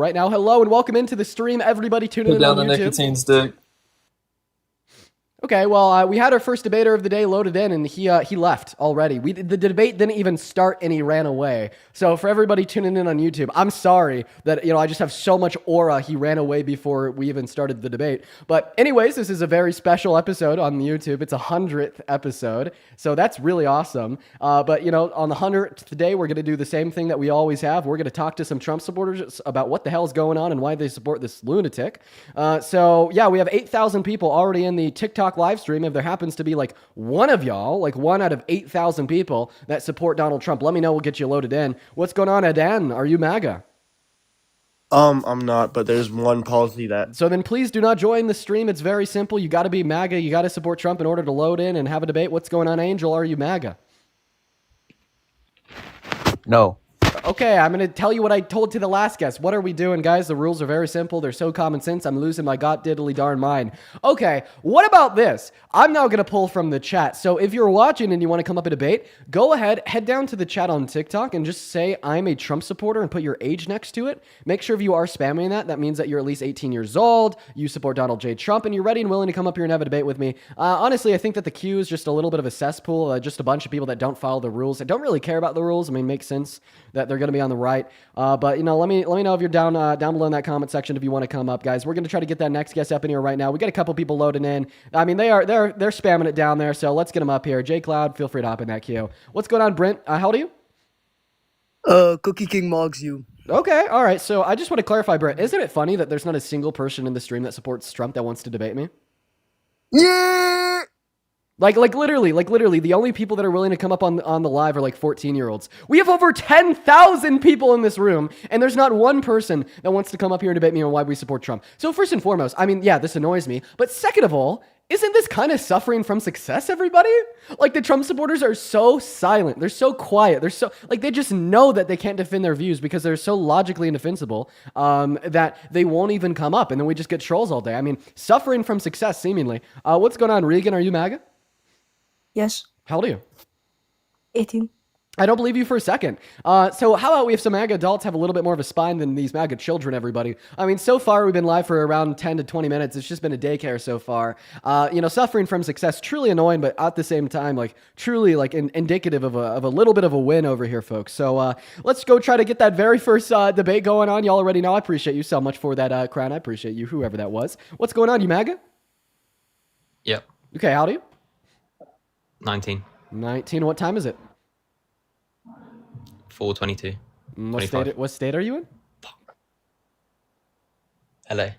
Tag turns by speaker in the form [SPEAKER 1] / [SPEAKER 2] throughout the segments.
[SPEAKER 1] right now. Hello and welcome into the stream, everybody tuning
[SPEAKER 2] Put
[SPEAKER 1] in on
[SPEAKER 2] down the
[SPEAKER 1] YouTube.
[SPEAKER 2] nicotine stick.
[SPEAKER 1] Okay, well, we had our first debater of the day loaded in, and he left already. The debate didn't even start, and he ran away. So for everybody tuning in on YouTube, I'm sorry that I just have so much aura. He ran away before we even started the debate. But anyways, this is a very special episode on YouTube. It's a 100th episode, so that's really awesome. But on the 100th day, we're gonna do the same thing that we always have. We're gonna talk to some Trump supporters about what the hell is going on and why they support this lunatic. So yeah, we have 8,000 people already in the TikTok live stream. If there happens to be like one of y'all, like one out of 8,000 people that support Donald Trump, let me know. We'll get you loaded in. What's going on, Adan? Are you MAGA?
[SPEAKER 3] I'm not, but there's one policy that...
[SPEAKER 1] So then please do not join the stream. It's very simple. You got to be MAGA. You got to support Trump in order to load in and have a debate. What's going on, Angel? Are you MAGA?
[SPEAKER 4] No.
[SPEAKER 1] Okay, I'm going to tell you what I told to the last guest. What are we doing, guys? The rules are very simple. They're so common sense. I'm losing my god diddly darn mind. Okay, what about this? I'm now going to pull from the chat. So if you're watching and you want to come up and debate, go ahead, head down to the chat on TikTok and just say, I'm a Trump supporter and put your age next to it. Make sure if you are spamming that, that means that you're at least 18 years old, you support Donald J. Trump, and you're ready and willing to come up here and have a debate with me. Honestly, I think that the queue is just a little bit of a cesspool, just a bunch of people that don't follow the rules. That don't really care about the rules. I mean, makes sense that they're going to be on the right. But let me know if you're down below in that comment section if you want to come up, guys. We're going to try to get that next guest up in here right now. We got a couple people loading in. I mean, they're spamming it down there, so let's get them up here. J Cloud, feel free to hop in that queue. What's going on, Brent? How old are you?
[SPEAKER 5] Cookie King Mogs you.
[SPEAKER 1] Okay, all right. So I just want to clarify, Brent. Isn't it funny that there's not a single person in the stream that supports Trump that wants to debate me?
[SPEAKER 5] Yeah.
[SPEAKER 1] Like literally, the only people that are willing to come up on the live are like 14-year-olds. We have over 10,000 people in this room, and there's not one person that wants to come up here and debate me on why we support Trump. So first and foremost, I mean, yeah, this annoys me. But second of all, isn't this kind of suffering from success, everybody? Like, the Trump supporters are so silent. They're so quiet. They're so, like, they just know that they can't defend their views because they're so logically indefensible that they won't even come up, and then we just get trolls all day. I mean, suffering from success, seemingly. What's going on, Regan? Are you MAGA?
[SPEAKER 5] Yes.
[SPEAKER 1] How old are you?
[SPEAKER 5] 18.
[SPEAKER 1] I don't believe you for a second. So how about we have some MAGA adults have a little bit more of a spine than these MAGA children, everybody? I mean, so far we've been live for around 10 to 20 minutes. It's just been a daycare so far. Suffering from success, truly annoying, but at the same time, like, truly, like, indicative of a little bit of a win over here, folks. So let's go try to get that very first debate going on. Y'all already know I appreciate you so much for that crown. I appreciate you, whoever that was. What's going on, you MAGA?
[SPEAKER 2] Yep.
[SPEAKER 1] Okay, how old are you?
[SPEAKER 2] 19.
[SPEAKER 1] 19. What time is it?
[SPEAKER 2] 4:22.
[SPEAKER 1] What state are you in?
[SPEAKER 2] LA.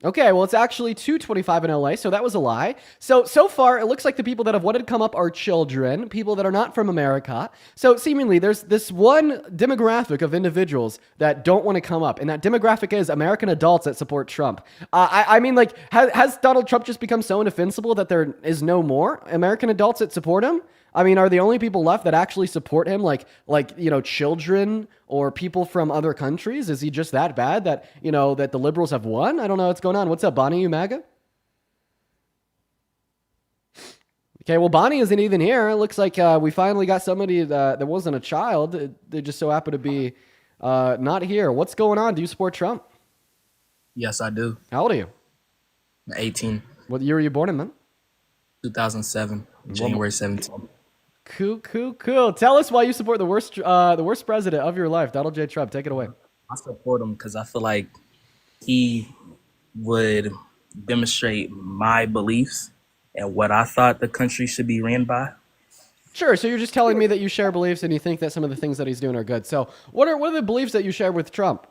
[SPEAKER 1] Okay, well, it's actually 2:25 in LA, so that was a lie. So far, it looks like the people that have wanted to come up are children, people that are not from America. So seemingly, there's this one demographic of individuals that don't want to come up, and that demographic is American adults that support Trump. I mean, like, has Donald Trump just become so indefensible that there is no more American adults that support him? I mean, are the only people left that actually support him like children or people from other countries? Is he just that bad that, that the liberals have won? I don't know what's going on. What's up, Bonnie, you MAGA? Okay, well, Bonnie isn't even here. It looks like we finally got somebody that wasn't a child. They just so happen to be not here. What's going on? Do you support Trump?
[SPEAKER 4] Yes, I do.
[SPEAKER 1] How old are you?
[SPEAKER 4] 18.
[SPEAKER 1] What year were you born in, man?
[SPEAKER 4] 2007. January 17th.
[SPEAKER 1] Cool. Tell us why you support the worst president of your life, Donald J. Trump. Take it away.
[SPEAKER 4] I support him because I feel like he would demonstrate my beliefs and what I thought the country should be ran by.
[SPEAKER 1] Sure. So you're just telling me that you share beliefs and you think that some of the things that he's doing are good. So what are the beliefs that you share with Trump?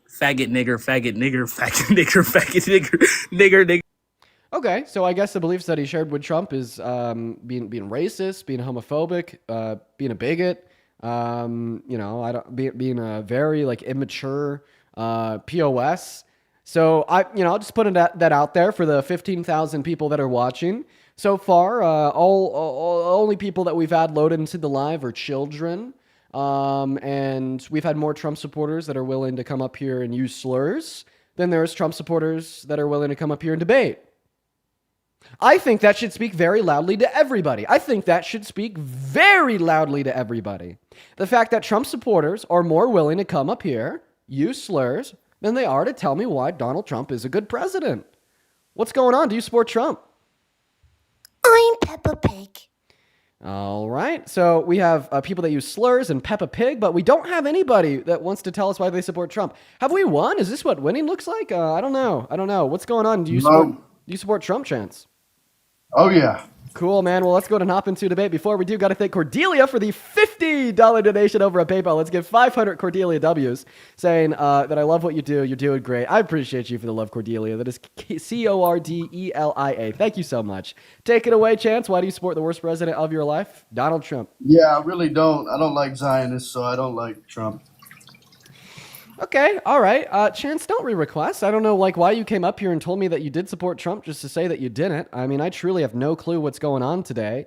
[SPEAKER 4] Faggot nigger, faggot nigger, faggot nigger, faggot nigger, nigger.
[SPEAKER 1] Okay, so I guess the beliefs that he shared with Trump is being racist, being homophobic, being a bigot. Being a very immature POS. So I'll just put that out there for the 15,000 people that are watching so far. Only people that we've had loaded into the live are children. And we've had more Trump supporters that are willing to come up here and use slurs than there's Trump supporters that are willing to come up here and debate. I think that should speak very loudly to everybody. I think that should speak very loudly to everybody. The fact that Trump supporters are more willing to come up here, use slurs, than they are to tell me why Donald Trump is a good president. What's going on? Do you support Trump?
[SPEAKER 5] I'm Peppa Pig.
[SPEAKER 1] All right. So we have people that use slurs and Peppa Pig, but we don't have anybody that wants to tell us why they support Trump. Have we won? Is this what winning looks like? I don't know. What's going on? Do you support Trump, Chance?
[SPEAKER 6] Oh, yeah.
[SPEAKER 1] Cool, man. Well, let's go ahead and hop into debate. Before we do, got to thank Cordelia for the $50 donation over at PayPal. Let's give 500 Cordelia W's saying that I love what you do. You're doing great. I appreciate you for the love, Cordelia. That is Cordelia. Thank you so much. Take it away, Chance. Why do you support the worst president of your life? Donald Trump.
[SPEAKER 6] Yeah, I really don't. I don't like Zionists, so I don't like Trump.
[SPEAKER 1] Okay, all right. Chance, don't re-request. I don't know why you came up here and told me that you did support Trump just to say that you didn't. I mean, I truly have no clue what's going on today.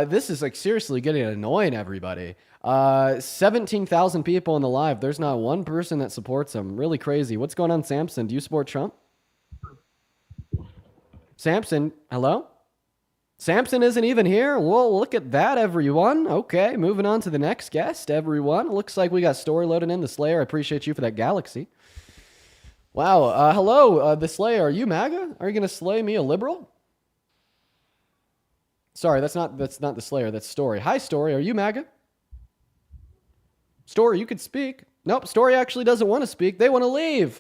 [SPEAKER 1] This is seriously getting annoying, everybody. 17,000 people in the live. There's not one person that supports him. Really crazy. What's going on, Samson? Do you support Trump? Samson, hello? Samson isn't even here. Well, look at that, everyone. Okay, moving on to the next guest, everyone. Looks like we got story loaded in. The Slayer, I appreciate you for that galaxy. Wow. Hello, the Slayer. Are you MAGA? Are you going to slay me, a liberal? Sorry, that's not the Slayer. That's Story. Hi, Story. Are you MAGA? Story, you could speak. Nope, Story actually doesn't want to speak. They want to leave.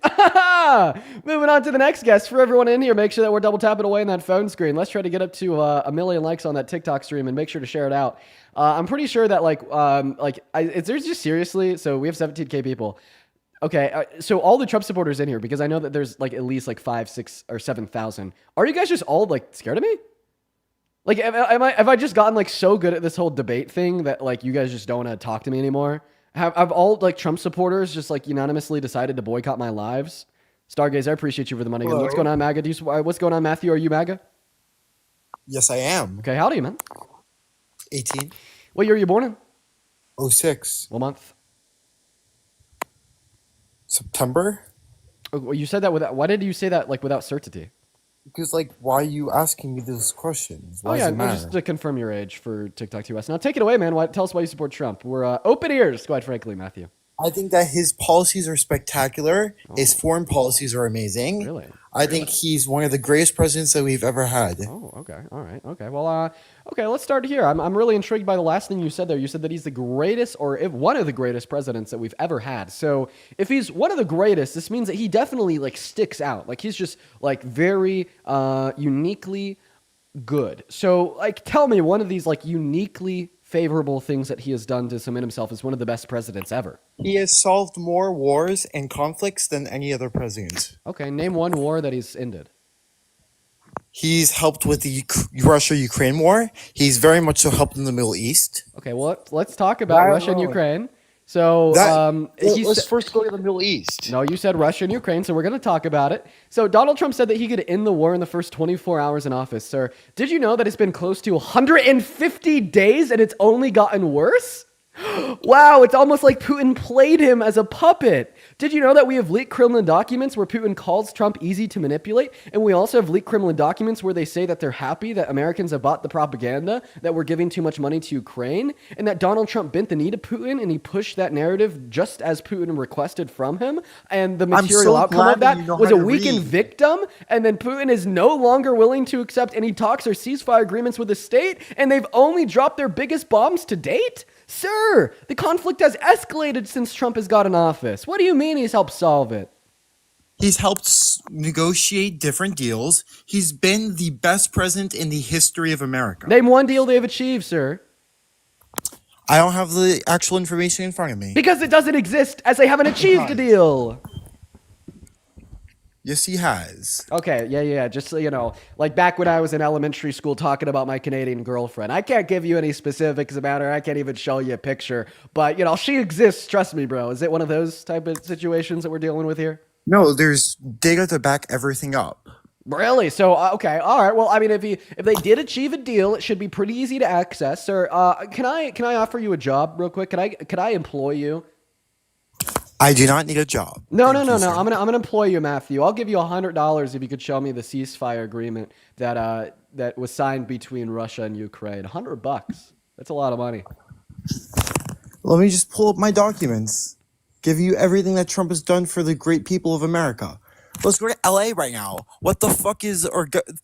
[SPEAKER 1] Moving on to the next guest. For everyone in here, make sure that we're double tapping away on that phone screen. Let's try to get up to 1 million likes on that TikTok stream and make sure to share it out. I'm pretty sure that there's just seriously, so we have 17K people. Okay, so all the Trump supporters in here, because I know that there's at least 5, 6, or 7,000. Are you guys just all scared of me? Have I just gotten so good at this whole debate thing that you guys just don't want to talk to me anymore? Have all Trump supporters just unanimously decided to boycott my lives? Stargaze, I appreciate you for the money.
[SPEAKER 7] Hello.
[SPEAKER 1] What's going on, MAGA? What's going on, Matthew? Are you MAGA?
[SPEAKER 7] Yes, I am.
[SPEAKER 1] Okay, how old are you, man?
[SPEAKER 7] 18.
[SPEAKER 1] What year are you born in?
[SPEAKER 7] 06.
[SPEAKER 1] What month?
[SPEAKER 7] September?
[SPEAKER 1] Oh, well, you said that without. Why did you say that without certainty?
[SPEAKER 7] Because, why are you asking me those questions? Why
[SPEAKER 1] Oh
[SPEAKER 7] does
[SPEAKER 1] yeah,
[SPEAKER 7] it matter?
[SPEAKER 1] just to confirm your age for TikTok TOS. Now take it away, man. Tell us why you support Trump. We're open ears, quite frankly, Matthew.
[SPEAKER 7] I think that his policies are spectacular. His foreign policies are amazing.
[SPEAKER 1] Really?
[SPEAKER 7] I think he's one of the greatest presidents that we've ever had.
[SPEAKER 1] Oh, okay. All right. Okay. Well, okay, let's start here. I'm really intrigued by the last thing you said there. You said that he's the greatest, or if one of the greatest presidents that we've ever had. So if he's one of the greatest, this means that he definitely sticks out. He's just very uniquely good. So tell me one of these uniquely favorable things that he has done to cement himself as one of the best presidents ever.
[SPEAKER 7] He has solved more wars and conflicts than any other president.
[SPEAKER 1] Okay, name one war that he's ended.
[SPEAKER 7] He's helped with the Russia-Ukraine war. He's very much so helped in the Middle East.
[SPEAKER 1] Okay, well, let's talk about Russia and Ukraine. So,
[SPEAKER 7] let's first go to the Middle East.
[SPEAKER 1] No, you said Russia and Ukraine, so we're going to talk about it. So Donald Trump said that he could end the war in the first 24 hours in office. Sir, did you know that it's been close to 150 days and it's only gotten worse? Wow, it's almost like Putin played him as a puppet. Did you know that we have leaked Kremlin documents where Putin calls Trump easy to manipulate? And we also have leaked Kremlin documents where they say that they're happy that Americans have bought the propaganda, that we're giving too much money to Ukraine, and that Donald Trump bent the knee to Putin and he pushed that narrative just as Putin requested from him. And the material outcome of that was a weakened victim. And then Putin is no longer willing to accept any talks or ceasefire agreements with the state. And they've only dropped their biggest bombs to date. Sir, the conflict has escalated since Trump has got in office. What do you mean he's helped solve it?
[SPEAKER 7] He's helped negotiate different deals. He's been the best president in the history of America.
[SPEAKER 1] Name one deal they've achieved, sir.
[SPEAKER 7] I don't have the actual information in front of me.
[SPEAKER 1] Because it doesn't exist, as they haven't achieved a deal.
[SPEAKER 7] Yes, he has.
[SPEAKER 1] Okay, yeah. Just so you know, back when I was in elementary school talking about my Canadian girlfriend. I can't give you any specifics about her. I can't even show you a picture. But, she exists. Trust me, bro. Is it one of those type of situations that we're dealing with here?
[SPEAKER 7] No, there's data to back everything up.
[SPEAKER 1] Really? So, okay. All right. Well, I mean, if they did achieve a deal, it should be pretty easy to access. Sir, can I offer you a job real quick? Could I employ you?
[SPEAKER 7] I do not need a job.
[SPEAKER 1] No.
[SPEAKER 7] Sir.
[SPEAKER 1] I'm gonna employ you, Matthew. I'll give you $100 if you could show me the ceasefire agreement that that was signed between Russia and Ukraine. $100. That's a lot of money.
[SPEAKER 7] Let me just pull up my documents. Give you everything that Trump has done for the great people of America. Let's go to LA right now. What the fuck is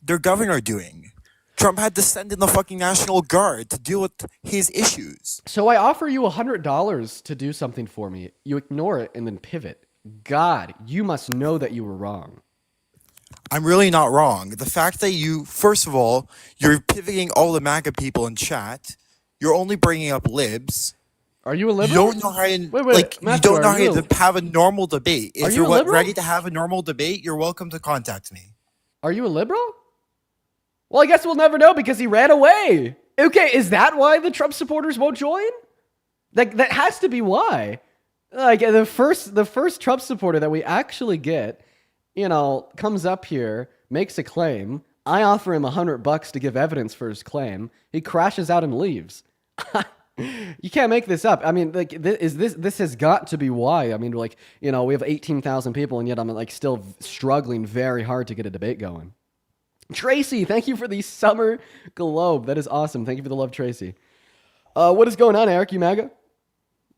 [SPEAKER 7] their governor doing? Trump had to send in the fucking National Guard to deal with his issues.
[SPEAKER 1] So I offer you $100 to do something for me. You ignore it and then pivot. God, you must know that you were wrong.
[SPEAKER 7] I'm really not wrong. The fact that you, first of all, you're pivoting all the MAGA people in chat. You're only bringing up libs.
[SPEAKER 1] Are you a liberal?
[SPEAKER 7] You don't know how to,
[SPEAKER 1] Wait,
[SPEAKER 7] like,
[SPEAKER 1] Matthew,
[SPEAKER 7] you don't know
[SPEAKER 1] are you
[SPEAKER 7] how to have a normal debate.
[SPEAKER 1] Are
[SPEAKER 7] If
[SPEAKER 1] you
[SPEAKER 7] you're
[SPEAKER 1] a liberal?
[SPEAKER 7] ready to have a normal debate, you're welcome to contact me.
[SPEAKER 1] Are you a liberal? Well, I guess we'll never know because he ran away. Okay, is that why the Trump supporters won't join? That has to be why. Like the first Trump supporter that we actually get, comes up here, makes a claim. I offer him $100 to give evidence for his claim. He crashes out and leaves. You can't make this up. I mean, this has got to be why. I mean, we have 18,000 people, and yet I'm still struggling very hard to get a debate going. Tracy, thank you for the summer globe. That is awesome. Thank you for the love, Tracy. What is going on, Eric? You MAGA?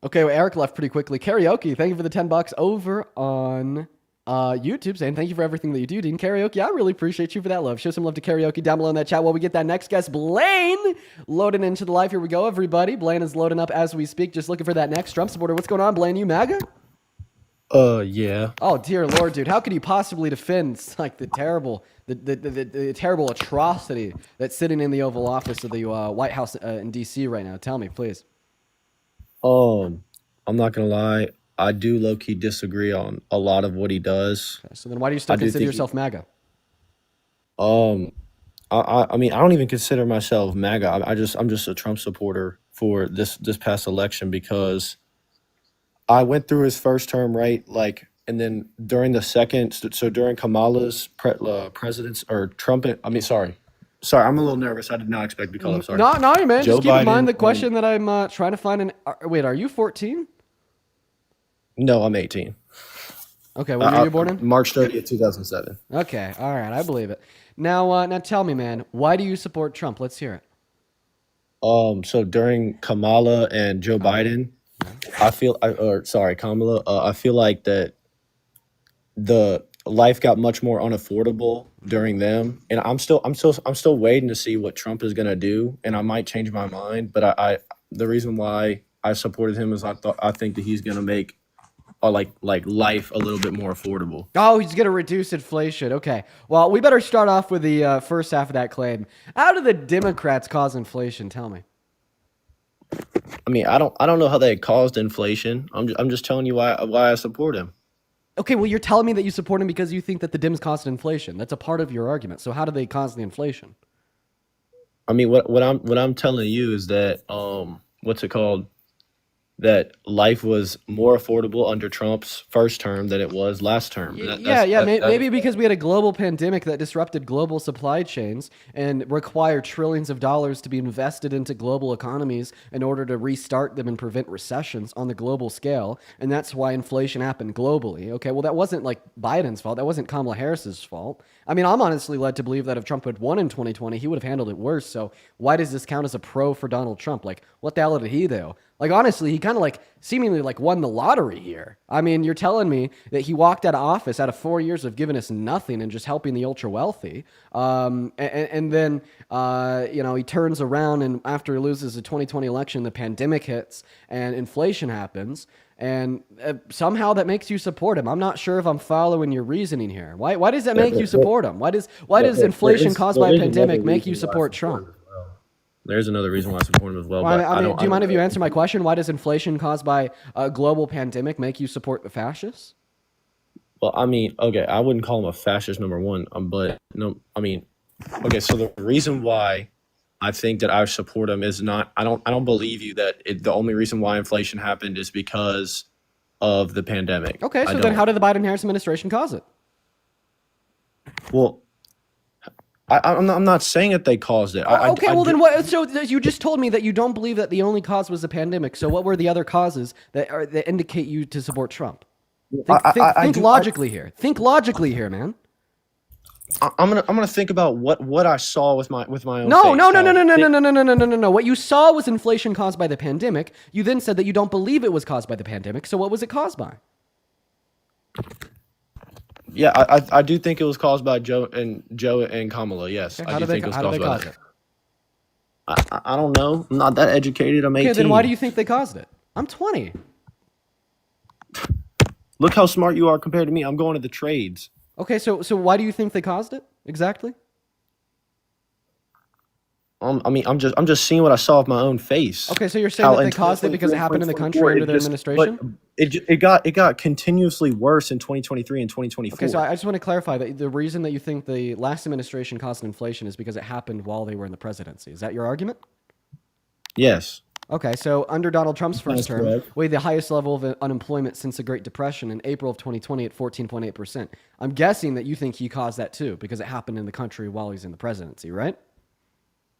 [SPEAKER 1] Okay, well, Eric left pretty quickly. Karaoke, thank you for the $10 over on YouTube, saying thank you for everything that you do, Dean. Karaoke, I really appreciate you for that love. Show some love to Karaoke down below in that chat while we get that next guest, Blaine, loading into the live. Here we go, everybody. Blaine is loading up as we speak, just looking for that next Trump supporter. What's going on, Blaine? You MAGA?
[SPEAKER 8] Yeah.
[SPEAKER 1] Oh, dear Lord, dude. How could you possibly defend the terrible atrocity that's sitting in the Oval Office of the White House in D.C. right now? Tell me, please.
[SPEAKER 8] I'm not gonna lie. I do low-key disagree on a lot of what he does.
[SPEAKER 1] Okay, so then why do you still
[SPEAKER 8] I do
[SPEAKER 1] consider
[SPEAKER 8] think
[SPEAKER 1] yourself MAGA?
[SPEAKER 8] I mean, I don't even consider myself MAGA. I'm just a Trump supporter for this past election because I went through his first term, right? And then during the second, so during Kamala's president's or Trump, sorry, I'm a little nervous. I did not expect to be called. I'm sorry.
[SPEAKER 1] No, man.
[SPEAKER 8] Joe
[SPEAKER 1] Just keep in
[SPEAKER 8] Biden
[SPEAKER 1] mind the
[SPEAKER 8] and-
[SPEAKER 1] question that I'm trying to find. Wait, are you 14?
[SPEAKER 8] No, I'm 18.
[SPEAKER 1] Okay, when were you born in?
[SPEAKER 8] March 30th, 2007.
[SPEAKER 1] Okay, all right, I believe it. Now tell me, man, why do you support Trump? Let's hear it.
[SPEAKER 8] So during Kamala and Joe Biden, Kamala, I feel like that the life got much more unaffordable during them, and I'm still waiting to see what Trump is gonna do, and I might change my mind. But the reason why I supported him is I think that he's gonna make life a little bit more affordable.
[SPEAKER 1] Oh, he's going to reduce inflation. Okay. Well, we better start off with the first half of that claim. How do the Democrats cause inflation? Tell me.
[SPEAKER 8] I mean, I don't know how they caused inflation. I'm just telling you why I support him.
[SPEAKER 1] Okay, well, you're telling me that you support him because you think that the Dems caused inflation. That's a part of your argument. So how do they cause the inflation?
[SPEAKER 8] I mean, what I'm telling you is that what's it called? That life was more affordable under Trump's first term than it was last term.
[SPEAKER 1] Maybe because we had a global pandemic that disrupted global supply chains and required trillions of dollars to be invested into global economies in order to restart them and prevent recessions on the global scale. And that's why inflation happened globally. Okay, well, that wasn't Biden's fault. That wasn't Kamala Harris's fault. I mean, I'm honestly led to believe that if Trump had won in 2020, he would have handled it worse. So why does this count as a pro for Donald Trump? What the hell did he do? Honestly, he kind of seemingly won the lottery here. I mean, you're telling me that he walked out of office out of 4 years of giving us nothing and just helping the ultra wealthy. And then, he turns around and after he loses the 2020 election, the pandemic hits and inflation happens. And somehow that makes you support him. I'm not sure if I'm following your reasoning here. Why does that make you support him? Why does inflation caused by a pandemic make you support Trump?
[SPEAKER 8] There's another reason why I support him as well.
[SPEAKER 1] Do you mind if you answer my question? Why does inflation caused by a global pandemic make you support the fascists?
[SPEAKER 8] Well, I mean, okay, I wouldn't call him a fascist, number one, but no, I mean, okay, so the reason why I think that I support him is not, I don't believe you that the only reason why inflation happened is because of the pandemic.
[SPEAKER 1] Okay, so then how did the Biden-Harris administration cause it?
[SPEAKER 8] Well, I'm not saying that they caused it.
[SPEAKER 1] Then what? So you just told me that you don't believe that the only cause was the pandemic. So what were the other causes that indicate you to support Trump? Think logically here. Think logically here, man.
[SPEAKER 8] I'm gonna think about what I saw with my own
[SPEAKER 1] No,
[SPEAKER 8] face.
[SPEAKER 1] no, no,
[SPEAKER 8] how
[SPEAKER 1] no, no, no,
[SPEAKER 8] thi-
[SPEAKER 1] no, no, no, no, no, no, no, no. What you saw was inflation caused by the pandemic. You then said that you don't believe it was caused by the pandemic. So what was it caused by?
[SPEAKER 8] Yeah, I do think it was caused by Joe and Kamala. Yes,
[SPEAKER 1] Okay,
[SPEAKER 8] I do think it was
[SPEAKER 1] how did
[SPEAKER 8] caused
[SPEAKER 1] they
[SPEAKER 8] by
[SPEAKER 1] cause
[SPEAKER 8] that.
[SPEAKER 1] it?
[SPEAKER 8] I don't know. I'm not that educated. I'm 18.
[SPEAKER 1] Okay, then why do you think they caused it? I'm 20.
[SPEAKER 8] Look how smart you are compared to me. I'm going to the trades.
[SPEAKER 1] Okay, so why do you think they caused it exactly?
[SPEAKER 8] I mean, I'm just seeing what I saw with my own face.
[SPEAKER 1] Okay, so you're saying
[SPEAKER 8] How
[SPEAKER 1] that they
[SPEAKER 8] in
[SPEAKER 1] caused it because it
[SPEAKER 8] 2023 and
[SPEAKER 1] happened in the
[SPEAKER 8] 2024,
[SPEAKER 1] country under their
[SPEAKER 8] just-
[SPEAKER 1] administration?
[SPEAKER 8] but it got continuously worse in 2023 and 2024.
[SPEAKER 1] Okay, so I just want to clarify that the reason that you think the last administration caused inflation is because it happened while they were in the presidency. Is that your argument?
[SPEAKER 8] Yes.
[SPEAKER 1] Okay, so under Donald Trump's first
[SPEAKER 8] That's
[SPEAKER 1] term,
[SPEAKER 8] correct.
[SPEAKER 1] we had the highest level of unemployment since the Great Depression in April of 2020 at 14.8%. I'm guessing that you think he caused that too because it happened in the country while he's in the presidency, right?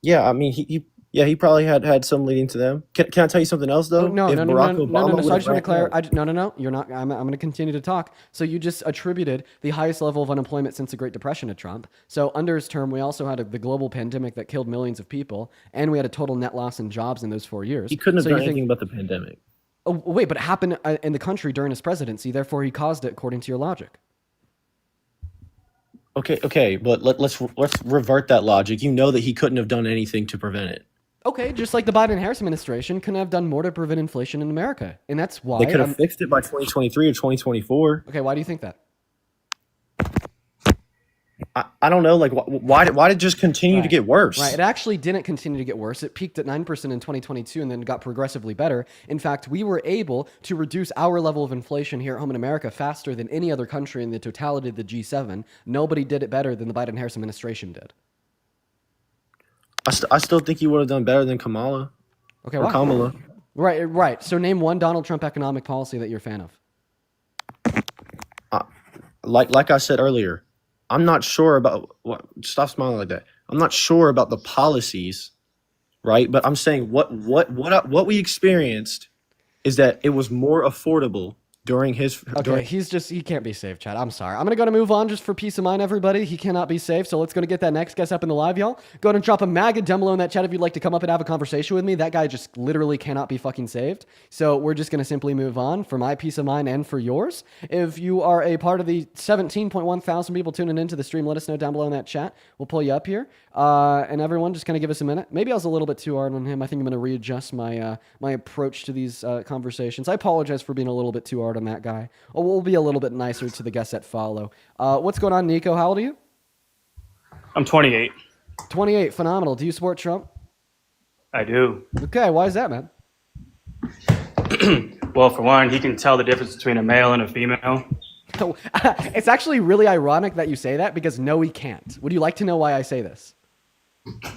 [SPEAKER 8] Yeah, I mean, he probably had some leading to them. Can I tell you something else though?
[SPEAKER 1] No,
[SPEAKER 8] If
[SPEAKER 1] no, no,
[SPEAKER 8] Barack
[SPEAKER 1] no, no, no,
[SPEAKER 8] Obama
[SPEAKER 1] no. So I
[SPEAKER 8] would've
[SPEAKER 1] just want to
[SPEAKER 8] ran-
[SPEAKER 1] clarify. No, no, no. You're not. I'm going to continue to talk. So you just attributed the highest level of unemployment since the Great Depression to Trump. So under his term, we also had the global pandemic that killed millions of people, and we had a total net loss in jobs in those 4 years.
[SPEAKER 8] He couldn't have
[SPEAKER 1] so
[SPEAKER 8] done
[SPEAKER 1] you
[SPEAKER 8] anything
[SPEAKER 1] think,
[SPEAKER 8] about the pandemic.
[SPEAKER 1] oh, wait, but it happened in the country during his presidency. Therefore, he caused it, according to your logic.
[SPEAKER 8] Okay, but let's revert that logic. You know that he couldn't have done anything to prevent it.
[SPEAKER 1] Okay, just like the Biden-Harris administration couldn't have done more to prevent inflation in America, and that's why.
[SPEAKER 8] They could have fixed it by 2023 or 2024.
[SPEAKER 1] Okay, why do you think that?
[SPEAKER 8] I don't know. Like, why did it just continue to
[SPEAKER 1] Right.
[SPEAKER 8] get worse?
[SPEAKER 1] Right. It actually didn't continue to get worse. It peaked at 9% in 2022 and then got progressively better. In fact, we were able to reduce our level of inflation here at home in America faster than any other country in the totality of the G7. Nobody did it better than the Biden-Harris administration did.
[SPEAKER 8] I still think he would have done better than Kamala
[SPEAKER 1] Okay,
[SPEAKER 8] or
[SPEAKER 1] why?
[SPEAKER 8] Kamala.
[SPEAKER 1] Right. So name one Donald Trump economic policy that you're a fan of.
[SPEAKER 8] Like I said earlier, I'm not sure about what. Stop smiling like that. I'm not sure about the policies, right? But I'm saying what we experienced is that it was more affordable during his.
[SPEAKER 1] Okay, he can't be saved, Chad. I'm sorry. I'm gonna move on just for peace of mind, everybody. He cannot be saved. So let's go to get that next guest up in the live, y'all. Go ahead and drop a MAGA down below in that chat if you'd like to come up and have a conversation with me. That guy just literally cannot be fucking saved. So we're just gonna simply move on for my peace of mind and for yours. If you are a part of the 17.1 thousand people tuning into the stream, let us know down below in that chat. We'll pull you up here. And everyone, just kind of give us a minute. Maybe I was a little bit too hard on him. I think I'm gonna readjust my my approach to these conversations. I apologize for being a little bit too hard on that guy. We'll be a little bit nicer to the guests that follow. What's going on, Nico? How old are you?
[SPEAKER 9] I'm 28.
[SPEAKER 1] 28. Phenomenal. Do you support Trump?
[SPEAKER 9] I do.
[SPEAKER 1] Okay. Why is that, man?
[SPEAKER 9] Well, for one, he can tell the difference between a male and a female.
[SPEAKER 1] It's actually really ironic that you say that because no, he can't. Would you like to know why I say this?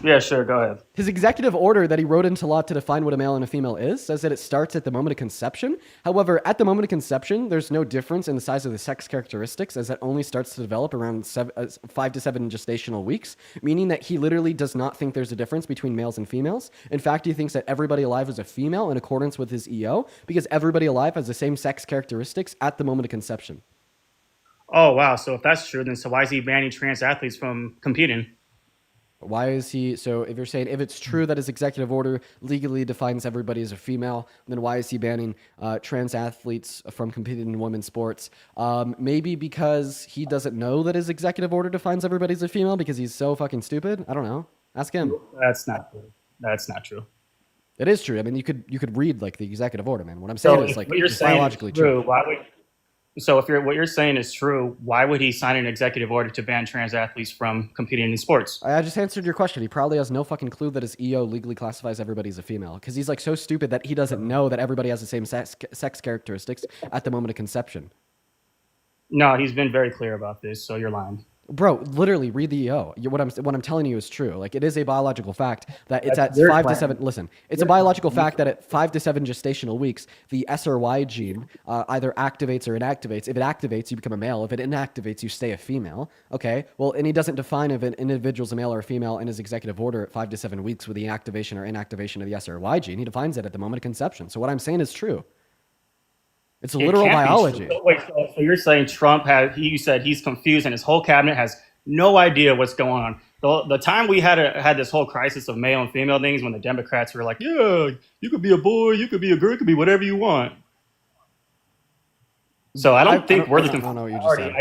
[SPEAKER 9] Yeah, sure. Go ahead.
[SPEAKER 1] His executive order that he wrote into law to define what a male and a female is says that it starts at the moment of conception. However, at the moment of conception, there's no difference in the size of the sex characteristics as that only starts to develop around 5 to 7 gestational weeks, meaning that he literally does not think there's a difference between males and females. In fact, he thinks that everybody alive is a female in accordance with his EO because everybody alive has the same sex characteristics at the moment of conception.
[SPEAKER 9] Oh, wow. So if that's true, then why is he banning trans athletes from competing?
[SPEAKER 1] Why is he, so if you're saying, if it's true that his executive order legally defines everybody as a female, then why is he banning trans athletes from competing in women's sports? Maybe because he doesn't know that his executive order defines everybody as a female because he's so fucking stupid? I don't know. Ask him.
[SPEAKER 9] That's not true. That's not true.
[SPEAKER 1] It is true. I mean, you could read like the executive order, man. What I'm
[SPEAKER 9] So
[SPEAKER 1] saying is
[SPEAKER 9] if
[SPEAKER 1] like
[SPEAKER 9] what you're
[SPEAKER 1] it's
[SPEAKER 9] saying
[SPEAKER 1] biologically
[SPEAKER 9] is true,
[SPEAKER 1] true.
[SPEAKER 9] why would if what you're saying is true, why would he sign an executive order to ban trans athletes from competing in sports?
[SPEAKER 1] I just answered your question. He probably has no fucking clue that his EO legally classifies everybody as a female because he's like so stupid that he doesn't know that everybody has the same sex characteristics at the moment of conception.
[SPEAKER 9] No, he's been very clear about this, so you're lying.
[SPEAKER 1] Bro, literally read the EO. What I'm telling you is true. Like it is a biological fact that it's
[SPEAKER 9] That's
[SPEAKER 1] at
[SPEAKER 9] your
[SPEAKER 1] 5 to
[SPEAKER 9] plan.
[SPEAKER 1] 7. Listen, it's a biological fact that at 5 to 7 gestational weeks, the SRY gene either activates or inactivates. If it activates, you become a male. If it inactivates, you stay a female. Okay. Well, and he doesn't define if an individual's a male or a female in his executive order at 5 to 7 weeks with the activation or inactivation of the SRY gene. He defines it at the moment of conception. So what I'm saying is true. It's
[SPEAKER 9] It
[SPEAKER 1] literal
[SPEAKER 9] can't be
[SPEAKER 1] biology.
[SPEAKER 9] true. Wait, so you're saying Trump you said he's confused and his whole cabinet has no idea what's going on. The time we had this whole crisis of male and female things when the Democrats were like, yeah, you could be a boy, you could be a girl, you could be whatever you want. So I don't think we're the
[SPEAKER 1] I don't know what you just
[SPEAKER 9] party.
[SPEAKER 1] said.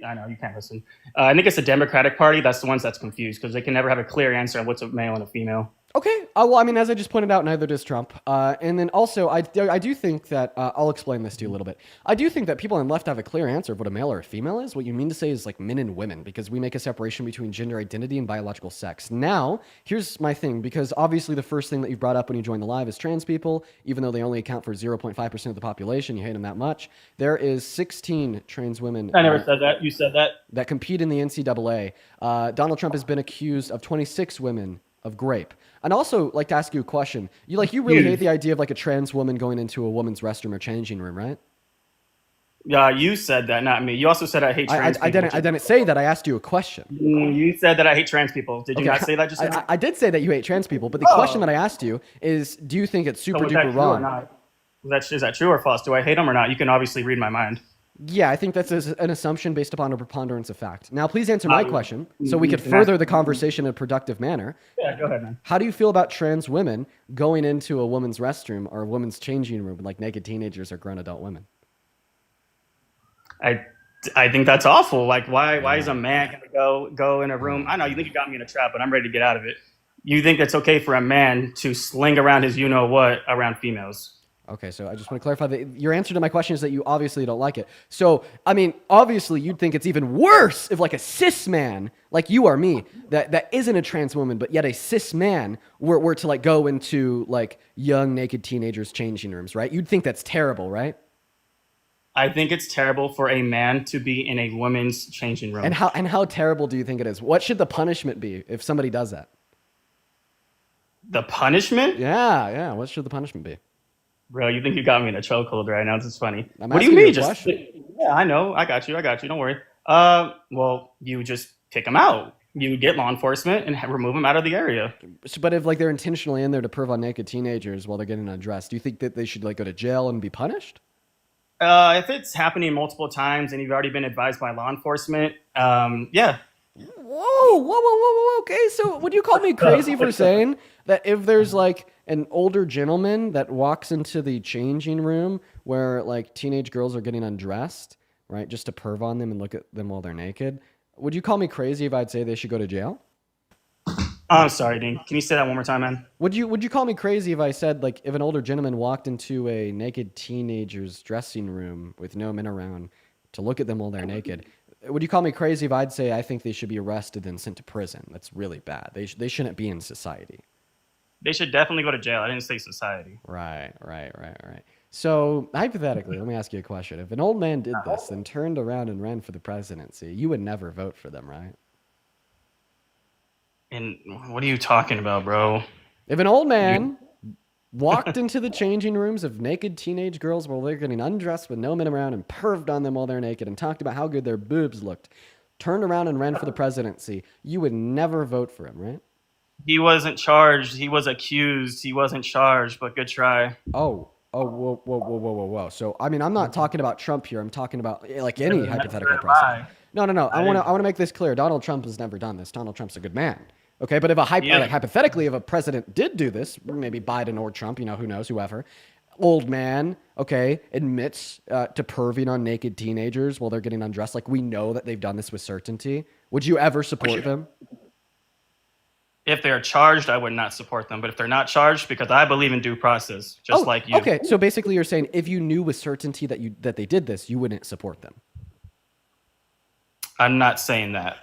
[SPEAKER 9] I know you can't listen. I think it's the Democratic Party that's the ones that's confused because they can never have a clear answer on what's a male and a female.
[SPEAKER 1] Okay. Well, I mean, as I just pointed out, neither does Trump. And then also, I do think that I'll explain this to you a little bit. I do think that people on the left have a clear answer of what a male or a female is. What you mean to say is like men and women, because we make a separation between gender identity and biological sex. Now, here's my thing, because obviously the first thing that you brought up when you joined the live is trans people, even though they only account for 0.5% of the population. You hate them that much. There is 16 trans women.
[SPEAKER 9] I never said that. You said that.
[SPEAKER 1] That compete in the NCAA. Donald Trump has been accused of 26 women of grape. And also, like to ask you a question. You really hate the idea of like a trans woman going into a woman's restroom or changing room, right?
[SPEAKER 9] Yeah, you said that, not me. You also said I hate trans people.
[SPEAKER 1] I didn't say that. I asked you a question.
[SPEAKER 9] You said that I hate trans people. Did you not say that just now?
[SPEAKER 1] I did say that you hate trans people, but the question that I asked you is, do you think it's super
[SPEAKER 9] Was that
[SPEAKER 1] duper
[SPEAKER 9] true or
[SPEAKER 1] wrong?
[SPEAKER 9] not? Is that true or false? Do I hate them or not? You can obviously read my mind.
[SPEAKER 1] Yeah, I think that's an assumption based upon a preponderance of fact. Now, please answer my question so we
[SPEAKER 9] you
[SPEAKER 1] could
[SPEAKER 9] can
[SPEAKER 1] further
[SPEAKER 9] ask-
[SPEAKER 1] the conversation in a productive manner.
[SPEAKER 9] Yeah, go ahead, man.
[SPEAKER 1] How do you feel about trans women going into a woman's restroom or a woman's changing room like naked teenagers or grown adult women?
[SPEAKER 9] I think that's awful. Like, why is a man gonna go in a room? I know you think you got me in a trap, but I'm ready to get out of it. You think it's okay for a man to sling around his you know what around females?
[SPEAKER 1] Okay, so I just want to clarify that your answer to my question is that you obviously don't like it. So, I mean, obviously you'd think it's even worse if like a cis man, like you or me, that isn't a trans woman, but yet a cis man were to like go into like young naked teenagers changing rooms, right? You'd think that's terrible, right?
[SPEAKER 9] I think it's terrible for a man to be in a woman's changing room.
[SPEAKER 1] And how terrible do you think it is? What should the punishment be if somebody does that?
[SPEAKER 9] The punishment?
[SPEAKER 1] Yeah. What should the punishment be?
[SPEAKER 9] Bro, you think you got me in a chokehold right now? This is funny.
[SPEAKER 1] I'm
[SPEAKER 9] What do you
[SPEAKER 1] asking you
[SPEAKER 9] mean?
[SPEAKER 1] a question.
[SPEAKER 9] Yeah, I know. I got you. Don't worry. Well, you just kick them out. You get law enforcement and remove them out of the area.
[SPEAKER 1] But if like they're intentionally in there to perv on naked teenagers while they're getting undressed, do you think that they should like go to jail and be punished?
[SPEAKER 9] If it's happening multiple times and you've already been advised by law enforcement, yeah.
[SPEAKER 1] Whoa. Okay, so would you call me crazy for saying that if there's like an older gentleman that walks into the changing room where like teenage girls are getting undressed, right, just to perv on them and look at them while they're naked, would you call me crazy if I'd say they should go to jail?
[SPEAKER 9] I'm sorry, Dean. Can you say that one more time, man?
[SPEAKER 1] Would you call me crazy if I said like if an older gentleman walked into a naked teenager's dressing room with no men around to look at them while they're naked? Would you call me crazy if I'd say I think they should be arrested and sent to prison? That's really bad. They shouldn't be in society.
[SPEAKER 9] They should definitely go to jail. I didn't say society.
[SPEAKER 1] Right. So hypothetically, let me ask you a question. If an old man did this and turned around and ran for the presidency, you would never vote for them, right?
[SPEAKER 9] And what are you talking about, bro?
[SPEAKER 1] If an old man walked into the changing rooms of naked teenage girls while they're getting undressed with no men around and perved on them while they're naked and talked about how good their boobs looked, turned around and ran for the presidency, you would never vote for him, right?
[SPEAKER 9] He wasn't charged. He was accused. He wasn't charged, but good try.
[SPEAKER 1] Whoa. So, I mean, I'm not talking about Trump here. I'm talking about like any hypothetical president. No. I want to make this clear. Donald Trump has never done this. Donald Trump's a good man. Okay, but if hypothetically, if a president did do this, maybe Biden or Trump, who knows, whoever, old man, okay, admits to perving on naked teenagers while they're getting undressed, like we know that they've done this with certainty, would you ever support them?
[SPEAKER 9] If they're charged, I would not support them. But if they're not charged, because I believe in due process, just like you.
[SPEAKER 1] Okay, so basically you're saying if you knew with certainty that they did this, you wouldn't support them.
[SPEAKER 9] I'm not saying that.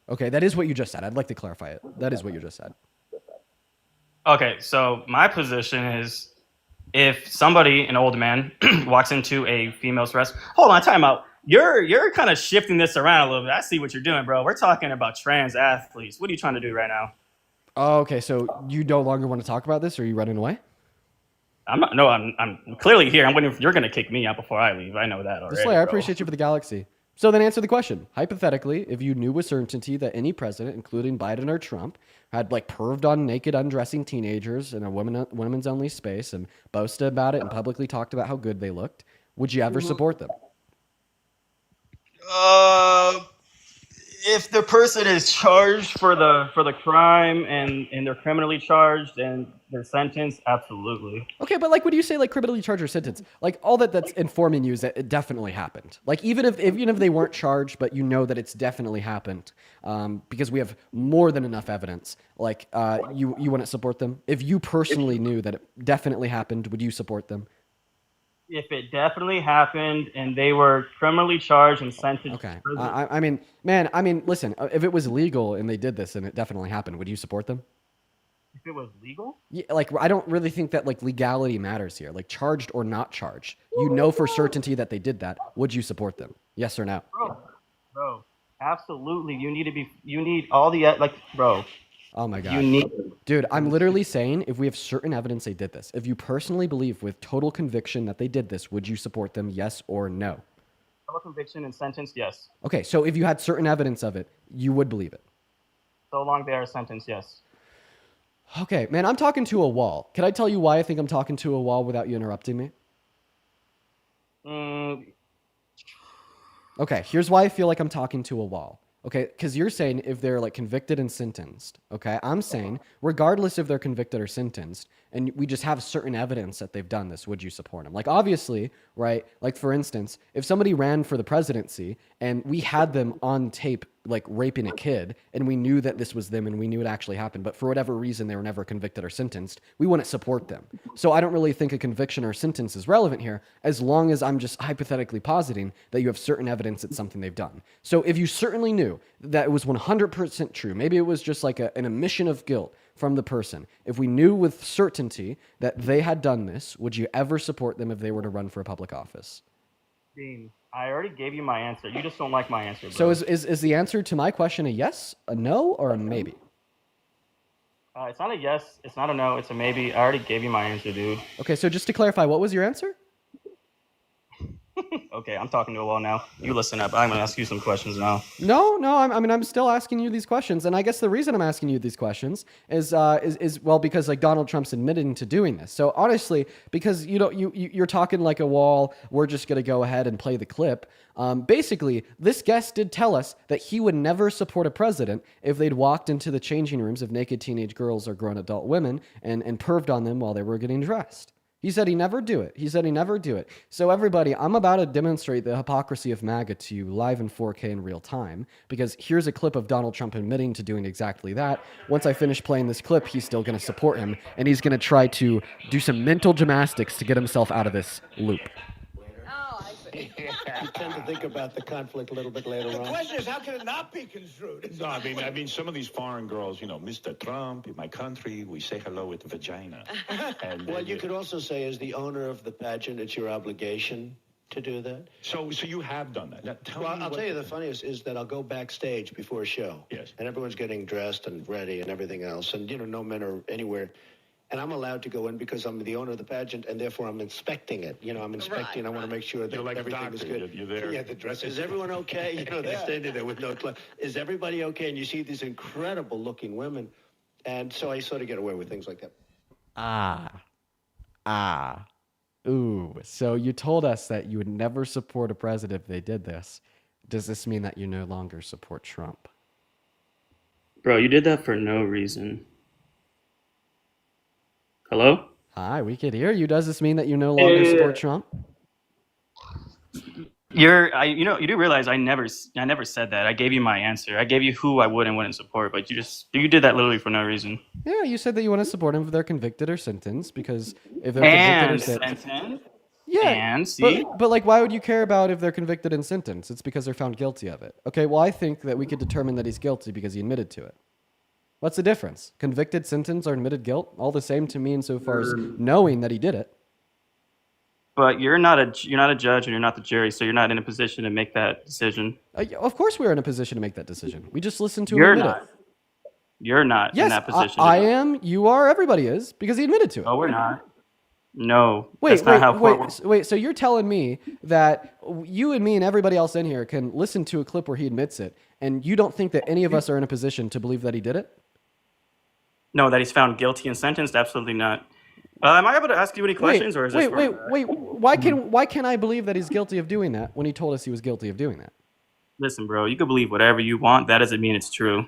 [SPEAKER 1] Okay, that is what you just said. I'd like to clarify it. That is what you just said.
[SPEAKER 9] Okay, so my position is if somebody, an old man, walks into a female's restroom. Hold on, time out. You're kind of shifting this around a little bit. I see what you're doing, bro. We're talking about trans athletes. What are you trying to do right now?
[SPEAKER 1] Oh, okay, so you no longer want to talk about this, or are you running away?
[SPEAKER 9] I'm not. No, I'm clearly here. I'm waiting. You're gonna kick me out before I leave. I know that already.
[SPEAKER 1] Slayer, I
[SPEAKER 9] bro.
[SPEAKER 1] appreciate you for the galaxy. So then answer the question. Hypothetically, if you knew with certainty that any president, including Biden or Trump, had like perved on naked undressing teenagers in a women's only space and boasted about it and publicly talked about how good they looked, would you ever support them?
[SPEAKER 9] if the person is charged for the crime and they're criminally charged and they're sentenced, absolutely.
[SPEAKER 1] Okay, but like when you say like criminally charged or sentence, like all that's informing you is that it definitely happened. Like even if they weren't charged, but you know that it's definitely happened, because we have more than enough evidence. Like you wouldn't support them if you personally knew that it definitely happened. Would you support them?
[SPEAKER 9] If it definitely happened and they were criminally charged and sentenced
[SPEAKER 1] Okay.
[SPEAKER 9] to prison,
[SPEAKER 1] I mean, man, listen, if it was legal and they did this and it definitely happened, would you support them?
[SPEAKER 9] if it was legal,
[SPEAKER 1] Yeah, like I don't really think that like legality matters here. Like charged or not charged, you know for certainty that they did that. Would you support them? Yes or no?
[SPEAKER 9] bro, absolutely. You need all the bro.
[SPEAKER 1] Oh my
[SPEAKER 9] You
[SPEAKER 1] god.
[SPEAKER 9] need
[SPEAKER 1] Dude, I'm literally saying if we have certain evidence they did this, if you personally believe with total conviction that they did this, would you support them? Yes or no?
[SPEAKER 9] total conviction and sentence. Yes,
[SPEAKER 1] Okay, so if you had certain evidence of it, you would believe it.
[SPEAKER 9] so long they are sentenced. Yes.
[SPEAKER 1] Okay, man, I'm talking to a wall. Can I tell you why I think I'm talking to a wall without you interrupting me?
[SPEAKER 9] Mm,
[SPEAKER 1] Okay, here's why I feel like I'm talking to a wall. Okay, because you're saying if they're like convicted and sentenced. Okay, I'm saying regardless if they're convicted or sentenced, and we just have certain evidence that they've done this, would you support them? Like obviously, right? Like for instance, if somebody ran for the presidency and we had them on tape like raping a kid and we knew that this was them and we knew it actually happened, but for whatever reason they were never convicted or sentenced, we wouldn't support them. So I don't really think a conviction or sentence is relevant here as long as I'm just hypothetically positing that you have certain evidence it's something they've done. So if you certainly knew that it was 100% true, maybe it was just like an admission of guilt from the person. If we knew with certainty that they had done this, would you ever support them if they were to run for a public office?
[SPEAKER 9] Dean, I already gave you my answer. You just don't like my answer, bro.
[SPEAKER 1] So is the answer to my question a yes, a no, or a maybe?
[SPEAKER 9] It's not a yes. It's not a no. It's a maybe. I already gave you my answer, dude.
[SPEAKER 1] Okay, so just to clarify, what was your answer?
[SPEAKER 9] Okay, I'm talking to a wall now. You listen up. I'm gonna ask you some questions now.
[SPEAKER 1] No, I'm still asking you these questions, and I guess the reason I'm asking you these questions is well because like Donald Trump's admitting to doing this. So honestly, because you're talking like a wall, we're just gonna go ahead and play the clip. Basically, this guest did tell us that he would never support a president if they'd walked into the changing rooms of naked teenage girls or grown adult women and perved on them while they were getting dressed. He said he never do it. So everybody, I'm about to demonstrate the hypocrisy of MAGA to you live in 4K in real time, because here's a clip of Donald Trump admitting to doing exactly that. Once I finish playing this clip, he's still going to support him, and he's going to try to do some mental gymnastics to get himself out of this loop.
[SPEAKER 10] You tend to think about the conflict a little bit later on.
[SPEAKER 11] The question is, how can it not be construed?
[SPEAKER 10] No, I mean, some of these foreign girls, Mr. Trump, in my country, we say hello with vagina. And, well, you could also say, as the owner of the pageant, it's your obligation to do that. So you have done that. Now, I'll tell you the funniest is that I'll go backstage before a show. Yes. And everyone's getting dressed and ready and everything else. And, no men are anywhere. And I'm allowed to go in because I'm the owner of the pageant, and therefore I'm inspecting it. I'm inspecting. Right. I want to make sure that like everything is good. You're there. Yeah, the dress. Is everyone okay? They're standing there with no clothes. Is everybody okay? And you see these incredible-looking women, and so I sort of get away with things like that.
[SPEAKER 1] Ooh. So you told us that you would never support a president if they did this. Does this mean that you no longer support Trump?
[SPEAKER 9] Bro, you did that for no reason. Hello?
[SPEAKER 1] Hi, we could hear you. Does this mean that you no longer support Trump?
[SPEAKER 9] You do realize I never said that. I gave you my answer. I gave you who I would and wouldn't support, but you did that literally for no reason.
[SPEAKER 1] Yeah, you said that you want to support them if they're convicted or sentenced, because if they're convicted or sentenced. Yeah,
[SPEAKER 9] and see,
[SPEAKER 1] but like, why would you care about if they're convicted and sentenced? It's because they're found guilty of it. Okay, well, I think that we could determine that he's guilty because he admitted to it. What's the difference? Convicted, sentence, or admitted guilt? All the same to me insofar as knowing that he did it.
[SPEAKER 9] But you're not a judge and you're not the jury, so you're not in a position to make that decision.
[SPEAKER 1] Of course we're in a position to make that decision. We just listened to him admit it.
[SPEAKER 9] You're not in that position.
[SPEAKER 1] I am, you are, everybody is, because he admitted to it.
[SPEAKER 9] No, we're not. No.
[SPEAKER 1] Wait, so you're telling me that you and me and everybody else in here can listen to a clip where he admits it, and you don't think that any of us are in a position to believe that he did it?
[SPEAKER 9] No, that he's found guilty and sentenced? Absolutely not. Am I able to ask you any questions, or is this?
[SPEAKER 1] Wait. Why can't I believe that he's guilty of doing that when he told us he was guilty of doing that?
[SPEAKER 9] Listen, bro, you can believe whatever you want. That doesn't mean it's true.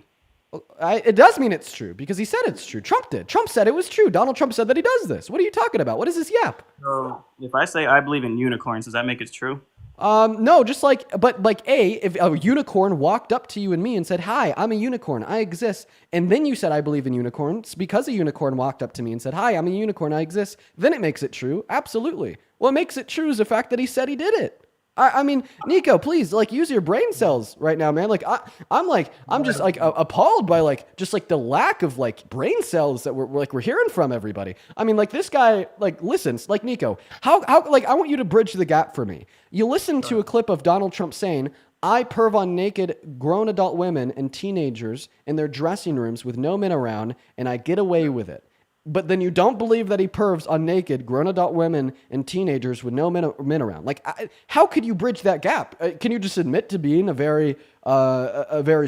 [SPEAKER 1] It does mean it's true because he said it's true. Trump did. Trump said it was true. Donald Trump said that he does this. What are you talking about? What is this yap?
[SPEAKER 9] So if I say I believe in unicorns, does that make it true?
[SPEAKER 1] No, just like, but like, if a unicorn walked up to you and me and said, "Hi, I'm a unicorn. I exist," and then you said, "I believe in unicorns," because a unicorn walked up to me and said, "Hi, I'm a unicorn. I exist," then it makes it true. Absolutely. What makes it true is the fact that he said he did it. I mean, Nico, please, like, use your brain cells right now, man. Like, I'm just like appalled by like just like the lack of like brain cells that we're hearing from everybody. I mean, like this guy like listens, like Nico. How like I want you to bridge the gap for me. You listen to a clip of Donald Trump saying, "I perv on naked grown adult women and teenagers in their dressing rooms with no men around, and I get away with it." But then you don't believe that he pervs on naked grown adult women and teenagers with no men around. Like, how could you bridge that gap? Can you just admit to being a very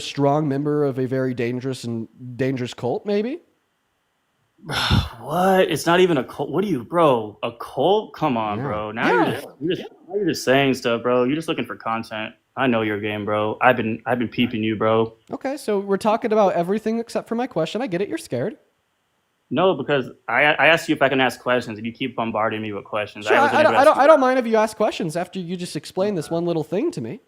[SPEAKER 1] strong member of a very dangerous cult, maybe?
[SPEAKER 9] What? It's not even a cult. What are you, bro? A cult? Come on,
[SPEAKER 1] Yeah.
[SPEAKER 9] bro. Now you're just saying stuff, bro. You're just looking for content. I know your game, bro. I've been peeping you, bro.
[SPEAKER 1] Okay, so we're talking about everything except for my question. I get it. You're scared.
[SPEAKER 9] No, because I asked you if I can ask questions, and you keep bombarding me with questions.
[SPEAKER 1] Sure,
[SPEAKER 9] wasn't
[SPEAKER 1] I
[SPEAKER 9] able to ask you-
[SPEAKER 1] don't mind if you ask questions after you just explain this one little thing to me.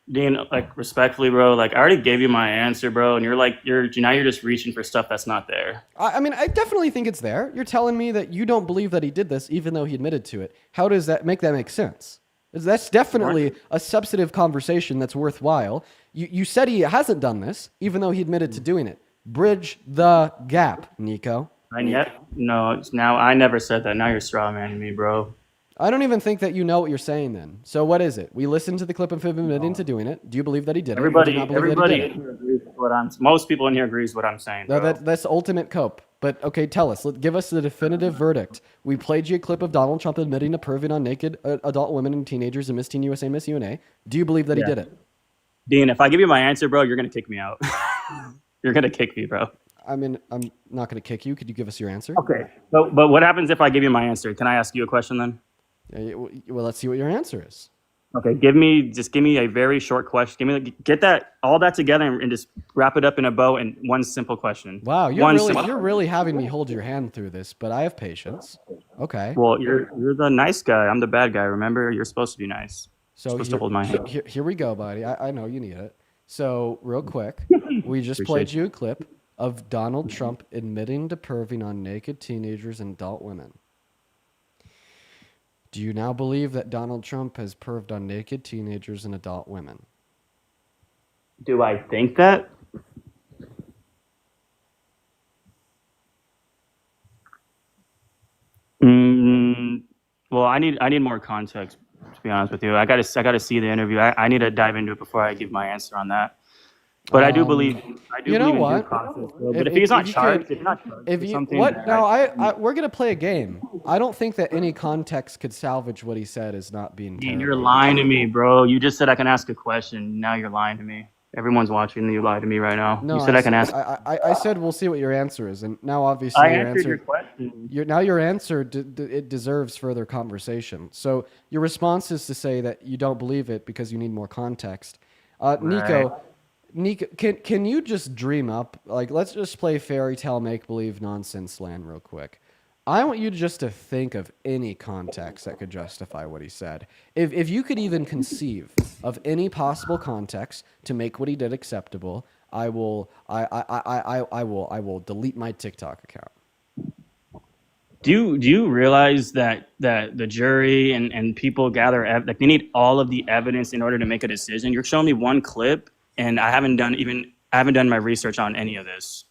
[SPEAKER 9] Dean, like respectfully, bro. Like I already gave you my answer, bro, and you're just reaching for stuff that's not there.
[SPEAKER 1] I mean, I definitely think it's there. You're telling me that you don't believe that he did this, even though he admitted to it. How does that make sense? That's definitely a substantive conversation that's worthwhile. You said he hasn't done this, even though he admitted to doing it. Bridge the gap, Nico.
[SPEAKER 9] And yet, no. Now I never said that. Now you're straw manning me, bro.
[SPEAKER 1] I don't even think that you know what you're saying then. So what is it? We listened to the clip of him admitting to doing it. Do you believe that he did it? Or do you not believe that he did it?
[SPEAKER 9] In here agrees with what most people in here agrees with what I'm saying, bro.
[SPEAKER 1] No, that's ultimate cope. But okay, tell us. Give us the definitive verdict. We played you a clip of Donald Trump admitting to perving on naked adult women and teenagers in Miss Teen USA, Miss UNA. Do you believe that he did it?
[SPEAKER 9] Dean, if I give you my answer, bro, you're gonna kick me out. You're gonna kick me, bro.
[SPEAKER 1] I mean, I'm not going to kick you. Could you give us your answer?
[SPEAKER 9] Okay. But what happens if I give you my answer? Can I ask you a question then?
[SPEAKER 1] Well, let's see what your answer is.
[SPEAKER 9] Okay. Give me a very short question. Get all that together and just wrap it up in a bow in one simple question.
[SPEAKER 1] Wow, you're really having me hold your hand through this, but I have patience. Okay.
[SPEAKER 9] Well, you're the nice guy. I'm the bad guy. Remember, you're supposed to be nice.
[SPEAKER 1] So
[SPEAKER 9] you're supposed to hold my hand.
[SPEAKER 1] Here we go, buddy. I know you need it. So real quick, we just played you a clip of Donald Trump admitting to perving on naked teenagers and adult women. Do you now believe that Donald Trump has perved on naked teenagers and adult women?
[SPEAKER 9] Do I think that? Well, I need more context, to be honest with you. I gotta see the interview. I need to dive into it before I give my answer on that. But I do believe
[SPEAKER 1] you know what?
[SPEAKER 9] in due process. But if he's not charged,
[SPEAKER 1] we're gonna play a game. I don't think that any context could salvage what he said as not being.
[SPEAKER 9] You're lying to me, bro. You just said I can ask a question. Now you're lying to me. Everyone's watching and you lied to me right now.
[SPEAKER 1] No,
[SPEAKER 9] you said I can ask.
[SPEAKER 1] I said we'll see what your answer is, and now obviously
[SPEAKER 9] I answered your question.
[SPEAKER 1] Your answer it deserves further conversation. So your response is to say that you don't believe it because you need more context. Nico, can you just dream up? Like, let's just play fairy tale make believe nonsense land real quick. I want you just to think of any context that could justify what he said. If you could even conceive of any possible context to make what he did acceptable, I will delete my TikTok account.
[SPEAKER 9] Do you realize that the jury and people gather like they need all of the evidence in order to make a decision? You're showing me one clip, and I haven't done my research on any of this.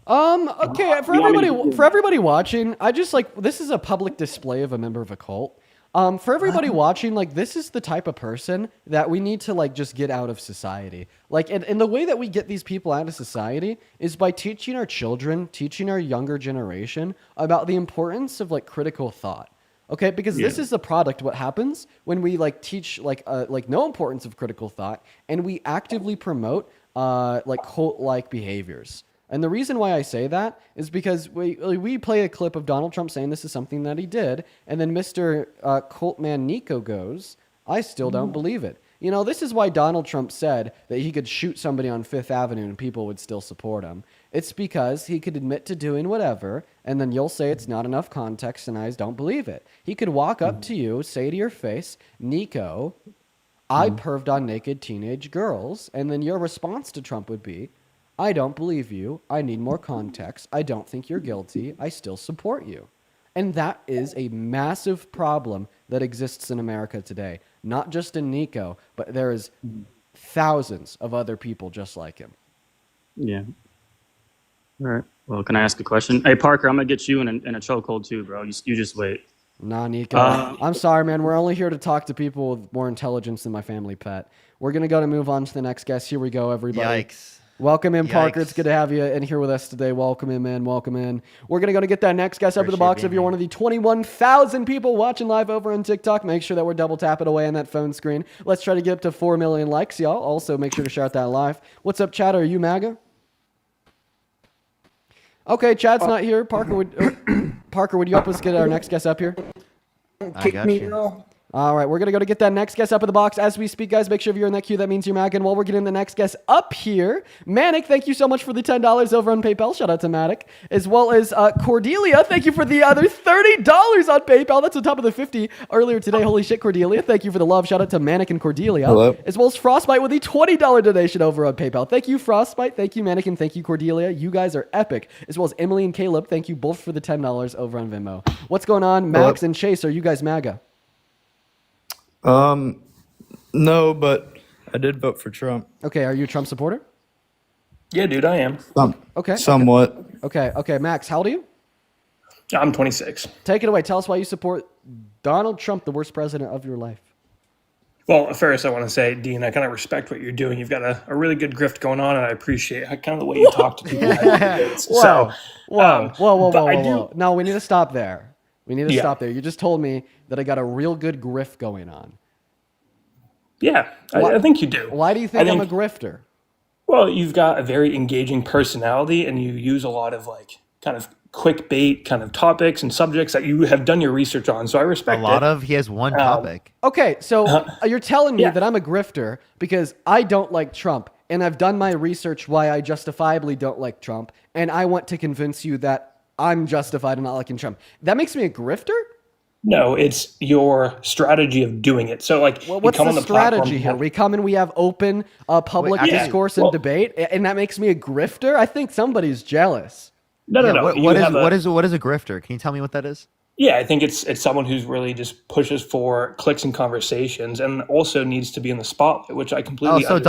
[SPEAKER 1] Okay, for everybody watching, I just this is a public display of a member of a cult. For everybody watching, this is the type of person that we need to just get out of society. And the way that we get these people out of society is by teaching our children, teaching our younger generation about the importance of critical thought. Okay, because this is the product. What happens when we teach no importance of critical thought, and we actively promote cult-like behaviors. And the reason why I say that is because we play a clip of Donald Trump saying this is something that he did, and then Mr. Cult Man Nico goes, I still don't believe it. You know, this is why Donald Trump said that he could shoot somebody on Fifth Avenue and people would still support him. It's because he could admit to doing whatever, and then you'll say it's not enough context and I don't believe it. He could walk up to you, say to your face, Nico, I perved on naked teenage girls. And then your response to Trump would be, I don't believe you. I need more context. I don't think you're guilty. I still support you. And that is a massive problem that exists in America today. Not just in Nico, but there is thousands of other people just like him.
[SPEAKER 9] Yeah. All right. Well, can I ask a question? Hey, Parker, I'm going to get you in a chokehold too, bro. You just wait.
[SPEAKER 1] Nah, Nico. I'm sorry, man. We're only here to talk to people with more intelligence than my family pet. We're going to move on to the next guest. Here we go, everybody.
[SPEAKER 12] Yikes.
[SPEAKER 1] Welcome in, Parker.
[SPEAKER 12] Yikes.
[SPEAKER 1] It's good to have you in here with us today. Welcome in, man. Welcome in. We're going to get that next guest up in the box. If you're one of the 21,000 people watching live over on TikTok, make sure that we're double tapping away on that phone screen. Let's try to get up to 4 million likes, y'all. Also, make sure to share out that live. What's up, Chad? Are you MAGA? Okay, Chad's not here. Parker, would you help us get our next guest up here?
[SPEAKER 12] I got you.
[SPEAKER 1] All right, we're going to get that next guest up in the box as we speak, guys. Make sure if you're in that queue, that means you're MAGA. And while we're getting the next guest up here, Manic, thank you so much for the $10 over on PayPal. Shout out to Manic. As well as Cordelia, thank you for the other $30 on PayPal. That's on top of the 50 earlier today. Holy shit, Cordelia. Thank you for the love. Shout out to Manic and Cordelia.
[SPEAKER 13] Hello.
[SPEAKER 1] As well as Frostbite with the $20 donation over on PayPal. Thank you, Frostbite. Thank you, Manic. And thank you, Cordelia. You guys are epic. As well as Emily and Caleb. Thank you both for the $10 over on Venmo. What's going on? Max and Chase, are you guys MAGA?
[SPEAKER 13] No, but I did vote for Trump.
[SPEAKER 1] Okay, are you a Trump supporter?
[SPEAKER 4] Yeah, dude, I am.
[SPEAKER 1] Okay.
[SPEAKER 13] Somewhat.
[SPEAKER 1] Okay, Max, how old are you?
[SPEAKER 4] I'm 26.
[SPEAKER 1] Take it away. Tell us why you support Donald Trump, the worst president of your life.
[SPEAKER 14] Well, first I want to say, Dean, I kind of respect what you're doing. You've got a really good grift going on, and I appreciate kind of the way you talk to people.
[SPEAKER 1] Whoa. No, we need to stop there. Stop there. You just told me that I got a real good grift going on.
[SPEAKER 14] Yeah, I think you do.
[SPEAKER 1] Why do you think I'm a grifter?
[SPEAKER 14] Well, you've got a very engaging personality, and you use a lot of kind of quick bait kind of topics and subjects that you have done your research on. So I respect it.
[SPEAKER 12] He has one topic.
[SPEAKER 1] Okay, so you're telling me that I'm a grifter because I don't like Trump, and I've done my research why I justifiably don't like Trump, and I want to convince you that I'm justified in not liking Trump. That makes me a grifter?
[SPEAKER 14] No, it's your strategy of doing it. So,
[SPEAKER 1] what's the strategy here? We come and we have open public discourse and debate, and that makes me a grifter? I think somebody's jealous.
[SPEAKER 14] No.
[SPEAKER 12] What is a grifter? Can you tell me what that is?
[SPEAKER 14] Yeah, I think it's someone who's really just pushes for clicks and conversations, and also needs to be in the spotlight, which I completely understand.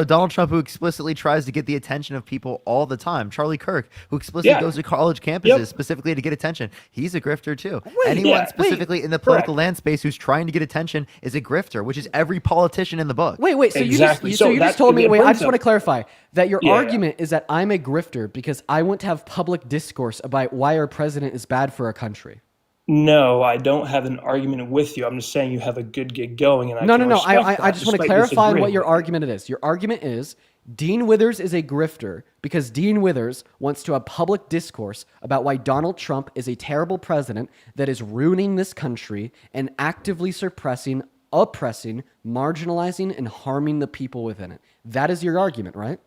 [SPEAKER 12] Donald Trump, who explicitly tries to get the attention of people all the time. Charlie Kirk, who explicitly goes to college campuses specifically to get attention. He's a grifter too. Anyone specifically in the political land space who's trying to get attention is a grifter, which is every politician in the book.
[SPEAKER 1] Wait. So you just told me. Wait, I just want to clarify that your argument is that I'm a grifter because I want to have public discourse about why our president is bad for our country.
[SPEAKER 14] No, I don't have an argument with you. I'm just saying you have a good gig going. And
[SPEAKER 1] No. I just want to clarify what your argument is. Your argument is Dean Withers is a grifter because Dean Withers wants to have public discourse about why Donald Trump is a terrible president that is ruining this country and actively suppressing, oppressing, marginalizing, and harming the people within it. That is your argument, right?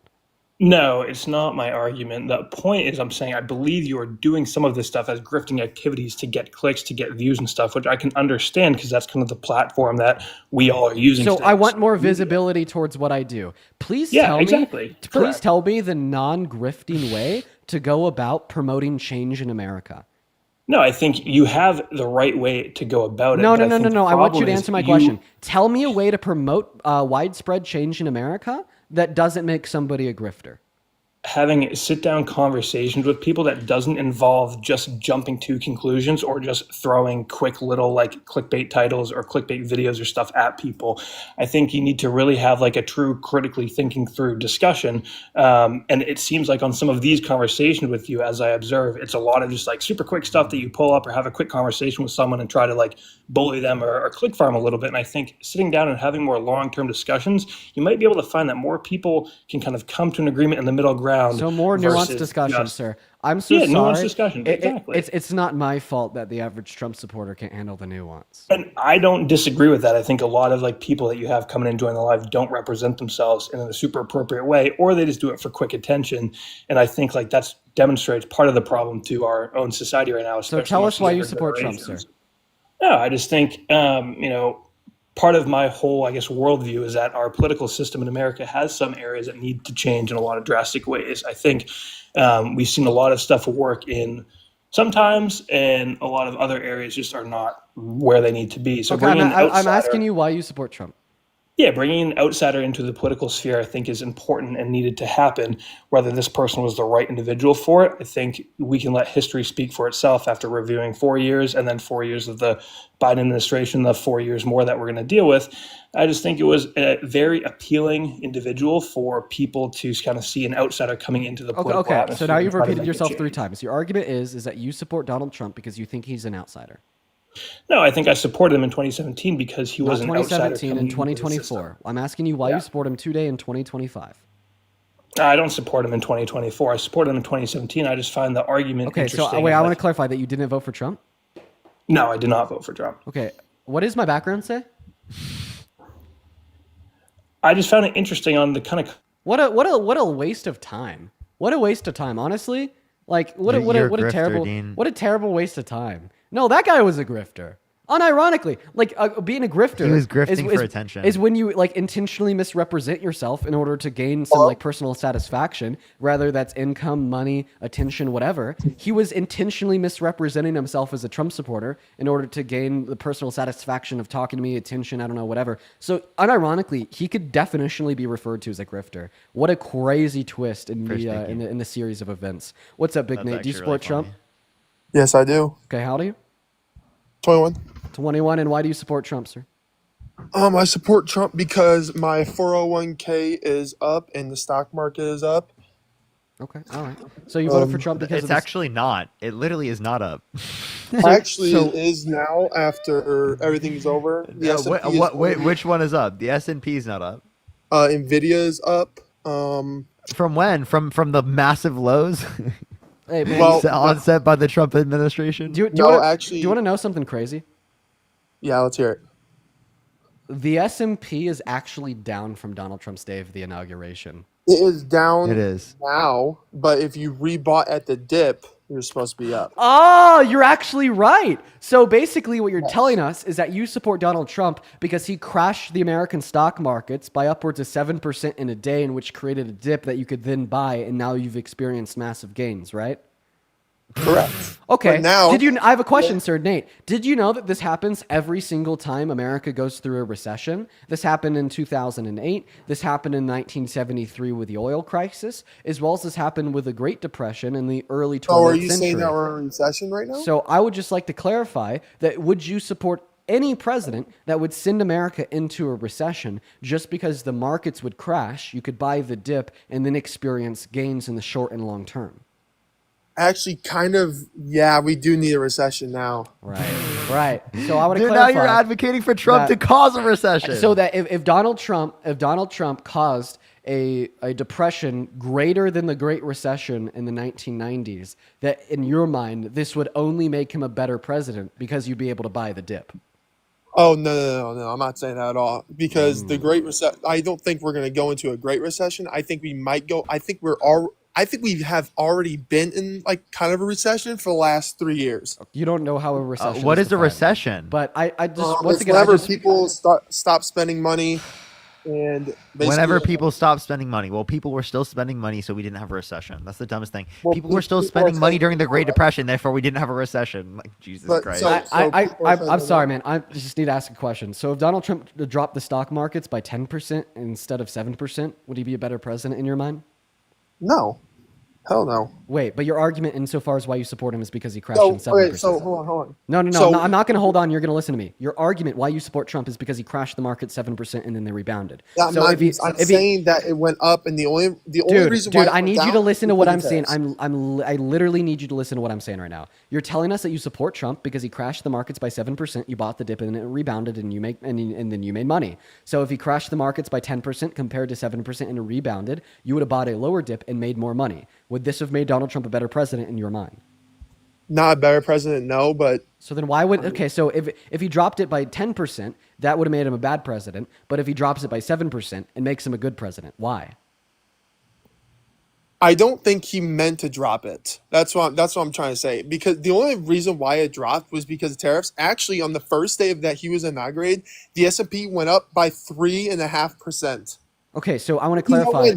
[SPEAKER 14] No, it's not my argument. The point is I'm saying I believe you are doing some of this stuff as grifting activities to get clicks, to get views and stuff, which I can understand because that's kind of the platform that we all are using.
[SPEAKER 1] So I want more visibility towards what I do. Please tell me the non-grifting way to go about promoting change in America.
[SPEAKER 14] No, I think you have the right way to go about it.
[SPEAKER 1] No. I want you to answer my question. Tell me a way to promote widespread change in America that doesn't make somebody a grifter.
[SPEAKER 14] Having sit-down conversations with people that doesn't involve just jumping to conclusions or just throwing quick little clickbait titles or clickbait videos or stuff at people. I think you need to really have a true critically thinking through discussion. And it seems like on some of these conversations with you, as I observe, it's a lot of just super quick stuff that you pull up or have a quick conversation with someone and try to bully them or click farm a little bit. And I think sitting down and having more long-term discussions, you might be able to find that more people can kind of come to an agreement in the middle ground ground.
[SPEAKER 1] So more nuanced
[SPEAKER 14] versus
[SPEAKER 1] discussion,
[SPEAKER 14] just-
[SPEAKER 1] sir. I'm so
[SPEAKER 14] Yeah,
[SPEAKER 1] sorry.
[SPEAKER 14] nuanced discussion, exactly.
[SPEAKER 1] It's not my fault that the average Trump supporter can't handle the nuance.
[SPEAKER 14] And I don't disagree with that. I think a lot of like people that you have coming and joining the live don't represent themselves in a super appropriate way, or they just do it for quick attention. And I think like that's demonstrates part of the problem to our own society right now.
[SPEAKER 1] So tell us why you
[SPEAKER 14] younger
[SPEAKER 1] support Trump, sir.
[SPEAKER 14] generations. No, I just think part of my whole, I guess, worldview is that our political system in America has some areas that need to change in a lot of drastic ways. I think we've seen a lot of stuff work in sometimes, and a lot of other areas just are not where they need to be. So
[SPEAKER 1] Okay,
[SPEAKER 14] bringing an
[SPEAKER 1] I'm
[SPEAKER 14] outsider-
[SPEAKER 1] asking you why you support Trump.
[SPEAKER 14] Yeah, bringing an outsider into the political sphere, I think, is important and needed to happen. Whether this person was the right individual for it, I think we can let history speak for itself after reviewing 4 years and then 4 years of the Biden administration, the 4 years more that we're going to deal with. I just think it was a very appealing individual for people to kind of see an outsider coming into the political
[SPEAKER 1] Okay.
[SPEAKER 14] atmosphere.
[SPEAKER 1] So now
[SPEAKER 14] and
[SPEAKER 1] you've
[SPEAKER 14] try to
[SPEAKER 1] repeated
[SPEAKER 14] make a
[SPEAKER 1] yourself
[SPEAKER 14] change.
[SPEAKER 1] 3 times. Your argument is that you support Donald Trump because you think he's an outsider.
[SPEAKER 14] No, I think I supported him in 2017 because he
[SPEAKER 1] Not
[SPEAKER 14] was an outsider
[SPEAKER 1] 2017
[SPEAKER 14] coming
[SPEAKER 1] and
[SPEAKER 14] into the system.
[SPEAKER 1] 2024. I'm asking you why you support him today in 2025.
[SPEAKER 14] I don't support him in 2024. I supported him in 2017. I just find the argument
[SPEAKER 1] Okay,
[SPEAKER 14] interesting.
[SPEAKER 1] so wait, I
[SPEAKER 14] Like,
[SPEAKER 1] want to clarify that you didn't vote for Trump?
[SPEAKER 14] No, I did not vote for Trump.
[SPEAKER 1] Okay. What does my background say?
[SPEAKER 14] I just found it interesting on the kind of
[SPEAKER 1] What a waste of time. What a waste of time, honestly. Like what a
[SPEAKER 12] You're a grifter,
[SPEAKER 1] terrible
[SPEAKER 12] Dean.
[SPEAKER 1] what a terrible waste of time. No, that guy was a grifter. Unironically, like being a grifter,
[SPEAKER 12] He was grifting for attention.
[SPEAKER 1] Is when you like intentionally misrepresent yourself in order to gain some like personal satisfaction, whether that's income, money, attention, whatever. He was intentionally misrepresenting himself as a Trump supporter in order to gain the personal satisfaction of talking to me, attention, I don't know, whatever. So unironically, he could definitionally be referred to as a grifter. What a crazy twist in
[SPEAKER 12] First,
[SPEAKER 1] the
[SPEAKER 12] thank you.
[SPEAKER 1] in the series of events. What's up, Big
[SPEAKER 12] That's
[SPEAKER 1] Nate? Do you
[SPEAKER 12] actually
[SPEAKER 1] support
[SPEAKER 12] really
[SPEAKER 1] Trump?
[SPEAKER 12] funny.
[SPEAKER 3] Yes, I do.
[SPEAKER 1] Okay, how old are you?
[SPEAKER 3] 21.
[SPEAKER 1] 21, and why do you support Trump, sir?
[SPEAKER 3] I support Trump because my 401k is up and the stock market is up.
[SPEAKER 1] Okay, all right. So you voted for Trump because
[SPEAKER 12] It's
[SPEAKER 1] of this?
[SPEAKER 12] actually not. It literally is not up.
[SPEAKER 3] Actually,
[SPEAKER 1] so-
[SPEAKER 3] it is now after everything's over. The S&P is
[SPEAKER 12] Which one is up? The S&P is not up.
[SPEAKER 3] Nvidia is up.
[SPEAKER 12] From when? From the massive lows
[SPEAKER 1] Hey, man,
[SPEAKER 3] Well,
[SPEAKER 12] onset by the Trump administration.
[SPEAKER 1] do you
[SPEAKER 3] no,
[SPEAKER 1] wanna,
[SPEAKER 3] actually-
[SPEAKER 1] do you want to know something crazy?
[SPEAKER 3] Yeah, let's hear it.
[SPEAKER 1] The S&P is actually down from Donald Trump's day of the inauguration.
[SPEAKER 3] It is down
[SPEAKER 12] It is.
[SPEAKER 3] now, but if you rebought at the dip, you're supposed to be up.
[SPEAKER 1] Oh, you're actually right. So basically what you're telling us is that you support Donald Trump because he crashed the American stock markets by upwards of 7% in a day, in which created a dip that you could then buy, and now you've experienced massive gains, right?
[SPEAKER 3] Correct.
[SPEAKER 1] Okay.
[SPEAKER 3] But now-
[SPEAKER 1] I have a question, sir, Nate. Did you know that this happens every single time America goes through a recession? This happened in 2008. This happened in 1973 with the oil crisis, as well as this happened with the Great Depression in the early 20th
[SPEAKER 3] Oh, are you
[SPEAKER 1] century.
[SPEAKER 3] saying that we're in a recession right now?
[SPEAKER 1] So I would just like to clarify that would you support any president that would send America into a recession just because the markets would crash, you could buy the dip, and then experience gains in the short and long term?
[SPEAKER 3] Actually, kind of, yeah, we do need a recession now.
[SPEAKER 1] Right. So I want to
[SPEAKER 12] Dude, now
[SPEAKER 1] clarify.
[SPEAKER 12] you're advocating for Trump
[SPEAKER 1] that-
[SPEAKER 12] to cause a recession.
[SPEAKER 1] So that if Donald Trump caused a depression greater than the Great Recession in the 1990s, that in your mind this would only make him a better president because you'd be able to buy the dip.
[SPEAKER 3] Oh, no, I'm not saying that at all. Because the Great Recession, I don't think we're going to go into a Great Recession. I think we might go, I think we have already been in like kind of a recession for the last 3 years.
[SPEAKER 1] You don't know how a recession.
[SPEAKER 12] what is a
[SPEAKER 1] defined.
[SPEAKER 12] recession?
[SPEAKER 1] But I just once
[SPEAKER 3] It's
[SPEAKER 1] again I
[SPEAKER 3] whenever
[SPEAKER 1] just,
[SPEAKER 3] people stop spending money, and basically-
[SPEAKER 12] Whenever people stop spending money. Well, people were still spending money, so we didn't have a recession. That's the dumbest thing.
[SPEAKER 3] Well,
[SPEAKER 12] People were still
[SPEAKER 3] people
[SPEAKER 12] spending
[SPEAKER 3] are
[SPEAKER 12] money
[SPEAKER 3] saying-
[SPEAKER 12] during the Great Depression, therefore we didn't have a recession. Like, Jesus
[SPEAKER 3] But-
[SPEAKER 12] Christ.
[SPEAKER 3] so-
[SPEAKER 1] I'm sorry, man. I just need to ask a question. So if Donald Trump dropped the stock markets by 10% instead of 7%, would he be a better president in your mind?
[SPEAKER 3] No. Hell no.
[SPEAKER 1] Wait, but your argument insofar as why you support him is because he crashed in 7%.
[SPEAKER 3] Okay, so hold on.
[SPEAKER 1] No,
[SPEAKER 3] So-
[SPEAKER 1] I'm not going to hold on. You're going to listen to me. Your argument why you support Trump is because he crashed the market 7% and then they rebounded.
[SPEAKER 3] I'm saying that it went up, and the only reason why.
[SPEAKER 1] Dude, I need you to listen to what I'm saying.
[SPEAKER 3] saying.
[SPEAKER 1] I literally need you to listen to what I'm saying right now. You're telling us that you support Trump because he crashed the markets by 7%. You bought the dip and it rebounded, and then you made money. So if he crashed the markets by 10% compared to 7% and it rebounded, you would have bought a lower dip and made more money. Would this have made Donald Trump a better president in your mind?
[SPEAKER 3] Not a better president, no, but
[SPEAKER 1] So then why would so if he dropped it by 10%, that would have made him a bad president. But if he drops it by 7%, it makes him a good president. Why?
[SPEAKER 3] I don't think he meant to drop it. That's what I'm trying to say. Because the only reason why it dropped was because of tariffs. Actually, on the first day that he was inaugurated, the S&P went up by 3.5%.
[SPEAKER 1] Okay, so I want to clarify.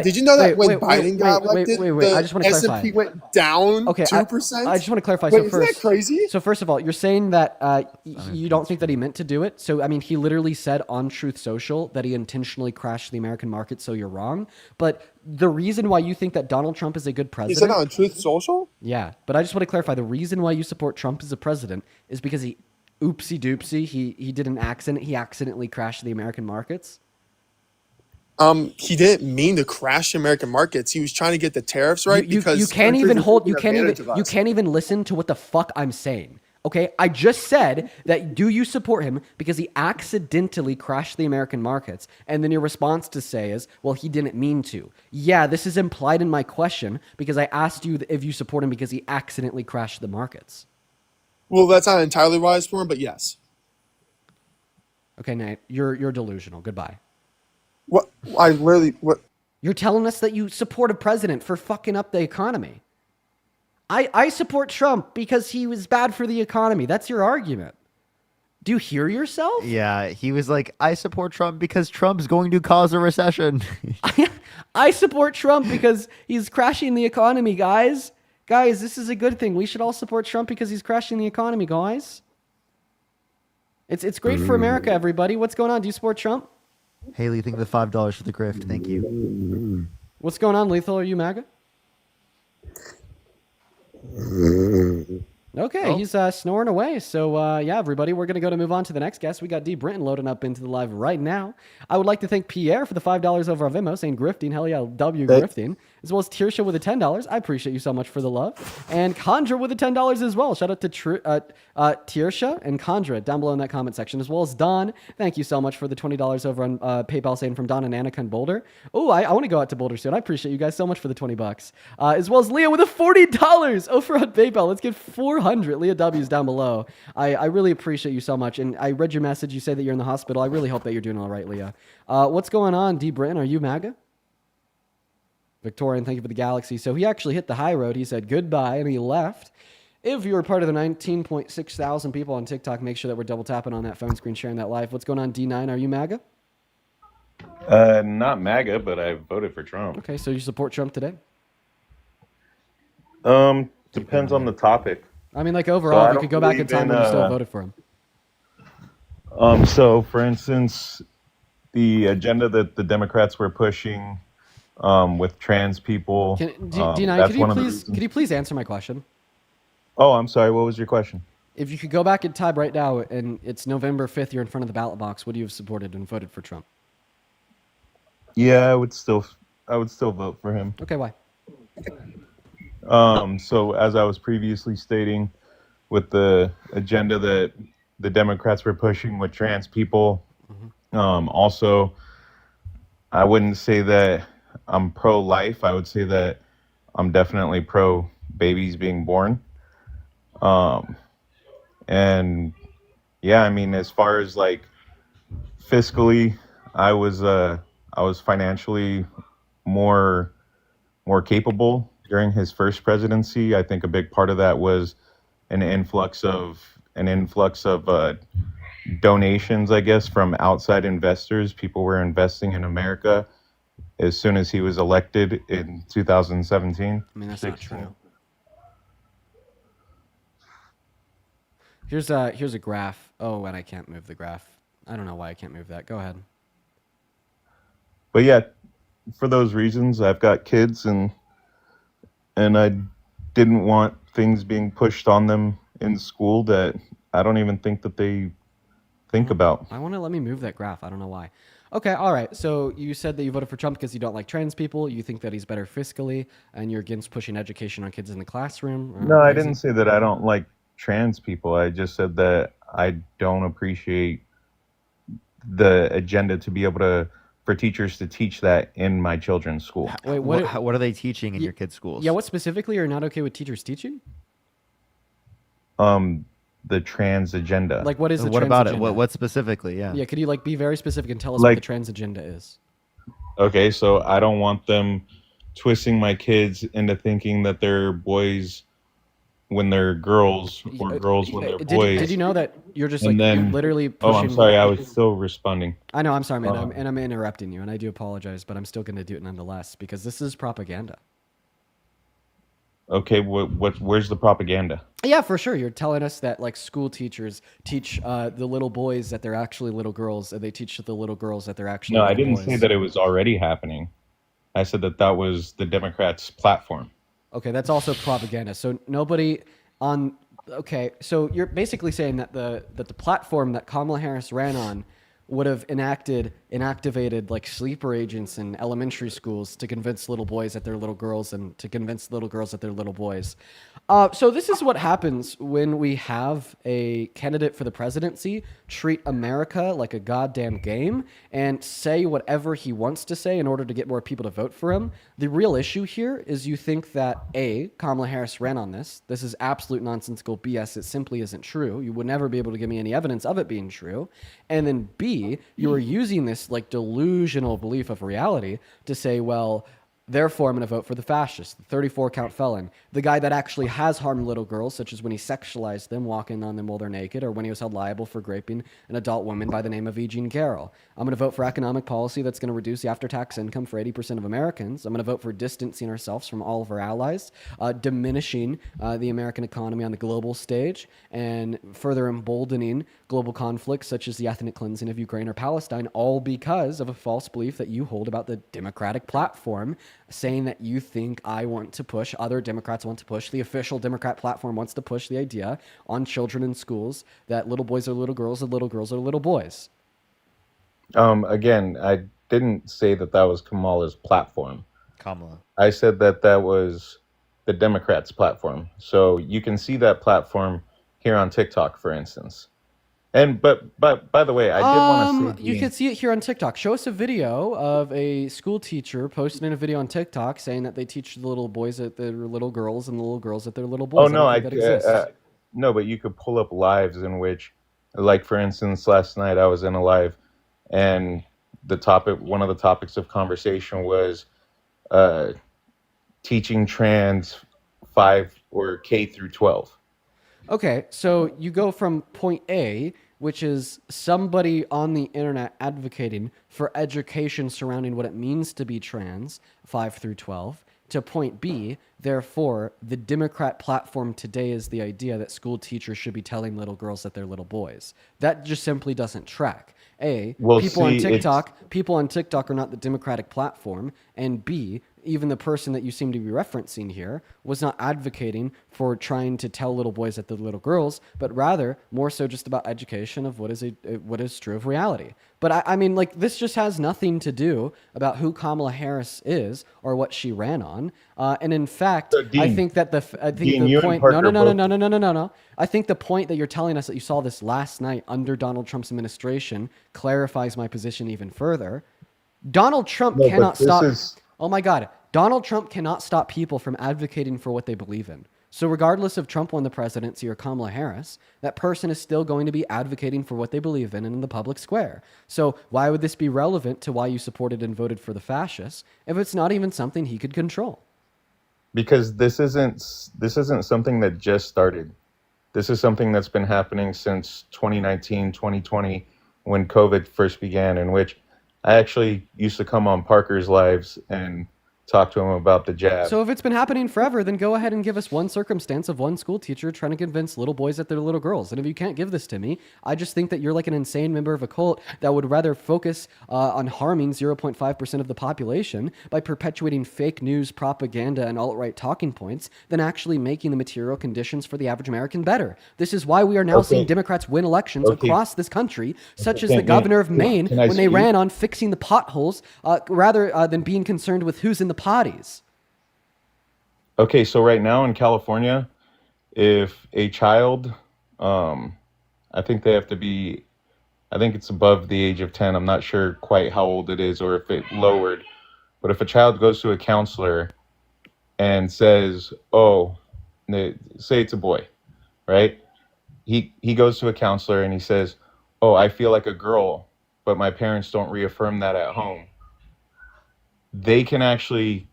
[SPEAKER 3] Did you know that when Biden got elected,
[SPEAKER 1] wait, I just want to clarify.
[SPEAKER 3] S&P went down 2%?
[SPEAKER 1] I just want to clarify.
[SPEAKER 3] Wait, isn't that crazy?
[SPEAKER 1] So first of all, you're saying that you don't think that he meant to do it. So I mean, he literally said on Truth Social that he intentionally crashed the American market. So you're wrong. But the reason why you think that Donald Trump is a good
[SPEAKER 3] He
[SPEAKER 1] president,
[SPEAKER 3] said that on Truth Social?
[SPEAKER 1] yeah. But I just want to clarify. The reason why you support Trump as a president is because he, oopsie doopsie, he did an accident. He accidentally crashed the American markets.
[SPEAKER 3] He didn't mean to crash the American markets. He was trying to get the tariffs right because
[SPEAKER 1] you can't
[SPEAKER 3] countries
[SPEAKER 1] even
[SPEAKER 3] were
[SPEAKER 1] hold
[SPEAKER 3] taking advantage of us.
[SPEAKER 1] you can't even listen to what the fuck I'm saying. Okay, I just said that do you support him because he accidentally crashed the American markets, and then your response to say is, well, he didn't mean to. Yeah, this is implied in my question because I asked you if you support him because he accidentally crashed the markets.
[SPEAKER 3] Well, that's not entirely wise for him, but yes.
[SPEAKER 1] Okay, Nate, you're delusional. Goodbye.
[SPEAKER 3] What I literally what
[SPEAKER 1] You're telling us that you support a president for fucking up the economy. I support Trump because he was bad for the economy. That's your argument. Do you hear yourself?
[SPEAKER 12] Yeah, he was like, I support Trump because Trump's going to cause a recession.
[SPEAKER 1] I support Trump because he's crashing the economy, guys. Guys, this is a good thing. We should all support Trump because he's crashing the economy, guys. It's great for America, everybody. What's going on? Do you support Trump?
[SPEAKER 12] Haley, think of the $5 for the grift. Thank you.
[SPEAKER 1] What's going on, Lethal? Are you MAGA? Okay, he's snoring away. So, yeah, everybody, we're going to move on to the next guest. We got D. Brinton loading up into the live right now. I would like to thank Pierre for the $5 over our Venmo, saying grifting. Hell yeah, W grifting. As well as Tiersha with the $10. I appreciate you so much for the love. And Condra with the $10 as well. Shout out to Tiersha and Condra down below in that comment section. As well as Don. Thank you so much for the $20 over on PayPal, saying from Don and Annika in Boulder. Oh, I want to go out to Boulder soon. I appreciate you guys so much for the $20. As well as Leah with the $40 over on PayPal. Let's get 400 Leah W's down below. I really appreciate you so much. And I read your message. You say that you're in the hospital. I really hope that you're doing all right, Leah. What's going on, D. Britton? Are you MAGA? Victorian, thank you for the galaxy. So he actually hit the high road. He said goodbye and he left. If you're part of the 19.6 thousand people on TikTok, make sure that we're double tapping on that phone screen, sharing that live. What's going on, D9? Are you MAGA?
[SPEAKER 15] Not MAGA, but I voted for Trump.
[SPEAKER 1] Okay, so you support Trump today?
[SPEAKER 15] Depends on the topic.
[SPEAKER 1] I mean, like overall, if you could go back in time, would you still voted for him?
[SPEAKER 15] So for instance, the agenda that the Democrats were pushing with trans people.
[SPEAKER 1] D9, could you please answer my question?
[SPEAKER 15] Oh, I'm sorry. What was your question?
[SPEAKER 1] If you could go back in time right now and it's November 5th, you're in front of the ballot box, would you have supported and voted for Trump?
[SPEAKER 15] Yeah, I would still vote for him.
[SPEAKER 1] Okay, why?
[SPEAKER 15] So as I was previously stating, with the agenda that the Democrats were pushing with trans people, also, I wouldn't say that I'm pro-life. I would say that I'm definitely pro-babies being born. And yeah, I mean, as far as like fiscally, I was financially more capable during his first presidency. I think a big part of that was an influx of donations, I guess, from outside investors. People were investing in America as soon as he was elected in 2017.
[SPEAKER 1] I mean, that's not true. Here's a graph. Oh, and I can't move the graph. I don't know why I can't move that. Go ahead.
[SPEAKER 15] But yeah, for those reasons, I've got kids, and and I didn't want things being pushed on them in school that I don't even think that they think about.
[SPEAKER 1] I want to let me move that graph. I don't know why. Okay, all right. So you said that you voted for Trump because you don't like trans people. You think that he's better fiscally, and you're against pushing education on kids in the classroom.
[SPEAKER 15] No, I didn't say that I don't like trans people. I just said that I don't appreciate the agenda to be able to for teachers to teach that in my children's school.
[SPEAKER 1] Wait,
[SPEAKER 12] What are they teaching in your kids' schools?
[SPEAKER 1] Yeah, what specifically are you not okay with teachers teaching?
[SPEAKER 15] The trans agenda.
[SPEAKER 1] Like, what is the
[SPEAKER 12] What
[SPEAKER 1] trans
[SPEAKER 12] about
[SPEAKER 1] agenda?
[SPEAKER 12] it? What specifically? Yeah.
[SPEAKER 1] Yeah, could you like be very specific and tell us what the
[SPEAKER 15] Like-
[SPEAKER 1] trans agenda is?
[SPEAKER 15] Okay, so I don't want them twisting my kids into thinking that they're boys when they're girls or girls when they're boys.
[SPEAKER 1] Did you know that you're just
[SPEAKER 15] And
[SPEAKER 1] like you're
[SPEAKER 15] then-
[SPEAKER 1] literally
[SPEAKER 15] Oh,
[SPEAKER 1] pushing?
[SPEAKER 15] I'm sorry. I was still responding.
[SPEAKER 1] I know. I'm sorry, man.
[SPEAKER 15] Um,
[SPEAKER 1] I'm interrupting you, and I do apologize, but I'm still going to do it nonetheless because this is propaganda.
[SPEAKER 15] Okay, where's the propaganda?
[SPEAKER 1] Yeah, for sure. You're telling us that like school teachers teach the little boys that they're actually little girls, and they teach the little girls that they're actually
[SPEAKER 15] No, I
[SPEAKER 1] little
[SPEAKER 15] didn't
[SPEAKER 1] boys.
[SPEAKER 15] say that it was already happening. I said that that was the Democrats' platform.
[SPEAKER 1] Okay, that's also propaganda. So nobody on. Okay, so you're basically saying that the platform that Kamala Harris ran on would have inactivated like sleeper agents in elementary schools to convince little boys that they're little girls and to convince little girls that they're little boys. So this is what happens when we have a candidate for the presidency treat America like a goddamn game and say whatever he wants to say in order to get more people to vote for him. The real issue here is you think that A, Kamala Harris ran on this. This is absolute nonsensical BS. It simply isn't true. You would never be able to give me any evidence of it being true. And then B, you are using this like delusional belief of reality to say, well, therefore I'm going to vote for the fascist, the 34 count felon, the guy that actually has harmed little girls, such as when he sexualized them, walking on them while they're naked, or when he was held liable for raping an adult woman by the name of E. Jean Carroll. I'm going to vote for economic policy that's going to reduce the after-tax income for 80% of Americans. I'm going to vote for distancing ourselves from all of our allies, diminishing the American economy on the global stage, and further emboldening global conflicts such as the ethnic cleansing of Ukraine or Palestine, all because of a false belief that you hold about the Democratic platform, saying that you think I want to push, other Democrats want to push, the official Democrat platform wants to push the idea on children in schools that little boys are little girls and little girls are little boys.
[SPEAKER 15] Again, I didn't say that that was Kamala's platform.
[SPEAKER 12] Kamala.
[SPEAKER 15] I said that that was the Democrats' platform. So you can see that platform here on TikTok, for instance. And but by the way, I did want to say
[SPEAKER 1] you can see it here on TikTok. Show us a video of a school teacher posting a video on TikTok saying that they teach the little boys that they're little girls and the little girls that they're little boys.
[SPEAKER 15] Oh no,
[SPEAKER 1] I don't think that exists.
[SPEAKER 15] no, but you could pull up lives in which, like for instance, last night I was in a live, and one of the topics of conversation was teaching trans 5 or K through 12.
[SPEAKER 1] Okay, so you go from point A, which is somebody on the internet advocating for education surrounding what it means to be trans, 5 through 12, to point B, therefore, the Democrat platform today is the idea that school teachers should be telling little girls that they're little boys. That just simply doesn't track. A,
[SPEAKER 15] Well,
[SPEAKER 1] people on
[SPEAKER 15] see,
[SPEAKER 1] TikTok are not the Democratic platform, and B, even the person that you seem to be referencing here was not advocating for trying to tell little boys that they're little girls, but rather more so just about education of what is true of reality. But I mean, like, this just has nothing to do about who Kamala Harris is or what she ran on. And in fact,
[SPEAKER 15] Dean,
[SPEAKER 1] I think that the
[SPEAKER 15] you and
[SPEAKER 1] point.
[SPEAKER 15] Parker
[SPEAKER 1] No. I think the point that you're telling us that you saw this last night under Donald Trump's administration clarifies my position even further. Donald Trump
[SPEAKER 15] No, but
[SPEAKER 1] cannot
[SPEAKER 15] this
[SPEAKER 1] stop.
[SPEAKER 15] is-
[SPEAKER 1] Oh my God. Donald Trump cannot stop people from advocating for what they believe in. So regardless if Trump won the presidency or Kamala Harris, that person is still going to be advocating for what they believe in the public square. So why would this be relevant to why you supported and voted for the fascists if it's not even something he could control?
[SPEAKER 15] Because this isn't something that just started. This is something that's been happening since 2019, 2020, when COVID first began, in which I actually used to come on Parker's lives and talk to him about the jab.
[SPEAKER 1] So if it's been happening forever, then go ahead and give us one circumstance of one school teacher trying to convince little boys that they're little girls. And if you can't give this to me, I just think that you're like an insane member of a cult that would rather focus on harming 0.5% of the population by perpetuating fake news, propaganda, and alt-right talking points than actually making the material conditions for the average American better. This is why we are now seeing Democrats win elections across this country, such as the governor of Maine when they ran on fixing the potholes rather than being concerned with who's in the potties.
[SPEAKER 15] Okay, so right now in California, if a child, I think they have to be, I think it's above the age of 10. I'm not sure quite how old it is or if it lowered. But if a child goes to a counselor and says, oh, say it's a boy, right? He goes to a counselor and he says, oh, I feel like a girl, but my parents don't reaffirm that at home. They can actually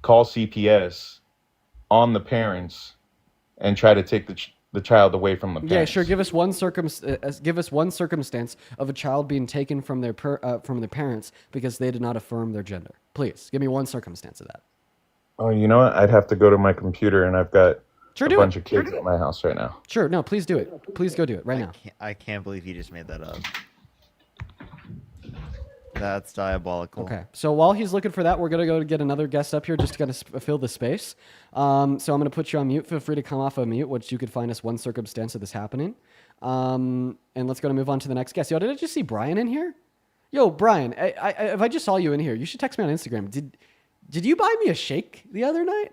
[SPEAKER 15] call CPS on the parents and try to take the child away from the parents.
[SPEAKER 1] Yeah, sure. Give us one circumstance of a child being taken from their parents because they did not affirm their gender. Please give me one circumstance of that.
[SPEAKER 15] Oh, you know what? I'd have to go to my computer, and I've got
[SPEAKER 1] Sure,
[SPEAKER 15] a
[SPEAKER 1] do
[SPEAKER 15] bunch
[SPEAKER 1] it.
[SPEAKER 15] of kids at my house right now.
[SPEAKER 1] Sure, no, please do it. Please go do it right now.
[SPEAKER 12] I can't believe you just made that up. That's diabolical.
[SPEAKER 1] Okay, so while he's looking for that, we're going to go to get another guest up here just to kind of fill the space. So I'm going to put you on mute. Feel free to come off of mute, which you could find us one circumstance of this happening. And let's go to move on to the next guest. Yo, did I just see Brian in here? Yo, Brian, if I just saw you in here, you should text me on Instagram. Did you buy me a shake the other night?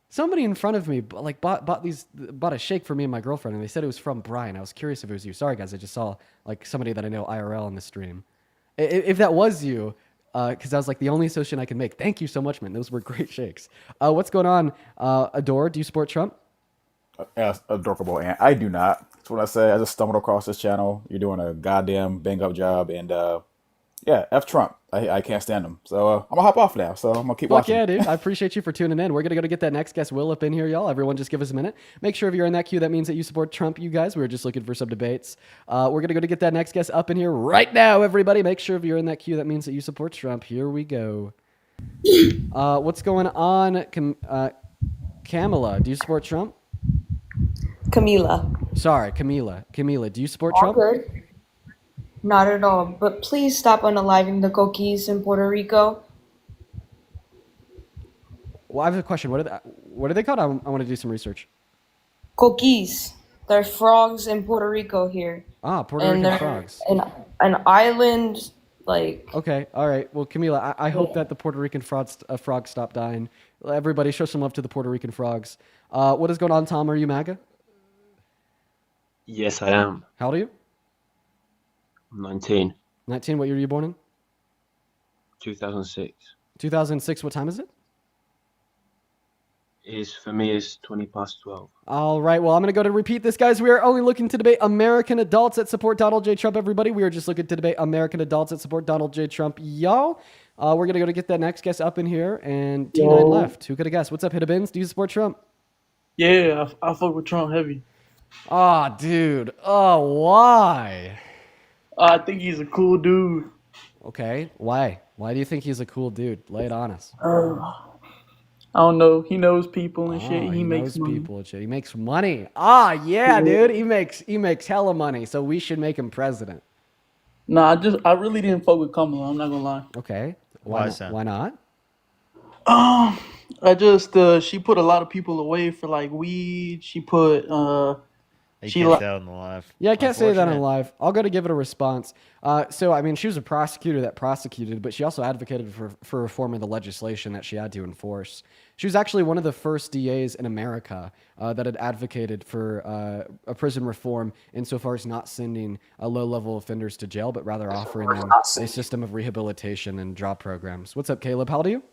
[SPEAKER 1] Somebody in front of me bought a shake for me and my girlfriend, and they said it was from Brian. I was curious if it was you. Sorry, guys, I just saw like somebody that I know IRL in the stream. If that was you, because I was like the only association I can make. Thank you so much, man. Those were great shakes. What's going on, Adore? Do you support Trump?
[SPEAKER 16] Yes, adorable, and I do not. That's what I say. I just stumbled across this channel. You're doing a goddamn bang up job, and yeah, F Trump. I can't stand him. So I'm gonna hop off now. So I'm gonna keep watching.
[SPEAKER 1] Yeah, dude. I appreciate you for tuning in. We're gonna go to get that next guest, Will, up in here, y'all. Everyone, just give us a minute. Make sure if you're in that queue, that means that you support Trump. You guys, we were just looking for some debates. We're gonna go to get that next guest up in here right now. Everybody, make sure if you're in that queue, that means that you support Trump. Here we go. What's going on, Camila? Do you support Trump?
[SPEAKER 17] Camila.
[SPEAKER 1] Sorry, Camila. Camila, do you support
[SPEAKER 17] All
[SPEAKER 1] Trump?
[SPEAKER 17] good. Not at all. But please stop unaliving the Coquis in Puerto Rico.
[SPEAKER 1] Well, I have a question. What are they called? I want to do some research.
[SPEAKER 17] Coquis. They're frogs in Puerto Rico here.
[SPEAKER 1] Ah, Puerto
[SPEAKER 17] And
[SPEAKER 1] Rican
[SPEAKER 17] they're
[SPEAKER 1] frogs.
[SPEAKER 17] an island, like...
[SPEAKER 1] Okay, all right. Well, Camila, I hope that the Puerto Rican frogs stop dying. Everybody, show some love to the Puerto Rican frogs. What is going on, Tom? Are you MAGA?
[SPEAKER 18] Yes, I am.
[SPEAKER 1] How old are you?
[SPEAKER 18] 19.
[SPEAKER 1] 19. What year were you born in?
[SPEAKER 18] 2006.
[SPEAKER 1] 2006. What time is it?
[SPEAKER 18] For me, it's 20 past 12.
[SPEAKER 1] All right. Well, I'm going to go to repeat this, guys. We are only looking to debate American adults that support Donald J. Trump, everybody. We are just looking to debate American adults that support Donald J. Trump, y'all. We're going to go to get that next guest up in here, and T9 left. Who could have guessed? What's up, Hitabins? Do you support Trump?
[SPEAKER 19] Yeah, I fuck with Trump heavy.
[SPEAKER 1] Oh, dude. Oh, why?
[SPEAKER 19] I think he's a cool dude.
[SPEAKER 1] Okay. Why? Why do you think he's a cool dude? Lay it on us.
[SPEAKER 19] I don't know. He knows people and shit. He makes
[SPEAKER 1] knows
[SPEAKER 19] money.
[SPEAKER 1] people and shit. He makes money. Ah, yeah, dude. He makes hella money. So we should make him president.
[SPEAKER 19] Nah, I really didn't fuck with Kamala. I'm not gonna lie.
[SPEAKER 1] Okay.
[SPEAKER 12] Why is that?
[SPEAKER 1] Why not?
[SPEAKER 19] I just she put a lot of people away for like weed. She put
[SPEAKER 12] You
[SPEAKER 19] she
[SPEAKER 12] can't
[SPEAKER 19] li-
[SPEAKER 12] say that on the live.
[SPEAKER 1] Yeah, I can't say that on
[SPEAKER 12] Unfortunate.
[SPEAKER 1] live. I'll go to give it a response. So, I mean, she was a prosecutor that prosecuted, but she also advocated for reform of the legislation that she had to enforce. She was actually one of the first DAs in America that had advocated for a prison reform insofar as not sending low-level offenders to jail, but rather offering them a system of rehabilitation and job programs. What's up, Caleb? How old are you?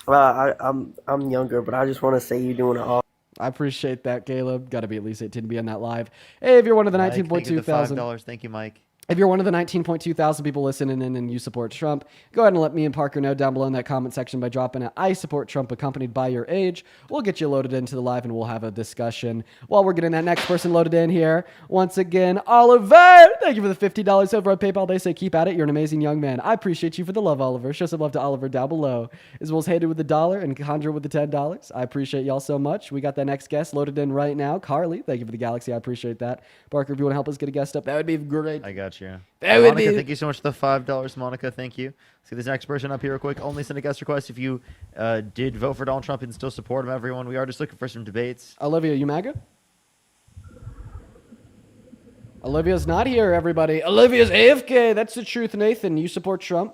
[SPEAKER 20] I'm younger, but I just want to say you're doing it all.
[SPEAKER 1] I appreciate that, Caleb. Got to be at least 18 to be on that live. Hey, if you're one of the
[SPEAKER 12] Mike, thank you for
[SPEAKER 1] 19.2
[SPEAKER 12] the
[SPEAKER 1] thousand.
[SPEAKER 12] $5. Thank you, Mike.
[SPEAKER 1] If you're one of the 19.2 thousand people listening in and you support Trump, go ahead and let me and Parker know down below in that comment section by dropping an I support Trump accompanied by your age. We'll get you loaded into the live and we'll have a discussion while we're getting that next person loaded in here. Once again, Oliver, thank you for the $50 over on PayPal. They say keep at it. You're an amazing young man. I appreciate you for the love, Oliver. Show some love to Oliver down below. As well as Hayden with the $1 and Conjure with the $10. I appreciate y'all so much. We got that next guest loaded in right now. Carly, thank you for the Galaxy. I appreciate that. Parker, if you want to help us get a guest up, that would be great.
[SPEAKER 12] I got you.
[SPEAKER 1] That would
[SPEAKER 12] Monica,
[SPEAKER 1] be...
[SPEAKER 12] thank you so much for the $5, Monica. Thank you. Let's get this next person up here real quick. Only send a guest request if you did vote for Donald Trump and still support him, everyone. We are just looking for some debates.
[SPEAKER 1] Olivia, you MAGA? Olivia's not here, everybody. Olivia's AFK. That's the truth, Nathan. You support Trump?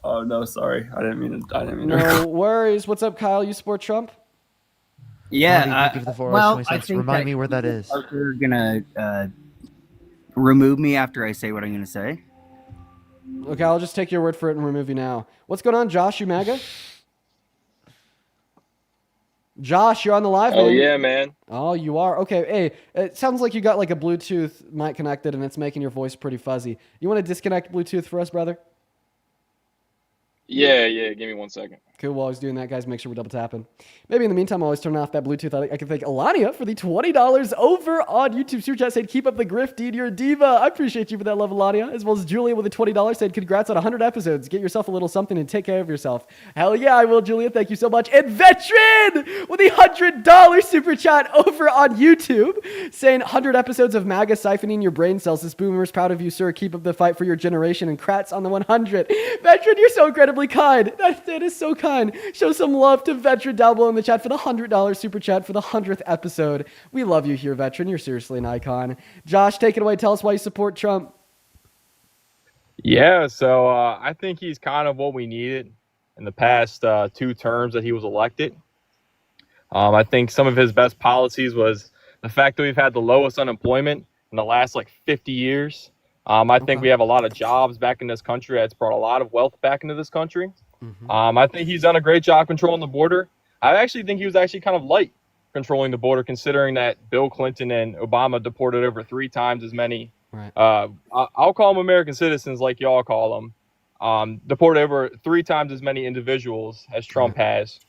[SPEAKER 21] Oh no, sorry. I didn't mean to.
[SPEAKER 1] No worries. What's up, Kyle? You support Trump?
[SPEAKER 12] Yeah. Well,
[SPEAKER 22] I think
[SPEAKER 12] remind me where that is.
[SPEAKER 22] Parker gonna remove me after I say what I'm gonna say.
[SPEAKER 1] Okay, I'll just take your word for it and remove you now. What's going on, Josh? You MAGA? Josh, you're on the live.
[SPEAKER 23] Oh
[SPEAKER 1] man.
[SPEAKER 23] yeah, man.
[SPEAKER 1] Oh, you are? Okay. Hey, it sounds like you got like a Bluetooth mic connected and it's making your voice pretty fuzzy. You want to disconnect Bluetooth for us, brother?
[SPEAKER 23] Yeah. Give me 1 second.
[SPEAKER 1] Cool. While I was doing that, guys, make sure we're double tapping. Maybe in the meantime, I'll always turn off that Bluetooth. I can thank Alania for the $20 over on YouTube Super Chat saying, keep up the grift, dude. You're a diva. I appreciate you for that love, Alania. As well as Julia with the $20 saying, congrats on 100 episodes. Get yourself a little something and take care of yourself. Hell yeah, I will, Julia. Thank you so much. And Veteran with the $100 Super Chat over on YouTube saying, 100 episodes of MAGA siphoning your brain cells. This boomer is proud of you, sir. Keep up the fight for your generation. And Kratz on the 100. Veteran, you're so incredibly kind. That is so kind. Show some love to Veteran down below in the chat for the $100 Super Chat for the 100th episode. We love you here, Veteran. You're seriously an icon. Josh, take it away. Tell us why you support Trump.
[SPEAKER 23] Yeah, so I think he's kind of what we needed in the past 2 terms that he was elected. I think some of his best policies was the fact that we've had the lowest unemployment in the last 50 years. I think we have a lot of jobs back in this country. It's brought a lot of wealth back into this country. I think he's done a great job controlling the border. I actually think he was actually kind of light controlling the border, considering that Bill Clinton and Obama deported over 3 times as many.
[SPEAKER 1] Right.
[SPEAKER 23] I'll call them American citizens like y'all call them. Deported over 3 times as many individuals as Trump has.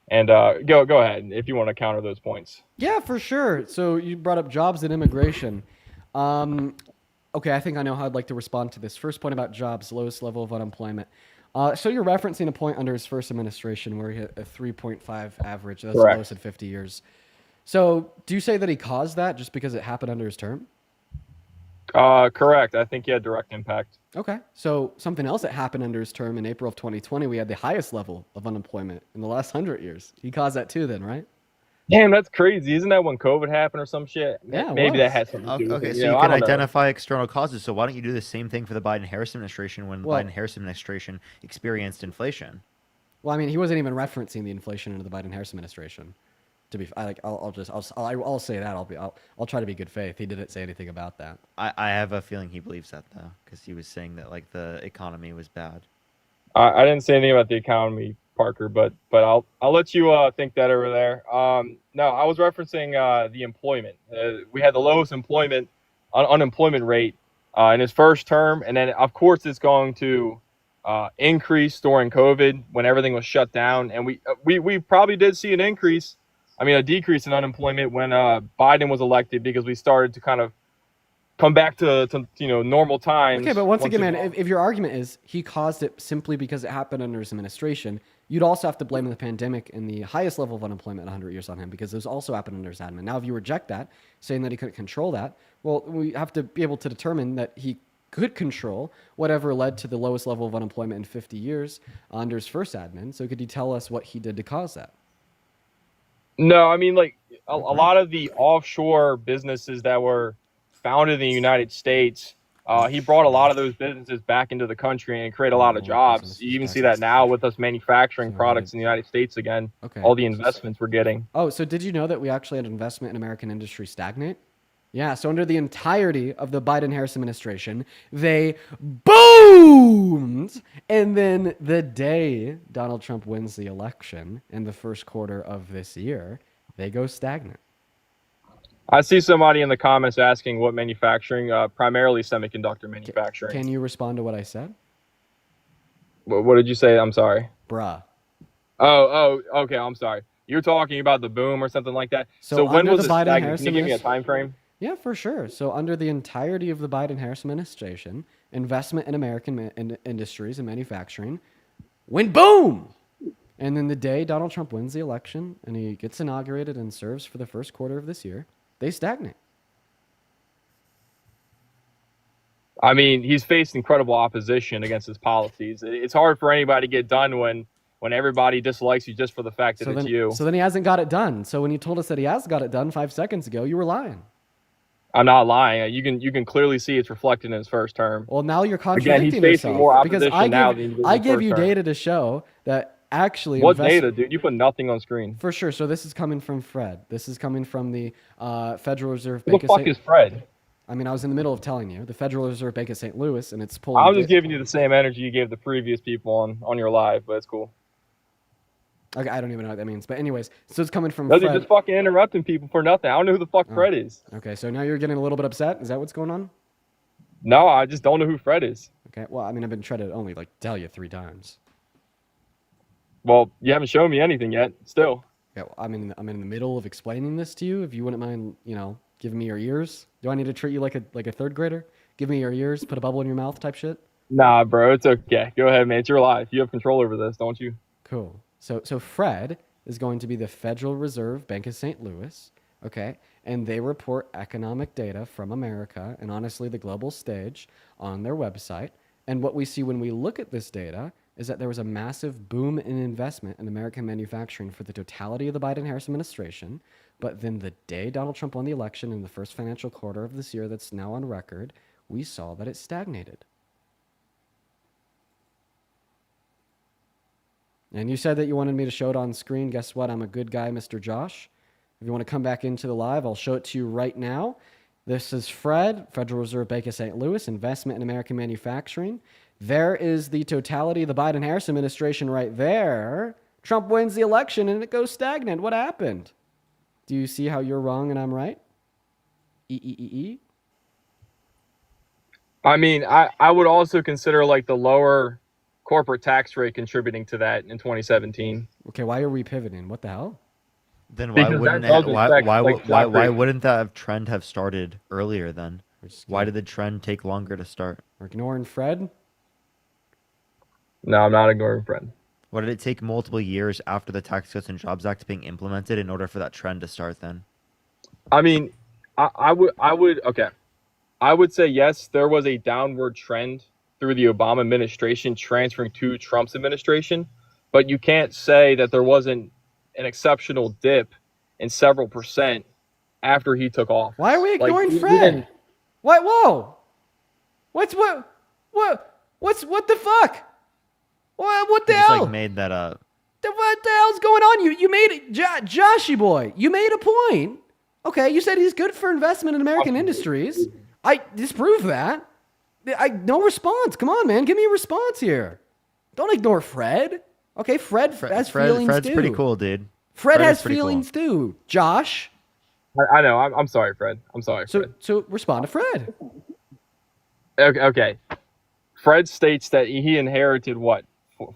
[SPEAKER 23] And go ahead if you want to counter those points.
[SPEAKER 1] Yeah, for sure. So you brought up jobs and immigration. Okay, I think I know how I'd like to respond to this. First point about jobs, lowest level of unemployment. So you're referencing a point under his first administration where he hit a 3.5 average. That's the lowest in 50 years. So do you say that he caused that just because it happened under his term?
[SPEAKER 23] Correct. I think he had direct impact.
[SPEAKER 1] Okay. So something else that happened under his term in April of 2020, we had the highest level of unemployment in the last 100 years. He caused that too then, right?
[SPEAKER 23] Damn, that's crazy. Isn't that when COVID happened or some shit?
[SPEAKER 1] Yeah,
[SPEAKER 23] maybe that has something to do with
[SPEAKER 12] Okay,
[SPEAKER 23] it.
[SPEAKER 12] so you can identify external causes. So why don't you do the same thing for the Biden-Harris administration when the Biden-Harris administration experienced inflation?
[SPEAKER 1] Well, I mean, he wasn't even referencing the inflation into the Biden-Harris administration. To be, I'll say that. I'll try to be good faith. He didn't say anything about that.
[SPEAKER 12] I have a feeling he believes that though, because he was saying that the economy was bad.
[SPEAKER 23] I didn't say anything about the economy, Parker, but I'll let you think that over there. No, I was referencing the employment. We had the lowest unemployment rate in his first term, and then of course it's going to increase during COVID when everything was shut down, and we probably did see a decrease in unemployment when Biden was elected, because we started to kind of come back to normal times.
[SPEAKER 1] Okay, but once again, man, if your argument is he caused it simply because it happened under his administration, you'd also have to blame the pandemic and the highest level of unemployment in 100 years on him, because those also happened under his admin. Now, if you reject that, saying that he couldn't control that, well, we have to be able to determine that he could control whatever led to the lowest level of unemployment in 50 years under his first admin. So could you tell us what he did to cause that?
[SPEAKER 23] No, I mean, a lot of the offshore businesses that were founded in the United States, he brought a lot of those businesses back into the country and created a lot of jobs. You even see that now with us manufacturing products in the United States again.
[SPEAKER 1] Okay.
[SPEAKER 23] All the investments we're getting.
[SPEAKER 1] Oh, so did you know that we actually had investment in American industry stagnate? Yeah, so under the entirety of the Biden-Harris administration, they boomed! And then the day Donald Trump wins the election in the first quarter of this year, they go stagnant.
[SPEAKER 23] I see somebody in the comments asking what manufacturing, primarily semiconductor manufacturing.
[SPEAKER 1] Can you respond to what I said?
[SPEAKER 23] What did you say? I'm sorry.
[SPEAKER 1] Bruh.
[SPEAKER 23] Oh, okay. I'm sorry. You're talking about the boom or something like that. So when
[SPEAKER 1] under
[SPEAKER 23] was
[SPEAKER 1] the
[SPEAKER 23] it
[SPEAKER 1] Biden
[SPEAKER 23] stagnant?
[SPEAKER 1] Harris
[SPEAKER 23] Can you give me a time frame?
[SPEAKER 1] Yeah, for sure. So under the entirety of the Biden-Harris administration, investment in American industries and manufacturing went boom. And then the day Donald Trump wins the election and he gets inaugurated and serves for the first quarter of this year, they stagnate.
[SPEAKER 23] I mean, he's faced incredible opposition against his policies. It's hard for anybody to get done when everybody dislikes you just for the fact that it's you.
[SPEAKER 1] So then he hasn't got it done. So when you told us that he has got it done 5 seconds ago, you were lying.
[SPEAKER 23] I'm not lying. You can clearly see it's reflected in his first term.
[SPEAKER 1] Well, now you're contradicting
[SPEAKER 23] Again, he's facing
[SPEAKER 1] yourself.
[SPEAKER 23] more
[SPEAKER 1] Because
[SPEAKER 23] opposition now than he did in
[SPEAKER 1] I
[SPEAKER 23] his
[SPEAKER 1] give
[SPEAKER 23] first
[SPEAKER 1] you
[SPEAKER 23] term.
[SPEAKER 1] data to show that actually
[SPEAKER 23] What data, dude? You put nothing on screen.
[SPEAKER 1] For sure. So this is coming from Fred. This is coming from the Federal Reserve
[SPEAKER 23] Who
[SPEAKER 1] Bank
[SPEAKER 23] the
[SPEAKER 1] of
[SPEAKER 23] fuck
[SPEAKER 1] St.
[SPEAKER 23] is Fred?
[SPEAKER 1] I mean, I was in the middle of telling you. The Federal Reserve Bank of St. Louis, and it's pulling.
[SPEAKER 23] I'm just giving you the same energy you gave the previous people on your live, but it's cool.
[SPEAKER 1] Okay, I don't even know what that means. But anyways, so it's coming from
[SPEAKER 23] No,
[SPEAKER 1] Fred.
[SPEAKER 23] they're just fucking interrupting people for nothing. I don't know who the fuck Fred is.
[SPEAKER 1] Okay, so now you're getting a little bit upset. Is that what's going on?
[SPEAKER 23] No, I just don't know who Fred is.
[SPEAKER 1] Okay, well, I mean, I've been trying to only tell you 3 times.
[SPEAKER 23] Well, you haven't shown me anything yet. Still.
[SPEAKER 1] Yeah, well, I'm in the middle of explaining this to you. If you wouldn't mind, giving me your ears. Do I need to treat you like a third grader? Give me your ears, put a bubble in your mouth type shit?
[SPEAKER 23] Nah, bro, it's okay. Go ahead, man. It's your life. You have control over this, don't you?
[SPEAKER 1] Cool. So Fred is going to be the Federal Reserve Bank of St. Louis, okay? And they report economic data from America and honestly the global stage on their website. And what we see when we look at this data is that there was a massive boom in investment in American manufacturing for the totality of the Biden-Harris administration. But then the day Donald Trump won the election in the first financial quarter of this year that's now on record, we saw that it stagnated. And you said that you wanted me to show it on screen. Guess what? I'm a good guy, Mr. Josh. If you want to come back into the live, I'll show it to you right now. This is Fred, Federal Reserve Bank of St. Louis, investment in American manufacturing. There is the totality of the Biden-Harris administration right there. Trump wins the election and it goes stagnant. What happened? Do you see how you're wrong and I'm right?
[SPEAKER 23] I mean, I would also consider like the lower corporate tax rate contributing to that in 2017.
[SPEAKER 1] Okay, why are we pivoting? What the hell?
[SPEAKER 12] Then why
[SPEAKER 23] Because
[SPEAKER 12] wouldn't
[SPEAKER 23] that does affect,
[SPEAKER 12] why
[SPEAKER 23] job
[SPEAKER 12] wouldn't that trend have started earlier then? Why did the trend take longer to start?
[SPEAKER 1] We're ignoring Fred?
[SPEAKER 23] No, I'm not ignoring Fred.
[SPEAKER 12] Why did it take multiple years after the Tax Cuts and Jobs Act being implemented in order for that trend to start then?
[SPEAKER 23] I mean, I would say yes, there was a downward trend through the Obama administration transferring to Trump's administration, but you can't say that there wasn't an exceptional dip in several percent after he took off.
[SPEAKER 1] Why are we ignoring
[SPEAKER 23] he
[SPEAKER 1] Fred?
[SPEAKER 23] didn't-
[SPEAKER 1] What? Whoa! What the fuck? What the
[SPEAKER 12] He just
[SPEAKER 1] hell?
[SPEAKER 12] like made that up.
[SPEAKER 1] What the hell's going on? You made it, Joshy boy. You made a point. Okay, you said he's good for investment in American industries. I disprove that. No response. Come on, man. Give me a response here. Don't ignore Fred. Okay, Fred has feelings
[SPEAKER 12] Fred's
[SPEAKER 1] too.
[SPEAKER 12] pretty cool, dude.
[SPEAKER 1] Fred
[SPEAKER 12] is
[SPEAKER 1] has
[SPEAKER 12] pretty cool.
[SPEAKER 1] feelings too. Josh.
[SPEAKER 23] I know. I'm sorry, Fred. I'm sorry, Fred.
[SPEAKER 1] So respond to Fred.
[SPEAKER 23] Okay. Fred states that he inherited what?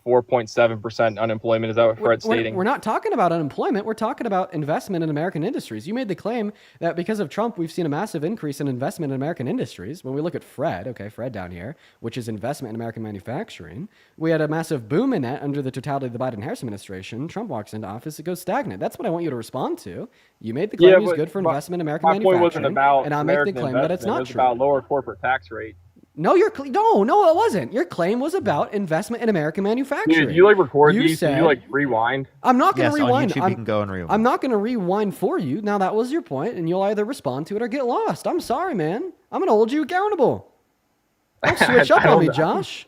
[SPEAKER 23] 4.7% unemployment. Is that what Fred's stating?
[SPEAKER 1] We're not talking about unemployment. We're talking about investment in American industries. You made the claim that because of Trump, we've seen a massive increase in investment in American industries. When we look at Fred down here, which is investment in American manufacturing, we had a massive boom in that under the totality of the Biden-Harris administration. Trump walks into office, it goes stagnant. That's what I want you to respond to. You made the claim he's good for investment in American
[SPEAKER 23] my
[SPEAKER 1] manufacturing.
[SPEAKER 23] point wasn't about
[SPEAKER 1] and I make the
[SPEAKER 23] American
[SPEAKER 1] claim that it's
[SPEAKER 23] investment.
[SPEAKER 1] not
[SPEAKER 23] It was
[SPEAKER 1] true.
[SPEAKER 23] about lower corporate tax rate.
[SPEAKER 1] No, no, it wasn't. Your claim was about investment in American manufacturing.
[SPEAKER 23] Dude, you like record
[SPEAKER 1] You
[SPEAKER 23] these?
[SPEAKER 1] said-
[SPEAKER 23] Can you like rewind?
[SPEAKER 1] I'm not going to
[SPEAKER 12] Yes, on
[SPEAKER 1] rewind.
[SPEAKER 12] YouTube you can go and rewind.
[SPEAKER 1] I'm not going to rewind for you. Now, that was your point, and you'll either respond to it or get lost. I'm sorry, man. I'm going to hold you accountable. Don't switch up
[SPEAKER 23] I
[SPEAKER 1] on
[SPEAKER 23] don't
[SPEAKER 1] me,
[SPEAKER 23] know.
[SPEAKER 1] Josh.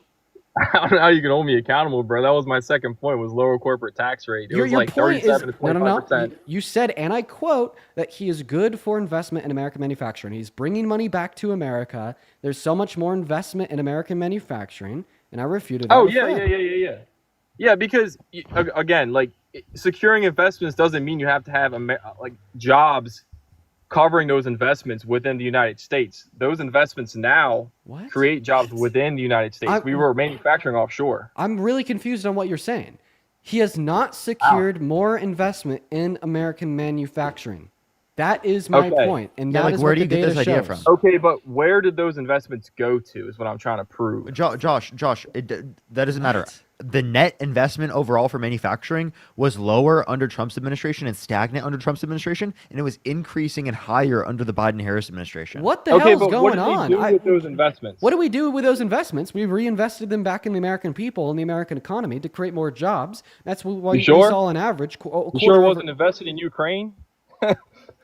[SPEAKER 23] I don't know how you can hold me accountable, bro. That was my second point, was lower corporate tax rate. It was like 37 to 25%.
[SPEAKER 1] You said, and I quote, that he is good for investment in American manufacturing. He's bringing money back to America. There's so much more investment in American manufacturing, and I refuted that.
[SPEAKER 23] Oh,
[SPEAKER 1] with
[SPEAKER 23] yeah,
[SPEAKER 1] Fred.
[SPEAKER 23] yeah. Yeah, because, again, like, securing investments doesn't mean you have to have, like, jobs covering those investments within the United States. Those investments now create jobs within the United States. We were manufacturing offshore.
[SPEAKER 1] I'm really confused on what you're saying. He has not secured more investment in American manufacturing. That is my point, and that is
[SPEAKER 12] where
[SPEAKER 1] what
[SPEAKER 12] do
[SPEAKER 1] the
[SPEAKER 12] you get
[SPEAKER 1] data
[SPEAKER 12] this idea
[SPEAKER 1] shows.
[SPEAKER 12] from?
[SPEAKER 23] Okay, but where did those investments go to is what I'm trying to prove.
[SPEAKER 12] Josh, that doesn't matter. The net investment overall for manufacturing was lower under Trump's administration and stagnant under Trump's administration, and it was increasing and higher under the Biden-Harris administration.
[SPEAKER 1] What the hell's
[SPEAKER 23] but
[SPEAKER 1] going
[SPEAKER 23] what did
[SPEAKER 1] on?
[SPEAKER 23] we do with those investments?
[SPEAKER 1] What do we do with those investments? We reinvested them back in the American people and the American economy to create more jobs. That's why we saw an average.
[SPEAKER 23] You sure it wasn't invested in Ukraine?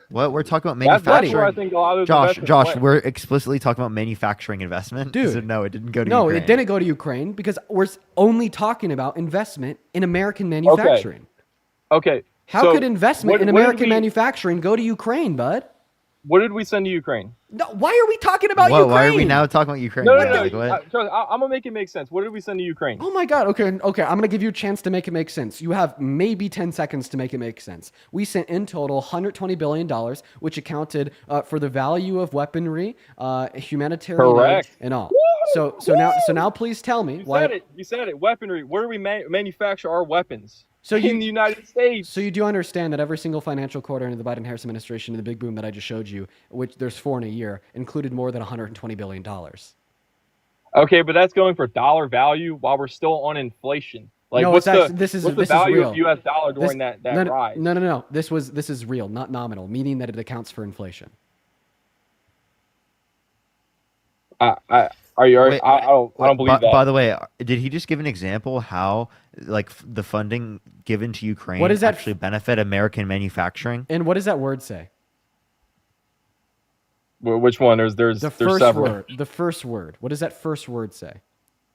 [SPEAKER 12] What we're talking about
[SPEAKER 23] That's
[SPEAKER 12] manufacturing.
[SPEAKER 23] where I think a lot of those
[SPEAKER 12] Josh,
[SPEAKER 23] investments went.
[SPEAKER 12] we're explicitly talking about manufacturing investment.
[SPEAKER 1] Dude.
[SPEAKER 12] So no, it didn't go to
[SPEAKER 1] No,
[SPEAKER 12] Ukraine.
[SPEAKER 1] it didn't go to Ukraine because we're only talking about investment in American manufacturing.
[SPEAKER 23] Okay.
[SPEAKER 1] How
[SPEAKER 23] so
[SPEAKER 1] could investment
[SPEAKER 23] what-
[SPEAKER 1] in
[SPEAKER 23] what did
[SPEAKER 1] American
[SPEAKER 23] we-
[SPEAKER 1] manufacturing go to Ukraine, bud?
[SPEAKER 23] What did we send to Ukraine?
[SPEAKER 1] No, why are we talking about
[SPEAKER 12] Whoa,
[SPEAKER 1] Ukraine?
[SPEAKER 12] why are we now talking about Ukraine?
[SPEAKER 23] No.
[SPEAKER 12] Like, what?
[SPEAKER 23] I'm gonna make it make sense. What did we send to Ukraine?
[SPEAKER 1] Oh my God. Okay. I'm going to give you a chance to make it make sense. You have maybe 10 seconds to make it make sense. We sent in total $120 billion, which accounted for the value of weaponry, humanitarian aid,
[SPEAKER 23] Correct.
[SPEAKER 1] and all. So now please tell me why.
[SPEAKER 23] You said it. Weaponry. Where do we manufacture our weapons?
[SPEAKER 1] So
[SPEAKER 23] in the United States.
[SPEAKER 1] So you do understand that every single financial quarter under the Biden-Harris administration and the big boom that I just showed you, which there's 4 in a year, included more than $120 billion.
[SPEAKER 23] Okay, but that's going for dollar value while we're still on inflation. Like,
[SPEAKER 1] No,
[SPEAKER 23] what's
[SPEAKER 1] it's
[SPEAKER 23] the
[SPEAKER 1] actually- this is-
[SPEAKER 23] what's
[SPEAKER 1] this
[SPEAKER 23] the
[SPEAKER 1] is
[SPEAKER 23] value
[SPEAKER 1] real.
[SPEAKER 23] of U.S. dollar during
[SPEAKER 1] This-
[SPEAKER 23] that rise?
[SPEAKER 1] No. This is real, not nominal, meaning that it accounts for inflation.
[SPEAKER 23] Are you?
[SPEAKER 12] Wait,
[SPEAKER 23] I don't believe that.
[SPEAKER 12] By the way, did he just give an example how like the funding given to Ukraine
[SPEAKER 1] What does that
[SPEAKER 12] actually benefit American manufacturing?
[SPEAKER 1] And what does that word say?
[SPEAKER 23] Which one? There's
[SPEAKER 1] The first
[SPEAKER 23] several.
[SPEAKER 1] word. The first word. What does that first word say?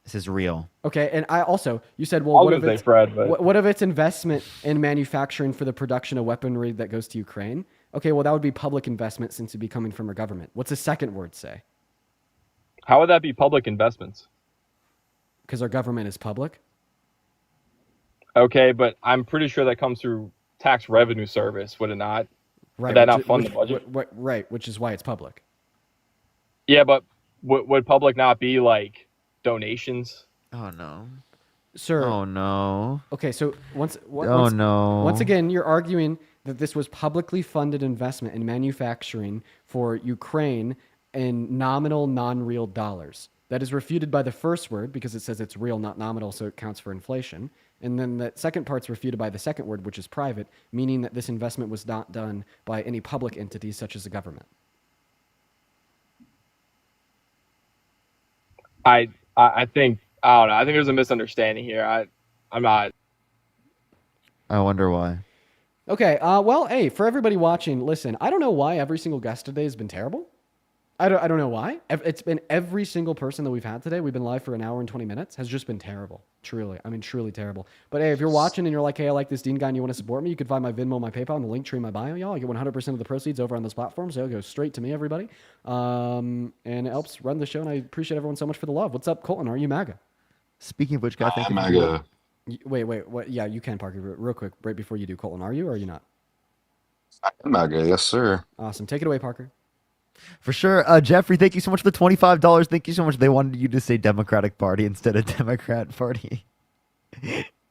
[SPEAKER 12] This is real.
[SPEAKER 1] Okay, and I also you said, well,
[SPEAKER 23] I was
[SPEAKER 1] what if
[SPEAKER 23] gonna
[SPEAKER 1] it's
[SPEAKER 23] say Fred, but-
[SPEAKER 1] what if it's investment in manufacturing for the production of weaponry that goes to Ukraine? Okay, well that would be public investment since it'd be coming from our government. What's the second word say?
[SPEAKER 23] How would that be public investments?
[SPEAKER 1] Because our government is public.
[SPEAKER 23] Okay, but I'm pretty sure that comes through tax revenue service, would it not?
[SPEAKER 1] Right.
[SPEAKER 23] Would that
[SPEAKER 1] which
[SPEAKER 23] not
[SPEAKER 1] is-
[SPEAKER 23] fund
[SPEAKER 1] which-
[SPEAKER 23] the budget?
[SPEAKER 1] Right, which is why it's public.
[SPEAKER 23] Yeah, but would public not be like donations?
[SPEAKER 12] Oh no.
[SPEAKER 1] Sir.
[SPEAKER 12] Oh no.
[SPEAKER 1] Okay, so once
[SPEAKER 12] no.
[SPEAKER 1] once again, you're arguing that this was publicly funded investment in manufacturing for Ukraine in nominal, non-real dollars. That is refuted by the first word because it says it's real, not nominal, so it counts for inflation. And then the second part's refuted by the second word, which is private, meaning that this investment was not done by any public entities such as the government.
[SPEAKER 23] I think I don't know. I think there's a misunderstanding here. I'm not.
[SPEAKER 12] I wonder why.
[SPEAKER 1] Okay, well, hey, for everybody watching, listen, I don't know why every single guest today has been terrible. I don't know why. It's been every single person that we've had today. We've been live for an hour and 20 minutes. Has just been terrible. Truly. I mean, truly terrible. But hey, if you're watching and you're like, hey, I like this Dean guy and you want to support me, you can find my Venmo, my PayPal, and the link tree in my bio, y'all. I get 100% of the proceeds over on those platforms. So it goes straight to me, everybody. And it helps run the show, and I appreciate everyone so much for the love. What's up, Colton? Are you MAGA?
[SPEAKER 12] Speaking of which, guy, thank you.
[SPEAKER 2] MAGA.
[SPEAKER 1] Wait, what? Yeah, you can, Parker. Real quick, right before you do, Colton, are you or are you not?
[SPEAKER 2] I'm MAGA, yes, sir.
[SPEAKER 1] Awesome. Take it away, Parker.
[SPEAKER 12] For sure. Jeffrey, thank you so much for the $25. Thank you so much. They wanted you to say Democratic Party instead of Democrat Party.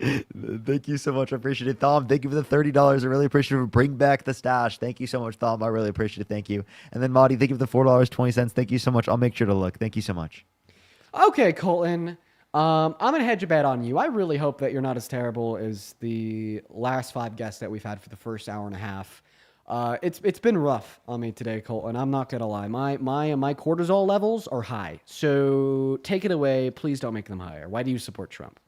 [SPEAKER 12] Thank you so much. I appreciate it. Thom, thank you for the $30. I really appreciate it. Bring back the stash. Thank you so much, Thom. I really appreciate it. Thank you. And then Madi, thank you for the $4.20. Thank you so much. I'll make sure to look. Thank you so much.
[SPEAKER 1] Okay, Colton. I'm gonna hedge a bet on you. I really hope that you're not as terrible as the last 5 guests that we've had for the first hour and a half. It's been rough on me today, Colton. I'm not gonna lie. My cortisol levels are high. So take it away. Please don't make them higher. Why do you support Trump?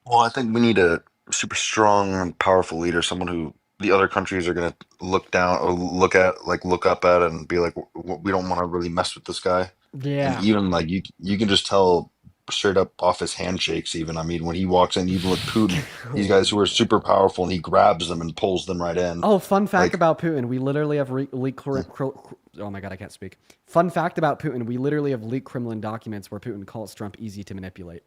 [SPEAKER 2] Well, I think we need a super strong and powerful leader, someone who the other countries are going to look down or look up at and be like, we don't want to really mess with this guy.
[SPEAKER 1] Yeah.
[SPEAKER 2] And even like you can just tell straight up off his handshakes. Even I mean, when he walks in, even with Putin, these guys who are super powerful, and he grabs them and pulls them right in.
[SPEAKER 1] Oh, fun fact
[SPEAKER 2] Like-
[SPEAKER 1] about Putin. We literally have oh my God, I can't speak. Fun fact about Putin. We literally have leaked Kremlin documents where Putin calls Trump easy to manipulate.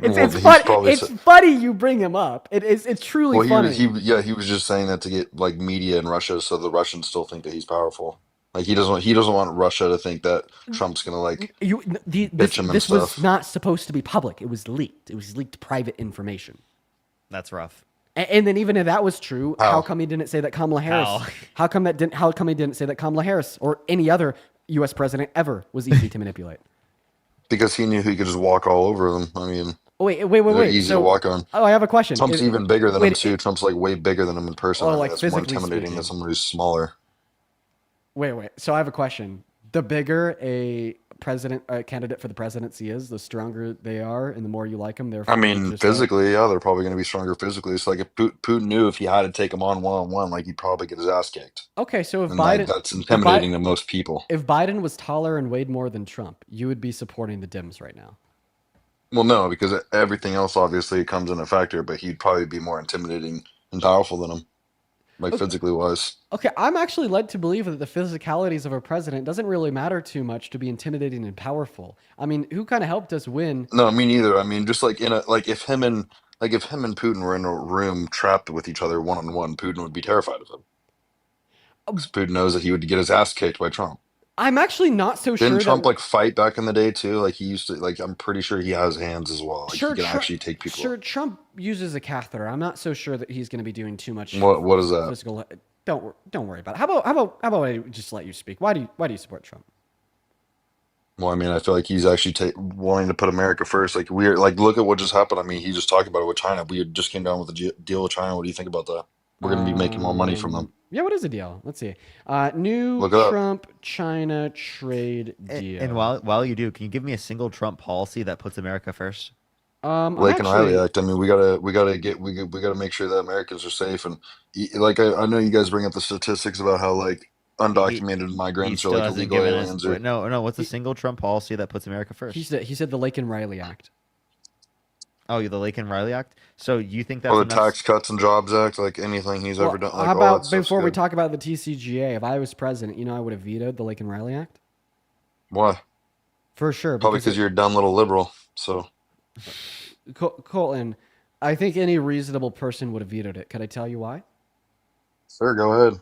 [SPEAKER 1] It's
[SPEAKER 2] he's
[SPEAKER 1] funny.
[SPEAKER 2] probably
[SPEAKER 1] It's funny you bring him up. It's truly
[SPEAKER 2] well,
[SPEAKER 1] funny.
[SPEAKER 2] he was just saying that to get like media in Russia, so the Russians still think that he's powerful. Like he doesn't want Russia to think that Trump's gonna like pitch him and
[SPEAKER 1] This was
[SPEAKER 2] stuff.
[SPEAKER 1] not supposed to be public. It was leaked. It was leaked private information.
[SPEAKER 12] That's rough.
[SPEAKER 1] And then even if that was true, how
[SPEAKER 2] How?
[SPEAKER 1] come he didn't say that Kamala Harris?
[SPEAKER 12] How?
[SPEAKER 1] How come he didn't say that Kamala Harris or any other U.S. president ever was easy to manipulate?
[SPEAKER 2] Because he knew he could just walk all over them. I mean,
[SPEAKER 1] Oh, wait.
[SPEAKER 2] they're easy to walk on.
[SPEAKER 1] Oh, I have a question.
[SPEAKER 2] Trump's even bigger than him
[SPEAKER 1] wait,
[SPEAKER 2] too. Trump's like way bigger than him in person.
[SPEAKER 1] Oh,
[SPEAKER 2] I mean,
[SPEAKER 1] like
[SPEAKER 2] that's more
[SPEAKER 1] physically
[SPEAKER 2] intimidating
[SPEAKER 1] speaking.
[SPEAKER 2] than someone who's smaller.
[SPEAKER 1] Wait. So I have a question. The bigger a candidate for the presidency is, the stronger they are, and the more you like them. Therefore,
[SPEAKER 2] I mean,
[SPEAKER 1] just
[SPEAKER 2] physically, yeah, they're probably going to be stronger physically. It's like if Putin knew if he had to take him on one-on-one, like he'd probably get his ass kicked.
[SPEAKER 1] Okay, so if
[SPEAKER 2] And like
[SPEAKER 1] Biden,
[SPEAKER 2] that's intimidating to most people.
[SPEAKER 1] if Biden was taller and weighed more than Trump, you would be supporting the Dems right now.
[SPEAKER 2] Well, no, because everything else obviously comes in a factor, but he'd probably be more intimidating and powerful than him, like physically wise.
[SPEAKER 1] Okay, I'm actually led to believe that the physicalities of a president doesn't really matter too much to be intimidating and powerful. I mean, who kind of helped us win?
[SPEAKER 2] No, me neither. I mean, just like if him and Putin were in a room trapped with each other one-on-one, Putin would be terrified of him. Because Putin knows that he would get his ass kicked by Trump.
[SPEAKER 1] I'm actually not so sure
[SPEAKER 2] Didn't Trump
[SPEAKER 1] that
[SPEAKER 2] like fight back in the day too? Like he used to. Like I'm pretty sure he has hands as well. Like
[SPEAKER 1] sure,
[SPEAKER 2] he can
[SPEAKER 1] Trump,
[SPEAKER 2] actually take people.
[SPEAKER 1] sure Trump uses a catheter. I'm not so sure that he's going to be doing too much.
[SPEAKER 2] What is that?
[SPEAKER 1] Physical. Don't worry about it. How about I just let you speak? Why do you support Trump?
[SPEAKER 2] Well, I mean, I feel like he's actually wanting to put America first. Like we're like, look at what just happened. I mean, he just talked about it with China. We just came down with a deal with China. What do you think about that? We're going to be making more money from them.
[SPEAKER 1] Yeah, what is the deal? Let's see. New
[SPEAKER 2] Look it up.
[SPEAKER 1] Trump-China trade deal.
[SPEAKER 12] And while you do, can you give me a single Trump policy that puts America first?
[SPEAKER 2] Lake and Riley Act. I mean, we gotta make sure that Americans are safe. And like, I know you guys bring up the statistics about how like undocumented migrants or like illegal aliens.
[SPEAKER 12] No. What's a single Trump policy that puts America first?
[SPEAKER 1] He said the Lake and Riley Act.
[SPEAKER 12] Oh, the Lake and Riley Act. So you think that's
[SPEAKER 2] Or the
[SPEAKER 12] enough?
[SPEAKER 2] Tax Cuts and Jobs Act, like anything he's ever done. Like,
[SPEAKER 1] How
[SPEAKER 2] all that
[SPEAKER 1] about
[SPEAKER 2] stuff's
[SPEAKER 1] before we
[SPEAKER 2] good.
[SPEAKER 1] talk about the TCGA? If I was president, I would have vetoed the Lake and Riley Act.
[SPEAKER 2] Why?
[SPEAKER 1] For sure.
[SPEAKER 2] Probably because you're a dumb little liberal. So
[SPEAKER 1] Colton, I think any reasonable person would have vetoed it. Could I tell you why?
[SPEAKER 2] sure, go ahead.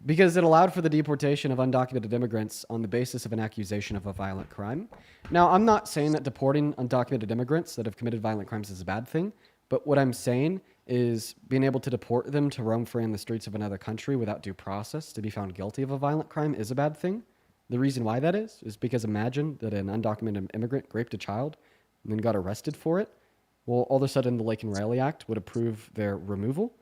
[SPEAKER 1] Because it allowed for the deportation of undocumented immigrants on the basis of an accusation of a violent crime. Now, I'm not saying that deporting undocumented immigrants that have committed violent crimes is a bad thing, but what I'm saying is being able to deport them to roam free in the streets of another country without due process to be found guilty of a violent crime is a bad thing. The reason why that is because imagine that an undocumented immigrant raped a child and then got arrested for it. Well, all of a sudden, the Lake and Riley Act would approve their removal.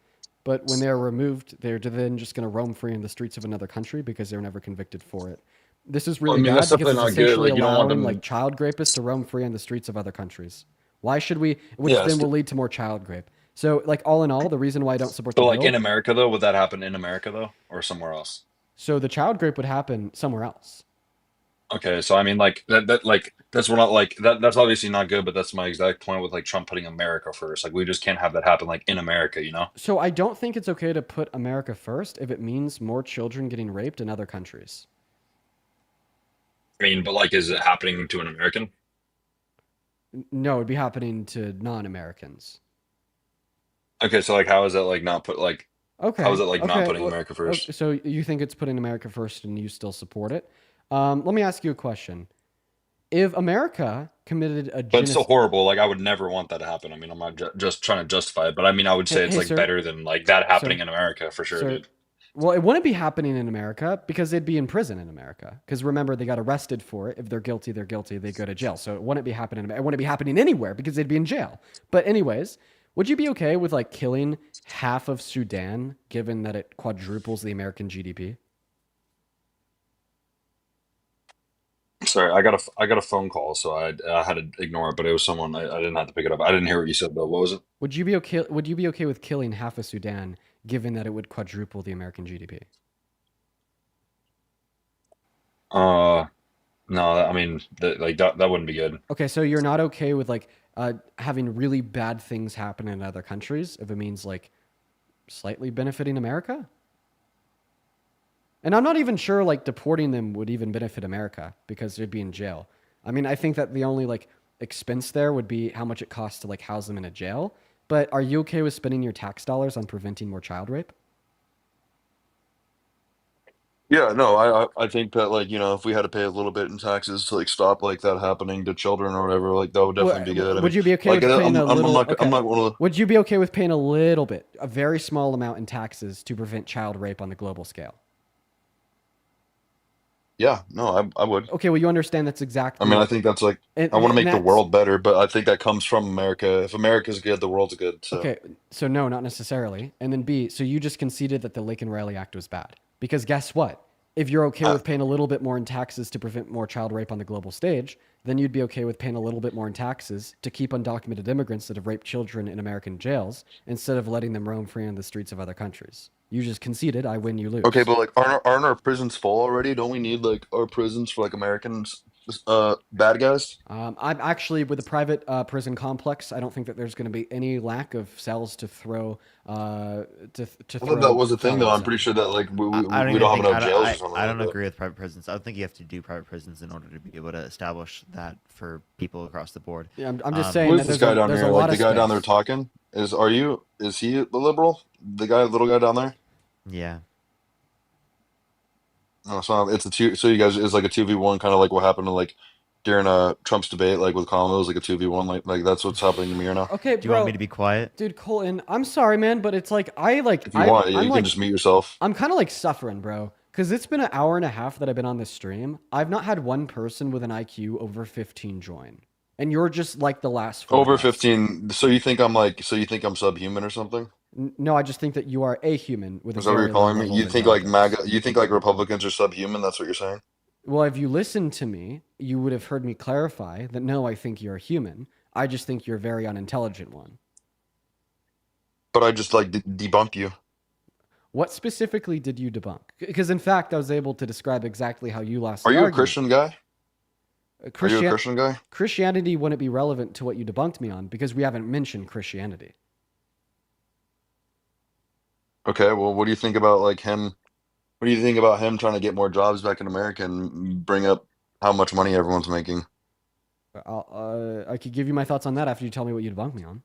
[SPEAKER 1] But when they're removed, they're then just going to roam free in the streets of another country because they're never convicted for it. This is really bad
[SPEAKER 2] that's
[SPEAKER 1] because
[SPEAKER 2] definitely
[SPEAKER 1] it's
[SPEAKER 2] not good.
[SPEAKER 1] essentially
[SPEAKER 2] Like, you don't want
[SPEAKER 1] allowing
[SPEAKER 2] them-
[SPEAKER 1] like child rapists to roam free on the streets of other countries. Why should we? Which
[SPEAKER 2] Yeah,
[SPEAKER 1] then
[SPEAKER 2] it's-
[SPEAKER 1] will lead to more child rape. So, like all in all, the reason why I don't support
[SPEAKER 5] So,
[SPEAKER 1] the
[SPEAKER 5] like
[SPEAKER 1] bill.
[SPEAKER 5] in America, though, would that happen in America, though, or somewhere else?
[SPEAKER 1] So the child rape would happen somewhere else.
[SPEAKER 5] Okay, so I mean, like that's what not like that's obviously not good, but that's my exact point with like Trump putting America first. Like we just can't have that happen like in America, you know?
[SPEAKER 1] So I don't think it's okay to put America first if it means more children getting raped in other countries.
[SPEAKER 5] I mean, but like, is it happening to an American?
[SPEAKER 1] No, it'd be happening to non-Americans.
[SPEAKER 5] Okay, so like, how is that like not put like?
[SPEAKER 1] Okay.
[SPEAKER 5] How is it like not
[SPEAKER 1] okay,
[SPEAKER 5] putting
[SPEAKER 1] well,
[SPEAKER 5] America first?
[SPEAKER 1] okay, so you think it's putting America first and you still support it? Let me ask you a question. If America committed a
[SPEAKER 5] But it's still
[SPEAKER 1] genocide...
[SPEAKER 5] horrible. Like I would never want that to happen. I mean, I'm not just trying to justify it, but I mean, I would say it's
[SPEAKER 1] Hey,
[SPEAKER 5] like
[SPEAKER 1] sir.
[SPEAKER 5] better than like that happening
[SPEAKER 1] Sir.
[SPEAKER 5] in America for sure,
[SPEAKER 1] Sir,
[SPEAKER 5] dude.
[SPEAKER 1] well, it wouldn't be happening in America because they'd be in prison in America. Because remember, they got arrested for it. If they're guilty, they're guilty. They go to jail. So it wouldn't be happening. It wouldn't be happening anywhere because they'd be in jail. But anyways, would you be okay with like killing half of Sudan, given that it quadruples the American GDP?
[SPEAKER 5] Sorry, I got a phone call, so I had to ignore it. But it was someone I didn't have to pick it up. I didn't hear what you said, though. What was it?
[SPEAKER 1] Would you be okay? Would you be okay with killing half of Sudan, given that it would quadruple the American GDP?
[SPEAKER 5] No, I mean, that wouldn't be good.
[SPEAKER 1] Okay, so you're not okay with like having really bad things happen in other countries if it means like slightly benefiting America? And I'm not even sure like deporting them would even benefit America because they'd be in jail. I mean, I think that the only like expense there would be how much it costs to like house them in a jail. But are you okay with spending your tax dollars on preventing more child rape?
[SPEAKER 2] Yeah, no, I think that like, if we had to pay a little bit in taxes to like stop like that happening to children or whatever, like that would definitely be good. I
[SPEAKER 1] Would
[SPEAKER 2] mean,
[SPEAKER 1] you be okay
[SPEAKER 2] like
[SPEAKER 1] with paying a little?
[SPEAKER 2] I'm not one of the,
[SPEAKER 1] Would you be okay with paying a little bit, a very small amount in taxes to prevent child rape on the global scale?
[SPEAKER 2] yeah, no, I would.
[SPEAKER 1] Okay, well, you understand that's
[SPEAKER 2] I
[SPEAKER 1] exactly.
[SPEAKER 2] mean, I think that's like,
[SPEAKER 1] And-
[SPEAKER 2] I want to make the
[SPEAKER 1] that's-
[SPEAKER 2] world better, but I think that comes from America. If America's good, the world's good. So.
[SPEAKER 1] Okay, so no, not necessarily. And then B, so you just conceded that the Laken Riley Act was bad. Because guess what? If you're okay with paying a little bit more in taxes to prevent more child rape on the global stage, then you'd be okay with paying a little bit more in taxes to keep undocumented immigrants that have raped children in American jails instead of letting them roam free on the streets of other countries. You just conceded, I win, you lose.
[SPEAKER 2] Okay, but like, aren't our prisons full already? Don't we need like our prisons for like Americans, bad guys?
[SPEAKER 1] I'm actually with the private prison complex. I don't think that there's going to be any lack of cells to throw. To
[SPEAKER 2] I
[SPEAKER 1] throw
[SPEAKER 2] thought that was a thing, though.
[SPEAKER 1] felons
[SPEAKER 2] I'm pretty
[SPEAKER 1] in.
[SPEAKER 2] sure that like we
[SPEAKER 12] I don't
[SPEAKER 2] don't have
[SPEAKER 12] even
[SPEAKER 2] enough
[SPEAKER 12] think,
[SPEAKER 2] jails or something.
[SPEAKER 12] I don't
[SPEAKER 2] like that.
[SPEAKER 12] agree with private prisons. I don't think you have to do private prisons in order to be able to establish that for people across the board.
[SPEAKER 1] Yeah, I'm just saying
[SPEAKER 2] Who
[SPEAKER 1] that
[SPEAKER 2] is this
[SPEAKER 1] there's
[SPEAKER 2] guy down
[SPEAKER 1] there's
[SPEAKER 2] here?
[SPEAKER 1] a
[SPEAKER 2] Like
[SPEAKER 1] lot
[SPEAKER 2] the
[SPEAKER 1] of
[SPEAKER 2] guy down there
[SPEAKER 1] space.
[SPEAKER 2] talking? Is he the liberal? The little guy down there?
[SPEAKER 12] Yeah.
[SPEAKER 2] No, it's a two. So you guys is like a 2v1, kind of like what happened to like during Trump's debate, like with Kamala, it was like a 2v1, like that's what's happening to me right now.
[SPEAKER 1] Okay,
[SPEAKER 12] Do you want me to be quiet?
[SPEAKER 1] Dude, Colton, I'm sorry, man, but it's like
[SPEAKER 2] If you want, you can just mute yourself.
[SPEAKER 1] I'm kind of like suffering, bro, because it's been an hour and a half that I've been on this stream. I've not had one person with an IQ over 15 join, and you're just like the last four
[SPEAKER 2] Over
[SPEAKER 1] guys.
[SPEAKER 2] 15. So you think I'm subhuman or something?
[SPEAKER 1] No, I just think that you are a human with a
[SPEAKER 2] Is that what
[SPEAKER 1] very
[SPEAKER 2] you're
[SPEAKER 1] low
[SPEAKER 2] calling me?
[SPEAKER 1] level
[SPEAKER 2] You
[SPEAKER 1] of
[SPEAKER 2] think like
[SPEAKER 1] intelligence.
[SPEAKER 2] MAGA? You think like Republicans are subhuman? That's what you're saying?
[SPEAKER 1] Well, if you listened to me, you would have heard me clarify that no, I think you're human. I just think you're a very unintelligent one.
[SPEAKER 2] But I just like debunked you.
[SPEAKER 1] What specifically did you debunk? Because in fact, I was able to describe exactly how you lost
[SPEAKER 2] Are
[SPEAKER 1] the
[SPEAKER 2] you a
[SPEAKER 1] argument.
[SPEAKER 2] Christian guy? Are you a
[SPEAKER 1] Christian-
[SPEAKER 2] Christian guy?
[SPEAKER 1] Christianity wouldn't be relevant to what you debunked me on because we haven't mentioned Christianity.
[SPEAKER 2] Okay, well, what do you think about like him? What do you think about him trying to get more jobs back in America and bring up how much money everyone's making?
[SPEAKER 1] I could give you my thoughts on that after you tell me what you debunked me on.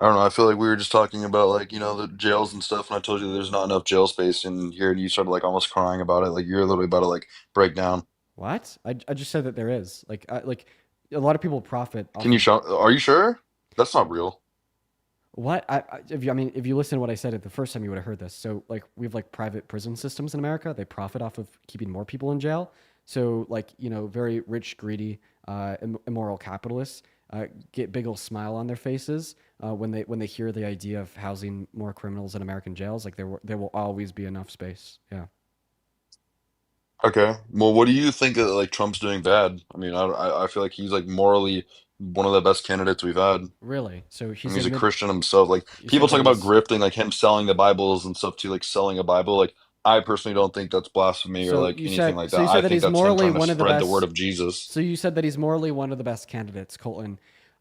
[SPEAKER 2] I don't know. I feel like we were just talking about like, the jails and stuff, and I told you there's not enough jail space in here, and you started like almost crying about it. Like you're literally about to like break down.
[SPEAKER 1] What? I just said that there is. Like a lot of people profit. off
[SPEAKER 2] Can you
[SPEAKER 1] of-
[SPEAKER 2] show? Are you sure? That's not real.
[SPEAKER 1] What? If you listen to what I said at the first time, you would have heard this. So like we have like private prison systems in America. They profit off of keeping more people in jail. So like very rich, greedy, immoral capitalists get big old smile on their faces when they hear the idea of housing more criminals in American jails. Like there will always be enough space. Yeah.
[SPEAKER 2] Okay. Well, what do you think that like Trump's doing bad? I mean, I feel like he's like morally one of the best candidates we've had.
[SPEAKER 1] Really? So
[SPEAKER 2] And
[SPEAKER 1] he's
[SPEAKER 2] he's a
[SPEAKER 1] admit-
[SPEAKER 2] Christian himself. Like
[SPEAKER 1] You
[SPEAKER 2] people
[SPEAKER 1] said
[SPEAKER 2] talk
[SPEAKER 1] that
[SPEAKER 2] about grifting, like him selling the Bibles and stuff too, like selling a Bible. Like I personally don't think that's blasphemy or
[SPEAKER 1] So
[SPEAKER 2] like
[SPEAKER 1] you
[SPEAKER 2] anything
[SPEAKER 1] said-
[SPEAKER 2] like
[SPEAKER 1] so
[SPEAKER 2] that.
[SPEAKER 1] you said
[SPEAKER 2] I
[SPEAKER 1] that
[SPEAKER 2] think
[SPEAKER 1] he's
[SPEAKER 2] that's him
[SPEAKER 1] morally
[SPEAKER 2] trying to
[SPEAKER 1] one of the
[SPEAKER 2] spread the
[SPEAKER 1] best-
[SPEAKER 2] word of Jesus.
[SPEAKER 1] So you said that he's morally one of the best candidates, Colton.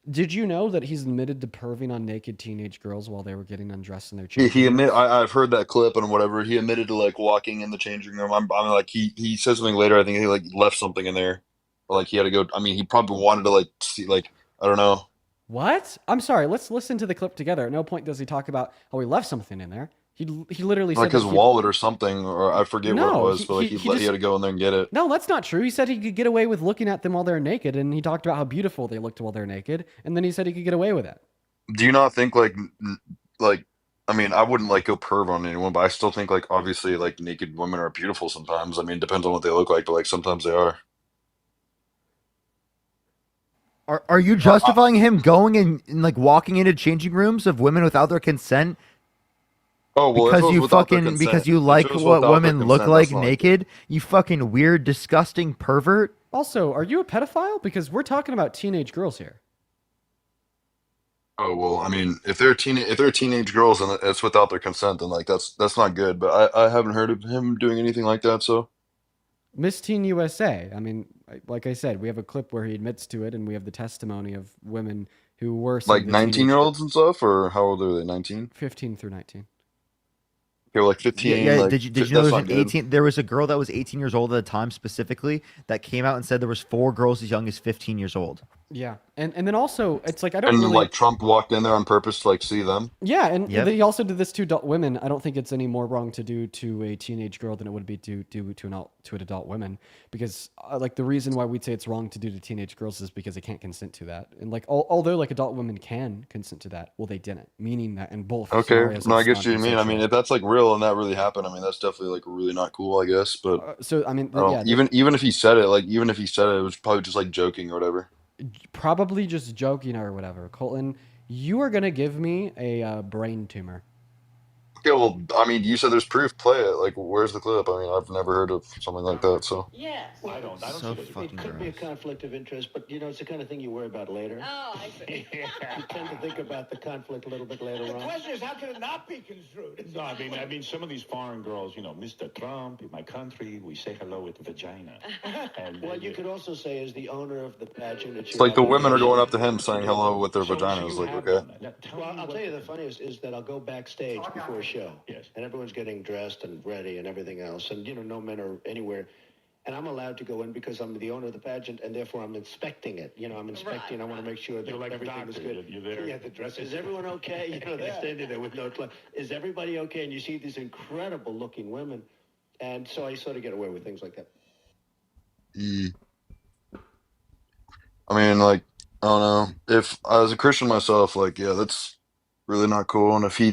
[SPEAKER 1] Did you know that he's admitted to perving on naked teenage girls while they were getting undressed in their changing rooms?
[SPEAKER 2] I've heard that clip and whatever. He admitted to like walking in the changing room. I'm like he said something later. I think he like left something in there, or like he had to go. I mean, he probably wanted to like see like I don't know.
[SPEAKER 1] What? I'm sorry. Let's listen to the clip together. At no point does he talk about how he left something in there. He literally
[SPEAKER 2] Like
[SPEAKER 1] said
[SPEAKER 2] his
[SPEAKER 1] that he-
[SPEAKER 2] wallet or something, or I forget what it
[SPEAKER 1] No,
[SPEAKER 2] was,
[SPEAKER 1] he-
[SPEAKER 2] but like
[SPEAKER 1] he
[SPEAKER 2] he
[SPEAKER 1] just-
[SPEAKER 2] had to go in there and get it.
[SPEAKER 1] No, that's not true. He said he could get away with looking at them while they're naked, and he talked about how beautiful they looked while they're naked, and then he said he could get away with it.
[SPEAKER 2] Do you not think like I mean, I wouldn't like go perv on anyone, but I still think like obviously like naked women are beautiful sometimes. I mean, it depends on what they look like, but like sometimes they are.
[SPEAKER 12] Are you justifying him going and like walking into changing rooms of women without their consent?
[SPEAKER 2] Oh well, if it
[SPEAKER 12] Because
[SPEAKER 2] was
[SPEAKER 12] you
[SPEAKER 2] without their
[SPEAKER 12] fucking
[SPEAKER 2] consent-
[SPEAKER 12] because you
[SPEAKER 2] if it
[SPEAKER 12] like
[SPEAKER 2] was
[SPEAKER 12] what
[SPEAKER 2] without their
[SPEAKER 12] women look
[SPEAKER 2] consent,
[SPEAKER 12] like
[SPEAKER 2] that's not-
[SPEAKER 12] naked? You fucking weird, disgusting pervert.
[SPEAKER 1] Also, are you a pedophile? Because we're talking about teenage girls here.
[SPEAKER 2] Oh well, I mean, if they're teenage girls and it's without their consent, then like that's not good. But I haven't heard of him doing anything like that. So
[SPEAKER 1] Miss Teen USA. I mean, like I said, we have a clip where he admits to it, and we have the testimony of women who were some
[SPEAKER 2] like
[SPEAKER 1] of the teenage-
[SPEAKER 2] 19-year-olds and stuff, or how old are they? 19?
[SPEAKER 1] 15 through 19.
[SPEAKER 2] Okay, like
[SPEAKER 12] Yeah,
[SPEAKER 2] 15.
[SPEAKER 12] yeah.
[SPEAKER 2] Like
[SPEAKER 12] Did you know
[SPEAKER 2] that's
[SPEAKER 12] there's
[SPEAKER 2] not
[SPEAKER 12] an
[SPEAKER 2] good.
[SPEAKER 12] 18? There was a girl that was 18 years old at the time specifically that came out and said there was 4 girls as young as 15 years old.
[SPEAKER 1] Yeah, and then also it's like I don't
[SPEAKER 2] And
[SPEAKER 1] really.
[SPEAKER 2] like Trump walked in there on purpose to like see them.
[SPEAKER 1] Yeah, and
[SPEAKER 12] Yep.
[SPEAKER 1] they also did this to adult women. I don't think it's any more wrong to do to a teenage girl than it would be to do to an adult woman, because like the reason why we'd say it's wrong to do to teenage girls is because they can't consent to that, and like although like adult women can consent to that, well they didn't, meaning that in both
[SPEAKER 2] Okay,
[SPEAKER 1] scenarios
[SPEAKER 2] no, I
[SPEAKER 1] it's
[SPEAKER 2] get what you mean. I mean,
[SPEAKER 1] non-consensual.
[SPEAKER 2] if that's like real and that really happened, I mean, that's definitely like really not cool, I guess. But
[SPEAKER 1] So I mean,
[SPEAKER 2] I don't.
[SPEAKER 1] yeah,
[SPEAKER 2] Even if he said it, like even if he said it, it was probably just like joking or whatever.
[SPEAKER 1] probably just joking or whatever. Colton, you are gonna give me a brain tumor.
[SPEAKER 2] Okay, well, I mean, you said there's proof. Play it. Like, where's the clip? I mean, I've never heard of something like that. So
[SPEAKER 11] Yes.
[SPEAKER 10] I don't
[SPEAKER 12] So
[SPEAKER 10] see
[SPEAKER 12] fucking
[SPEAKER 10] it could be a
[SPEAKER 12] gross.
[SPEAKER 10] conflict of interest, but it's the kind of thing you worry about later.
[SPEAKER 11] Oh, I see.
[SPEAKER 10] You tend to think about the conflict a little bit later
[SPEAKER 11] The
[SPEAKER 10] on.
[SPEAKER 11] question is, how can it not be construed?
[SPEAKER 10] No, I mean, some of these foreign girls, Mr. Trump, in my country, we say hello with vagina. And well, you could also say, as the owner of the pageant,
[SPEAKER 2] it's like the women are going up to him saying hello with their vaginas. Like, okay.
[SPEAKER 10] Well, I'll tell you the funniest is that I'll go backstage before a show. Yes. And everyone's getting dressed and ready and everything else. And, no men are anywhere. And I'm allowed to go in because I'm the owner of the pageant, and therefore I'm inspecting it. I'm inspecting. I want to make sure that
[SPEAKER 21] like a
[SPEAKER 10] everything is
[SPEAKER 21] doctor.
[SPEAKER 10] good.
[SPEAKER 21] You're there.
[SPEAKER 10] Yeah, the dress. Is everyone okay? They're standing there with no clothes. Is everybody okay? And you see these incredible looking women. And so I sort of get away with things like that.
[SPEAKER 2] I mean, like, I don't know. If I was a Christian myself, like, yeah, that's really not cool. And if he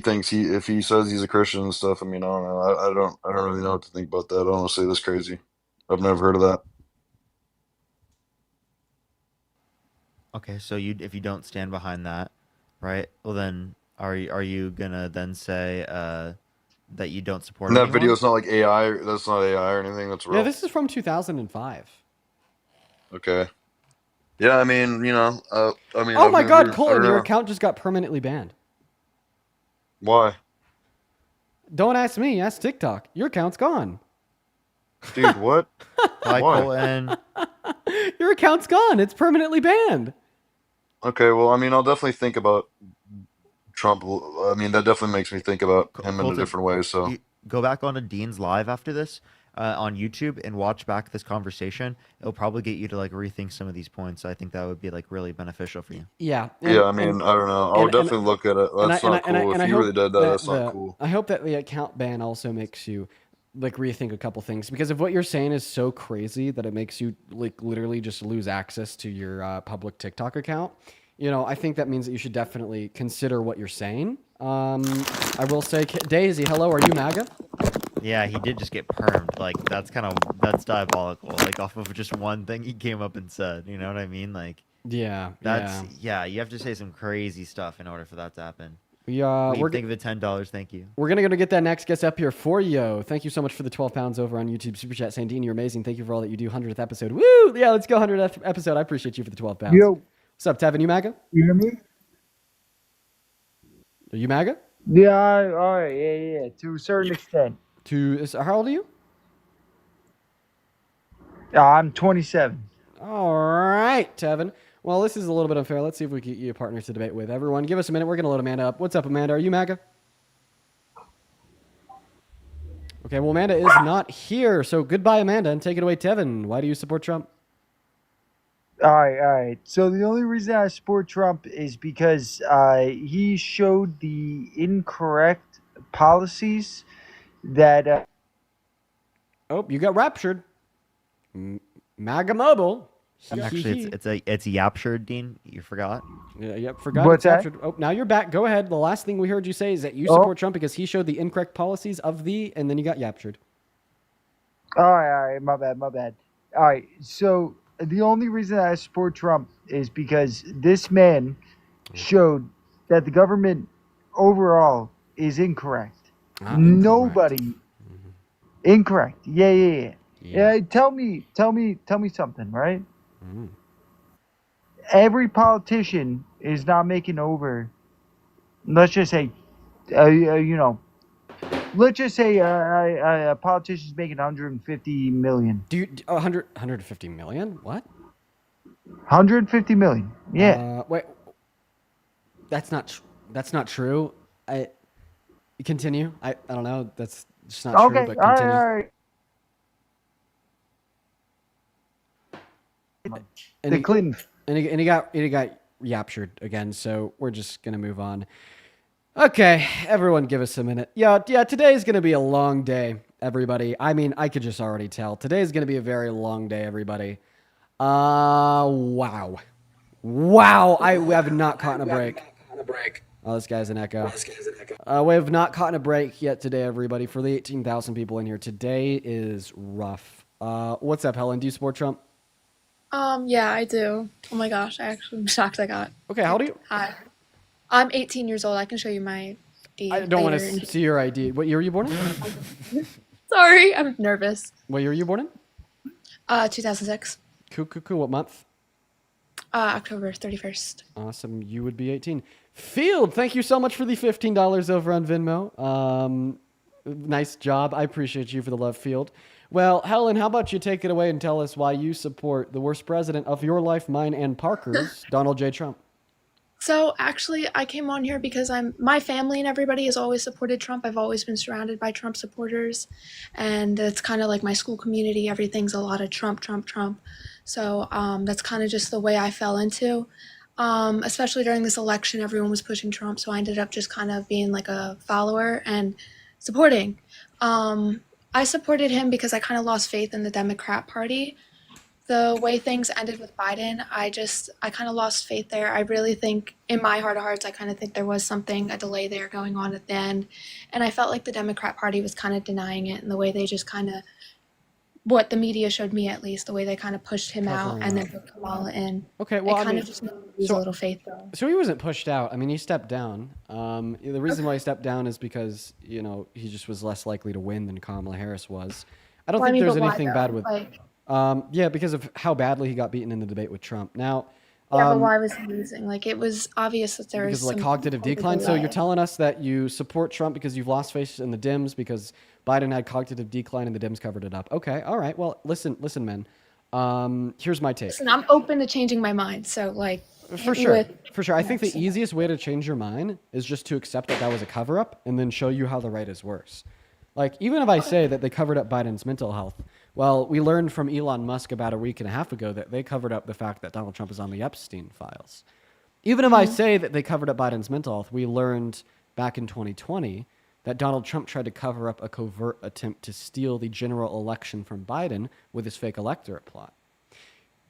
[SPEAKER 2] says he's a Christian and stuff, I mean, I don't know. I don't really know what to think about that. Honestly, that's crazy. I've never heard of that.
[SPEAKER 12] Okay, so if you don't stand behind that, right? Well, then are you gonna then say that you don't support
[SPEAKER 2] And that
[SPEAKER 12] anyone?
[SPEAKER 2] video is not like AI. That's not AI or anything. That's real.
[SPEAKER 1] Yeah, this is from 2005.
[SPEAKER 2] Okay. Yeah, I mean, I mean.
[SPEAKER 1] Oh
[SPEAKER 2] I've
[SPEAKER 1] my
[SPEAKER 2] never-
[SPEAKER 1] God,
[SPEAKER 2] I
[SPEAKER 1] Colton,
[SPEAKER 2] don't
[SPEAKER 1] your
[SPEAKER 2] know.
[SPEAKER 1] account just got permanently banned.
[SPEAKER 2] Why?
[SPEAKER 1] Don't ask me, ask TikTok. Your account's gone.
[SPEAKER 2] Dude, what?
[SPEAKER 12] Bye,
[SPEAKER 2] Why?
[SPEAKER 12] Colton.
[SPEAKER 1] Your account's gone. It's permanently banned.
[SPEAKER 2] Okay, well, I mean, I'll definitely think about Trump. I mean, that definitely makes me think about him in a
[SPEAKER 12] Colton,
[SPEAKER 2] different way. So,
[SPEAKER 12] go back onto Dean's live after this on YouTube and watch back this conversation. It'll probably get you to like rethink some of these points. I think that would be like really beneficial for you.
[SPEAKER 1] Yeah.
[SPEAKER 2] yeah, I mean, I don't know. I'll definitely look at it. That's not cool. If you really did that, that's not cool.
[SPEAKER 1] I hope that the account ban also makes you like rethink a couple things, because if what you're saying is so crazy that it makes you like literally just lose access to your public TikTok account, I think that means that you should definitely consider what you're saying. I will say, Daisy, hello, are you MAGA?
[SPEAKER 12] Yeah, he did just get permed. Like that's diabolical. Like off of just one thing he came up and said. You know what I mean? Like
[SPEAKER 1] yeah,
[SPEAKER 12] yeah. You have to say some crazy stuff in order for that to happen.
[SPEAKER 1] We're
[SPEAKER 12] think of the $10. Thank you.
[SPEAKER 1] We're gonna get that next guest up here for you. Thank you so much for the 12 pounds over on YouTube super chat. Sandine, you're amazing. Thank you for all that you do. 100th episode. Woo! Yeah, let's go 100th episode. I appreciate you for the 12 pounds.
[SPEAKER 6] Yo.
[SPEAKER 1] What's up, Tevin? You MAGA?
[SPEAKER 6] You hear me?
[SPEAKER 1] Are you MAGA?
[SPEAKER 6] Yeah, all right, yeah, to a certain extent.
[SPEAKER 1] How old are you?
[SPEAKER 6] I'm 27.
[SPEAKER 1] All right, Tevin. Well, this is a little bit unfair. Let's see if we can get you a partner to debate with. Everyone, give us a minute. We're going to load Amanda up. What's up, Amanda? Are you MAGA? Okay, well, Amanda is not here. So goodbye, Amanda, and take it away, Tevin. Why do you support Trump?
[SPEAKER 6] All right. So the only reason I support Trump is because he showed the incorrect policies that...
[SPEAKER 1] Oh, you got raptured. MAGA Mobile.
[SPEAKER 12] Actually, it's Yaptured, Dean. You forgot.
[SPEAKER 1] Yeah, yep, forgot.
[SPEAKER 6] What's that?
[SPEAKER 1] Oh, now you're back. Go ahead. The last thing we heard you say is that you support Trump because he showed the incorrect policies of and then you got yaptured.
[SPEAKER 6] All right, my bad. All right, so the only reason I support Trump is because this man showed that the government overall is incorrect. Nobody... Incorrect. Yeah. Tell me something, right? Every politician is not making over. Let's just say, let's just say a politician's making 150 million.
[SPEAKER 1] 150 million? What?
[SPEAKER 6] 150 million. Yeah.
[SPEAKER 1] Wait. That's not true. Continue. I don't know. That's just not
[SPEAKER 6] Okay,
[SPEAKER 1] true, but
[SPEAKER 6] all
[SPEAKER 1] continue.
[SPEAKER 6] right, all right.
[SPEAKER 1] And
[SPEAKER 6] The
[SPEAKER 1] he,
[SPEAKER 6] Clinton.
[SPEAKER 1] and he got yaptured again, so we're just gonna move on. Okay, everyone give us a minute. Yeah, today's gonna be a long day, everybody. I mean, I could just already tell. Today's gonna be a very long day, everybody. Wow. I have not caught a break. Oh, this guy's an echo. We have not caught a break yet today, everybody. For the 18,000 people in here, today is rough. What's up, Helen? Do you support Trump?
[SPEAKER 7] Yeah, I do. Oh my gosh, I'm shocked I got.
[SPEAKER 1] Okay, how old are you?
[SPEAKER 7] Hi. I'm 18 years old. I can show you my ID.
[SPEAKER 1] I don't want
[SPEAKER 7] later.
[SPEAKER 1] to see your ID. What year were you born in?
[SPEAKER 7] Sorry, I'm nervous.
[SPEAKER 1] What year were you born in?
[SPEAKER 7] 2006.
[SPEAKER 1] Cool. What month?
[SPEAKER 7] October 31st.
[SPEAKER 1] Awesome. You would be 18. Field, thank you so much for the $15 over on Venmo. Nice job. I appreciate you for the love, Field. Well, Helen, how about you take it away and tell us why you support the worst president of your life, mine, and Parker's, Donald J. Trump.
[SPEAKER 7] So actually, I came on here because my family and everybody has always supported Trump. I've always been surrounded by Trump supporters, and it's kind of like my school community. Everything's a lot of Trump. So that's kind of just the way I fell into. Especially during this election, everyone was pushing Trump, so I ended up just kind of being like a follower and supporting. I supported him because I kind of lost faith in the Democrat Party. The way things ended with Biden, I kind of lost faith there. I really think, in my heart of hearts, I kind of think there was a delay there going on at the end. And I felt like the Democrat Party was kind of denying it, and the way they just kind of, what the media showed me at least, the way they kind of pushed him out and then put Kamala in.
[SPEAKER 1] Okay, well,
[SPEAKER 7] it
[SPEAKER 1] I
[SPEAKER 7] kind
[SPEAKER 1] mean,
[SPEAKER 7] of just made me lose a little faith though.
[SPEAKER 1] So he wasn't pushed out. I mean, he stepped down. The reason why he stepped down is because, he just was less likely to win than Kamala Harris was. I don't think there's anything bad with... yeah, because of how badly he got beaten in the debate with Trump. Now,
[SPEAKER 7] Yeah, but why was he losing? Like, it was obvious that there was
[SPEAKER 1] because of
[SPEAKER 7] some
[SPEAKER 1] cognitive decline. So you're telling us that you support Trump because you've lost faith in the Dems because Biden had cognitive decline and the Dems covered it up. Okay, all right. Well, listen, men. Here's my take.
[SPEAKER 7] Listen, I'm open to changing my mind. So, like,
[SPEAKER 1] For sure. I think the easiest way to change your mind is just to accept that was a cover-up and then show you how the right is worse. Like, even if I say that they covered up Biden's mental health, well, we learned from Elon Musk about a week and a half ago that they covered up the fact that Donald Trump is on the Epstein files. Even if I say that they covered up Biden's mental health, we learned back in 2020 that Donald Trump tried to cover up a covert attempt to steal the general election from Biden with his fake electorate plot.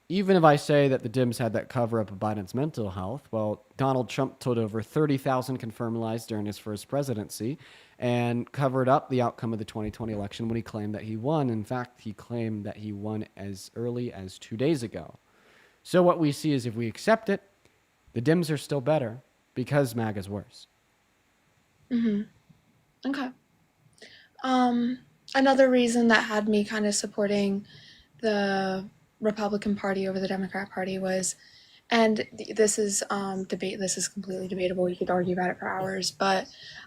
[SPEAKER 1] Even if I say that the Dems had that cover-up of Biden's mental health, well, Donald Trump told over 30,000 confirmed lies during his first presidency and covered up the outcome of the 2020 election when he claimed that he won. In fact, he claimed that he won as early as 2 days ago. So what we see is if we accept it, the Dems are still better because MAGA's worse.
[SPEAKER 7] Okay. Another reason that had me kind of supporting the Republican Party over the Democrat Party was, and this is this is completely debatable. You could argue about it for hours, but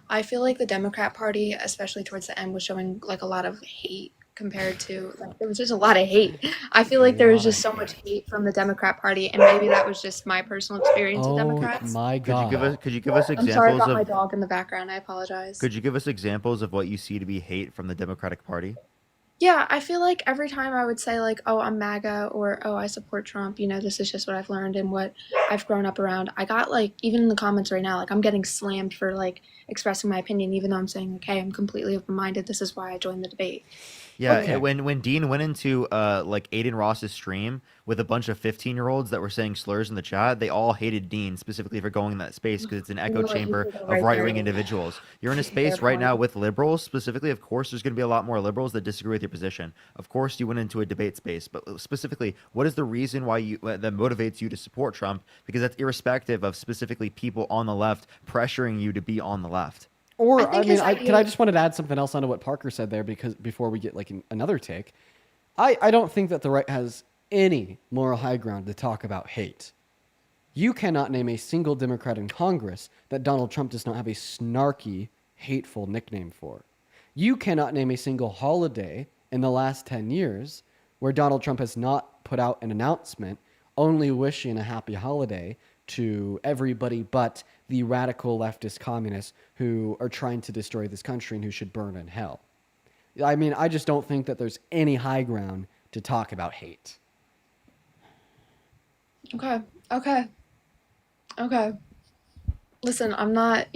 [SPEAKER 7] I feel like the Democrat Party, especially towards the end, was showing like a lot of hate compared to, like, there was just a lot of hate. I feel like there was just so much hate from the Democrat Party, and maybe that was just my personal experience with Democrats.
[SPEAKER 1] My God.
[SPEAKER 12] Could you give us examples
[SPEAKER 7] I'm sorry about
[SPEAKER 12] of
[SPEAKER 7] my dog in the background. I apologize.
[SPEAKER 12] Could you give us examples of what you see to be hate from the Democratic Party?
[SPEAKER 7] Yeah, I feel like every time I would say like, oh, I'm MAGA, or oh, I support Trump, this is just what I've learned and what I've grown up around. I got like, even in the comments right now, like I'm getting slammed for like expressing my opinion, even though I'm saying, okay, I'm completely open-minded. This is why I joined the debate.
[SPEAKER 12] Yeah,
[SPEAKER 7] Okay.
[SPEAKER 12] when Dean went into like Aiden Ross's stream with a bunch of 15-year-olds that were saying slurs in the chat, they all hated Dean specifically for going in that space because it's an echo
[SPEAKER 7] know what, he
[SPEAKER 12] chamber
[SPEAKER 7] did it
[SPEAKER 12] of
[SPEAKER 7] right
[SPEAKER 12] right-wing
[SPEAKER 7] there.
[SPEAKER 12] individuals. You're in a
[SPEAKER 7] Fair
[SPEAKER 12] space right now
[SPEAKER 7] point.
[SPEAKER 12] with liberals specifically. Of course, there's going to be a lot more liberals that disagree with your position. Of course, you went into a debate space, but specifically, what is the reason why you that motivates you to support Trump? Because that's irrespective of specifically people on the left pressuring you to be on the left.
[SPEAKER 1] Or,
[SPEAKER 7] I think his idea-
[SPEAKER 1] I just wanted to add something else onto what Parker said there because before we get like another take, I don't think that the right has any moral high ground to talk about hate. You cannot name a single Democrat in Congress that Donald Trump does not have a snarky, hateful nickname for. You cannot name a single holiday in the last 10 years where Donald Trump has not put out an announcement only wishing a happy holiday to everybody but the radical leftist communists who are trying to destroy this country and who should burn in hell. I mean, I just don't think that there's any high ground to talk about hate.
[SPEAKER 7] Okay. Listen, I'm not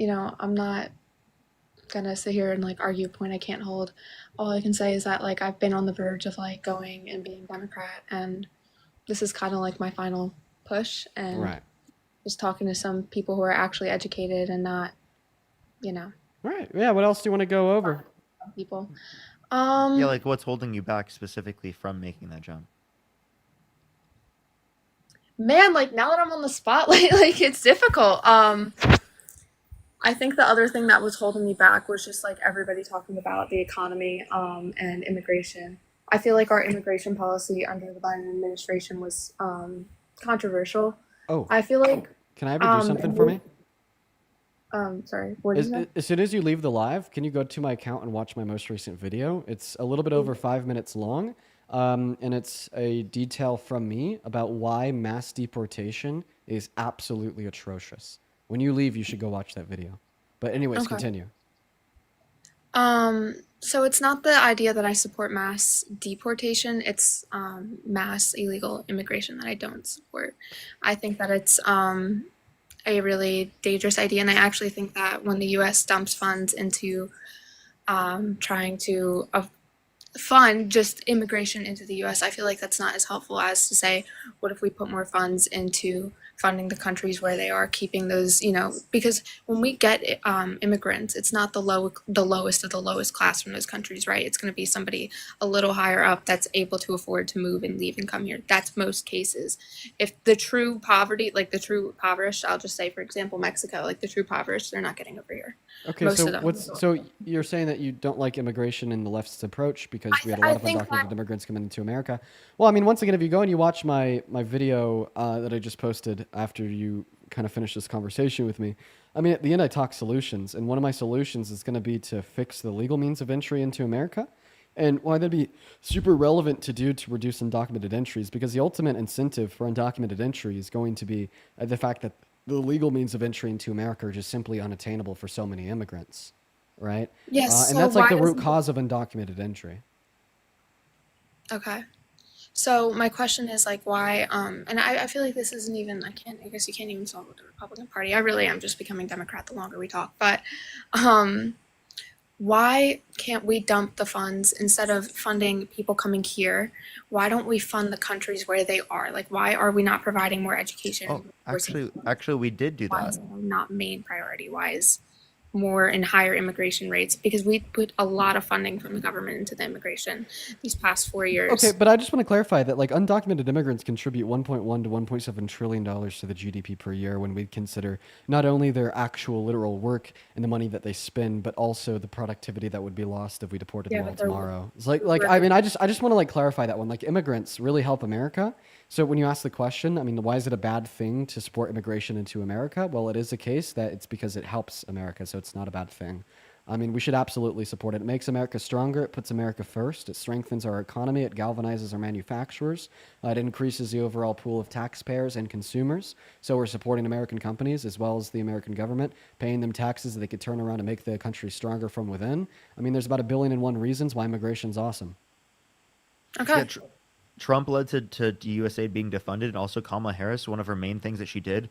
[SPEAKER 7] gonna sit here and like argue a point I can't hold. All I can say is that like I've been on the verge of like going and being Democrat, and this is kind of like my final push, and
[SPEAKER 1] Right.
[SPEAKER 7] just talking to some people who are actually educated and not,
[SPEAKER 1] Right. Yeah. What else do you want to go over?
[SPEAKER 7] people.
[SPEAKER 12] Yeah, like what's holding you back specifically from making that jump?
[SPEAKER 7] Man, like now that I'm on the spotlight, like it's difficult. I think the other thing that was holding me back was just like everybody talking about the economy and immigration. I feel like our immigration policy under the Biden administration was controversial.
[SPEAKER 1] Oh.
[SPEAKER 7] I feel like
[SPEAKER 1] Can I ever do something for me?
[SPEAKER 7] Sorry, what did you say?
[SPEAKER 1] As soon as you leave the live, can you go to my account and watch my most recent video? It's a little bit over 5 minutes long, and it's a detail from me about why mass deportation is absolutely atrocious. When you leave, you should go watch that video. But anyways,
[SPEAKER 7] Okay.
[SPEAKER 1] continue.
[SPEAKER 7] So it's not the idea that I support mass deportation, it's mass illegal immigration that I don't support. I think that it's a really dangerous idea, and I actually think that when the US dumps funds into trying to fund just immigration into the US, I feel like that's not as helpful as to say, what if we put more funds into funding the countries where they are keeping those, because when we get immigrants, it's not the lowest of the lowest class from those countries, right? It's going to be somebody a little higher up that's able to afford to move and leave and come here. That's most cases. If the true poverty, like the true impoverished, I'll just say, for example, Mexico, like the true impoverished, they're not getting over here.
[SPEAKER 1] Okay,
[SPEAKER 7] Most
[SPEAKER 1] so
[SPEAKER 7] of them.
[SPEAKER 1] so you're saying that you don't like immigration and the left's approach because we had a lot of
[SPEAKER 7] think
[SPEAKER 1] undocumented immigrants coming into America. Well, I mean, once again, if you go and you watch my video that I just posted after you kind of finish this conversation with me, I mean, at the end I talk solutions, and one of my solutions is going to be to fix the legal means of entry into America. And why that'd be super relevant to do to reduce undocumented entries, because the ultimate incentive for undocumented entry is going to be the fact that the legal means of entry into America are just simply unattainable for so many immigrants, right?
[SPEAKER 7] Yes,
[SPEAKER 1] and
[SPEAKER 7] so
[SPEAKER 1] that's like the
[SPEAKER 7] why
[SPEAKER 1] root
[SPEAKER 7] doesn't-
[SPEAKER 1] cause of undocumented entry.
[SPEAKER 7] Okay. So my question is like why and I feel like this isn't even I guess you can't even solve it with the Republican Party. I really am just becoming Democrat the longer we talk. But why can't we dump the funds instead of funding people coming here? Why don't we fund the countries where they are? Like why are we not providing more education?
[SPEAKER 12] Oh, actually, we did do
[SPEAKER 7] Why
[SPEAKER 12] that.
[SPEAKER 7] is it not main priority? Why is more and higher immigration rates? Because we put a lot of funding from the government into the immigration these past 4 years.
[SPEAKER 1] Okay, but I just want to clarify that like undocumented immigrants contribute 1.1 to 1.7 trillion dollars to the GDP per year when we consider not only their actual literal work and the money that they spend, but also the productivity that would be lost if we deported
[SPEAKER 7] Yeah,
[SPEAKER 1] them
[SPEAKER 7] but
[SPEAKER 1] all
[SPEAKER 7] they're
[SPEAKER 1] tomorrow. It's like I mean, I just want to like clarify that one. Like immigrants really help America. So when you ask the question, I mean, why is it a bad thing to support immigration into America? Well, it is a case that it's because it helps America, so it's not a bad thing. I mean, we should absolutely support it. It makes America stronger. It puts America first. It strengthens our economy. It galvanizes our manufacturers. It increases the overall pool of taxpayers and consumers. So we're supporting American companies as well as the American government, paying them taxes that they could turn around and make the country stronger from within. I mean, there's about 1,000,000,001 reasons why immigration's awesome.
[SPEAKER 7] Okay.
[SPEAKER 12] Yeah, Trump led to USAID being defunded, and also Kamala Harris, one of her main things that she did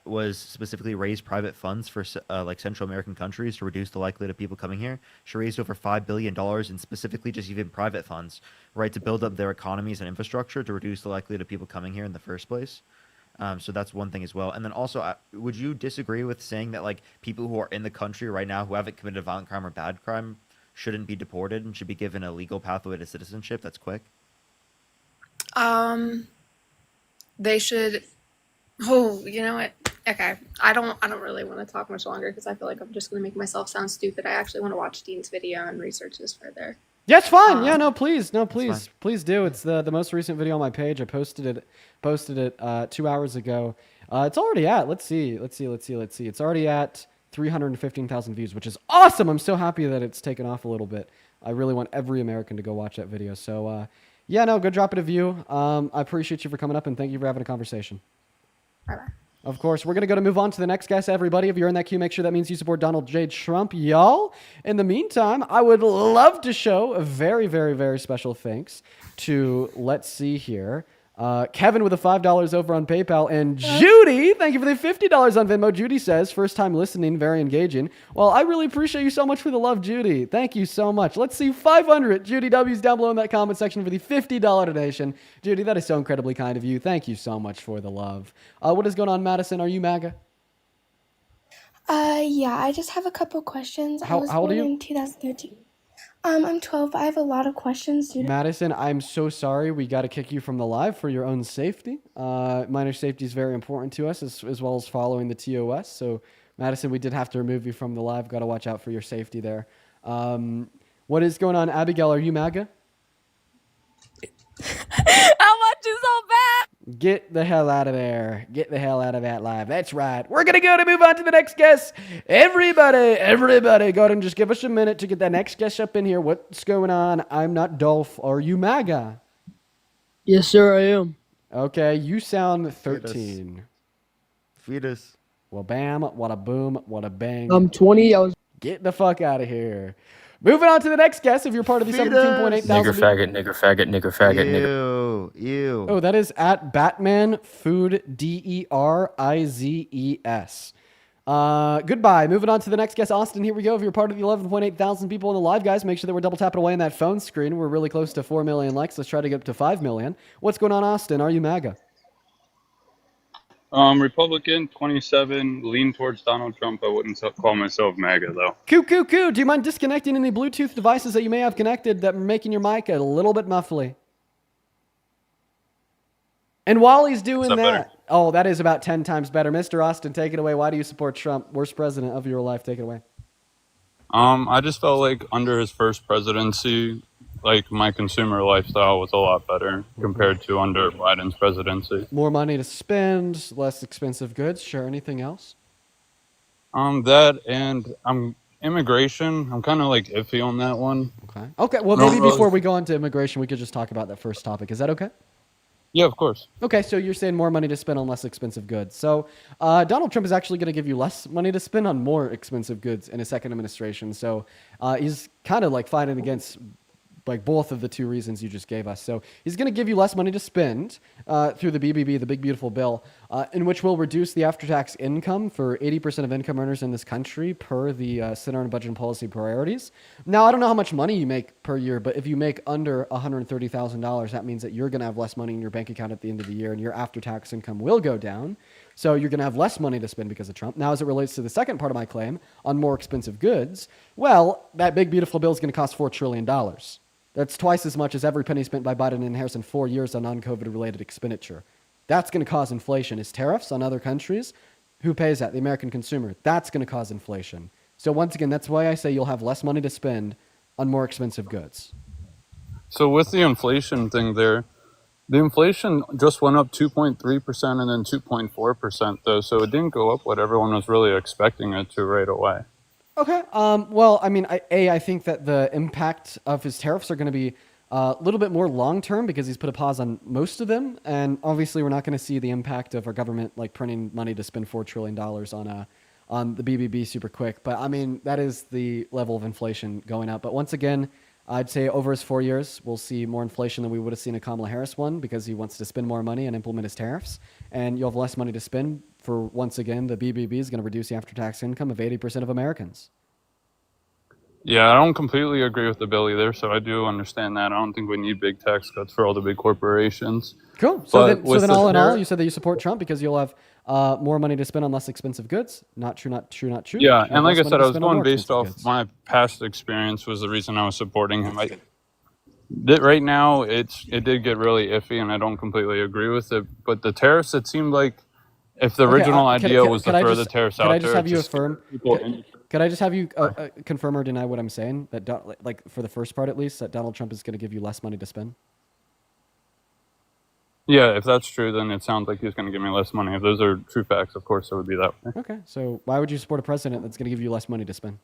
[SPEAKER 12] was specifically raise private funds for like Central American countries to reduce the likelihood of people coming here. She raised over $5 billion in specifically just even private funds, right, to build up their economies and infrastructure to reduce the likelihood of people coming here in the first place. So that's one thing as well. And then also, would you disagree with saying that like people who are in the country right now who haven't committed a violent crime or bad crime shouldn't be deported and should be given a legal pathway to citizenship that's quick?
[SPEAKER 7] They should. Oh, you know what? Okay, I don't really want to talk much longer because I feel like I'm just going to make myself sound stupid. I actually want to watch Dean's video and research this further.
[SPEAKER 1] Yeah, it's fine. Yeah, no, please do. It's the most recent video on my page. I posted it 2 hours ago. It's already at. Let's see. It's already at 315,000 views, which is awesome. I'm so happy that it's taken off a little bit. I really want every American to go watch that video. So, yeah, no, go drop it a view. I appreciate you for coming up and thank you for having a conversation.
[SPEAKER 7] Bye bye.
[SPEAKER 1] Of course, we're going to move on to the next guest, everybody. If you're in that queue, make sure that means you support Donald J. Trump, y'all. In the meantime, I would love to show a very, very, very special thanks to, let's see here, Kevin with the $5 over on PayPal, and Judy, thank you for the $50 on Venmo. Judy says, first time listening, very engaging. Well, I really appreciate you so much for the love, Judy. Thank you so much. Let's see 500 Judy W's down below in that comment section for the $50 donation. Judy, that is so incredibly kind of you. Thank you so much for the love. What is going on, Madison? Are you MAGA?
[SPEAKER 8] Yeah, I just have a couple questions. I was
[SPEAKER 1] How old are
[SPEAKER 8] born
[SPEAKER 1] you?
[SPEAKER 8] in 2013. I'm 12. I have a lot of questions.
[SPEAKER 1] Madison, I'm so sorry. We got to kick you from the live for your own safety. Minor safety is very important to us, as well as following the TOS. So, Madison, we did have to remove you from the live. Got to watch out for your safety there. What is going on, Abigail? Are you MAGA?
[SPEAKER 9] How much is so bad?
[SPEAKER 1] Get the hell out of there. Get the hell out of that live. That's right. We're going to move on to the next guest. Everybody, go ahead and just give us a minute to get that next guest up in here. What's going on? I'm not Dolph. Are you MAGA?
[SPEAKER 13] Yes, sir, I am.
[SPEAKER 1] Okay, you sound 13.
[SPEAKER 12] Fetus.
[SPEAKER 1] Well, bam, wada boom, wada bang.
[SPEAKER 13] I'm 20.
[SPEAKER 1] Get the fuck out of here. Moving on to the next guest. If you're part of the 17.8 thousand.
[SPEAKER 18] Nigger faggot.
[SPEAKER 12] Ew.
[SPEAKER 1] Oh, that is at Batman Food DERIZES. Goodbye. Moving on to the next guest, Austin. Here we go. If you're part of the 11.8 thousand people in the live, guys, make sure that we're double tapping away on that phone screen. We're really close to 4 million likes. Let's try to get up to 5 million. What's going on, Austin? Are you MAGA?
[SPEAKER 24] Republican, 27, lean towards Donald Trump. I wouldn't call myself MAGA, though.
[SPEAKER 1] Coo. Do you mind disconnecting any Bluetooth devices that you may have connected that are making your mic a little bit muffly? And while he's doing
[SPEAKER 24] Is that
[SPEAKER 1] that,
[SPEAKER 24] better?
[SPEAKER 1] oh, that is about 10 times better. Mr. Austin, take it away. Why do you support Trump? Worst president of your life. Take it away.
[SPEAKER 24] I just felt like under his first presidency, like my consumer lifestyle was a lot better compared to under Biden's presidency.
[SPEAKER 1] More money to spend, less expensive goods. Sure. Anything else?
[SPEAKER 24] That and immigration. I'm kind of like iffy on that one.
[SPEAKER 1] Okay. Well, maybe before we go on to immigration, we could just talk about that first topic. Is that okay?
[SPEAKER 24] Yeah, of course.
[SPEAKER 1] Okay, so you're saying more money to spend on less expensive goods. So Donald Trump is actually going to give you less money to spend on more expensive goods in his second administration. So he's kind of like fighting against like both of the two reasons you just gave us. So he's going to give you less money to spend through the BBB, the Big Beautiful Bill, in which will reduce the after-tax income for 80% of income earners in this country per the Center on Budget and Policy Priorities. Now, I don't know how much money you make per year, but if you make under $130,000, that means that you're going to have less money in your bank account at the end of the year, and your after-tax income will go down. So you're going to have less money to spend because of Trump. Now, as it relates to the second part of my claim on more expensive goods, well, that Big Beautiful Bill is going to cost $4 trillion. That's twice as much as every penny spent by Biden and Harris in 4 years on non-COVID related expenditure. That's going to cause inflation. Is tariffs on other countries? Who pays that? The American consumer. That's going to cause inflation. So once again, that's why I say you'll have less money to spend on more expensive goods.
[SPEAKER 24] So with the inflation thing there, the inflation just went up 2.3% and then 2.4% though. So it didn't go up what everyone was really expecting it to right away.
[SPEAKER 1] Okay. Well, I mean, I think that the impact of his tariffs are going to be a little bit more long-term because he's put a pause on most of them. And obviously, we're not going to see the impact of our government like printing money to spend $4 trillion on the BBB super quick. But I mean, that is the level of inflation going up. But once again, I'd say over his 4 years, we'll see more inflation than we would have seen a Kamala Harris one because he wants to spend more money and implement his tariffs. And you'll have less money to spend for, once again, the BBB is going to reduce the after-tax income of 80% of Americans.
[SPEAKER 24] Yeah, I don't completely agree with the bill either, so I do understand that. I don't think we need big tax cuts for all the big corporations.
[SPEAKER 1] Cool. So then all in all, you said that you support Trump because you'll have more money to spend on less expensive goods. Not true.
[SPEAKER 24] Yeah, and like I said, I was going based off my past experience was the reason I was supporting him. Right now, it did get really iffy, and I don't completely agree with it. But the tariffs, it seemed like if the original idea was to throw the tariffs out there.
[SPEAKER 1] Could I just have you affirm? Could I just have you confirm or deny what I'm saying? That like for the first part at least, that Donald Trump is going to give you less money to spend.
[SPEAKER 24] Yeah, if that's true, then it sounds like he's going to give me less money. If those are true facts, of course, it would be that way.
[SPEAKER 1] Okay, so why would you support a president that's going to give you less money to spend?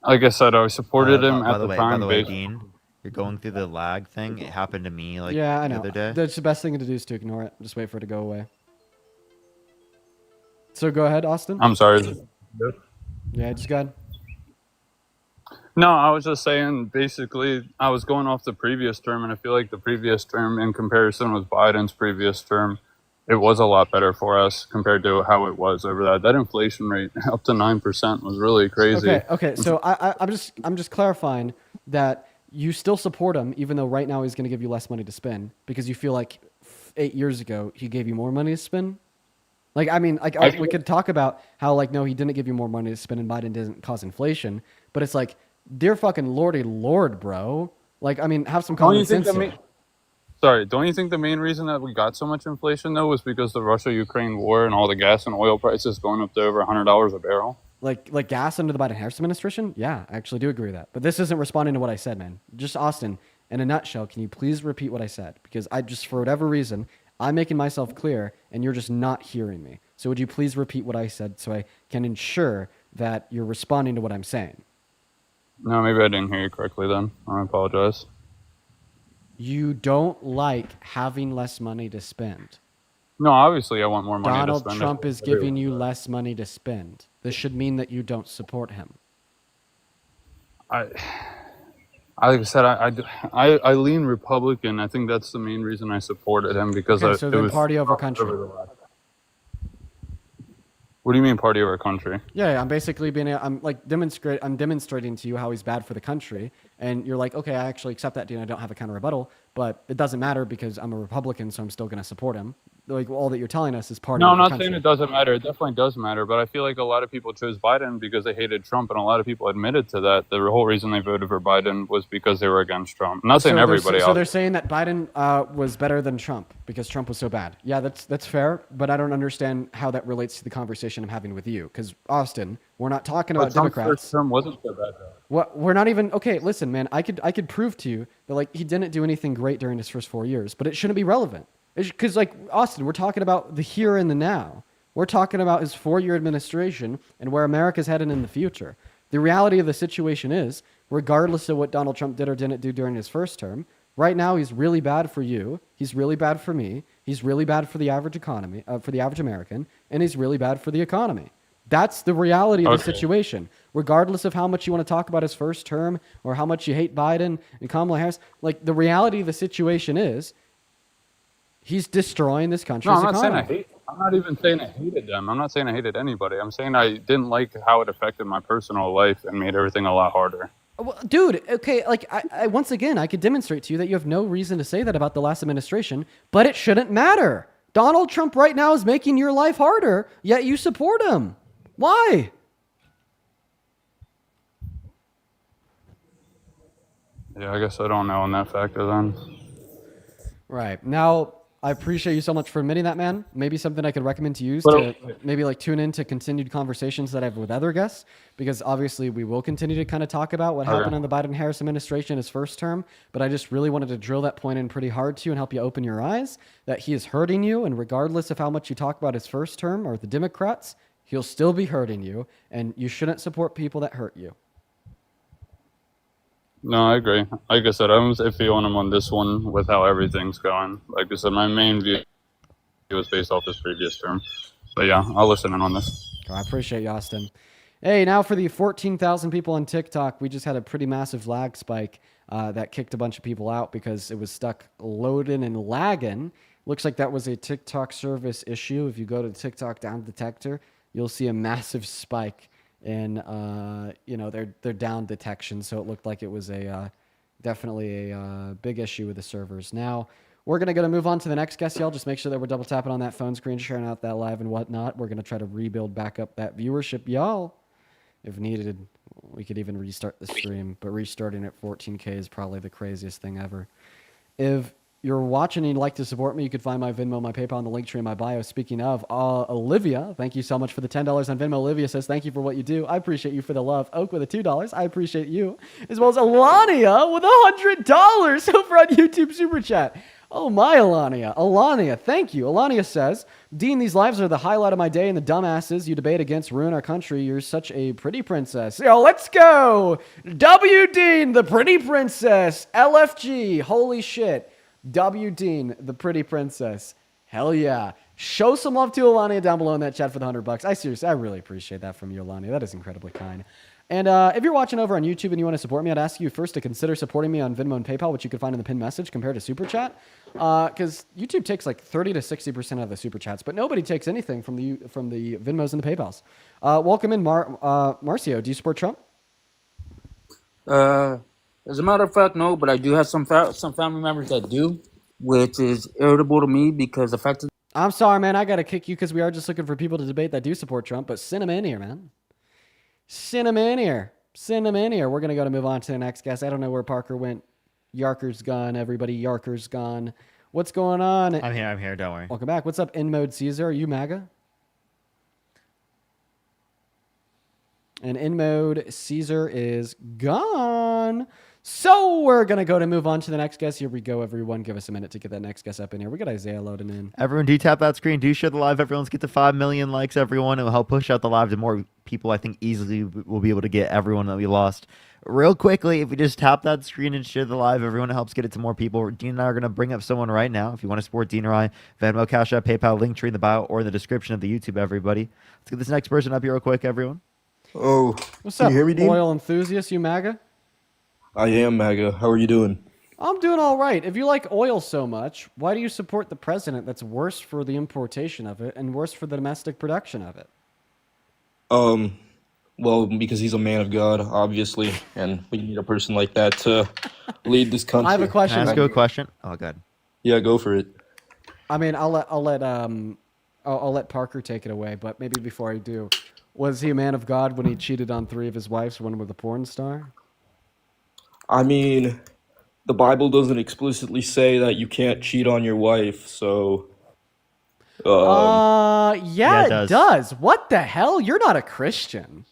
[SPEAKER 24] Like I said, I supported him at the time.
[SPEAKER 12] By the way, Dean, You're going through the lag thing. It happened to me like
[SPEAKER 1] Yeah, I
[SPEAKER 12] the
[SPEAKER 1] know.
[SPEAKER 12] other day.
[SPEAKER 1] The best thing to do is to ignore it. Just wait for it to go away. So go ahead, Austin.
[SPEAKER 24] I'm sorry.
[SPEAKER 1] Yeah, just go ahead.
[SPEAKER 24] No, I was just saying, basically, I was going off the previous term, and I feel like the previous term, in comparison with Biden's previous term, it was a lot better for us compared to how it was over that. That inflation rate up to 9% was really crazy.
[SPEAKER 1] Okay. So I'm just clarifying that you still support him, even though right now he's going to give you less money to spend because you feel like 8 years ago he gave you more money to spend. Like, I mean, like we could talk about how like no, he didn't give you more money to spend, and Biden didn't cause inflation, but it's like, dear fucking lordy lord, bro. Like, I mean, have some common sense here.
[SPEAKER 24] Don't you think the main reason that we got so much inflation, though, was because the Russia-Ukraine war and all the gas and oil prices going up to over $100 a barrel?
[SPEAKER 1] Like gas under the Biden-Harris administration? Yeah, I actually do agree with that. But this isn't responding to what I said, man. Just, Austin, in a nutshell, can you please repeat what I said? Because I just, for whatever reason, I'm making myself clear, and you're just not hearing me. So would you please repeat what I said so I can ensure that you're responding to what I'm saying?
[SPEAKER 24] No, maybe I didn't hear you correctly then. I apologize.
[SPEAKER 1] You don't like having less money to spend.
[SPEAKER 24] No, obviously I want more money to
[SPEAKER 1] Donald
[SPEAKER 24] spend.
[SPEAKER 1] Trump is giving you less money to spend. This should mean that you don't support him.
[SPEAKER 24] Like I said, I lean Republican. I think that's the main reason I supported him because
[SPEAKER 1] Okay, so then party over country.
[SPEAKER 24] What do you mean party over country?
[SPEAKER 1] Yeah, I'm basically I'm demonstrating to you how he's bad for the country, and you're like, okay, I actually accept that, dude. I don't have a counter rebuttal, but it doesn't matter because I'm a Republican, so I'm still going to support him. Like, all that you're telling us is party
[SPEAKER 24] No,
[SPEAKER 1] over
[SPEAKER 24] I'm not
[SPEAKER 1] country.
[SPEAKER 24] saying it doesn't matter. It definitely does matter, but I feel like a lot of people chose Biden because they hated Trump, and a lot of people admitted to that. The whole reason they voted for Biden was because they were against Trump. I'm not saying everybody.
[SPEAKER 1] So they're saying that Biden was better than Trump because Trump was so bad. Yeah, that's fair, but I don't understand how that relates to the conversation I'm having with you. Because Austin, we're not talking about
[SPEAKER 24] Trump's
[SPEAKER 1] Democrats.
[SPEAKER 24] first term wasn't so bad though.
[SPEAKER 1] What we're not even okay. Listen, man, I could prove to you that like he didn't do anything great during his first 4 years, but it shouldn't be relevant. Because like Austin, we're talking about the here and the now. We're talking about his 4-year administration and where America's headed in the future. The reality of the situation is, regardless of what Donald Trump did or didn't do during his first term, right now he's really bad for you. He's really bad for me. He's really bad for the average economy, for the average American, and he's really bad for the economy. That's the reality of the situation. Regardless of how much you want to talk about his first term or how much you hate Biden and Kamala Harris, like the reality of the situation is he's destroying this country's economy.
[SPEAKER 24] I'm not even saying I hated them. I'm not saying I hated anybody. I'm saying I didn't like how it affected my personal life and made everything a lot harder.
[SPEAKER 1] Well, dude, okay, like I once again, I could demonstrate to you that you have no reason to say that about the last administration, but it shouldn't matter. Donald Trump right now is making your life harder, yet you support him. Why?
[SPEAKER 24] Yeah, I guess I don't know on that factor then.
[SPEAKER 1] Right. Now, I appreciate you so much for admitting that, man. Maybe something I could recommend to use
[SPEAKER 24] Well,
[SPEAKER 1] to maybe like tune into continued conversations that I have with other guests, because obviously we will continue to kind of talk about what happened in the Biden-Harris administration his first term, but I just really wanted to drill that point in pretty hard to you and help you open your eyes that he is hurting you, and regardless of how much you talk about his first term or the Democrats, he'll still be hurting you, and you shouldn't support people that hurt you.
[SPEAKER 24] No, I agree. Like I said, I was iffy on him on this one with how everything's going. Like I said, my main view was based off his previous term. But yeah, I'll listen in on this.
[SPEAKER 1] I appreciate you, Austin. Hey, now for the 14,000 people on TikTok, we just had a pretty massive lag spike that kicked a bunch of people out because it was stuck loading and lagging. Looks like that was a TikTok service issue. If you go to TikTok down detector, you'll see a massive spike in their down detection. So it looked like it was definitely a big issue with the servers. Now we're gonna move on to the next guest, y'all. Just make sure that we're double tapping on that phone screen, sharing out that live and whatnot. We're gonna try to rebuild back up that viewership, y'all. If needed, we could even restart the stream, but restarting at 14K is probably the craziest thing ever. If you're watching and you'd like to support me, you can find my Venmo, my PayPal, and the link tree in my bio. Speaking of, Olivia, thank you so much for the $10 on Venmo. Olivia says, thank you for what you do. I appreciate you for the love. Oak with the $2. I appreciate you. As well as Alania with $100 over on YouTube Super Chat. Oh my, Alania. Alania, thank you. Alania says, Dean, these lives are the highlight of my day, and the dumbasses you debate against ruin our country. You're such a pretty princess. Yo, let's go. W. Dean, the pretty princess. LFG, holy shit. W. Dean, the pretty princess. Hell yeah. Show some love to Alania down below in that chat for the $100. I really appreciate that from you, Alania. That is incredibly kind. And if you're watching over on YouTube and you want to support me, I'd ask you first to consider supporting me on Venmo and PayPal, which you can find in the pinned message compared to Super Chat. Because YouTube takes like 30 to 60% of the Super Chats, but nobody takes anything from the Venmos and the PayPals. Welcome in, Marcio. Do you support Trump?
[SPEAKER 3] As a matter of fact, no, but I do have some family members that do, which is irritable to me because the fact that
[SPEAKER 1] I'm sorry, man. I got to kick you because we are just looking for people to debate that do support Trump, but send them in here, man. Send them in here. Send them in here. We're going to move on to the next guest. I don't know where Parker went. Yarker's gone. Everybody, Yarker's gone. What's going on?
[SPEAKER 12] I'm here. Don't worry.
[SPEAKER 1] Welcome back. What's up, In Mode Caesar? Are you MAGA? And In Mode Caesar is gone. So we're going to move on to the next guest. Here we go, everyone. Give us a minute to get that next guest up in here. We got Isaiah loading in.
[SPEAKER 12] Everyone, do tap that screen. Do share the live. Everyone, let's get to 5 million likes, everyone. It will help push out the live to more people. I think easily we'll be able to get everyone that we lost. Real quickly, if we just tap that screen and share the live, everyone, helps get it to more people. Dean and I are going to bring up someone right now. If you want to support Dean or I, Venmo, Cash App, PayPal, link tree in the bio or in the description of the YouTube, everybody. Let's get this next person up here real quick, everyone.
[SPEAKER 4] Oh,
[SPEAKER 1] What's
[SPEAKER 4] can
[SPEAKER 1] up,
[SPEAKER 4] you hear me, Dean?
[SPEAKER 1] oil enthusiast? You MAGA?
[SPEAKER 4] I am MAGA. How are you doing?
[SPEAKER 1] I'm doing all right. If you like oil so much, why do you support the president that's worse for the importation of it and worse for the domestic production of it?
[SPEAKER 4] Well, because he's a man of God, obviously, and we need a person like that to lead this country.
[SPEAKER 1] I have a question.
[SPEAKER 12] Can I ask you a question? Oh, God.
[SPEAKER 4] Yeah, go for it.
[SPEAKER 1] I mean, I'll let Parker take it away, but maybe before I do, was he a man of God when he cheated on 3 of his wives, one with a porn star?
[SPEAKER 4] I mean, the Bible doesn't explicitly say that you can't cheat on your wife, so.
[SPEAKER 1] Yeah, it does. What the hell? You're not a Christian.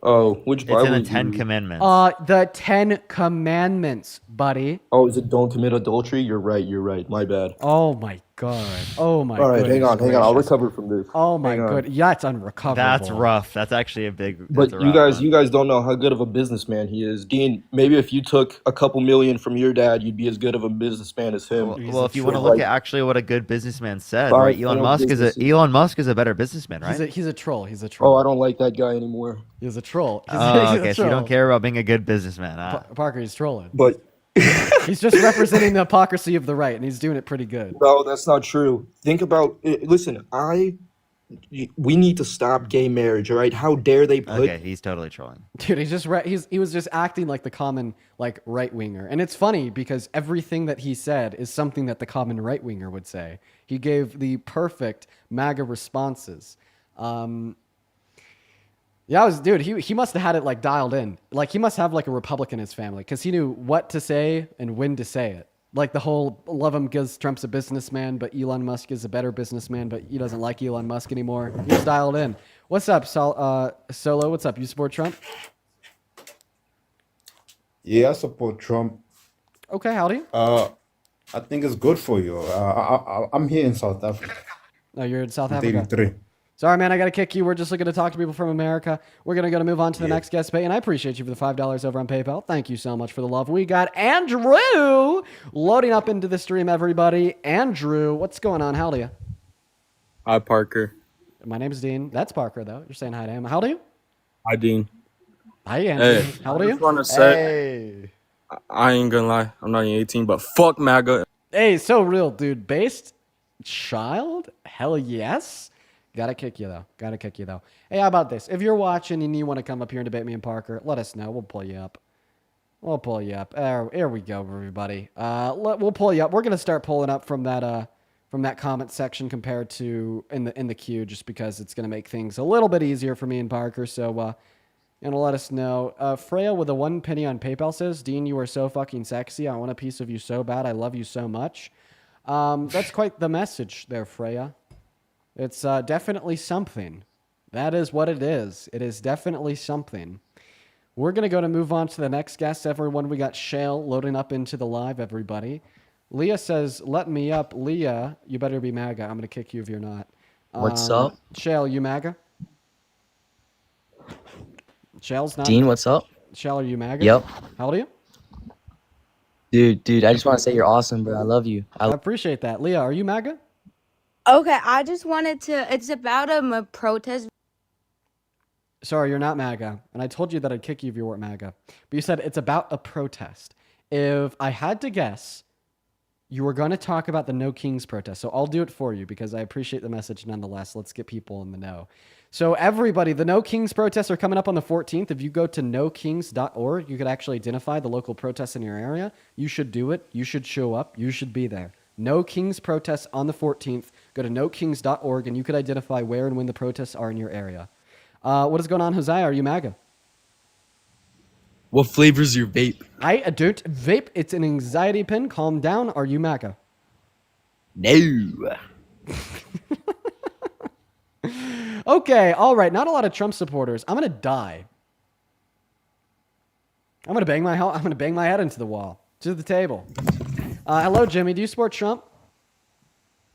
[SPEAKER 4] Oh, which Bible?
[SPEAKER 12] It's in the 10 Commandments.
[SPEAKER 1] The 10 Commandments, buddy.
[SPEAKER 4] Oh, is it don't commit adultery? You're right. My bad.
[SPEAKER 1] Oh my God. Oh my God.
[SPEAKER 4] All right, hang on. I'll recover from this.
[SPEAKER 1] Oh my God. Yeah, it's unrecoverable.
[SPEAKER 12] That's rough. That's actually a big.
[SPEAKER 4] But you guys don't know how good of a businessman he is. Dean, maybe if you took a couple million from your dad, you'd be as good of a businessman as him.
[SPEAKER 12] Well, if you want to look at actually what a good businessman said, right? Elon Musk is a better businessman, right?
[SPEAKER 1] He's a troll. He's a troll.
[SPEAKER 4] Oh, I don't like that guy anymore.
[SPEAKER 1] He's a troll.
[SPEAKER 12] Okay, so you don't care about being a good businessman.
[SPEAKER 1] Parker, he's trolling.
[SPEAKER 4] But
[SPEAKER 1] he's just representing the hypocrisy of the right, and he's doing it pretty good.
[SPEAKER 4] No, that's not true. Think about it. Listen, we need to stop gay marriage, all right? How dare they put...
[SPEAKER 12] Okay, he's totally trolling.
[SPEAKER 1] Dude, he was just acting like the common right-winger. And it's funny because everything that he said is something that the common right-winger would say. He gave the perfect MAGA responses. Yeah, he must have had it dialed in. He must have a Republican in his family because he knew what to say and when to say it. The whole love him because Trump's a businessman, but Elon Musk is a better businessman, but he doesn't like Elon Musk anymore. He's dialed in. What's up, Solo? What's up? You support Trump?
[SPEAKER 14] Yeah, I support Trump.
[SPEAKER 1] Okay, howdy.
[SPEAKER 14] I think it's good for you. I'm here in South Africa.
[SPEAKER 1] Oh, you're in South Africa.
[SPEAKER 14] 83.
[SPEAKER 1] Sorry, man, I got to kick you. We're just looking to talk to people from America. We're going to move on to the next guest pay, and I appreciate you for the $5 over on PayPal. Thank you so much for the love. We got Andrew loading up into the stream, everybody. Andrew, what's going on? How old are you?
[SPEAKER 21] Hi, Parker.
[SPEAKER 1] My name is Dean. That's Parker, though. You're saying hi to him. How old are you?
[SPEAKER 21] Hi, Dean.
[SPEAKER 1] Hi, Andrew.
[SPEAKER 21] Hey,
[SPEAKER 1] how old are you?
[SPEAKER 21] I just want to say, I ain't going to lie. I'm not even 18, but fuck MAGA.
[SPEAKER 1] Hey, so real, dude. Based child? Hell yes. Gotta kick you, though. Hey, how about this? If you're watching and you want to come up here and debate me and Parker, let us know. We'll pull you up. Here we go, everybody. We'll pull you up. We're going to start pulling up from that comment section compared to in the queue just because it's going to make things a little bit easier for me and Parker. So, let us know. Freya with a 1 penny on PayPal says, Dean, you are so fucking sexy. I want a piece of you so bad. I love you so much. That's quite the message there, Freya. It's definitely something. That is what it is. It is definitely something. We're going to move on to the next guest, everyone. We got Shale loading up into the live, everybody. Leah says, let me up. Leah, you better be MAGA. I'm going to kick you if you're not.
[SPEAKER 15] What's up?
[SPEAKER 1] Shale, you MAGA? Shale's not.
[SPEAKER 15] Dean, what's up?
[SPEAKER 1] Shale, are you MAGA?
[SPEAKER 15] Yep.
[SPEAKER 1] How old are you?
[SPEAKER 15] Dude, I just want to say you're awesome, bro. I love you.
[SPEAKER 1] I appreciate that. Leah, are you MAGA?
[SPEAKER 9] Okay, I just wanted to. It's about a protest.
[SPEAKER 1] Sorry, you're not MAGA. And I told you that I'd kick you if you weren't MAGA. But you said it's about a protest. If I had to guess, you were going to talk about the No Kings protest. So I'll do it for you because I appreciate the message nonetheless. Let's get people in the know. So everybody, the No Kings protests are coming up on the 14th. If you go to nokings.org, you could actually identify the local protests in your area. You should do it. You should show up. You should be there. No Kings protests on the 14th. Go to nokings.org and you could identify where and when the protests are in your area. What is going on, Hosea? Are you MAGA?
[SPEAKER 21] What flavor's your vape?
[SPEAKER 1] I don't vape. It's an anxiety pin. Calm down. Are you MAGA?
[SPEAKER 21] No.
[SPEAKER 1] Okay, all right. Not a lot of Trump supporters. I'm gonna die. I'm gonna bang my head into the wall, to the table. Hello, Jimmy. Do you support Trump?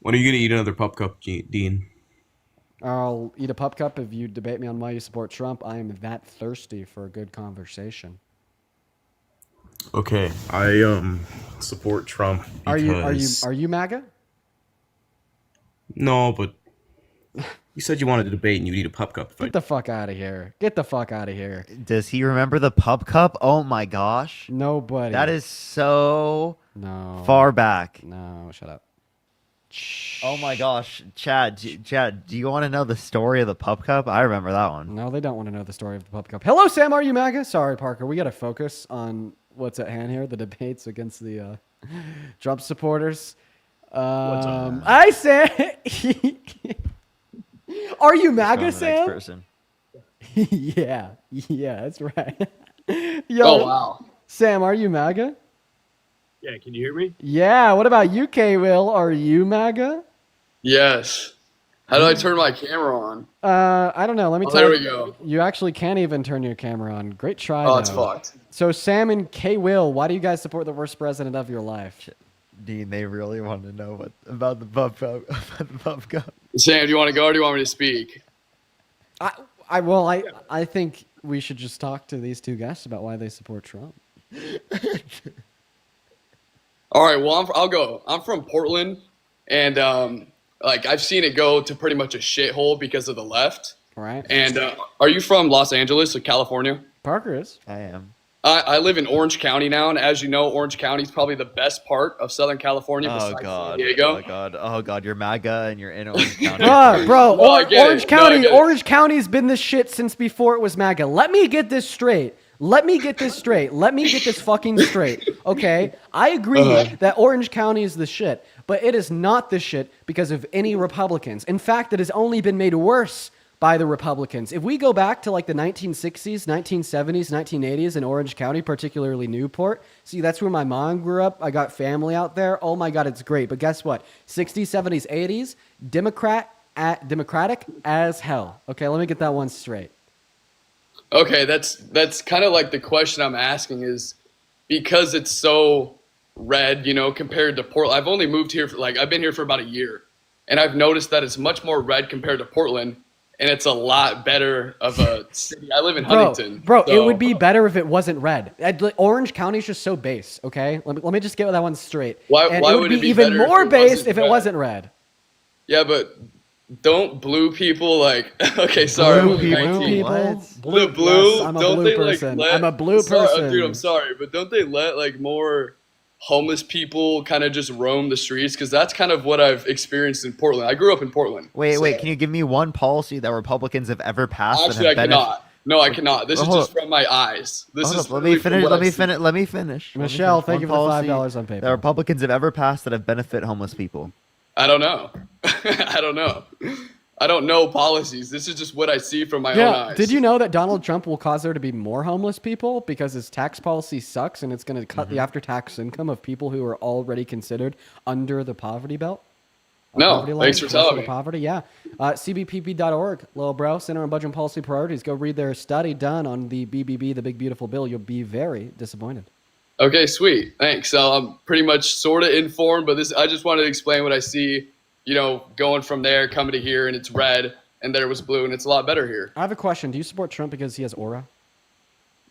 [SPEAKER 16] When are you gonna eat another pup cup, Dean?
[SPEAKER 1] I'll eat a pup cup if you debate me on why you support Trump. I am that thirsty for a good conversation.
[SPEAKER 16] Okay, I support Trump because...
[SPEAKER 1] Are you MAGA?
[SPEAKER 16] No, but you said you wanted to debate and you'd eat a pup cup.
[SPEAKER 1] Get the fuck out of here. Get the fuck out of here.
[SPEAKER 12] Does he remember the pub cup? Oh my gosh.
[SPEAKER 1] Nobody.
[SPEAKER 12] That is so
[SPEAKER 1] no
[SPEAKER 12] far back.
[SPEAKER 1] No, shut up.
[SPEAKER 12] Oh my gosh, Chad, do you want to know the story of the pup cup? I remember that one.
[SPEAKER 1] No, they don't want to know the story of the pup cup. Hello, Sam. Are you MAGA? Sorry, Parker. We got to focus on what's at hand here. The debates against the Trump supporters. I said, are you MAGA, Sam?
[SPEAKER 12] Person.
[SPEAKER 1] yeah, that's right. Yo,
[SPEAKER 17] oh wow,
[SPEAKER 1] Sam, are you MAGA?
[SPEAKER 17] Yeah, can you hear me?
[SPEAKER 1] Yeah. What about you, K-Will? Are you MAGA?
[SPEAKER 17] Yes. How do I turn my camera on?
[SPEAKER 1] I don't know. Let me tell you.
[SPEAKER 17] There we go.
[SPEAKER 1] You actually can't even turn your camera on. Great try.
[SPEAKER 17] Oh, it's fucked.
[SPEAKER 1] So Sam and K-Will, why do you guys support the worst president of your life?
[SPEAKER 12] Dean, they really want to know what about the pup cup.
[SPEAKER 17] Sam, do you want to go or do you want me to speak?
[SPEAKER 1] I think we should just talk to these two guests about why they support Trump.
[SPEAKER 17] All right, well, I'll go. I'm from Portland, and I've seen it go to pretty much a shithole because of the left.
[SPEAKER 1] Right.
[SPEAKER 17] And are you from Los Angeles or California?
[SPEAKER 1] Parker is.
[SPEAKER 12] I am.
[SPEAKER 17] I live in Orange County now, and as you know, Orange County is probably the best part of Southern California besides San Diego.
[SPEAKER 12] Oh God, you're MAGA and you're in Orange County.
[SPEAKER 1] Orange County. Orange County's been this shit since before it was MAGA. Let me get this straight. Let me get this fucking straight. Okay? I agree that Orange County is the shit, but it is not the shit because of any Republicans. In fact, it has only been made worse by the Republicans. If we go back to like the 1960s, 1970s, 1980s in Orange County, particularly Newport, see, that's where my mom grew up. I got family out there. Oh my God, it's great. But guess what? 60s, 70s, 80s, Democratic as hell. Okay, let me get that one straight.
[SPEAKER 17] Okay, that's kind of like the question I'm asking is because it's so red, compared to Portland. I've only moved here I've been here for about a year, and I've noticed that it's much more red compared to Portland, and it's a lot better of a city. I live in Huntington.
[SPEAKER 1] Bro, it would be better if it wasn't red. Orange County is just so base, okay? Let me just get that one straight.
[SPEAKER 17] Why
[SPEAKER 1] it
[SPEAKER 17] would
[SPEAKER 1] be even more base if it wasn't red.
[SPEAKER 17] Yeah, but don't blue people okay, sorry.
[SPEAKER 1] Blue people?
[SPEAKER 17] Blue?
[SPEAKER 1] Yes, I'm a
[SPEAKER 17] don't
[SPEAKER 1] blue
[SPEAKER 17] they
[SPEAKER 1] person.
[SPEAKER 17] let,
[SPEAKER 1] I'm a blue person.
[SPEAKER 17] Dude, I'm sorry, but don't they let more homeless people kind of just roam the streets? Because that's kind of what I've experienced in Portland. I grew up in Portland.
[SPEAKER 12] Wait, can you give me one policy that Republicans have ever passed?
[SPEAKER 17] Actually, I cannot. No, I cannot. This is just from my eyes.
[SPEAKER 12] Let me finish.
[SPEAKER 1] Michelle, thank you for the $5 on PayPal.
[SPEAKER 12] That Republicans have ever passed that have benefit homeless people.
[SPEAKER 17] I don't know. I don't know. I don't know policies. This is just what I see from my own eyes.
[SPEAKER 1] Did you know that Donald Trump will cause there to be more homeless people because his tax policy sucks and it's going to cut the after-tax income of people who are already considered under the poverty belt?
[SPEAKER 17] No, thanks for telling me.
[SPEAKER 1] Poverty, yeah. CBPP.org, little bro, Center on Budget and Policy Priorities. Go read their study done on the BBB, the Big Beautiful Bill. You'll be very disappointed.
[SPEAKER 17] Okay, sweet. Thanks. So I'm pretty much sort of informed, but I just wanted to explain what I see, going from there, coming to here, and it's red, and there was blue, and it's a lot better here.
[SPEAKER 1] I have a question. Do you support Trump because he has aura?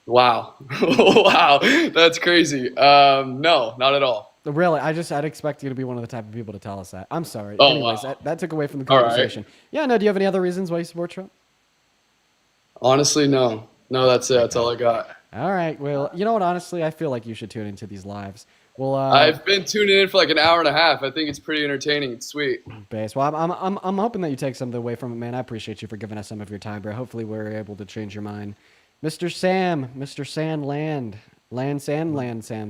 [SPEAKER 17] Wow. Wow. That's crazy. No, not at all.
[SPEAKER 1] Really? I'd expect you to be one of the type of people to tell us that. I'm sorry.
[SPEAKER 17] Oh,
[SPEAKER 1] Anyways,
[SPEAKER 17] wow.
[SPEAKER 1] that took away from the
[SPEAKER 17] All right.
[SPEAKER 1] conversation. Yeah, no, do you have any other reasons why you support Trump?
[SPEAKER 17] Honestly, no. No, that's it. That's all I got.
[SPEAKER 1] All right. Well, you know what? Honestly, I feel like you should tune into these lives. Well,
[SPEAKER 17] I've been tuning in for like an hour and a half. I think it's pretty entertaining. It's sweet.
[SPEAKER 1] Base. Well, I'm hoping that you take something away from it, man. I appreciate you for giving us some of your time, bro. Hopefully, we're able to change your mind. Mr. Sam Sandland,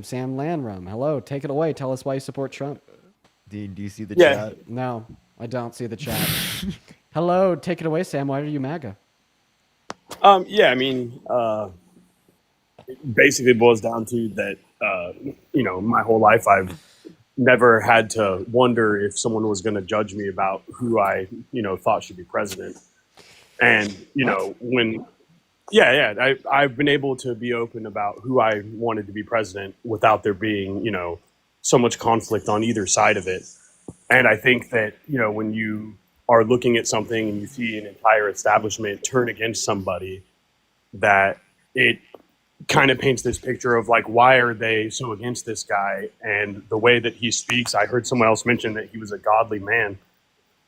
[SPEAKER 1] Sam Landrum. Hello, take it away. Tell us why you support Trump.
[SPEAKER 12] Dean, do you see the
[SPEAKER 21] Yeah.
[SPEAKER 12] chat?
[SPEAKER 1] No, I don't see the chat. Hello, take it away, Sam. Why are you MAGA?
[SPEAKER 21] Yeah, I mean, it basically boils down to that, my whole life I've never had to wonder if someone was going to judge me about who I, thought should be president. And, I've been able to be open about who I wanted to be president without there being, so much conflict on either side of it. And I think that, when you are looking at something and you see an entire establishment turn against somebody, that it kind of paints this picture of like, why are they so against this guy? And the way that he speaks, I heard someone else mention that he was a godly man.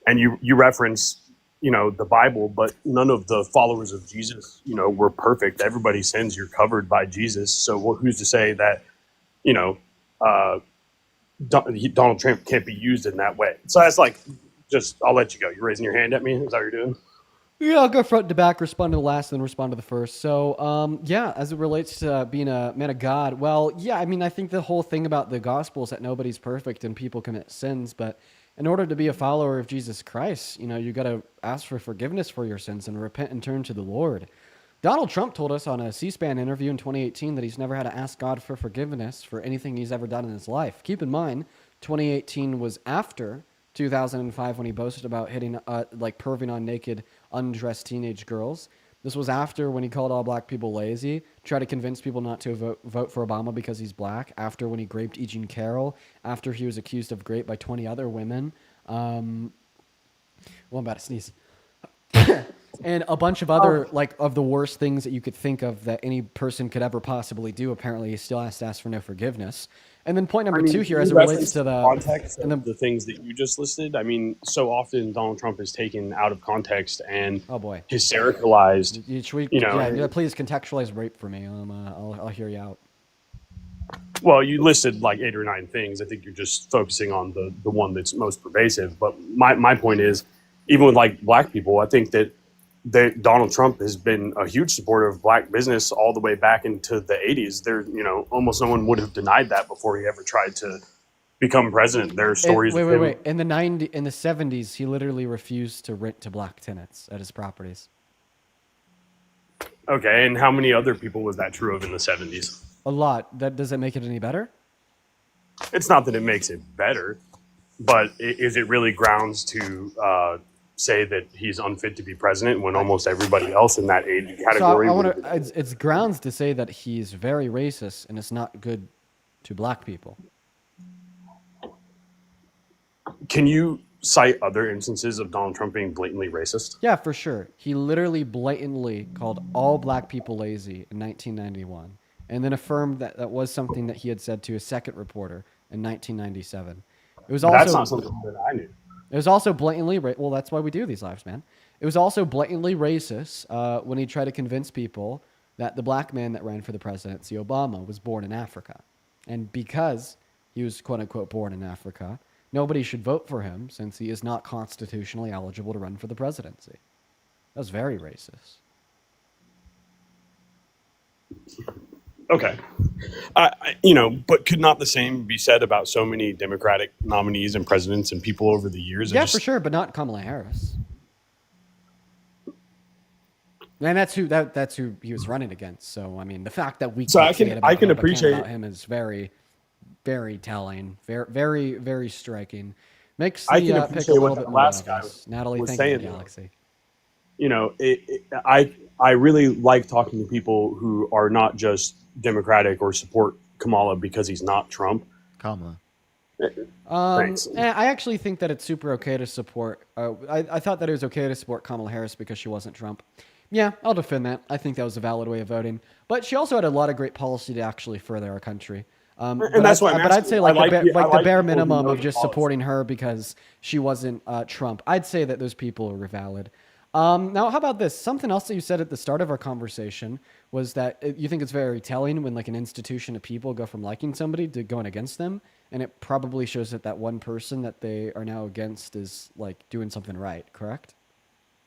[SPEAKER 21] And you reference, the Bible, but none of the followers of Jesus, were perfect. Everybody sins, you're covered by Jesus. So who's to say that, Donald Trump can't be used in that way? So that's like, I'll let you go. You're raising your hand at me? Is that what you're doing?
[SPEAKER 1] Yeah, I'll go front to back, respond to the last, then respond to the first. So, as it relates to being a man of God, well, yeah, I mean, I think the whole thing about the gospel is that nobody's perfect and people commit sins, but in order to be a follower of Jesus Christ, you got to ask for forgiveness for your sins and repent and turn to the Lord. Donald Trump told us on a C-SPAN interview in 2018 that he's never had to ask God for forgiveness for anything he's ever done in his life. Keep in mind, 2018 was after 2005 when he boasted about hitting, perving on naked, undressed teenage girls. This was after when he called all black people lazy, tried to convince people not to vote for Obama because he's black, after when he raped E. Jean Carroll, after he was accused of rape by 20 other women. I'm about to sneeze. And a bunch of other, of the worst things that you could think of that any person could ever possibly do. Apparently, he still has to ask for no forgiveness. And then point number two here, as it relates to the
[SPEAKER 21] context and the things that you just listed. I mean, so often Donald Trump is taken out of context and hystericalized.
[SPEAKER 1] Please contextualize rape for me. I'll hear you out.
[SPEAKER 21] Well, you listed like 8 or 9 things. I think you're just focusing on the one that's most pervasive. But my point is, even with like black people, I think that Donald Trump has been a huge supporter of black business all the way back into the 80s. There, almost no one would have denied that before he ever tried to become president. There are stories.
[SPEAKER 1] Wait. In the 70s, he literally refused to rent to black tenants at his properties.
[SPEAKER 21] Okay, and how many other people was that true of in the 70s?
[SPEAKER 1] A lot. Does it make it any better?
[SPEAKER 21] It's not that it makes it better, but is it really grounds to say that he's unfit to be president when almost everybody else in that age category?
[SPEAKER 1] So it's grounds to say that he's very racist and it's not good to black people.
[SPEAKER 21] Can you cite other instances of Donald Trump being blatantly racist?
[SPEAKER 1] Yeah, for sure. He literally blatantly called all black people lazy in 1991 and then affirmed that that was something that he had said to a second reporter in 1997. It was also,
[SPEAKER 21] that's not something that I knew.
[SPEAKER 1] It was also blatantly well, that's why we do these lives, man. It was also blatantly racist when he tried to convince people that the black man that ran for the presidency, Obama, was born in Africa. And because he was, quote unquote, born in Africa, nobody should vote for him since he is not constitutionally eligible to run for the presidency. That was very racist.
[SPEAKER 21] Okay. But could not the same be said about so many Democratic nominees and presidents and people over the years?
[SPEAKER 1] Yeah, for sure, but not Kamala Harris. And that's who he was running against. So I mean, the fact that we
[SPEAKER 21] I can appreciate
[SPEAKER 1] about him is very, very telling, very, very, very striking. Makes the pick a little bit more obvious. Natalie, thank you, Galaxy.
[SPEAKER 21] I really like talking to people who are not just Democratic or support Kamala because he's not Trump.
[SPEAKER 12] Kamala.
[SPEAKER 21] Thanks.
[SPEAKER 1] I actually think that it's super okay to support. I thought that it was okay to support Kamala Harris because she wasn't Trump. Yeah, I'll defend that. I think that was a valid way of voting. But she also had a lot of great policy to actually further our country.
[SPEAKER 21] And that's why I'm
[SPEAKER 1] But I'd
[SPEAKER 21] asking.
[SPEAKER 1] say
[SPEAKER 21] I
[SPEAKER 1] like,
[SPEAKER 21] like
[SPEAKER 1] the
[SPEAKER 21] people
[SPEAKER 1] bare
[SPEAKER 21] who
[SPEAKER 1] minimum
[SPEAKER 21] know
[SPEAKER 1] of
[SPEAKER 21] the
[SPEAKER 1] just
[SPEAKER 21] policy.
[SPEAKER 1] supporting her because she wasn't Trump. I'd say that those people are valid. Now, how about this? Something else that you said at the start of our conversation was that you think it's very telling when like an institution of people go from liking somebody to going against them. And it probably shows that that one person that they are now against is like doing something right, correct?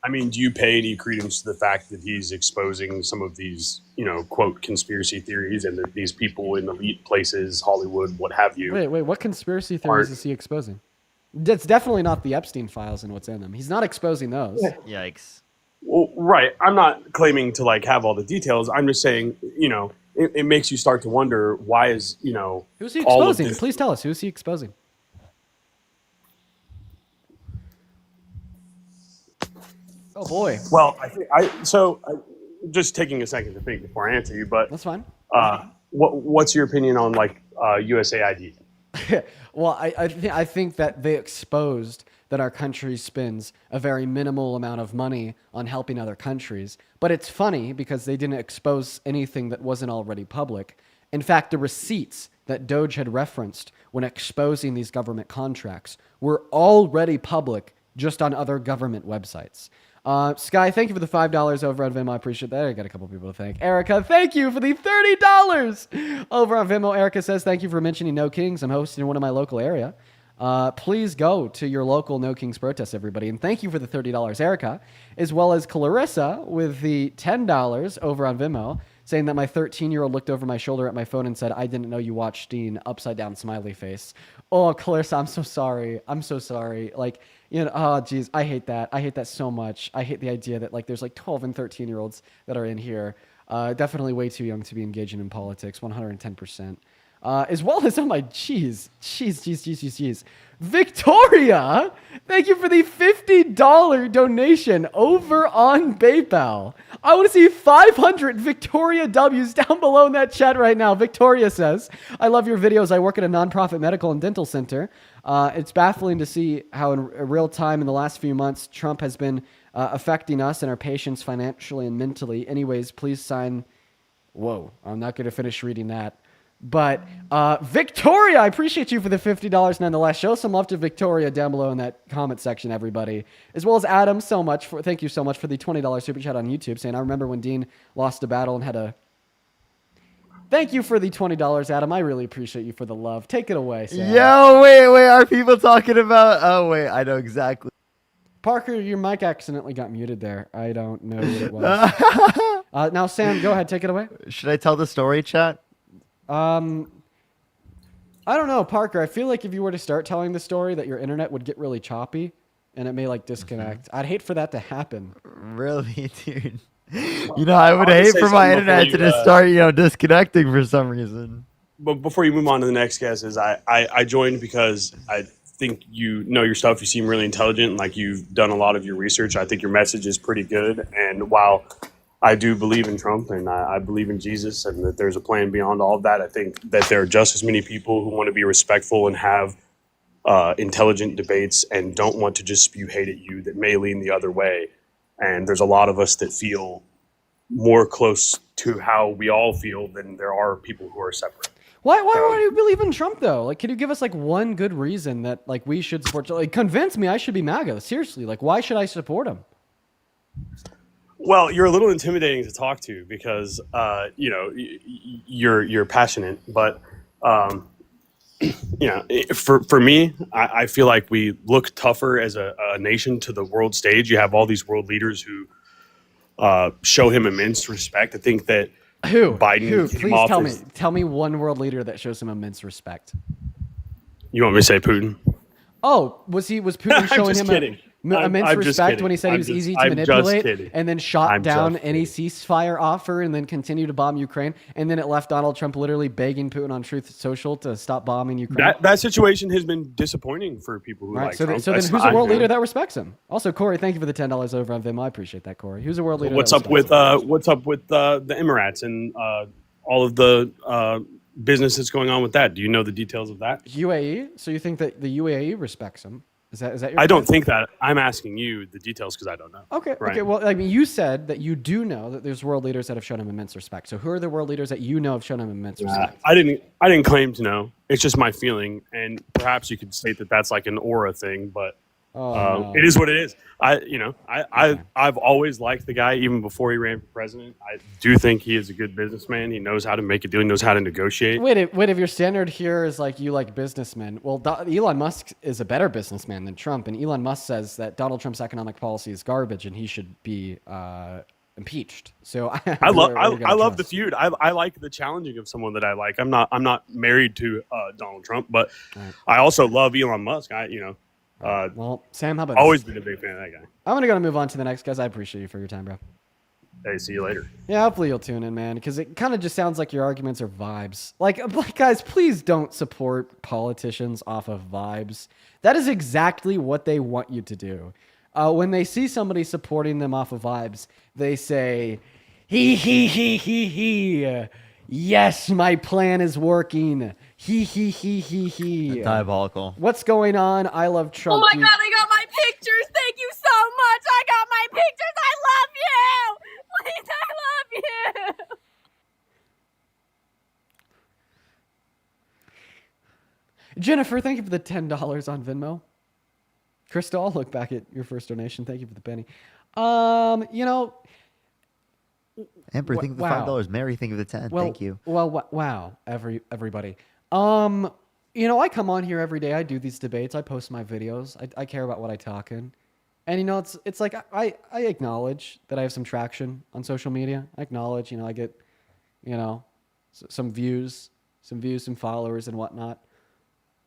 [SPEAKER 21] I mean, do you pay any credence to the fact that he's exposing some of these, quote, conspiracy theories and that these people in elite places, Hollywood, what have you?
[SPEAKER 1] Wait, what conspiracy theories is he exposing? That's definitely not the Epstein files and what's in them. He's not exposing those.
[SPEAKER 12] Yikes.
[SPEAKER 21] Well, right. I'm not claiming to like have all the details. I'm just saying, it makes you start to wonder why is,
[SPEAKER 1] Who's he
[SPEAKER 21] all of
[SPEAKER 1] exposing?
[SPEAKER 21] this-
[SPEAKER 1] Please tell us. Who's he exposing? Oh boy.
[SPEAKER 21] Well, just taking a second to think before I answer you, but
[SPEAKER 1] that's fine.
[SPEAKER 21] What's your opinion on like USAID?
[SPEAKER 1] Well, I think that they exposed that our country spends a very minimal amount of money on helping other countries. But it's funny because they didn't expose anything that wasn't already public. In fact, the receipts that Doge had referenced when exposing these government contracts were already public just on other government websites. Sky, thank you for the $5 over on Venmo. I appreciate that. I got a couple people to thank. Erica, thank you for the $30 over on Venmo. Erica says, thank you for mentioning No Kings. I'm hosting in one of my local area. Please go to your local No Kings protest, everybody. And thank you for the $30, Erica, as well as Clarissa with the $10 over on Venmo, saying that my 13-year-old looked over my shoulder at my phone and said, I didn't know you watched Dean, upside down smiley face. Oh, Clarissa, I'm so sorry. I'm so sorry. Like, oh, geez, I hate that. I hate that so much. I hate the idea that like there's like 12 and 13-year-olds that are in here. Definitely way too young to be engaging in politics, 110%. As well as, oh my, jeez. Victoria, thank you for the $50 donation over on PayPal. I want to see 500 Victoria W's down below in that chat right now. Victoria says, I love your videos. I work at a nonprofit medical and dental center. It's baffling to see how in real time in the last few months, Trump has been affecting us and our patients financially and mentally. Anyways, please sign. Whoa, I'm not going to finish reading that. But Victoria, I appreciate you for the $50 nonetheless. Show some love to Victoria down below in that comment section, everybody. As well as Adam, thank you so much for the $20 super chat on YouTube, saying, I remember when Dean lost a battle and had a... Thank you for the $20, Adam. I really appreciate you for the love. Take it away, Sam.
[SPEAKER 12] Yo, wait, are people talking about... Oh, wait, I know exactly.
[SPEAKER 1] Parker, your mic accidentally got muted there. I don't know what it was. Now, Sam, go ahead. Take it away.
[SPEAKER 12] Should I tell the story, chat?
[SPEAKER 1] I don't know, Parker. I feel like if you were to start telling the story that your internet would get really choppy and it may like disconnect. I'd hate for that to happen.
[SPEAKER 12] Really, dude? I would hate for my internet to just start, disconnecting for some reason.
[SPEAKER 21] But before you move on to the next guest, is I joined because I think you know your stuff. You seem really intelligent, like you've done a lot of your research. I think your message is pretty good. And while I do believe in Trump and I believe in Jesus and that there's a plan beyond all of that, I think that there are just as many people who want to be respectful and have intelligent debates and don't want to just spew hate at you that may lean the other way. And there's a lot of us that feel more close to how we all feel than there are people who are separate.
[SPEAKER 1] Why do you believe in Trump though? Like, can you give us like one good reason that like we should support? Like, convince me I should be MAGA. Seriously, like, why should I support him?
[SPEAKER 21] Well, you're a little intimidating to talk to because you're passionate, but for me, I feel like we look tougher as a nation to the world stage. You have all these world leaders who show him immense respect. I think that Biden came off
[SPEAKER 1] Please tell me one world leader that shows him immense respect.
[SPEAKER 21] You want me to say Putin?
[SPEAKER 1] Oh, was Putin showing him
[SPEAKER 21] kidding.
[SPEAKER 1] immense respect when he said he was easy to manipulate and then shot down any ceasefire offer and then continued to bomb Ukraine, and then it left Donald Trump literally begging Putin on Truth Social to stop bombing Ukraine?
[SPEAKER 21] That situation has been disappointing for people who like Trump.
[SPEAKER 1] So then who's a world leader that respects him? Also, Corey, thank you for the $10 over on Venmo. I appreciate that, Corey. Who's a world leader?
[SPEAKER 21] What's up with the Emirates and all of the business that's going on with that. Do you know the details of that?
[SPEAKER 1] UAE. So you think that the UAE respects him? Is that your?
[SPEAKER 21] I don't
[SPEAKER 1] point?
[SPEAKER 21] think that. I'm asking you the details because I don't know.
[SPEAKER 1] Okay.
[SPEAKER 21] Right.
[SPEAKER 1] Okay. Well, I mean, you said that you do know that there's world leaders that have shown him immense respect. So who are the world leaders that you know have shown him immense respect?
[SPEAKER 21] I didn't claim to know. It's just my feeling, and perhaps you could state that that's like an aura thing, but it is what it is. I've always liked the guy even before he ran for president. I do think he is a good businessman. He knows how to make a deal. He knows how to negotiate.
[SPEAKER 1] Wait, if your standard here is like you like businessmen, well, Elon Musk is a better businessman than Trump, and Elon Musk says that Donald Trump's economic policy is garbage and he should be impeached. So
[SPEAKER 21] I love the feud. I like the challenging of someone that I like. I'm not married to Donald Trump, but I also love Elon Musk.
[SPEAKER 1] Well, Sam, how about
[SPEAKER 21] always
[SPEAKER 1] this?
[SPEAKER 21] been a big fan of that guy.
[SPEAKER 1] I'm gonna move on to the next guys. I appreciate you for your time, bro.
[SPEAKER 21] Hey, see you later.
[SPEAKER 1] Yeah, hopefully you'll tune in, man, because it kind of just sounds like your arguments are vibes. Like, guys, please don't support politicians off of vibes. That is exactly what they want you to do. When they see somebody supporting them off of vibes, they say, he. Yes, my plan is working. He.
[SPEAKER 12] Diabolical.
[SPEAKER 1] What's going on? I love Trump.
[SPEAKER 9] Oh my God, I got my pictures. Thank you so much. I got my pictures. I love you. Please, I love you.
[SPEAKER 1] Jennifer, thank you for the $10 on Venmo. Crystal, I'll look back at your first donation. Thank you for the penny.
[SPEAKER 12] Amber, think of the $5. Mary, think of the 10.
[SPEAKER 1] Well,
[SPEAKER 12] Thank you.
[SPEAKER 1] Well, wow, everybody. I come on here every day. I do these debates. I post my videos. I care about what I talk in. And, it's like I acknowledge that I have some traction on social media. I acknowledge, I get, some views, some followers and whatnot.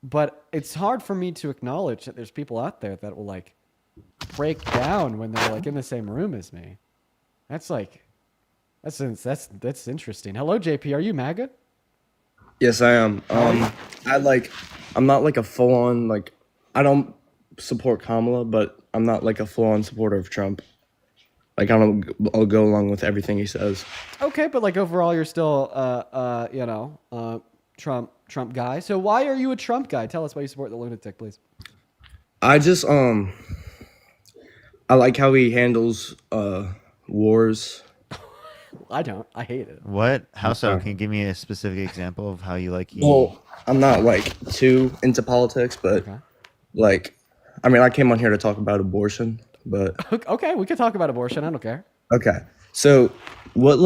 [SPEAKER 1] But it's hard for me to acknowledge that there's people out there that will, like, break down when they're, like, in the same room as me. That's interesting. Hello, JP. Are you MAGA?
[SPEAKER 19] Yes, I am. I'm not like a full on I don't support Kamala, but I'm not like a full on supporter of Trump. I'll go along with everything he says.
[SPEAKER 1] Okay, but like overall, you're still Trump guy. So why are you a Trump guy? Tell us why you support the lunatic, please.
[SPEAKER 19] I just I like how he handles wars.
[SPEAKER 1] I don't. I hate it.
[SPEAKER 12] What? How so? Can you give me a specific example of how you like?
[SPEAKER 19] Well, I'm not too into politics, but I came on here to talk about abortion, but
[SPEAKER 1] okay, we can talk about abortion. I don't care.
[SPEAKER 19] Okay, so what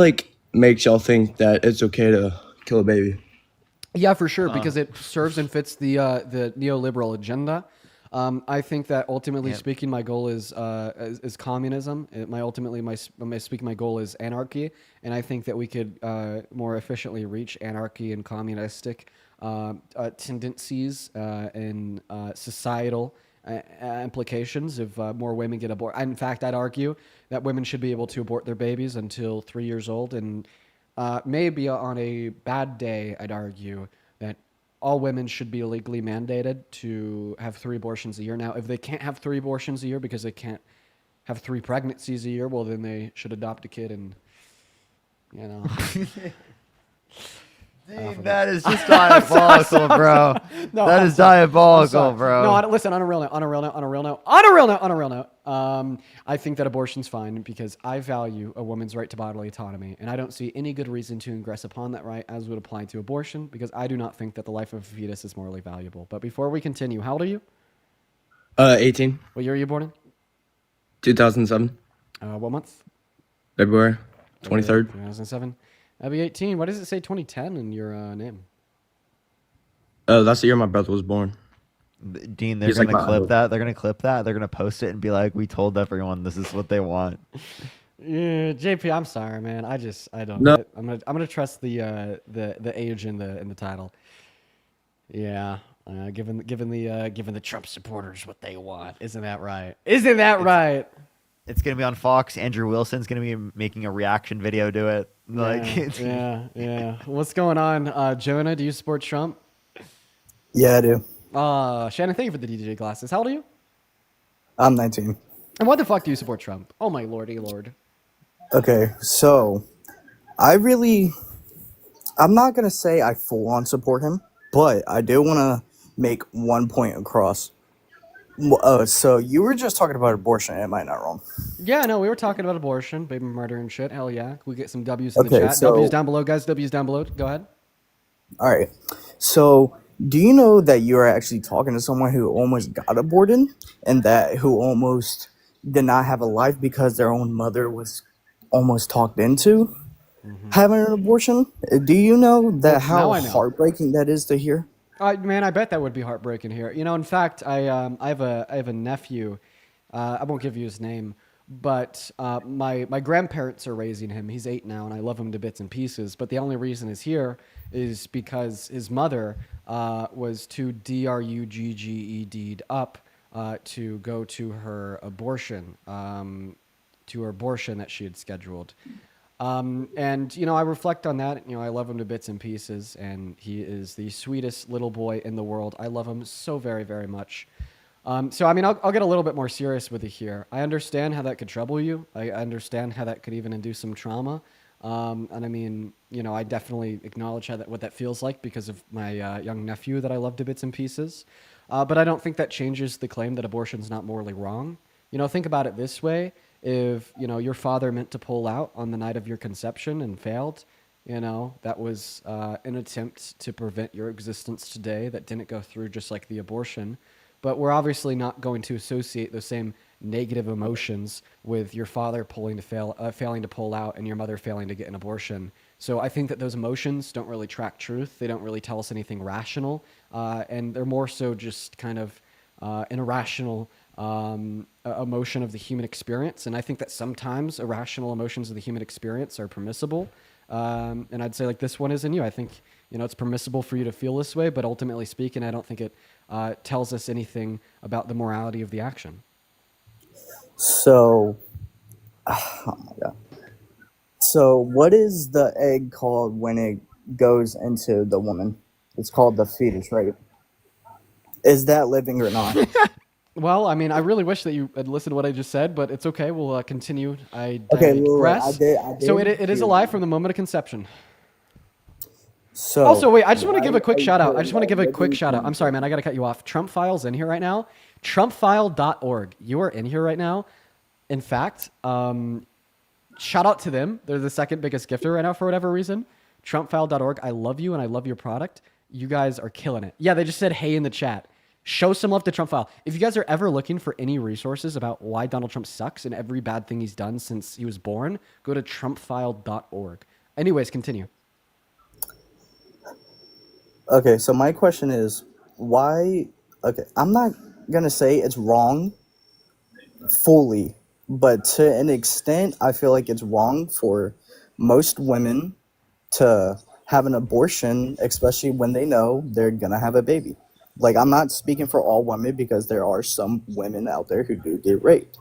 [SPEAKER 19] makes y'all think that it's okay to kill a baby?
[SPEAKER 1] Yeah, for sure, because it serves and fits the neoliberal agenda. I think that ultimately speaking, my goal is communism. My goal is anarchy, and I think that we could more efficiently reach anarchy and communistic tendencies and societal implications if more women get aborted. In fact, I'd argue that women should be able to abort their babies until 3 years old, and maybe on a bad day, I'd argue that all women should be legally mandated to have 3 abortions a year. Now, if they can't have 3 abortions a year because they can't have 3 pregnancies a year, well, then they should adopt a kid and,
[SPEAKER 12] Dude, that is just diabolical, bro.
[SPEAKER 1] No,
[SPEAKER 12] that is diabolical, bro.
[SPEAKER 1] No, listen, on a real note, I think that abortion's fine because I value a woman's right to bodily autonomy, and I don't see any good reason to ingress upon that right as would apply to abortion because I do not think that the life of a fetus is morally valuable. But before we continue, how old are you?
[SPEAKER 19] 18.
[SPEAKER 1] What year are you born in?
[SPEAKER 19] 2007.
[SPEAKER 1] What month?
[SPEAKER 19] February 23rd.
[SPEAKER 1] 2007. I'll be 18. Why does it say 2010 in your name?
[SPEAKER 19] That's the year my brother was born.
[SPEAKER 12] Dean, they're gonna clip that. They're gonna clip that. They're gonna post it and be like, "We told everyone this is what they want."
[SPEAKER 1] Yeah, JP, I'm sorry, man. I don't.
[SPEAKER 19] No.
[SPEAKER 1] I'm gonna trust the age in the title. Yeah, given the Trump supporters what they want, isn't that right? Isn't that right?
[SPEAKER 12] It's gonna be on Fox. Andrew Wilson's gonna be making a reaction video to it.
[SPEAKER 1] Yeah. What's going on, Jonah? Do you support Trump?
[SPEAKER 20] Yeah, I do.
[SPEAKER 1] Shannon, thank you for the DJ glasses. How old are you?
[SPEAKER 20] I'm 19.
[SPEAKER 1] And why the fuck do you support Trump? Oh my lordy lord.
[SPEAKER 20] Okay, so I I'm not gonna say I full on support him, but I do want to make one point across. So you were just talking about abortion. Am I not wrong?
[SPEAKER 1] Yeah, no, we were talking about abortion, baby murder and shit. Hell yeah. We get some W's in the
[SPEAKER 20] Okay,
[SPEAKER 1] chat. W's
[SPEAKER 20] so
[SPEAKER 1] down below, guys. W's down below. Go ahead.
[SPEAKER 20] all right. So do you know that you are actually talking to someone who almost got aborted and that who almost did not have a life because their own mother was almost talked into having an abortion? Do you know that
[SPEAKER 1] Well,
[SPEAKER 20] how
[SPEAKER 1] now I know.
[SPEAKER 20] heartbreaking that is to hear?
[SPEAKER 1] Man, I bet that would be heartbreaking here. You know, in fact, I have a nephew. I won't give you his name, but my grandparents are raising him. He's 8 now, and I love him to bits and pieces. But the only reason he's here is because his mother was too drugged up to go to her abortion, that she had scheduled. And, you know, I reflect on that. You know, I love him to bits and pieces, and he is the sweetest little boy in the world. I love him so very, very much. So, I mean, I'll get a little bit more serious with it here. I understand how that could trouble you. I understand how that could even induce some trauma. And I mean, you know, I definitely acknowledge what that feels like because of my young nephew that I love to bits and pieces. But I don't think that changes the claim that abortion's not morally wrong. You know, think about it this way. If, you know, your father meant to pull out on the night of your conception and failed, you know, that was an attempt to prevent your existence today that didn't go through, just like the abortion. But we're obviously not going to associate those same negative emotions with your father failing to pull out and your mother failing to get an abortion. So I think that those emotions don't really track truth. They don't really tell us anything rational. And they're more so just kind of an irrational emotion of the human experience. And I think that sometimes irrational emotions of the human experience are permissible. And I'd say like this one is in you. I think, you know, it's permissible for you to feel this way, but ultimately speaking, I don't think it tells us anything about the morality of the action.
[SPEAKER 20] So, oh my God. So what is the egg called when it goes into the woman? It's called the fetus, right? Is that living or not?
[SPEAKER 1] Well, I mean, I really wish that you had listened to what I just said, but it's okay. We'll continue. I
[SPEAKER 20] Okay, well,
[SPEAKER 1] digress.
[SPEAKER 20] I did
[SPEAKER 1] So it is
[SPEAKER 20] hear
[SPEAKER 1] alive
[SPEAKER 20] you.
[SPEAKER 1] from the moment of conception.
[SPEAKER 20] So
[SPEAKER 1] Also, wait, I just want to give a quick
[SPEAKER 20] I
[SPEAKER 1] shout out. I
[SPEAKER 20] heard
[SPEAKER 1] just want to
[SPEAKER 20] that
[SPEAKER 1] give a quick
[SPEAKER 20] living
[SPEAKER 1] shout out. I'm sorry, man. I got to cut you off. Trump File's in here right now. Trumpfile.org. You are in here right now. In fact, shout out to them. They're the second biggest gifter right now for whatever reason. Trumpfile.org. I love you and I love your product. You guys are killing it. Yeah, they just said hey in the chat. Show some love to Trump File. If you guys are ever looking for any resources about why Donald Trump sucks and every bad thing he's done since he was born, go to trumpfile.org. Anyways, continue.
[SPEAKER 20] Okay, so my question is why? Okay, I'm not gonna say it's wrong fully, but to an extent, I feel like it's wrong for most women to have an abortion, especially when they know they're gonna have a baby. Like, I'm not speaking for all women because there are some women out there who do get raped,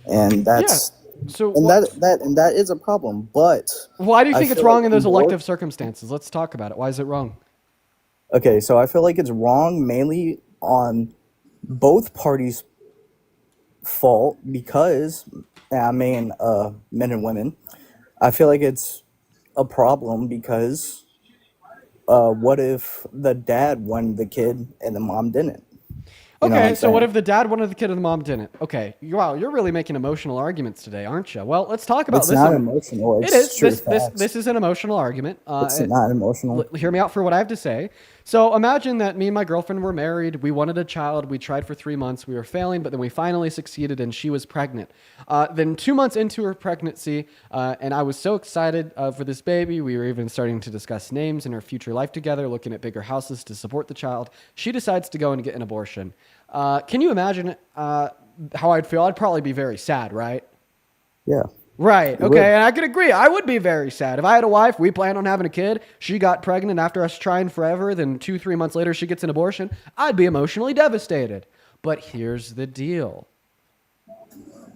[SPEAKER 20] and that's
[SPEAKER 1] So
[SPEAKER 20] that is a problem. But
[SPEAKER 1] why do you
[SPEAKER 20] I
[SPEAKER 1] think it's
[SPEAKER 20] feel
[SPEAKER 1] wrong
[SPEAKER 20] like
[SPEAKER 1] in those
[SPEAKER 20] more-
[SPEAKER 1] elective circumstances? Let's talk about it. Why is it wrong?
[SPEAKER 20] Okay, so I feel like it's wrong mainly on both parties' fault because, I mean, men and women. I feel like it's a problem because what if the dad wanted the kid and the mom didn't? You know what
[SPEAKER 1] Okay,
[SPEAKER 20] I'm
[SPEAKER 1] so what
[SPEAKER 20] saying?
[SPEAKER 1] if the dad wanted the kid and the mom didn't? Okay, wow, you're really making emotional arguments today, aren't you? Well, let's talk about
[SPEAKER 20] It's
[SPEAKER 1] this.
[SPEAKER 20] not emotional.
[SPEAKER 1] It
[SPEAKER 20] It's
[SPEAKER 1] is.
[SPEAKER 20] true
[SPEAKER 1] This
[SPEAKER 20] facts.
[SPEAKER 1] is an emotional argument.
[SPEAKER 20] It's not emotional.
[SPEAKER 1] Hear me out for what I have to say. So imagine that me and my girlfriend were married. We wanted a child. We tried for 3 months. We were failing, but then we finally succeeded, and she was pregnant. Then 2 months into her pregnancy, and I was so excited for this baby. We were even starting to discuss names and our future life together, looking at bigger houses to support the child. She decides to go and get an abortion. Can you imagine how I'd feel? I'd probably be very sad, right?
[SPEAKER 20] Yeah.
[SPEAKER 1] Right.
[SPEAKER 20] You
[SPEAKER 1] Okay.
[SPEAKER 20] would.
[SPEAKER 1] And I can agree. I would be very sad. If I had a wife, we planned on having a kid, she got pregnant after us trying forever, then 2-3 months later she gets an abortion, I'd be emotionally devastated. But here's the deal.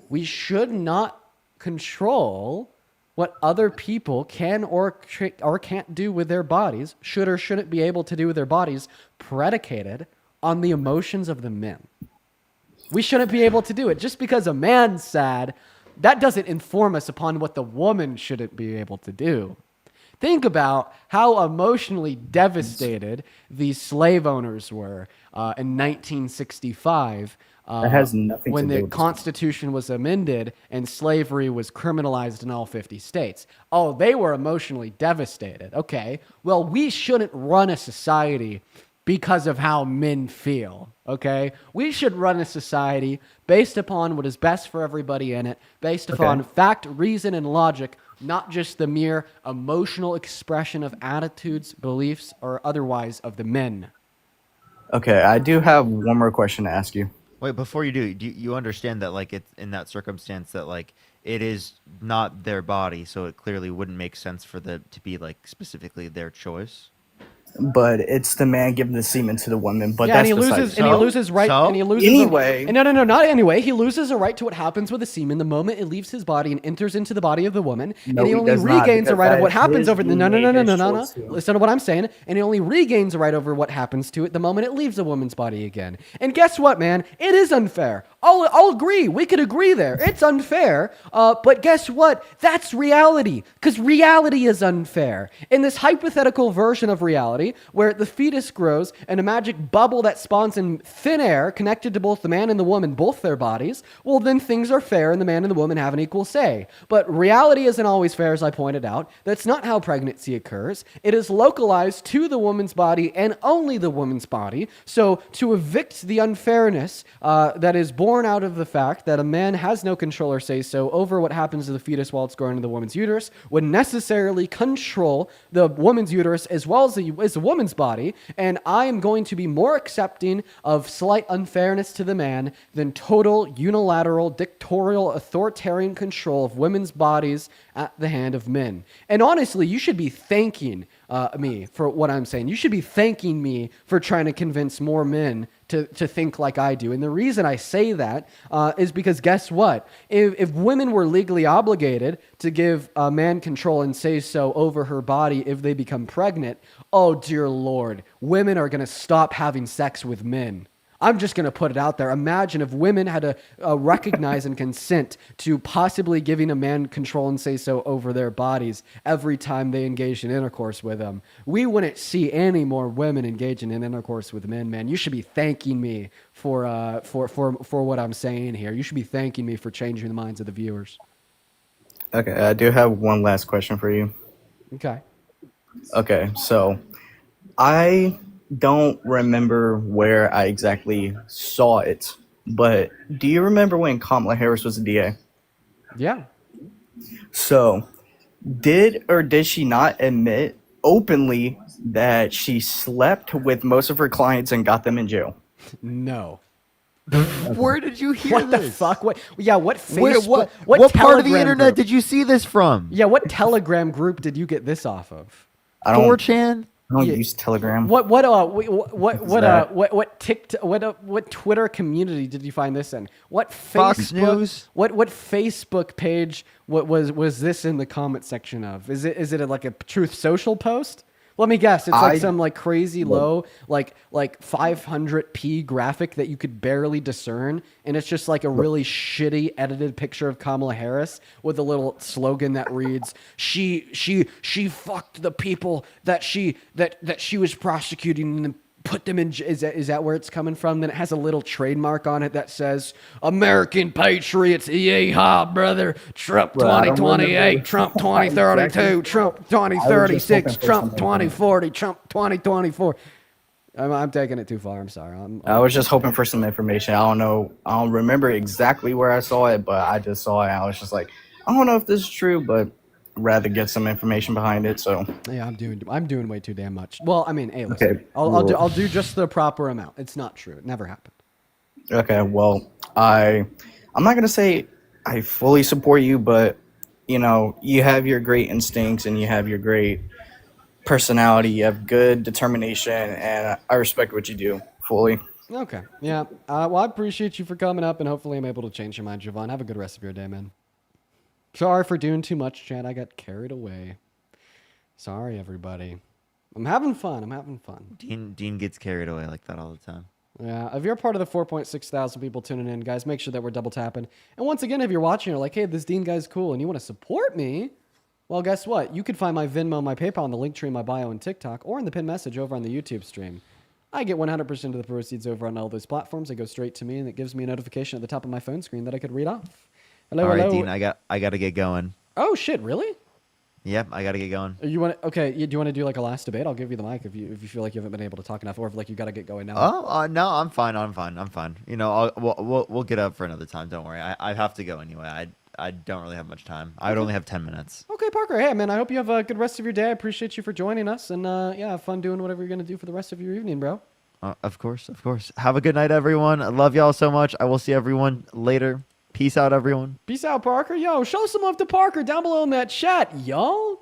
[SPEAKER 1] We should not control what other people can or can't do with their bodies, should or shouldn't be able to do with their bodies, predicated on the emotions of the men. We shouldn't be able to do it. Just because a man's sad, that doesn't inform us upon what the woman shouldn't be able to do. Think about how emotionally devastated these slave owners were in 1965.
[SPEAKER 20] That has nothing
[SPEAKER 1] when
[SPEAKER 20] to do
[SPEAKER 1] the
[SPEAKER 20] with this.
[SPEAKER 1] Constitution was amended and slavery was criminalized in all 50 states. Oh, they were emotionally devastated. Okay, well, we shouldn't run a society because of how men feel, okay? We should run a society based upon what is best for everybody in it, based upon fact, reason, and logic, not just the mere emotional expression of attitudes, beliefs, or otherwise of the men.
[SPEAKER 20] Okay, I do have one more question to ask you.
[SPEAKER 12] Wait, before you do you understand that like it's in that circumstance that like it is not their body, so it clearly wouldn't make sense for the to be like specifically their choice?
[SPEAKER 20] But it's the man giving the semen to the woman. But
[SPEAKER 1] Yeah,
[SPEAKER 20] that's
[SPEAKER 1] and he
[SPEAKER 20] besides
[SPEAKER 1] loses,
[SPEAKER 20] the
[SPEAKER 1] and he
[SPEAKER 20] point.
[SPEAKER 1] loses right,
[SPEAKER 12] So?
[SPEAKER 1] and he loses
[SPEAKER 20] Anyway.
[SPEAKER 1] no, not anyway. He loses a right to what happens with the semen the moment it leaves his body and enters into the body of the woman,
[SPEAKER 20] No,
[SPEAKER 1] and he
[SPEAKER 20] he
[SPEAKER 1] only
[SPEAKER 20] does not,
[SPEAKER 1] regains a
[SPEAKER 20] because
[SPEAKER 1] right of
[SPEAKER 20] that
[SPEAKER 1] what
[SPEAKER 20] is
[SPEAKER 1] happens
[SPEAKER 20] his
[SPEAKER 1] over the no.
[SPEAKER 20] choice too.
[SPEAKER 1] Listen to what I'm saying, and he only regains a right over what happens to it the moment it leaves a woman's body again. And guess what, man? It is unfair. I'll agree. We could agree there. It's unfair. But guess what? That's reality, because reality is unfair. In this hypothetical version of reality, where the fetus grows and a magic bubble that spawns in thin air connected to both the man and the woman, both their bodies, well, then things are fair and the man and the woman have an equal say. But reality isn't always fair, as I pointed out. That's not how pregnancy occurs. It is localized to the woman's body and only the woman's body. So to evict the unfairness that is born out of the fact that a man has no control or say so over what happens to the fetus while it's growing in the woman's uterus would necessarily control the woman's uterus as well as the woman's body. And I am going to be more accepting of slight unfairness to the man than total unilateral dictatorial authoritarian control of women's bodies at the hand of men. And honestly, you should be thanking me for what I'm saying. You should be thanking me for trying to convince more men to think like I do. And the reason I say that is because guess what? If women were legally obligated to give a man control and say so over her body if they become pregnant, oh dear Lord, women are going to stop having sex with men. I'm just going to put it out there. Imagine if women had to recognize and consent to possibly giving a man control and say so over their bodies every time they engaged in intercourse with them. We wouldn't see any more women engaging in intercourse with men, man. You should be thanking me for what I'm saying here. You should be thanking me for changing the minds of the viewers.
[SPEAKER 20] Okay, I do have one last question for you.
[SPEAKER 1] Okay.
[SPEAKER 20] Okay, so I don't remember where I exactly saw it, but do you remember when Kamala Harris was a DA?
[SPEAKER 1] Yeah.
[SPEAKER 20] So, did she not admit openly that she slept with most of her clients and got them in jail?
[SPEAKER 1] No.
[SPEAKER 12] Where did you hear
[SPEAKER 1] What
[SPEAKER 12] this?
[SPEAKER 1] the fuck? What
[SPEAKER 12] Where,
[SPEAKER 1] Facebook?
[SPEAKER 12] what part of the
[SPEAKER 1] Telegram
[SPEAKER 12] internet
[SPEAKER 1] group?
[SPEAKER 12] did you see this from?
[SPEAKER 1] Yeah, what Telegram group did you get this off of?
[SPEAKER 20] I don't
[SPEAKER 12] 4chan?
[SPEAKER 20] I don't
[SPEAKER 1] Yeah.
[SPEAKER 20] use Telegram.
[SPEAKER 1] What Twitter community did you find this in? What
[SPEAKER 12] Fox
[SPEAKER 1] Facebook,
[SPEAKER 12] News?
[SPEAKER 1] What Facebook page was this in the comment section of? Is it like a Truth Social post? Let me guess. It's like some like crazy low, like 500p graphic that you could barely discern, and it's just like a really shitty edited picture of Kamala Harris with a little slogan that reads, "She fucked the people that she was prosecuting and put them in." Is that where it's coming from? Then it has a little trademark on it that says "American Patriots, yeehaw, brother! Trump
[SPEAKER 20] Bro, I don't
[SPEAKER 1] 2028,
[SPEAKER 20] remember.
[SPEAKER 1] Trump 2032,
[SPEAKER 20] Exactly.
[SPEAKER 1] Trump
[SPEAKER 20] I was
[SPEAKER 1] 2036,
[SPEAKER 20] just hoping for
[SPEAKER 1] Trump
[SPEAKER 20] some
[SPEAKER 1] 2040, Trump 2024." I'm taking it too far. I'm sorry.
[SPEAKER 20] I was just hoping for some information. I don't know. I don't remember exactly where I saw it, but I just saw it. I was just like, I don't know if this is true, but rather get some information behind it. So
[SPEAKER 1] Yeah, I'm doing way too damn much. Well, I mean, hey, listen,
[SPEAKER 20] Okay,
[SPEAKER 1] I'll do just the proper amount. It's not true. It never happened.
[SPEAKER 20] okay, well, I'm not gonna say I fully support you, but you know, you have your great instincts and you have your great personality. You have good determination, and I respect what you do fully.
[SPEAKER 1] Okay. Yeah. Well, I appreciate you for coming up, and hopefully I'm able to change your mind, Javon. Have a good rest of your day, man. Sorry for doing too much, Chad. I got carried away. Sorry, everybody. I'm having fun.
[SPEAKER 12] Dean gets carried away like that all the time.
[SPEAKER 1] Yeah, if you're part of the 4.6 thousand people tuning in, guys, make sure that we're double tapping. And once again, if you're watching, you're like, hey, this Dean guy's cool, and you want to support me, Well, guess what? You can find my Venmo, my PayPal, and the link tree in my bio and TikTok, or in the pinned message over on the YouTube stream. I get 100% of the proceeds over on all those platforms. They go straight to me, and it gives me a notification at the top of my phone screen that I could read off. Hello,
[SPEAKER 12] All right,
[SPEAKER 1] hello.
[SPEAKER 12] Dean, I got to get going.
[SPEAKER 1] Oh shit! Really?
[SPEAKER 12] Yep, I got to get going.
[SPEAKER 1] You want? Okay. Do you want to do like a last debate? I'll give you the mic if you feel like you haven't been able to talk enough, or if like you got to get going now.
[SPEAKER 12] Oh no, I'm fine. You know, we'll get up for another time. Don't worry. I have to go anyway. I don't really have much time. I would only have 10 minutes.
[SPEAKER 1] Okay, Parker. Hey, man. I hope you have a good rest of your day. I appreciate you for joining us, and yeah, have fun doing whatever you're gonna do for the rest of your evening, bro.
[SPEAKER 12] Of course. Have a good night, everyone. I love y'all so much. I will see everyone later. Peace out, everyone.
[SPEAKER 1] Peace out, Parker. Yo, show some love to Parker down below in that chat, yo.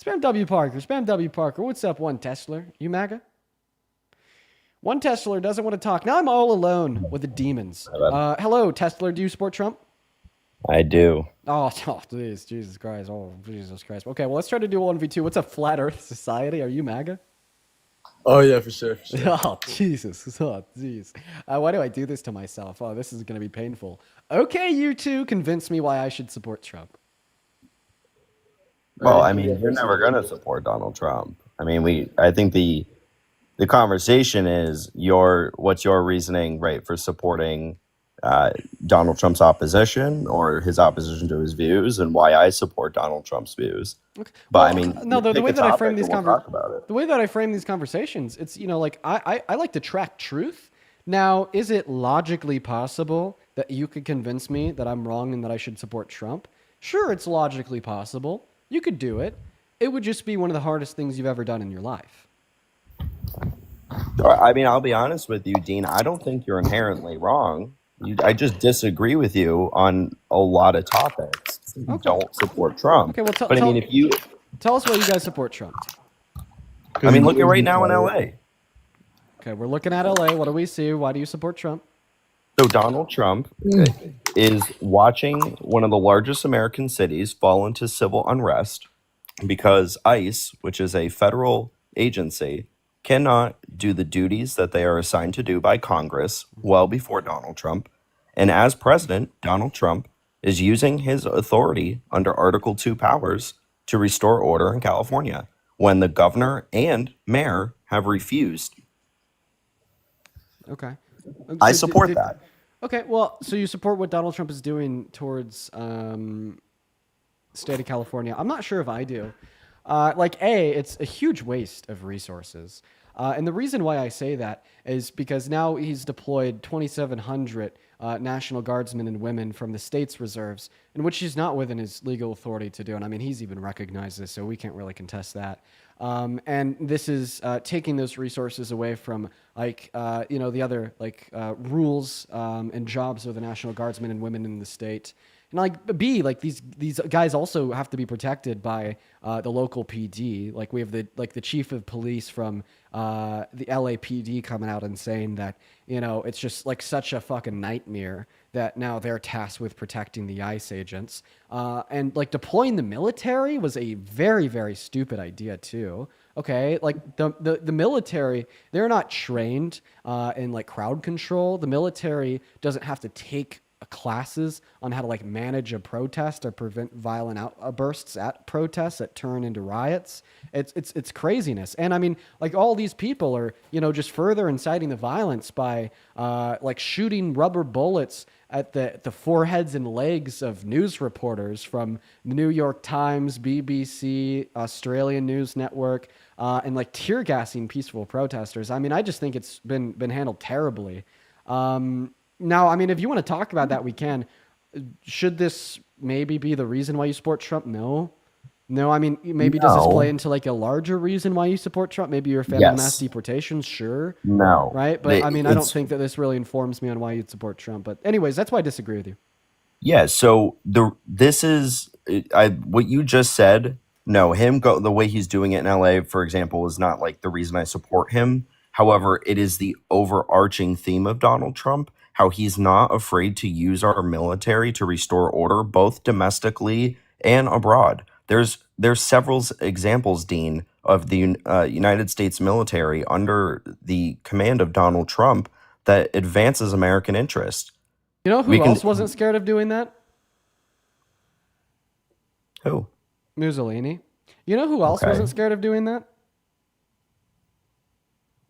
[SPEAKER 1] Spam W Parker. Spam W Parker. What's up, One Tesla? You MAGA? One Tesla doesn't want to talk. Now I'm all alone with the demons. Hello, Tesla. Do you support Trump?
[SPEAKER 5] I do.
[SPEAKER 1] Oh, please, Jesus Christ. Oh, Jesus Christ. Okay, well, let's try to do 1v2. What's a flat Earth society? Are you MAGA?
[SPEAKER 5] Oh yeah, for sure.
[SPEAKER 1] Oh, Jesus. Oh, jeez. Why do I do this to myself? Oh, this is going to be painful. Okay, you two, convince me why I should support Trump.
[SPEAKER 5] Well, I mean, you're never going to support Donald Trump. I mean, I think the conversation is what's your reasoning, right, for supporting Donald Trump's opposition or his opposition to his views, and why I support Donald Trump's views.
[SPEAKER 1] Okay.
[SPEAKER 5] But
[SPEAKER 1] Well,
[SPEAKER 5] I mean,
[SPEAKER 1] no, the
[SPEAKER 5] pick
[SPEAKER 1] way
[SPEAKER 5] a
[SPEAKER 1] that I
[SPEAKER 5] topic
[SPEAKER 1] frame these
[SPEAKER 5] and we'll talk about it.
[SPEAKER 1] the way that I frame these conversations, it's like I like to track truth. Now, is it logically possible that you could convince me that I'm wrong and that I should support Trump? Sure, it's logically possible. You could do it. It would just be one of the hardest things you've ever done in your life.
[SPEAKER 5] I mean, I'll be honest with you, Dean. I don't think you're inherently wrong. I just disagree with you on a lot of topics. You don't support Trump.
[SPEAKER 1] Okay, well,
[SPEAKER 5] but I mean, if you,
[SPEAKER 1] tell us why you guys support Trump.
[SPEAKER 5] I mean, look at right now in LA.
[SPEAKER 1] Okay, we're looking at LA. What do we see? Why do you support Trump?
[SPEAKER 5] So Donald Trump is watching one of the largest American cities fall into civil unrest because ICE, which is a federal agency, cannot do the duties that they are assigned to do by Congress well before Donald Trump. And as president, Donald Trump is using his authority under Article 2 powers to restore order in California when the governor and mayor have refused.
[SPEAKER 1] Okay.
[SPEAKER 5] I support that.
[SPEAKER 1] Okay, well, so you support what Donald Trump is doing towards state of California. I'm not sure if I do. It's a huge waste of resources. And the reason why I say that is because now he's deployed 2,700 National Guardsmen and women from the state's reserves, in which he's not within his legal authority to do. And I mean, he's even recognized this, so we can't really contest that. And this is taking those resources away from the other rules and jobs of the National Guardsmen and women in the state. And these guys also have to be protected by the local PD. Like we have the chief of police from the LAPD coming out and saying that it's just like such a fucking nightmare that now they're tasked with protecting the ICE agents. And like deploying the military was a very, very stupid idea too. Okay, like the military, they're not trained in like crowd control. The military doesn't have to take classes on how to manage a protest or prevent violent outbursts at protests that turn into riots. It's craziness. And I mean, all these people are, just further inciting the violence by shooting rubber bullets at the foreheads and legs of news reporters from the New York Times, BBC, Australian News Network, and tear gassing peaceful protesters. I mean, I just think it's been handled terribly. Now, I mean, if you want to talk about that, we can. Should this maybe be the reason why you support Trump? No. I mean, maybe does this play into a larger reason why you support Trump? Maybe you're a fan of mass deportations? Sure.
[SPEAKER 5] No.
[SPEAKER 1] Right? But I mean, I don't think that this really informs me on why you'd support Trump. But anyways, that's why I disagree with you.
[SPEAKER 5] Yeah, so this is what you just said. No, the way he's doing it in LA, for example, is not the reason I support him. However, it is the overarching theme of Donald Trump, how he's not afraid to use our military to restore order, both domestically and abroad. There's several examples, Dean, of the United States military under the command of Donald Trump that advances American interest.
[SPEAKER 1] You know who else wasn't scared of doing that?
[SPEAKER 5] Who?
[SPEAKER 1] Mussolini. You know who else
[SPEAKER 5] Okay.
[SPEAKER 1] wasn't scared of doing that?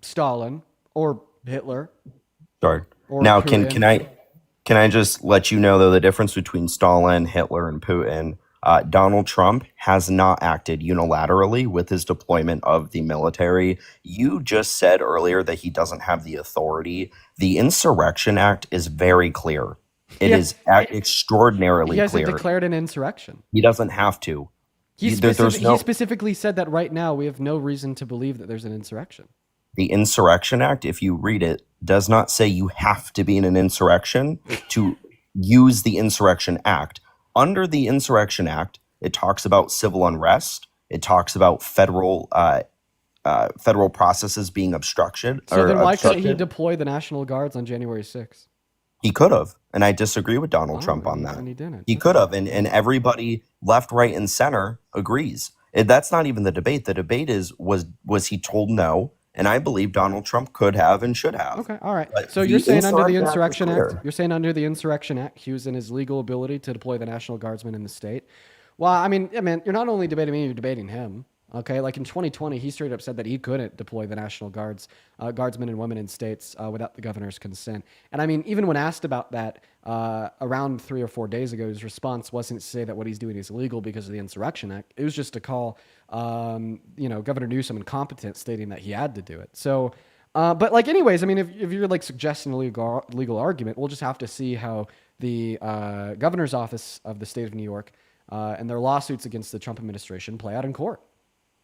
[SPEAKER 1] Stalin or Hitler.
[SPEAKER 5] Sorry.
[SPEAKER 1] Or
[SPEAKER 5] Now,
[SPEAKER 1] Putin.
[SPEAKER 5] can I just let you know though the difference between Stalin, Hitler, and Putin? Donald Trump has not acted unilaterally with his deployment of the military. You just said earlier that he doesn't have the authority. The Insurrection Act is very clear. It
[SPEAKER 1] Yeah.
[SPEAKER 5] is extraordinarily
[SPEAKER 1] He hasn't
[SPEAKER 5] clear.
[SPEAKER 1] declared an insurrection.
[SPEAKER 5] He doesn't have to.
[SPEAKER 1] He
[SPEAKER 5] There's no.
[SPEAKER 1] specifically said that right now we have no reason to believe that there's an insurrection.
[SPEAKER 5] The Insurrection Act, if you read it, does not say you have to be in an insurrection to use the Insurrection Act. Under the Insurrection Act, it talks about civil unrest. It talks about federal processes being obstructed.
[SPEAKER 1] So then why couldn't he
[SPEAKER 5] obstructed.
[SPEAKER 1] deploy the National Guards on January 6th?
[SPEAKER 5] He could have, and I disagree with Donald Trump on that.
[SPEAKER 1] And he didn't.
[SPEAKER 5] He could have, and everybody left, right, and center agrees. That's not even the debate. The debate is was he told no? And I believe Donald Trump could have and should have.
[SPEAKER 1] Okay, all right.
[SPEAKER 5] But
[SPEAKER 1] So you're saying under the
[SPEAKER 5] Insurrection
[SPEAKER 1] Insurrection
[SPEAKER 5] Act is
[SPEAKER 1] Act,
[SPEAKER 5] clear.
[SPEAKER 1] you're saying under the Insurrection Act, he was in his legal ability to deploy the National Guardsmen in the state. Well, I mean, you're not only debating me, you're debating him. Okay, like in 2020, he straight up said that he couldn't deploy the National Guardsmen and women in states without the governor's consent. And I mean, even when asked about that around 3 or 4 days ago, his response wasn't to say that what he's doing is illegal because of the Insurrection Act. It was just to call, Governor Newsom incompetent, stating that he had to do it. So, but like, anyways, I mean, if you're like suggesting a legal argument, we'll just have to see how the governor's office of the state of New York and their lawsuits against the Trump administration play out in court.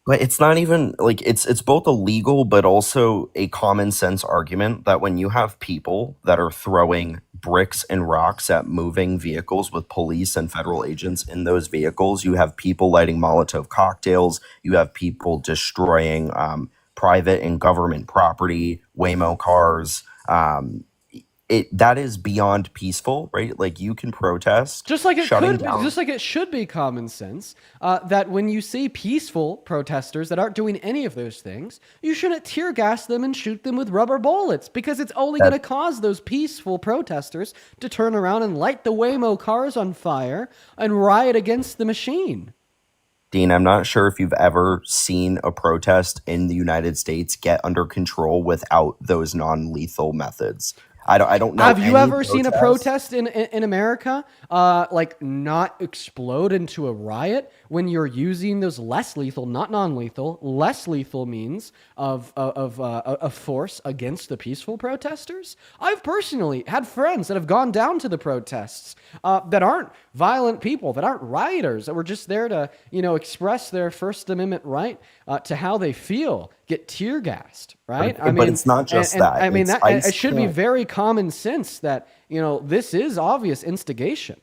[SPEAKER 5] But it's not even like it's both a legal but also a common sense argument that when you have people that are throwing bricks and rocks at moving vehicles with police and federal agents in those vehicles, you have people lighting Molotov cocktails, you have people destroying private and government property, Waymo cars. That is beyond peaceful, right? Like you can protest,
[SPEAKER 1] Just like it
[SPEAKER 5] shutting
[SPEAKER 1] could,
[SPEAKER 5] down.
[SPEAKER 1] just like it should be common sense that when you see peaceful protesters that aren't doing any of those things, you shouldn't tear gas them and shoot them with rubber bullets because it's only going to cause those peaceful protesters to turn around and light the Waymo cars on fire and riot against the machine.
[SPEAKER 5] Dean, I'm not sure if you've ever seen a protest in the United States get under control without those non-lethal methods. I don't know.
[SPEAKER 1] Have you
[SPEAKER 5] any
[SPEAKER 1] ever seen a protest in America like not explode into a riot when you're using those less lethal, not non-lethal, less lethal means of force against the peaceful protesters? I've personally had friends that have gone down to the protests that aren't violent people, that aren't rioters, that were just there to express their First Amendment right to how they feel, get tear gassed, right?
[SPEAKER 5] But it's not just that.
[SPEAKER 1] I mean,
[SPEAKER 5] It's
[SPEAKER 1] that
[SPEAKER 5] ICE
[SPEAKER 1] it should be very common sense that this is obvious instigation.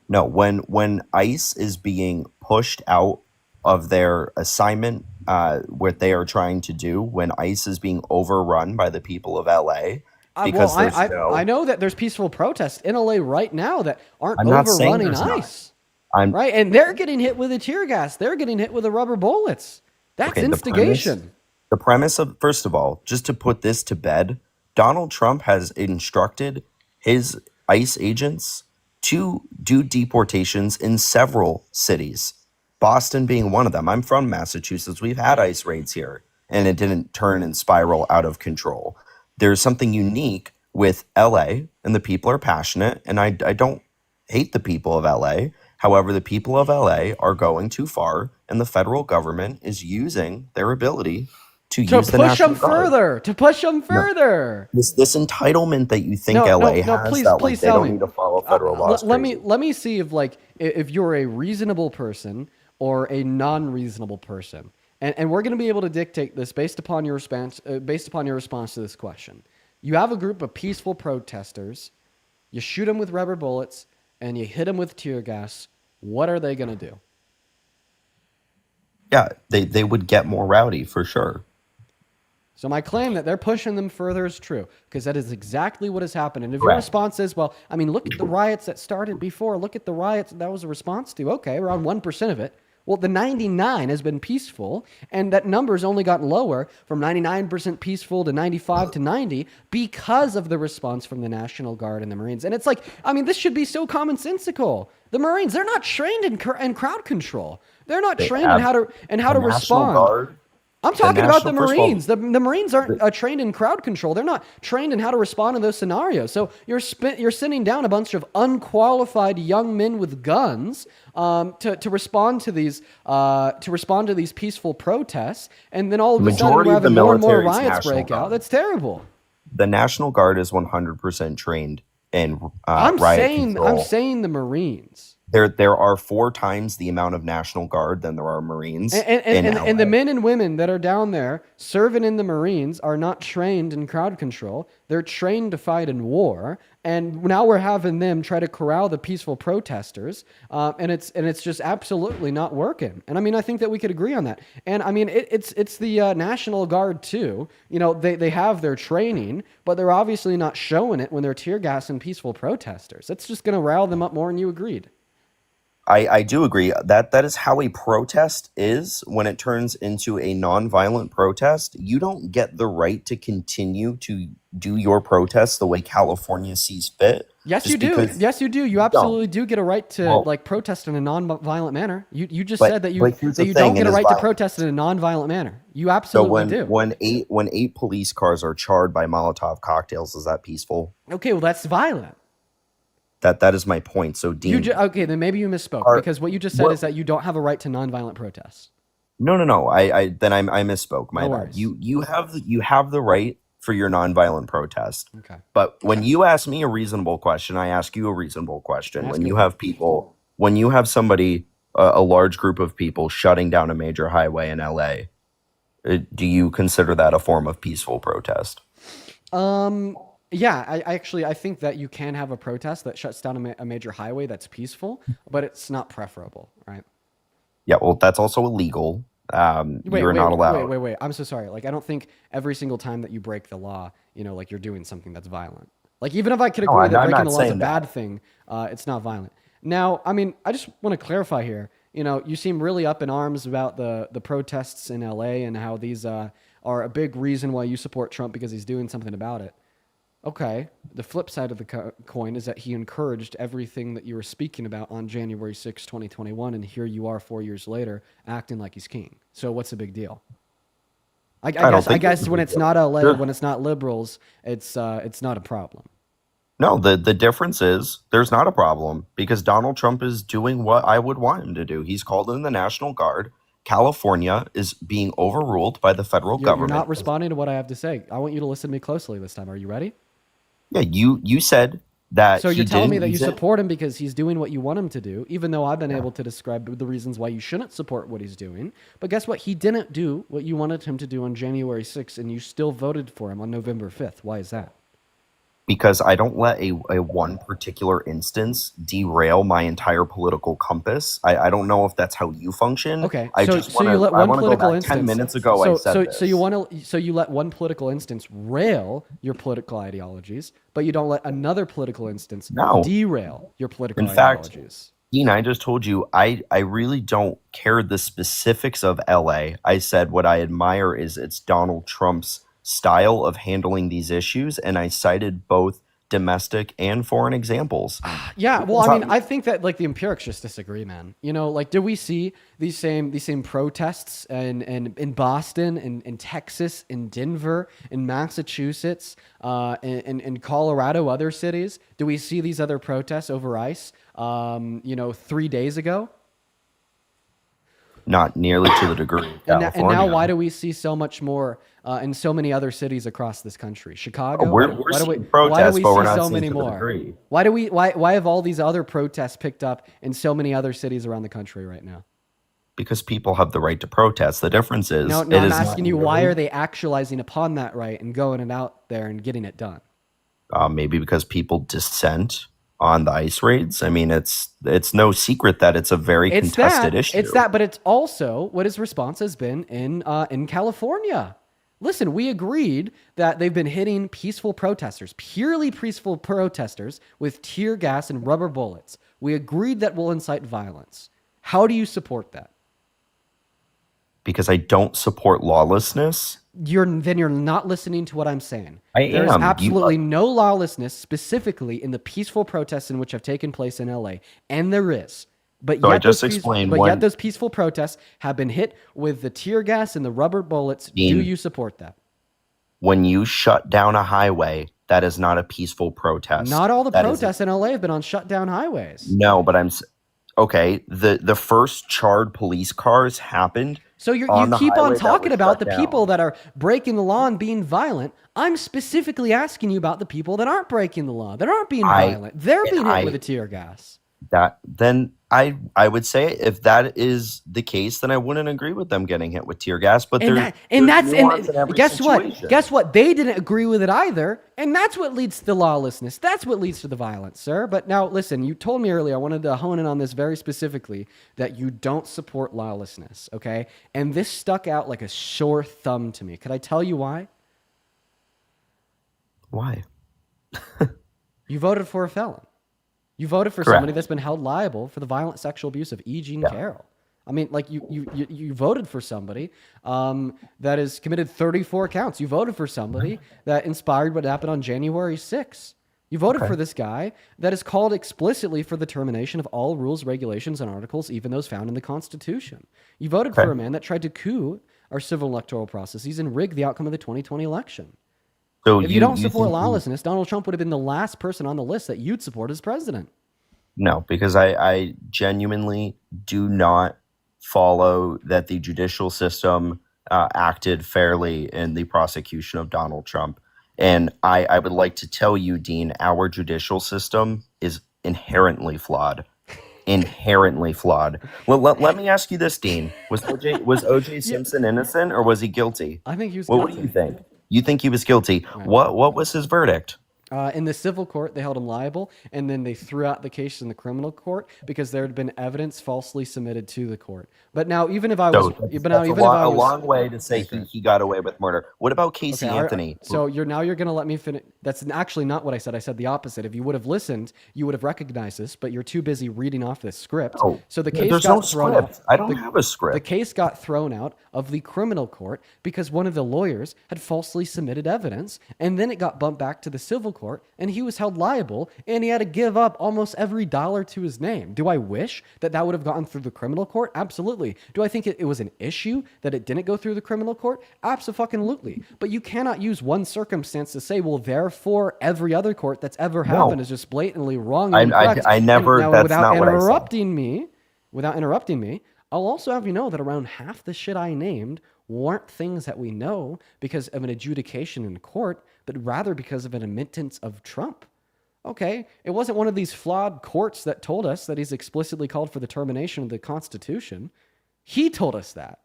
[SPEAKER 5] No, when ICE is being pushed out of their assignment, what they are trying to do, when ICE is being overrun by the people of LA, because
[SPEAKER 1] I know that there's peaceful protests in LA right now that aren't
[SPEAKER 5] I'm not saying
[SPEAKER 1] overrunning
[SPEAKER 5] there's not.
[SPEAKER 1] ICE. Right, and they're getting hit with the tear gas. They're getting hit with the rubber bullets. That's
[SPEAKER 5] Okay,
[SPEAKER 1] instigation.
[SPEAKER 5] The premise of, first of all, just to put this to bed, Donald Trump has instructed his ICE agents to do deportations in several cities, Boston being one of them. I'm from Massachusetts. We've had ICE raids here, and it didn't turn and spiral out of control. There's something unique with LA, and the people are passionate, and I don't hate the people of LA. However, the people of LA are going too far, and the federal government is using their ability to use the
[SPEAKER 1] push
[SPEAKER 5] National
[SPEAKER 1] them
[SPEAKER 5] Guard.
[SPEAKER 1] further, to push them further.
[SPEAKER 5] This entitlement that you think
[SPEAKER 1] No,
[SPEAKER 5] LA
[SPEAKER 1] no,
[SPEAKER 5] has,
[SPEAKER 1] please-
[SPEAKER 5] that
[SPEAKER 1] please
[SPEAKER 5] like, they
[SPEAKER 1] tell
[SPEAKER 5] don't
[SPEAKER 1] me.
[SPEAKER 5] need to follow federal laws.
[SPEAKER 1] Let me see if you're a reasonable person or a non-reasonable person, and we're going to be able to dictate this based upon your response to this question. You have a group of peaceful protesters, you shoot them with rubber bullets, and you hit them with tear gas. What are they going to do?
[SPEAKER 5] Yeah, they would get more rowdy for sure.
[SPEAKER 1] So my claim that they're pushing them further is true, because that is exactly what has happened. And if your
[SPEAKER 5] Correct.
[SPEAKER 1] response is, well, I mean, look at the riots that started before. Look at the riots that was a response to. Okay, around 1% of it Well, the 99 has been peaceful, and that number's only gotten lower from 99% peaceful to 95 to 90 because of the response from the National Guard and the Marines. And it's like, I mean, this should be so commonsensical. The Marines, they're not trained in crowd control. They're not trained in how to
[SPEAKER 5] National
[SPEAKER 1] respond.
[SPEAKER 5] Guard,
[SPEAKER 1] I'm talking about the
[SPEAKER 5] National- first of all,
[SPEAKER 1] Marines. The Marines aren't trained in crowd control. They're not trained in how to respond in those scenarios. So you're sending down a bunch of unqualified young men with guns to respond to these peaceful protests, and then all of a sudden
[SPEAKER 5] Majority
[SPEAKER 1] we're
[SPEAKER 5] of the
[SPEAKER 1] having more and more
[SPEAKER 5] military is
[SPEAKER 1] riots
[SPEAKER 5] National
[SPEAKER 1] break out.
[SPEAKER 5] Guard.
[SPEAKER 1] That's terrible.
[SPEAKER 5] The National Guard is 100% trained in
[SPEAKER 1] I'm
[SPEAKER 5] riot control.
[SPEAKER 1] saying the Marines.
[SPEAKER 5] There are 4 times the amount of National Guard than there are Marines.
[SPEAKER 1] And the men and women that are down there serving in the Marines are not trained in crowd control. They're trained to fight in war. And now we're having them try to corral the peaceful protesters. And it's just absolutely not working. And I mean, I think that we could agree on that. And I mean, it's the National Guard too. You know, they have their training, but they're obviously not showing it when they're tear gassing peaceful protesters. That's just going to rile them up more, and you agreed.
[SPEAKER 5] I do agree that is how a protest is. When it turns into a nonviolent protest, you don't get the right to continue to do your protests the way California sees fit.
[SPEAKER 1] Yes,
[SPEAKER 5] just
[SPEAKER 1] you do.
[SPEAKER 5] because
[SPEAKER 1] Yes, you do. You absolutely do get a right to protest in a non-violent manner. You just said that you
[SPEAKER 5] here's the
[SPEAKER 1] don't
[SPEAKER 5] thing,
[SPEAKER 1] get a
[SPEAKER 5] it is
[SPEAKER 1] right to
[SPEAKER 5] violent.
[SPEAKER 1] protest in a non-violent manner. You
[SPEAKER 5] So
[SPEAKER 1] absolutely do.
[SPEAKER 5] when 8 police cars are charred by Molotov cocktails, is that peaceful?
[SPEAKER 1] Okay, well that's violent.
[SPEAKER 5] That is my point. So Dean,
[SPEAKER 1] Okay, then maybe you misspoke, because what you just said is that you don't have a right to non-violent protests.
[SPEAKER 5] no. I misspoke. My
[SPEAKER 1] No
[SPEAKER 5] bad.
[SPEAKER 1] worries.
[SPEAKER 5] You have the right for your nonviolent protest.
[SPEAKER 1] Okay.
[SPEAKER 5] But when you ask me a reasonable question, I ask you a reasonable question.
[SPEAKER 1] Ask
[SPEAKER 5] When
[SPEAKER 1] me.
[SPEAKER 5] you have somebody, a large group of people shutting down a major highway in LA, do you consider that a form of peaceful protest?
[SPEAKER 1] Yeah, I think that you can have a protest that shuts down a major highway that's peaceful, but it's not preferable, right?
[SPEAKER 5] Yeah, well, that's also illegal. You're not allowed.
[SPEAKER 1] Wait. I'm so sorry. Like, I don't think every single time that you break the law, like you're doing something that's violent. Like, even if I could agree that
[SPEAKER 5] I'm
[SPEAKER 1] breaking
[SPEAKER 5] not
[SPEAKER 1] the law is a
[SPEAKER 5] saying that.
[SPEAKER 1] bad thing, it's not violent. Now, I mean, I just want to clarify here. You seem really up in arms about the protests in LA and how these are a big reason why you support Trump because he's doing something about it. Okay, the flip side of the coin is that he encouraged everything that you were speaking about on January 6, 2021, and here you are 4 years later acting like he's king. So what's the big deal? I guess when it's not LA, when it's not liberals, it's not a problem.
[SPEAKER 5] No, the difference is there's not a problem because Donald Trump is doing what I would want him to do. He's called in the National Guard. California is being overruled by the federal government.
[SPEAKER 1] You're not responding to what I have to say. I want you to listen to me closely this time. Are you ready?
[SPEAKER 5] Yeah, you said that.
[SPEAKER 1] So you're telling me that you
[SPEAKER 5] use it-
[SPEAKER 1] support him because he's doing what you want him to do, even though I've been able to describe the reasons why you shouldn't support what he's doing. But guess what? He didn't do what you wanted him to do on January 6th, and you still voted for him on November 5th. Why is that?
[SPEAKER 5] because I don't let a one particular instance derail my entire political compass. I don't know if that's how you function.
[SPEAKER 1] Okay,
[SPEAKER 5] I
[SPEAKER 1] so
[SPEAKER 5] just
[SPEAKER 1] so
[SPEAKER 5] want
[SPEAKER 1] you let
[SPEAKER 5] to. I
[SPEAKER 1] one
[SPEAKER 5] want to go
[SPEAKER 1] political
[SPEAKER 5] back
[SPEAKER 1] instance.
[SPEAKER 5] 10 minutes ago. I said this.
[SPEAKER 1] So you let one political instance rail your political ideologies, but you don't let another political instance
[SPEAKER 5] No.
[SPEAKER 1] derail your political
[SPEAKER 5] In fact,
[SPEAKER 1] ideologies.
[SPEAKER 5] Dean, I just told you I really don't care the specifics of LA. I said what I admire is it's Donald Trump's style of handling these issues, and I cited both domestic and foreign examples.
[SPEAKER 1] Yeah, well, I mean, I think that like the empirics just disagree, man. You know, like, do we see these same protests in Boston, in Texas, in Denver, in Massachusetts, in Colorado, other cities? Do we see these other protests over ICE? 3 days ago.
[SPEAKER 5] Not nearly to the degree of
[SPEAKER 1] And
[SPEAKER 5] California.
[SPEAKER 1] now, why do we see so much more in so many other cities across this country? Chicago.
[SPEAKER 5] We're
[SPEAKER 1] why do
[SPEAKER 5] seeing
[SPEAKER 1] we
[SPEAKER 5] protests, but we're
[SPEAKER 1] see
[SPEAKER 5] not
[SPEAKER 1] so
[SPEAKER 5] seeing
[SPEAKER 1] many
[SPEAKER 5] to the
[SPEAKER 1] more?
[SPEAKER 5] degree.
[SPEAKER 1] Why have all these other protests picked up in so many other cities around the country right now?
[SPEAKER 5] Because people have the right to protest. The difference is,
[SPEAKER 1] No,
[SPEAKER 5] it
[SPEAKER 1] I'm
[SPEAKER 5] is
[SPEAKER 1] asking
[SPEAKER 5] not
[SPEAKER 1] you, why
[SPEAKER 5] really-
[SPEAKER 1] are they actualizing upon that right and going and out there and getting it done?
[SPEAKER 5] Maybe because people dissent on the ICE raids. I mean, it's no secret that it's a very contested issue.
[SPEAKER 1] It's that, but it's also what his response has been in California. Listen, we agreed that they've been hitting peaceful protesters, purely peaceful protesters, with tear gas and rubber bullets. We agreed that will incite violence. How do you support that?
[SPEAKER 5] because I don't support lawlessness.
[SPEAKER 1] You're not listening to what I'm saying.
[SPEAKER 5] I
[SPEAKER 1] There's
[SPEAKER 5] am.
[SPEAKER 1] absolutely no lawlessness specifically in the peaceful protests in which have taken place in LA, and there is. But
[SPEAKER 5] So I
[SPEAKER 1] yet,
[SPEAKER 5] just
[SPEAKER 1] those
[SPEAKER 5] explained
[SPEAKER 1] but
[SPEAKER 5] when-
[SPEAKER 1] yet those peaceful protests have been hit with the tear gas and the rubber bullets.
[SPEAKER 5] Dean,
[SPEAKER 1] Do you support that?
[SPEAKER 5] When you shut down a highway, that is not a peaceful protest.
[SPEAKER 1] Not all the
[SPEAKER 5] That is-
[SPEAKER 1] protests in LA have been on shut down highways.
[SPEAKER 5] No, but okay. The first charred police cars happened.
[SPEAKER 1] So you
[SPEAKER 5] on the
[SPEAKER 1] keep on
[SPEAKER 5] highway that
[SPEAKER 1] talking
[SPEAKER 5] was
[SPEAKER 1] about
[SPEAKER 5] shut
[SPEAKER 1] the
[SPEAKER 5] down.
[SPEAKER 1] people that are breaking the law and being violent. I'm specifically asking you about the people that aren't breaking the law, that aren't being violent. They're being hit with a tear gas.
[SPEAKER 5] Then I would say if that is the case, then I wouldn't agree with them getting hit with tear gas. But there's nuance in every
[SPEAKER 1] guess
[SPEAKER 5] situation.
[SPEAKER 1] what? Guess what? They didn't agree with it either, and that's what leads to the lawlessness. That's what leads to the violence, sir. But now, listen. You told me earlier. I wanted to hone in on this very specifically that you don't support lawlessness. Okay, and this stuck out like a sore thumb to me. Could I tell you why?
[SPEAKER 5] Why?
[SPEAKER 1] You voted for a felon. You voted for
[SPEAKER 5] Correct.
[SPEAKER 1] somebody that's been held liable for the violent sexual abuse of E. Jean Carroll. I mean, like you voted for somebody that has committed 34 counts. You voted for somebody that inspired what happened on January 6th. You voted for this guy that is called explicitly for the termination of all rules, regulations, and articles, even those found in the Constitution. You voted for a man that tried to coup our civil electoral processes and rig the outcome of the 2020 election.
[SPEAKER 5] So
[SPEAKER 1] If you don't support
[SPEAKER 5] think-
[SPEAKER 1] lawlessness, Donald Trump would have been the last person on the list that you'd support as president.
[SPEAKER 5] No, because I genuinely do not follow that the judicial system acted fairly in the prosecution of Donald Trump. And I would like to tell you, Dean, our judicial system is inherently flawed. Inherently flawed. Well, let me ask you this, Dean. Was OJ Simpson innocent or was he guilty?
[SPEAKER 1] I think he was
[SPEAKER 5] What
[SPEAKER 1] guilty.
[SPEAKER 5] do you think? You think he was guilty. What was his verdict?
[SPEAKER 1] In the civil court, they held him liable, and then they threw out the case in the criminal court because there had been evidence falsely submitted to the court. But now, even if I was,
[SPEAKER 5] That's a long way to say he got away with murder. What about Casey Anthony?
[SPEAKER 1] So you're going to let me finish. That's actually not what I said. I said the opposite. If you would have listened, you would have recognized this, but you're too busy reading off this script.
[SPEAKER 5] Oh,
[SPEAKER 1] so the case
[SPEAKER 5] there's
[SPEAKER 1] got
[SPEAKER 5] no
[SPEAKER 1] thrown
[SPEAKER 5] script.
[SPEAKER 1] out.
[SPEAKER 5] I don't have a script.
[SPEAKER 1] The case got thrown out of the criminal court because one of the lawyers had falsely submitted evidence, and then it got bumped back to the civil court, and he was held liable, and he had to give up almost every dollar to his name. Do I wish that would have gone through the criminal court? Absolutely. Do I think it was an issue that it didn't go through the criminal court? Absolutely. But you cannot use one circumstance to say, well, therefore every other court that's ever happened is just blatantly wrong and incorrect.
[SPEAKER 5] I never.
[SPEAKER 1] Now,
[SPEAKER 5] That's
[SPEAKER 1] without
[SPEAKER 5] not what I said.
[SPEAKER 1] without interrupting me, I'll also have you know that around half the shit I named weren't things that we know because of an adjudication in court, but rather because of an admittance of Trump. Okay, it wasn't one of these flawed courts that told us that he's explicitly called for the termination of the Constitution. He told us that.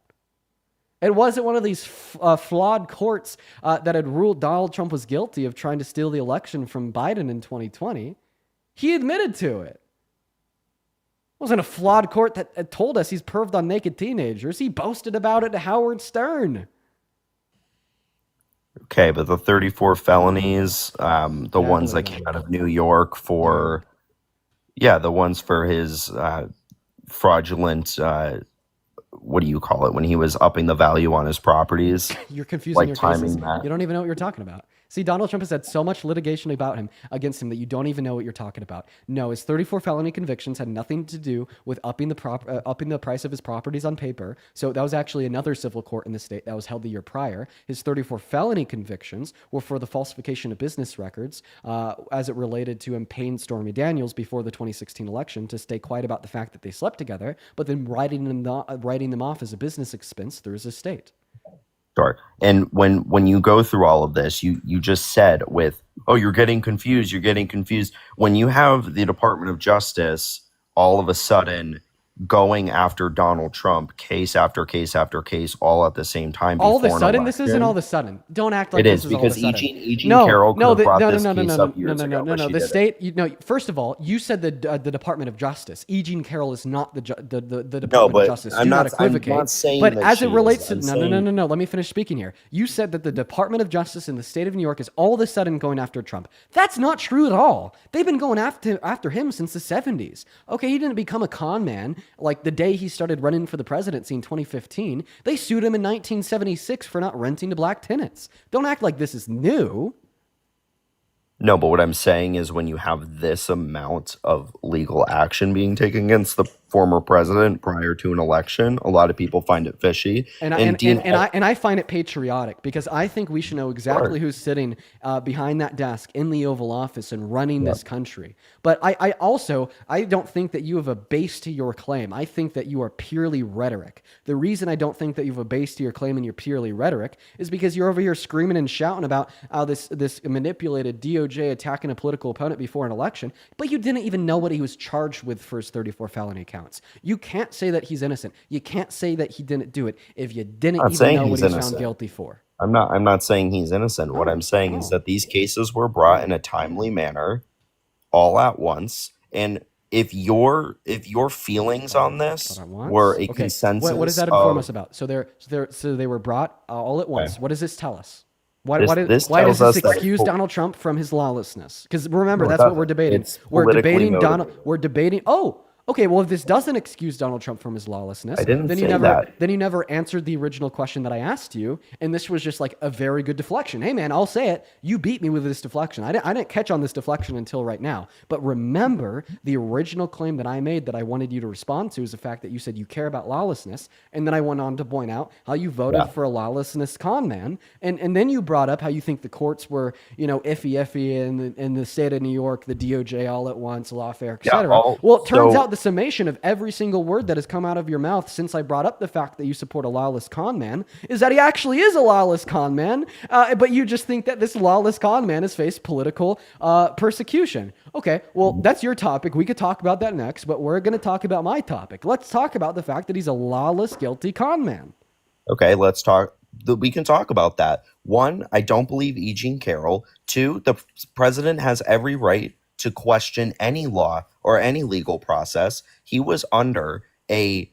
[SPEAKER 1] It wasn't one of these flawed courts that had ruled Donald Trump was guilty of trying to steal the election from Biden in 2020. He admitted to it. It wasn't a flawed court that told us he's perved on naked teenagers. He boasted about it to Howard Stern.
[SPEAKER 5] Okay, but the 34 felonies, the ones that came out of New York for, the ones for his fraudulent, what do you call it, when he was upping the value on his properties?
[SPEAKER 1] You're confusing
[SPEAKER 5] like
[SPEAKER 1] your
[SPEAKER 5] timing
[SPEAKER 1] cases.
[SPEAKER 5] that.
[SPEAKER 1] You don't even know what you're talking about. See, Donald Trump has had so much litigation against him that you don't even know what you're talking about. No, his 34 felony convictions had nothing to do with upping the price of his properties on paper. So that was actually another civil court in the state that was held the year prior. His 34 felony convictions were for the falsification of business records as it related to him paying Stormy Daniels before the 2016 election to stay quiet about the fact that they slept together, but then writing them off as a business expense through his estate.
[SPEAKER 5] Sure. And when you go through all of this, you just said you're getting confused. When you have the Department of Justice all of a sudden going after Donald Trump, case after case after case, all at the same time.
[SPEAKER 1] All of a
[SPEAKER 5] before an
[SPEAKER 1] sudden, this isn't
[SPEAKER 5] election.
[SPEAKER 1] all of a sudden. Don't act like
[SPEAKER 5] It
[SPEAKER 1] this
[SPEAKER 5] is
[SPEAKER 1] is all of a
[SPEAKER 5] because
[SPEAKER 1] sudden.
[SPEAKER 5] E. Jean Carroll could have brought this case up years ago, but she
[SPEAKER 1] The
[SPEAKER 5] didn't.
[SPEAKER 1] state. First of all, you said the Department of Justice. E. Jean Carroll is not the Department
[SPEAKER 5] but
[SPEAKER 1] of Justice.
[SPEAKER 5] I'm
[SPEAKER 1] Do
[SPEAKER 5] not-
[SPEAKER 1] not equivocate.
[SPEAKER 5] I'm not saying
[SPEAKER 1] but
[SPEAKER 5] that
[SPEAKER 1] as
[SPEAKER 5] she
[SPEAKER 1] it relates
[SPEAKER 5] is.
[SPEAKER 1] to no. Let me finish speaking here. You said that the Department of Justice in the state of New York is all of a sudden going after Trump. That's not true at all. They've been going after him since the 70s. Okay, he didn't become a con man like the day he started running for the presidency in 2015, they sued him in 1976 for not renting to black tenants. Don't act like this is new.
[SPEAKER 5] No, but what I'm saying is when you have this amount of legal action being taken against the former president prior to an election, a lot of people find it fishy.
[SPEAKER 1] And I find it patriotic because I think we should know exactly who's sitting behind that desk in the Oval Office and running this country. But I don't think that you have a base to your claim. I think that you are purely rhetoric. The reason I don't think that you have a base to your claim and you're purely rhetoric is because you're over here screaming and shouting about how this manipulated DOJ attacking a political opponent before an election, but you didn't even know what he was charged with for his 34 felony counts. You can't say that he's innocent. You can't say that he didn't do it if you didn't even know what he's found guilty for.
[SPEAKER 5] I'm not saying he's innocent. What I'm saying is that these cases were brought in a timely manner, all at once. And if your feelings on this were a consensus,
[SPEAKER 1] what does that inform us about? So they were brought all at once. What does this tell us? Why does this excuse Donald Trump from his lawlessness? Because remember, that's what we're debating. We're debating Donald. We're debating. Oh, okay. Well, if this doesn't excuse Donald Trump from his lawlessness, then you never answered the original question that I asked you, and this was just like a very good deflection. Hey, man, I'll say it. You beat me with this deflection. I didn't catch on this deflection until right now. But remember, the original claim that I made that I wanted you to respond to is the fact that you said you care about lawlessness, and then I went on to point out how you voted for a lawlessness con man, and then you brought up how you think the courts were, iffy in the state of New York, the DOJ all at once, lawfare, etc. Well, it turns out the summation of every single word that has come out of your mouth since I brought up the fact that you support a lawless con man is that he actually is a lawless con man, but you just think that this lawless con man has faced political persecution. Okay, well, that's your topic. We could talk about that next, but we're going to talk about my topic. Let's talk about the fact that he's a lawless, guilty con man.
[SPEAKER 5] Okay, let's talk. We can talk about that. One, I don't believe E. Jean Carroll. Two, the president has every right to question any law or any legal process. He was under a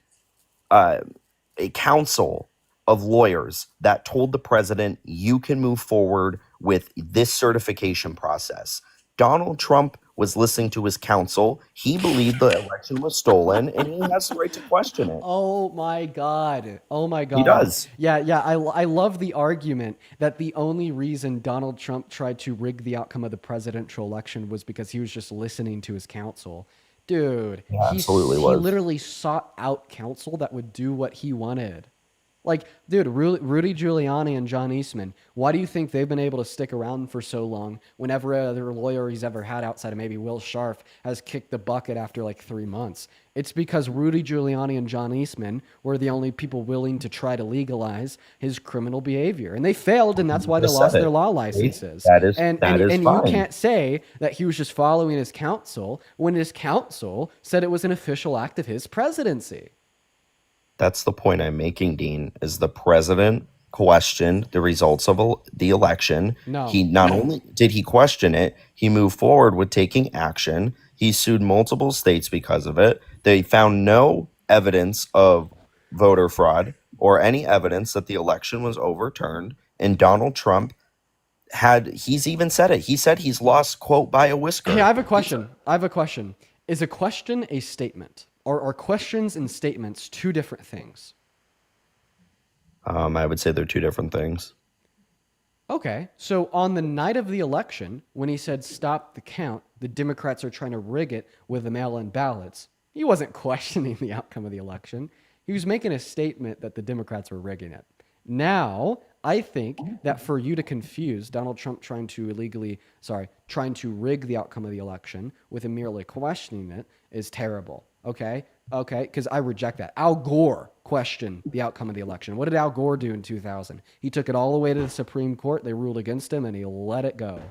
[SPEAKER 5] council of lawyers that told the president, you can move forward with this certification process. Donald Trump was listening to his counsel. He believed the election was stolen, and he has the right to question it.
[SPEAKER 1] Oh my God. Oh my God.
[SPEAKER 5] He does.
[SPEAKER 1] Yeah. I love the argument that the only reason Donald Trump tried to rig the outcome of the presidential election was because he was just listening to his counsel. Dude, he literally sought out counsel that would do what he wanted. Like, dude, Rudy Giuliani and John Eastman, why do you think they've been able to stick around for so long when every other lawyer he's ever had outside of maybe Will Scharf has kicked the bucket after like 3 months? It's because Rudy Giuliani and John Eastman were the only people willing to try to legalize his criminal behavior. And they failed, and that's why they lost their law licenses.
[SPEAKER 5] That is
[SPEAKER 1] and
[SPEAKER 5] fine.
[SPEAKER 1] You can't say that he was just following his counsel when his counsel said it was an official act of his presidency.
[SPEAKER 5] That's the point I'm making, Dean, is the president questioned the results of the election.
[SPEAKER 1] No.
[SPEAKER 5] He not only did he question it, he moved forward with taking action. He sued multiple states because of it. They found no evidence of voter fraud or any evidence that the election was overturned. And Donald Trump he's even said it. He said he's lost, quote, by a whisker.
[SPEAKER 1] Hey, I have a question. Is a question a statement? Or are questions and statements two different things?
[SPEAKER 5] I would say they're two different things.
[SPEAKER 1] Okay, so on the night of the election, when he said stop the count, the Democrats are trying to rig it with the mail-in ballots, he wasn't questioning the outcome of the election. He was making a statement that the Democrats were rigging it. Now, I think that for you to confuse Donald Trump trying to rig the outcome of the election with him merely questioning it is terrible. Okay, because I reject that. Al Gore questioned the outcome of the election. What did Al Gore do in 2000? He took it all the way to the Supreme Court. They ruled against him, and he let it go.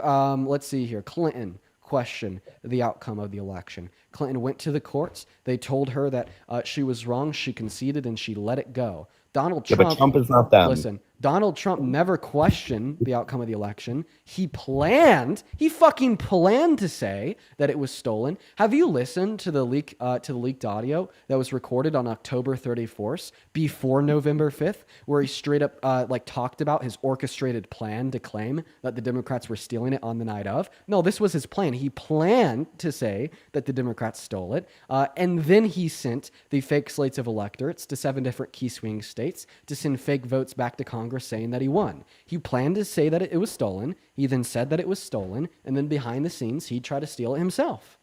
[SPEAKER 1] Let's see here. Clinton questioned the outcome of the election. Clinton went to the courts. They told her that she was wrong. She conceded, and she let it go. Donald Trump.
[SPEAKER 5] But Trump is not them.
[SPEAKER 1] Listen, Donald Trump never questioned the outcome of the election. He fucking planned to say that it was stolen. Have you listened to the leaked audio that was recorded on October 31st before November 5th, where he straight up talked about his orchestrated plan to claim that the Democrats were stealing it on the night of? No, this was his plan. He planned to say that the Democrats stole it, and then he sent the fake slates of electorates to 7 different key swing states to send fake votes back to Congress saying that he won. He planned to say that it was stolen. He then said that it was stolen, and then behind the scenes, he'd try to steal it himself.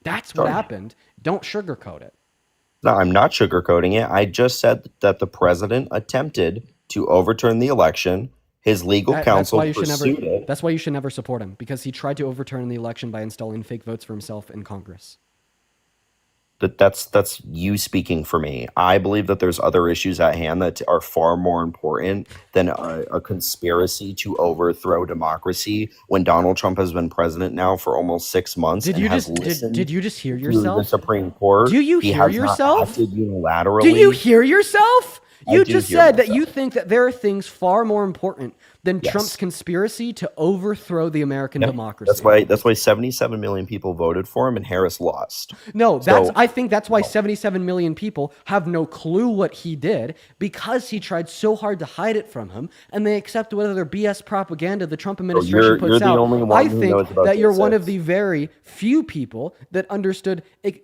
[SPEAKER 1] That's what happened. Don't sugarcoat it.
[SPEAKER 5] No, I'm not sugarcoating it. I just said that the president attempted to overturn the election. His legal counsel pursued it.
[SPEAKER 1] That's why you should never support him, because he tried to overturn the election by installing fake votes for himself in Congress.
[SPEAKER 5] That's you speaking for me. I believe that there's other issues at hand that are far more important than a conspiracy to overthrow democracy when Donald Trump has been president now for almost 6 months.
[SPEAKER 1] Did you just hear yourself?
[SPEAKER 5] The Supreme Court.
[SPEAKER 1] Do you hear yourself?
[SPEAKER 5] Acted unilaterally.
[SPEAKER 1] Do you hear yourself? You just said that you think that there are things far more important than Trump's conspiracy to overthrow the American democracy.
[SPEAKER 5] That's why 77 million people voted for him and Harris lost.
[SPEAKER 1] No, I think that's why 77 million people have no clue what he did, because he tried so hard to hide it from him, and they accept whatever BS propaganda the Trump administration puts out. I think that you're one of the very few people that understood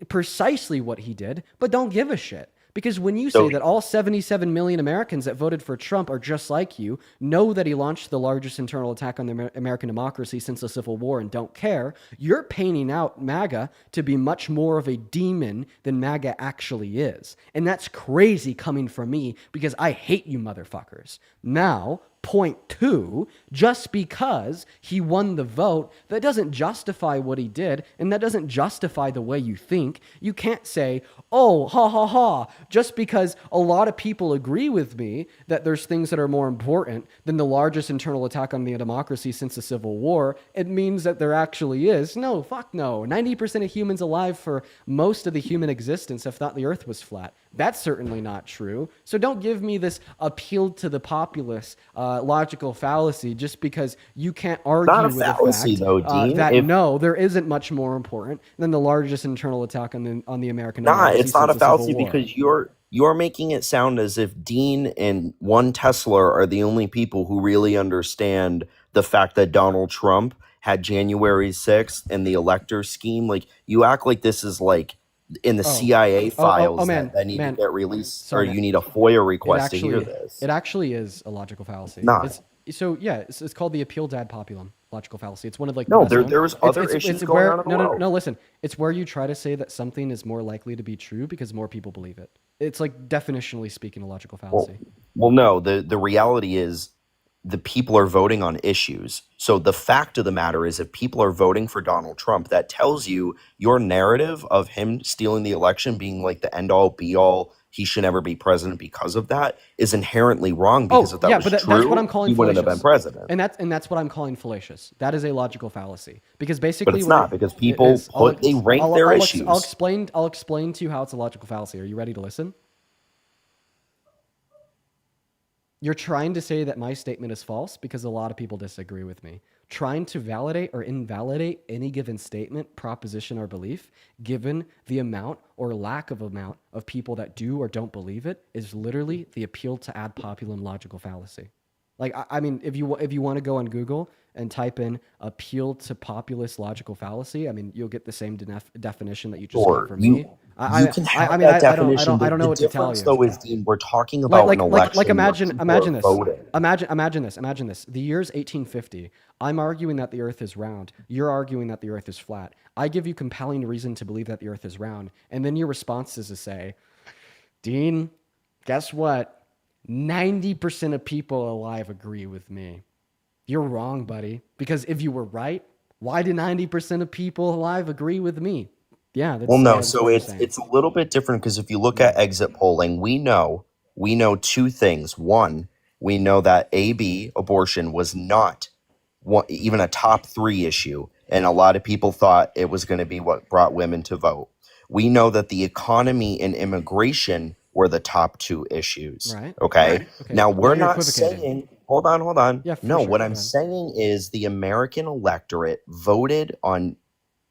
[SPEAKER 1] precisely what he did, but don't give a shit. Because when you say that all 77 million Americans that voted for Trump are just like you, know that he launched the largest internal attack on the American democracy since the Civil War and don't care, you're painting out MAGA to be much more of a demon than MAGA actually is. And that's crazy coming from me, because I hate you motherfuckers. Now, point 2, just because he won the vote, that doesn't justify what he did, and that doesn't justify the way you think. You can't say, oh, ha ha ha, just because a lot of people agree with me that there's things that are more important than the largest internal attack on the democracy since the Civil War, it means that there actually is. No, fuck no. 90% of humans alive for most of the human existence, if not the earth was flat. That's certainly not true. So don't give me this appeal to the populace logical fallacy just because you can't argue with
[SPEAKER 5] fallacy,
[SPEAKER 1] the fact that no, there isn't much more important than the largest internal attack on the American democracy.
[SPEAKER 5] It's not a
[SPEAKER 1] since the
[SPEAKER 5] fallacy
[SPEAKER 1] Civil War.
[SPEAKER 5] because you're making it sound as if Dean and one Tesla are the only people who really understand the fact that Donald Trump had January 6th and the elector scheme. Like, you act like this is like in the CIA files that need to get released, or you need a FOIA request to hear this.
[SPEAKER 1] It actually is a logical fallacy. It's called the appeal ad populum logical fallacy. It's one of
[SPEAKER 5] there's other issues going on in the world.
[SPEAKER 1] No, listen. It's where you try to say that something is more likely to be true because more people believe it. It's like definitionally speaking a logical fallacy.
[SPEAKER 5] Well, no, the reality is the people are voting on issues. So the fact of the matter is, if people are voting for Donald Trump, that tells you your narrative of him stealing the election being like the end all be all, he should never be president because of that, is inherently wrong, because if that was true,
[SPEAKER 1] that's what I'm calling
[SPEAKER 5] he wouldn't have been president.
[SPEAKER 1] And that's what I'm calling fallacious. That is a logical fallacy, because basically,
[SPEAKER 5] but it's not, because people they rank their issues.
[SPEAKER 1] I'll explain to you how it's a logical fallacy. Are you ready to listen? You're trying to say that my statement is false because a lot of people disagree with me. Trying to validate or invalidate any given statement, proposition, or belief, given the amount or lack of amount of people that do or don't believe it, is literally the appeal to ad populum logical fallacy. Like, I mean, if you want to go on Google and type in appeal to populist logical fallacy, I mean, you'll get the same definition that you just got from me.
[SPEAKER 5] You can have that definition.
[SPEAKER 1] I don't know what to tell you.
[SPEAKER 5] Though is, Dean, we're talking about an election.
[SPEAKER 1] Like imagine this. Imagine this. The year's 1850. I'm arguing that the Earth is round. You're arguing that the Earth is flat. I give you compelling reason to believe that the Earth is round, and then your response is to say, Dean, guess what? 90% of people alive agree with me. You're wrong, buddy. Because if you were right, why do 90% of people alive agree with me? Yeah.
[SPEAKER 5] So it's a little bit different, because if you look at exit polling, we know 2 things. One, we know that abortion was not even a top 3 issue, and a lot of people thought it was going to be what brought women to vote. We know that the economy and immigration were the top two issues.
[SPEAKER 1] Right.
[SPEAKER 5] Okay.
[SPEAKER 1] Right. Okay.
[SPEAKER 5] Now, we're
[SPEAKER 1] You're
[SPEAKER 5] not
[SPEAKER 1] equivocating.
[SPEAKER 5] saying, hold on.
[SPEAKER 1] Yeah, for
[SPEAKER 5] No,
[SPEAKER 1] sure.
[SPEAKER 5] what
[SPEAKER 1] Go
[SPEAKER 5] I'm
[SPEAKER 1] ahead.
[SPEAKER 5] saying is the American electorate voted on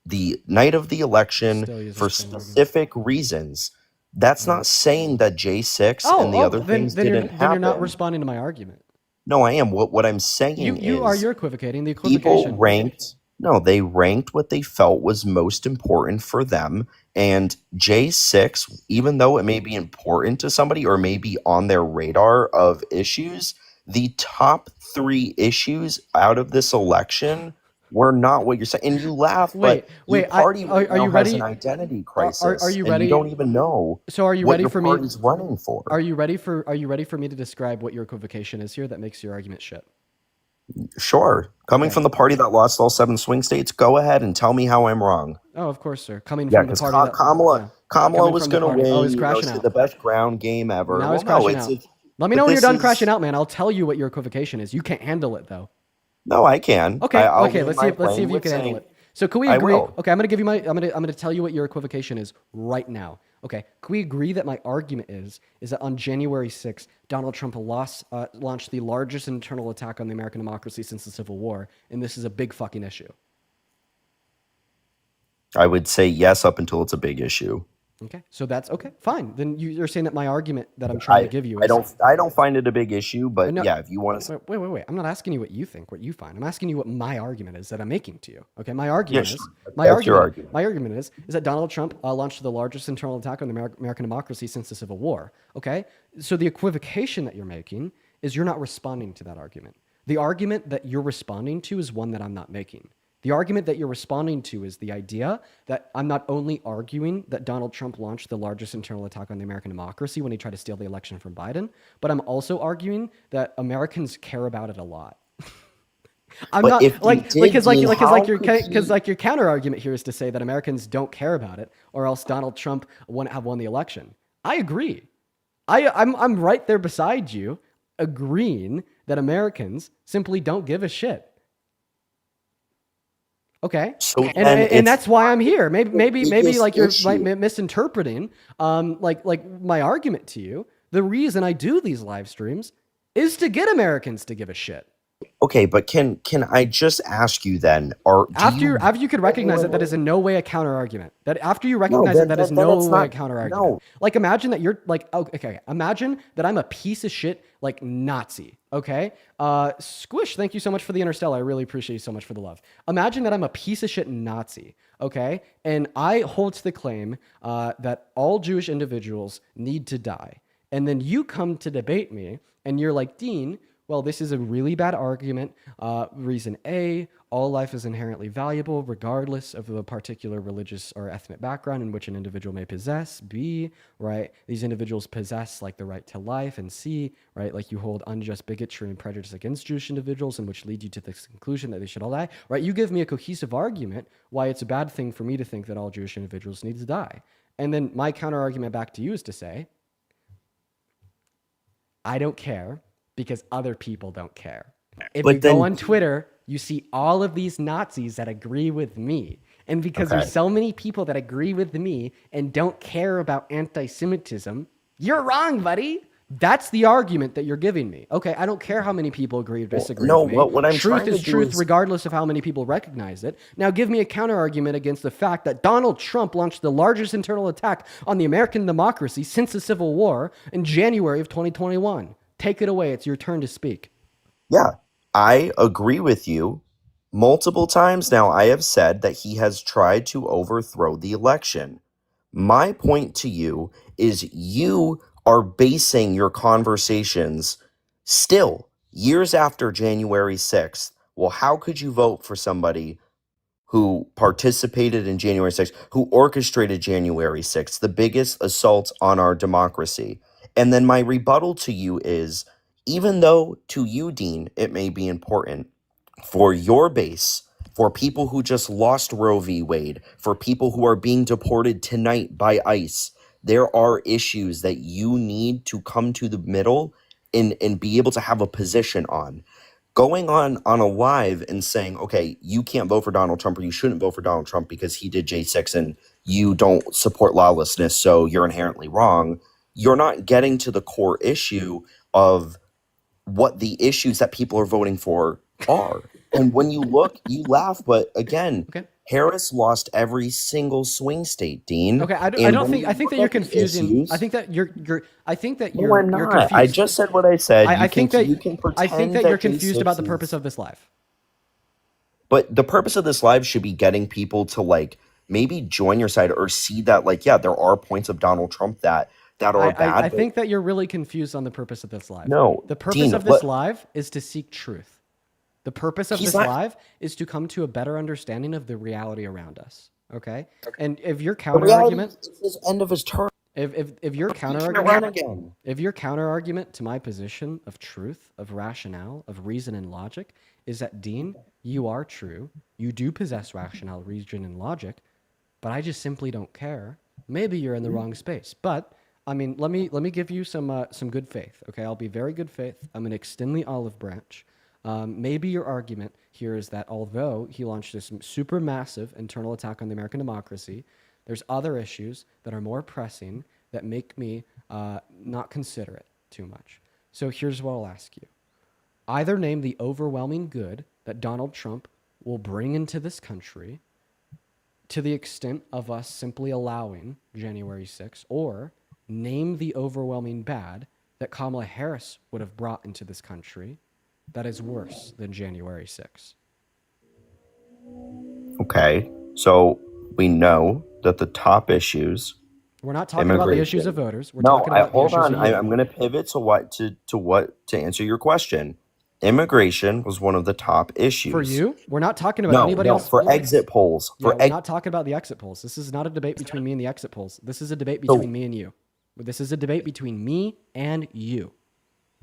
[SPEAKER 5] the night of the election
[SPEAKER 1] Still use
[SPEAKER 5] for
[SPEAKER 1] the same argument.
[SPEAKER 5] specific reasons. That's not saying that J6 and the other things
[SPEAKER 1] then
[SPEAKER 5] didn't
[SPEAKER 1] you're not
[SPEAKER 5] happen.
[SPEAKER 1] responding to my argument.
[SPEAKER 5] No, I am. What I'm saying
[SPEAKER 1] You're
[SPEAKER 5] is
[SPEAKER 1] equivocating. The
[SPEAKER 5] people
[SPEAKER 1] equivocation.
[SPEAKER 5] ranked. No, they ranked what they felt was most important for them. And J6, even though it may be important to somebody or may be on their radar of issues, the top 3 issues out of this election were not what you're saying. And you laugh, but your party right now has an identity crisis.
[SPEAKER 1] Are you
[SPEAKER 5] and
[SPEAKER 1] ready?
[SPEAKER 5] you don't even know
[SPEAKER 1] So are you
[SPEAKER 5] what
[SPEAKER 1] ready
[SPEAKER 5] your
[SPEAKER 1] for me?
[SPEAKER 5] party's running for.
[SPEAKER 1] Are you ready for me to describe what your equivocation is here that makes your argument shit?
[SPEAKER 5] Sure. Coming from the party that lost all 7 swing states, go ahead and tell me how I'm wrong.
[SPEAKER 1] Oh, of course, sir. Coming
[SPEAKER 5] Yeah,
[SPEAKER 1] from the
[SPEAKER 5] because
[SPEAKER 1] party
[SPEAKER 5] Kamala
[SPEAKER 1] coming
[SPEAKER 5] was
[SPEAKER 1] from the
[SPEAKER 5] going to
[SPEAKER 1] party.
[SPEAKER 5] win.
[SPEAKER 1] Oh, he's crashing
[SPEAKER 5] It's
[SPEAKER 1] out.
[SPEAKER 5] the best ground game ever.
[SPEAKER 1] Now he's
[SPEAKER 5] Well, no,
[SPEAKER 1] crashing out. Let me
[SPEAKER 5] but
[SPEAKER 1] know when you're
[SPEAKER 5] this
[SPEAKER 1] done
[SPEAKER 5] is-
[SPEAKER 1] crashing out, man. I'll tell you what your equivocation is. You can't handle it though.
[SPEAKER 5] No, I can.
[SPEAKER 1] Okay,
[SPEAKER 5] I'll
[SPEAKER 1] okay.
[SPEAKER 5] leave
[SPEAKER 1] Let's
[SPEAKER 5] my
[SPEAKER 1] see if
[SPEAKER 5] plane
[SPEAKER 1] you
[SPEAKER 5] with
[SPEAKER 1] can handle
[SPEAKER 5] saying-
[SPEAKER 1] it. So can we
[SPEAKER 5] I
[SPEAKER 1] agree?
[SPEAKER 5] will.
[SPEAKER 1] Okay, I'm gonna tell you what your equivocation is right now. Okay, can we agree that my argument is that on January 6th, Donald Trump launched the largest internal attack on the American democracy since the Civil War, and this is a big fucking issue.
[SPEAKER 5] I would say yes up until it's a big issue.
[SPEAKER 1] Okay, so that's okay, fine. Then you're saying that my argument that I'm trying to give you is
[SPEAKER 5] I don't find it a big issue, but
[SPEAKER 1] No,
[SPEAKER 5] yeah, if you want to,
[SPEAKER 1] wait. I'm not asking you what you think, what you find. I'm asking you what my argument is that I'm making to you. Okay, my argument
[SPEAKER 5] Yeah,
[SPEAKER 1] is
[SPEAKER 5] sure.
[SPEAKER 1] my
[SPEAKER 5] That's your
[SPEAKER 1] argument. My argument is that Donald Trump launched the largest internal attack on the American democracy since the Civil War. Okay, so the equivocation that you're making is you're not responding to that argument. The argument that you're responding to is one that I'm not making. The argument that you're responding to is the idea that I'm not only arguing that Donald Trump launched the largest internal attack on the American democracy when he tried to steal the election from Biden, but I'm also arguing that Americans care about it a lot. I'm
[SPEAKER 5] But
[SPEAKER 1] not
[SPEAKER 5] if you
[SPEAKER 1] like
[SPEAKER 5] did,
[SPEAKER 1] because
[SPEAKER 5] Dean, how
[SPEAKER 1] your
[SPEAKER 5] could you-
[SPEAKER 1] like your counter argument here is to say that Americans don't care about it, or else Donald Trump wouldn't have won the election. I agree. I'm right there beside you, agreeing that Americans simply don't give a shit. Okay,
[SPEAKER 5] So then
[SPEAKER 1] and
[SPEAKER 5] it's-
[SPEAKER 1] that's why I'm here. Maybe
[SPEAKER 5] biggest
[SPEAKER 1] like you're
[SPEAKER 5] issue.
[SPEAKER 1] like misinterpreting like my argument to you. The reason I do these live streams is to get Americans to give a shit.
[SPEAKER 5] okay, but can I just ask you then?
[SPEAKER 1] After you could recognize that is in no way a counter argument. That after you recognize
[SPEAKER 5] then-
[SPEAKER 1] that is
[SPEAKER 5] then
[SPEAKER 1] no
[SPEAKER 5] it's
[SPEAKER 1] way
[SPEAKER 5] not-
[SPEAKER 1] a counter argument.
[SPEAKER 5] no.
[SPEAKER 1] Like imagine that you're like okay, imagine that I'm a piece of shit like Nazi. Okay, Squish, thank you so much for the Interstellar. I really appreciate you so much for the love. Imagine that I'm a piece of shit Nazi. Okay, and I hold to the claim that all Jewish individuals need to die, and then you come to debate me, and you're like, Dean, well, this is a really bad argument. Reason A, all life is inherently valuable regardless of the particular religious or ethnic background in which an individual may possess. B, right, these individuals possess like the right to life. And C, right, like you hold unjust bigotry and prejudice against Jewish individuals, and which lead you to the conclusion that they should all die. Right, you give me a cohesive argument why it's a bad thing for me to think that all Jewish individuals need to die. And then my counter argument back to you is to say, I don't care because other people don't care. If
[SPEAKER 5] But
[SPEAKER 1] you go
[SPEAKER 5] then-
[SPEAKER 1] on Twitter, you see all of these Nazis that agree with me. And because
[SPEAKER 5] Okay.
[SPEAKER 1] there's so many people that agree with me and don't care about anti-Semitism, you're wrong, buddy. That's the argument that you're giving me. Okay, I don't care how many people agree or disagree
[SPEAKER 5] no,
[SPEAKER 1] with me.
[SPEAKER 5] what I'm
[SPEAKER 1] truth
[SPEAKER 5] trying
[SPEAKER 1] is
[SPEAKER 5] to do
[SPEAKER 1] truth
[SPEAKER 5] is-
[SPEAKER 1] regardless of how many people recognize it. Now give me a counter argument against the fact that Donald Trump launched the largest internal attack on the American democracy since the Civil War in January of 2021. Take it away. It's your turn to speak.
[SPEAKER 5] Yeah, I agree with you. Multiple times now, I have said that he has tried to overthrow the election. My point to you is you are basing your conversations still years after January 6th. Well, how could you vote for somebody who participated in January 6th, who orchestrated January 6th, the biggest assault on our democracy? And then my rebuttal to you is, even though to you, Dean, it may be important, for your base, for people who just lost Roe v. Wade, for people who are being deported tonight by ICE, there are issues that you need to come to the middle and be able to have a position on. Going on a live and saying, okay, you can't vote for Donald Trump or you shouldn't vote for Donald Trump because he did J6 and you don't support lawlessness, so you're inherently wrong. you're not getting to the core issue of what the issues that people are voting for are. And when you look, you laugh, but again,
[SPEAKER 1] Okay.
[SPEAKER 5] Harris lost every single swing state, Dean.
[SPEAKER 1] Okay, I
[SPEAKER 5] And
[SPEAKER 1] don't
[SPEAKER 5] when
[SPEAKER 1] think.
[SPEAKER 5] you
[SPEAKER 1] I think
[SPEAKER 5] look
[SPEAKER 1] that you're
[SPEAKER 5] at the
[SPEAKER 1] confusing.
[SPEAKER 5] issues-
[SPEAKER 1] I think that you're. I think that
[SPEAKER 5] No,
[SPEAKER 1] you're.
[SPEAKER 5] I'm
[SPEAKER 1] You're
[SPEAKER 5] not.
[SPEAKER 1] confused.
[SPEAKER 5] I just said what I said.
[SPEAKER 1] I think that
[SPEAKER 5] you can pretend
[SPEAKER 1] I think that you're
[SPEAKER 5] J6
[SPEAKER 1] confused about the
[SPEAKER 5] is-
[SPEAKER 1] purpose of this live.
[SPEAKER 5] But the purpose of this live should be getting people to like maybe join your side or see that like, yeah, there are points of Donald Trump that are bad.
[SPEAKER 1] I
[SPEAKER 5] but
[SPEAKER 1] think that you're really confused on the purpose of this live.
[SPEAKER 5] No,
[SPEAKER 1] the purpose
[SPEAKER 5] Dean,
[SPEAKER 1] of this
[SPEAKER 5] let-
[SPEAKER 1] live is to seek truth. The purpose of
[SPEAKER 5] He's
[SPEAKER 1] this
[SPEAKER 5] not-
[SPEAKER 1] live is to come to a better understanding of the reality around us. Okay, and if your
[SPEAKER 5] The
[SPEAKER 1] counter
[SPEAKER 5] reality
[SPEAKER 1] argument,
[SPEAKER 5] is his end of his term.
[SPEAKER 1] if your counter
[SPEAKER 5] can't run
[SPEAKER 1] argument,
[SPEAKER 5] again.
[SPEAKER 1] if your counter argument to my position of truth, of rationale, of reason and logic is that Dean, you are true, you do possess rationale, reason, and logic, but I just simply don't care. Maybe you're in the wrong space, but I mean, let me give you some good faith. Okay, I'll be very good faith. I'm gonna extend the olive branch. Maybe your argument here is that although he launched this super massive internal attack on the American democracy, there's other issues that are more pressing that make me not consider it too much. So here's what I'll ask you. Either name the overwhelming good that Donald Trump will bring into this country to the extent of us simply allowing January 6th, or name the overwhelming bad that Kamala Harris would have brought into this country that is worse than January 6th.
[SPEAKER 5] Okay, so we know that the top issues.
[SPEAKER 1] We're not talking about the issues
[SPEAKER 5] immigration-
[SPEAKER 1] of voters. We're
[SPEAKER 5] No,
[SPEAKER 1] talking about
[SPEAKER 5] hold
[SPEAKER 1] the issues
[SPEAKER 5] on.
[SPEAKER 1] of you.
[SPEAKER 5] I'm going to pivot to answer your question. Immigration was one of the top issues
[SPEAKER 1] For you, we're not talking about anybody else.
[SPEAKER 5] for exit polls.
[SPEAKER 1] Yeah,
[SPEAKER 5] For
[SPEAKER 1] we're not talking about the exit polls. This is not a debate between me and the exit polls. This is a debate between me and you. This is a debate between me and you.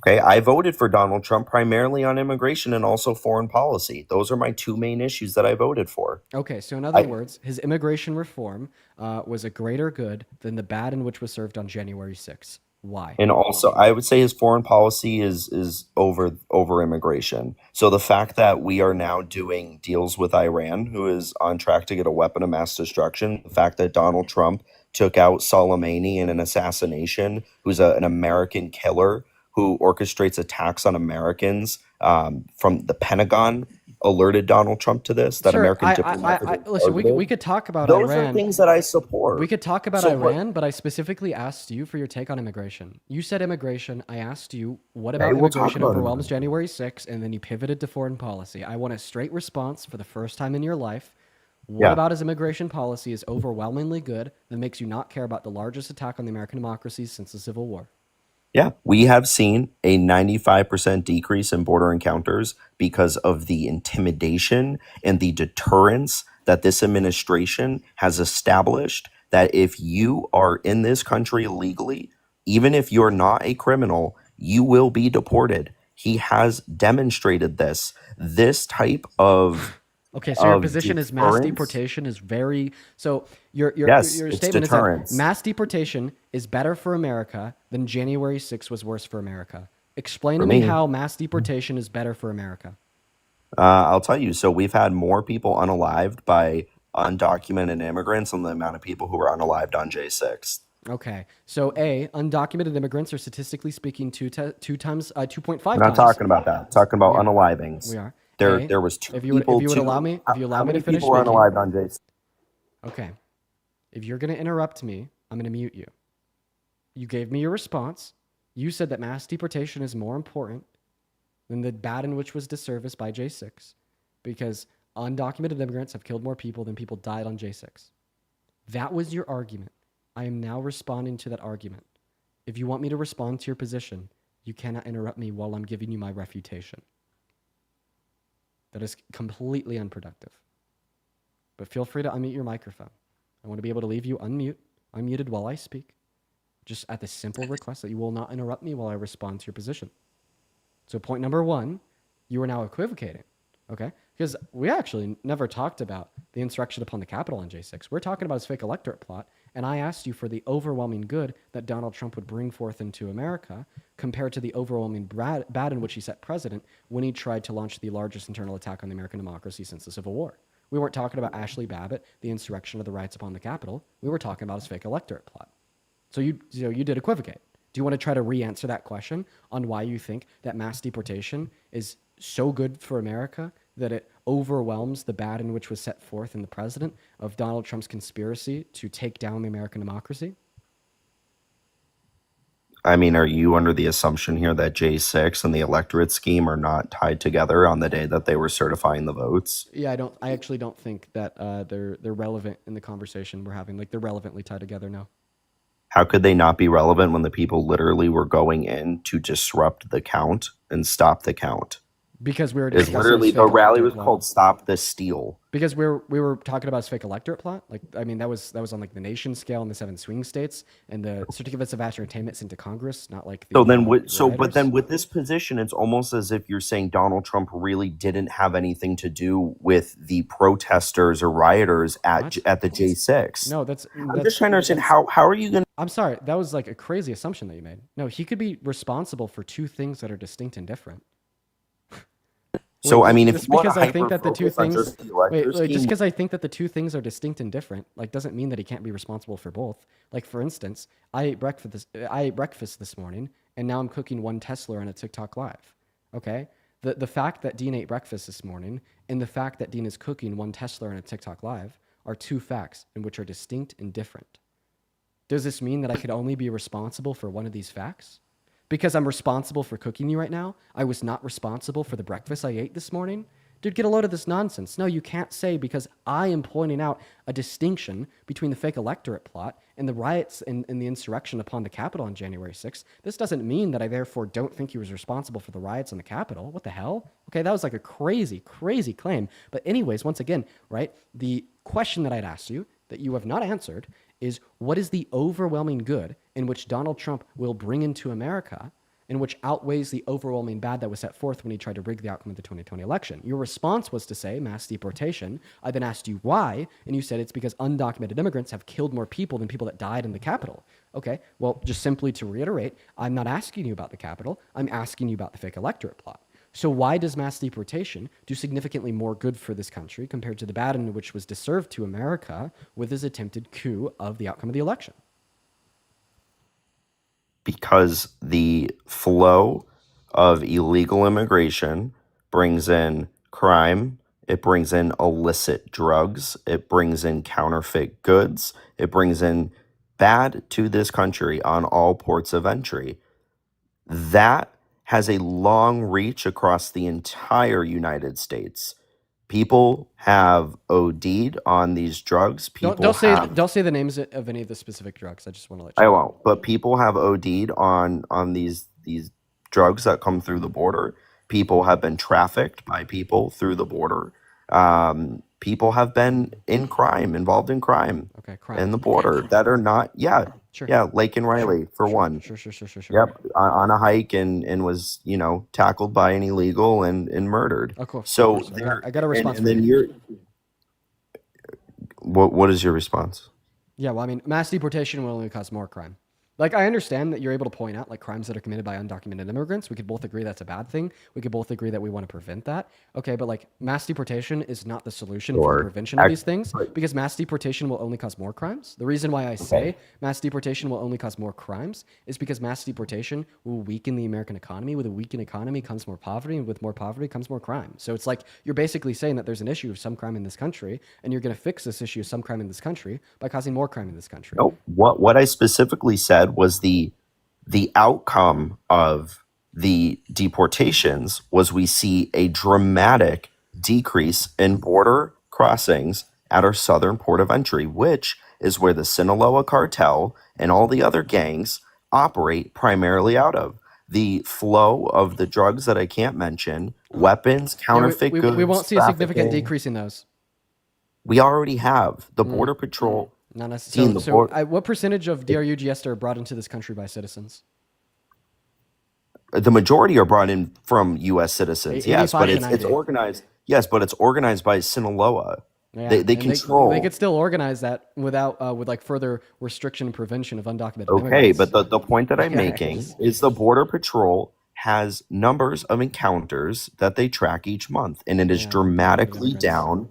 [SPEAKER 5] Okay, I voted for Donald Trump primarily on immigration and also foreign policy. Those are my two main issues that I voted for.
[SPEAKER 1] Okay, so in other words, his immigration reform was a greater good than the bad in which was served on January 6th. Why?
[SPEAKER 5] And also, I would say his foreign policy is over immigration. So the fact that we are now doing deals with Iran, who is on track to get a weapon of mass destruction, the fact that Donald Trump took out Soleimani in an assassination, who's an American killer who orchestrates attacks on Americans from the Pentagon, alerted Donald Trump to this. That
[SPEAKER 1] Sure,
[SPEAKER 5] American diplomats are
[SPEAKER 1] listen, we
[SPEAKER 5] targeted.
[SPEAKER 1] could talk about
[SPEAKER 5] Those
[SPEAKER 1] Iran.
[SPEAKER 5] are things that I support.
[SPEAKER 1] We could talk about
[SPEAKER 5] So what-
[SPEAKER 1] Iran, but I specifically asked you for your take on immigration. You said immigration. I asked you, what about
[SPEAKER 5] Okay, we'll talk
[SPEAKER 1] immigration
[SPEAKER 5] about
[SPEAKER 1] overwhelms January 6th, and then you pivoted to foreign policy. I want a straight response for the first time in your life. What
[SPEAKER 5] Yeah.
[SPEAKER 1] about his immigration policy is overwhelmingly good that makes you not care about the largest attack on the American democracy since the Civil War?
[SPEAKER 5] Yeah, we have seen a 95% decrease in border encounters because of the intimidation and the deterrence that this administration has established that if you are in this country illegally, even if you're not a criminal, you will be deported. He has demonstrated this. This type of
[SPEAKER 1] Okay, so your
[SPEAKER 5] of
[SPEAKER 1] position is mass
[SPEAKER 5] deterrence-
[SPEAKER 1] deportation is very so your
[SPEAKER 5] Yes,
[SPEAKER 1] your
[SPEAKER 5] it's
[SPEAKER 1] statement
[SPEAKER 5] deterrence.
[SPEAKER 1] is that mass deportation is better for America than January 6th was worse for America. Explain
[SPEAKER 5] For
[SPEAKER 1] to me
[SPEAKER 5] me.
[SPEAKER 1] how mass deportation is better for America.
[SPEAKER 5] I'll tell you. So we've had more people unalived by undocumented immigrants than the amount of people who were unalived on J6.
[SPEAKER 1] Okay, so undocumented immigrants are statistically speaking 2.5
[SPEAKER 5] We're not
[SPEAKER 1] times.
[SPEAKER 5] talking about that. Talking about
[SPEAKER 1] Yeah,
[SPEAKER 5] unalivings.
[SPEAKER 1] we are.
[SPEAKER 5] There was two
[SPEAKER 1] if you would
[SPEAKER 5] people.
[SPEAKER 1] allow me, if you allow
[SPEAKER 5] how
[SPEAKER 1] me to
[SPEAKER 5] many
[SPEAKER 1] finish
[SPEAKER 5] people were
[SPEAKER 1] speaking.
[SPEAKER 5] unalived on J6?
[SPEAKER 1] Okay, if you're gonna interrupt me, I'm gonna mute you. You gave me your response. You said that mass deportation is more important than the bad in which was disserviced by J6 because undocumented immigrants have killed more people than people died on J6. That was your argument. I am now responding to that argument. If you want me to respond to your position, you cannot interrupt me while I'm giving you my refutation. That is completely unproductive. But feel free to unmute your microphone. I want to be able to leave you unmuted while I speak. Just at the simple request that you will not interrupt me while I respond to your position. So point number one, you are now equivocating, okay? Because we actually never talked about the insurrection upon the Capitol on J6. We're talking about his fake electorate plot, and I asked you for the overwhelming good that Donald Trump would bring forth into America compared to the overwhelming bad in which he set precedent when he tried to launch the largest internal attack on the American democracy since the Civil War. We weren't talking about Ashley Babbitt, the insurrection of the riots upon the Capitol. We were talking about his fake electorate plot. So you did equivocate. Do you want to try to re-answer that question on why you think that mass deportation is so good for America that it overwhelms the bad in which was set forth in the president of Donald Trump's conspiracy to take down the American democracy?
[SPEAKER 5] I mean, are you under the assumption here that J6 and the electorate scheme are not tied together on the day that they were certifying the votes?
[SPEAKER 1] Yeah, I actually don't think that they're relevant in the conversation we're having. Like, they're relevantly tied together, no.
[SPEAKER 5] How could they not be relevant when the people literally were going in to disrupt the count and stop the count?
[SPEAKER 1] Because we were
[SPEAKER 5] It's
[SPEAKER 1] discussing
[SPEAKER 5] literally
[SPEAKER 1] fake
[SPEAKER 5] the rally was
[SPEAKER 1] electorate plot.
[SPEAKER 5] called "Stop the Steal."
[SPEAKER 1] Because we were talking about his fake electorate plot. Like, I mean, that was on like the nation scale in the 7 swing states and the certificates of ascertainment sent to Congress, not like the
[SPEAKER 5] So then, but
[SPEAKER 1] rioters.
[SPEAKER 5] then with this position, it's almost as if you're saying Donald Trump really didn't have anything to do with the protesters or rioters at the J6.
[SPEAKER 1] No, that's
[SPEAKER 5] I'm just trying to understand how are you going to.
[SPEAKER 1] I'm sorry, that was like a crazy assumption that you made. No, he could be responsible for two things that are distinct and different.
[SPEAKER 5] So I mean, if
[SPEAKER 1] just
[SPEAKER 5] you want
[SPEAKER 1] because
[SPEAKER 5] to
[SPEAKER 1] I think that the two
[SPEAKER 5] hyper-focus on
[SPEAKER 1] things
[SPEAKER 5] just the elector
[SPEAKER 1] just
[SPEAKER 5] scheme-
[SPEAKER 1] because I think that the two things are distinct and different, like, doesn't mean that he can't be responsible for both. Like, for instance, I ate breakfast this morning, and now I'm cooking one Tesla on a TikTok live. Okay, the fact that Dean ate breakfast this morning and the fact that Dean is cooking one Tesla on a TikTok live are two facts in which are distinct and different. Does this mean that I could only be responsible for one of these facts? Because I'm responsible for cooking you right now, I was not responsible for the breakfast I ate this morning? Dude, get a load of this nonsense. No, you can't say because I am pointing out a distinction between the fake electorate plot and the riots and the insurrection upon the Capitol on January 6th. This doesn't mean that I therefore don't think he was responsible for the riots on the Capitol. What the hell? Okay, that was like a crazy, crazy claim. But anyways, once again, right, the question that I'd asked you that you have not answered is, what is the overwhelming good in which Donald Trump will bring into America, in which outweighs the overwhelming bad that was set forth when he tried to rig the outcome of the 2020 election? Your response was to say mass deportation. I then asked you why, and you said it's because undocumented immigrants have killed more people than people that died in the Capitol. Okay, well, just simply to reiterate, I'm not asking you about the Capitol. I'm asking you about the fake electorate plot. So why does mass deportation do significantly more good for this country compared to the bad in which was deserved to America with his attempted coup of the outcome of the election?
[SPEAKER 5] Because the flow of illegal immigration brings in crime, it brings in illicit drugs, it brings in counterfeit goods, it brings in bad to this country on all ports of entry. That has a long reach across the entire United States. People have OD'd on these drugs. People
[SPEAKER 1] Don't say the names of any of the specific drugs. I just want to let you
[SPEAKER 5] I
[SPEAKER 1] know.
[SPEAKER 5] won't. But people have OD'd on these drugs that come through the border. People have been trafficked by people through the border. People have been involved in crime in the border that are not. Yeah, Lake and Riley for one.
[SPEAKER 1] Sure.
[SPEAKER 5] Yep, on a hike and was tackled by an illegal and murdered.
[SPEAKER 1] Of course.
[SPEAKER 5] So
[SPEAKER 1] I got a response.
[SPEAKER 5] And then what is your response?
[SPEAKER 1] Yeah, well, I mean, mass deportation will only cause more crime. Like, I understand that you're able to point out like crimes that are committed by undocumented immigrants. We could both agree that's a bad thing. We could both agree that we want to prevent that. Okay, but like, mass deportation is not the solution for the prevention of these things, because mass deportation will only cause more crimes. The reason why I say mass deportation will only cause more crimes is because mass deportation will weaken the American economy. With a weakened economy comes more poverty, and with more poverty comes more crime. So it's like you're basically saying that there's an issue of some crime in this country, and you're going to fix this issue of some crime in this country by causing more crime in this country.
[SPEAKER 5] No, what I specifically said was the outcome of the deportations was we see a dramatic decrease in border crossings at our southern port of entry, which is where the Sinaloa cartel and all the other gangs operate primarily out of. The flow of the drugs that I can't mention, weapons, counterfeit goods.
[SPEAKER 1] We won't see a significant
[SPEAKER 5] trafficking.
[SPEAKER 1] decrease in those.
[SPEAKER 5] We already have. The Border Patrol.
[SPEAKER 1] Not necessarily. What percentage of DRUGS are brought into this country by citizens?
[SPEAKER 5] The majority are brought in from U.S. citizens, yes, but
[SPEAKER 1] 85 to
[SPEAKER 5] it's
[SPEAKER 1] 90.
[SPEAKER 5] organized. Yes, but it's organized by Sinaloa.
[SPEAKER 1] Yeah,
[SPEAKER 5] They
[SPEAKER 1] and
[SPEAKER 5] control.
[SPEAKER 1] They could still organize that without with like further restriction and prevention of undocumented
[SPEAKER 5] Okay,
[SPEAKER 1] immigrants.
[SPEAKER 5] but the point that I'm
[SPEAKER 1] Yeah.
[SPEAKER 5] making is the Border Patrol has numbers of encounters that they track each month, and it is dramatically down.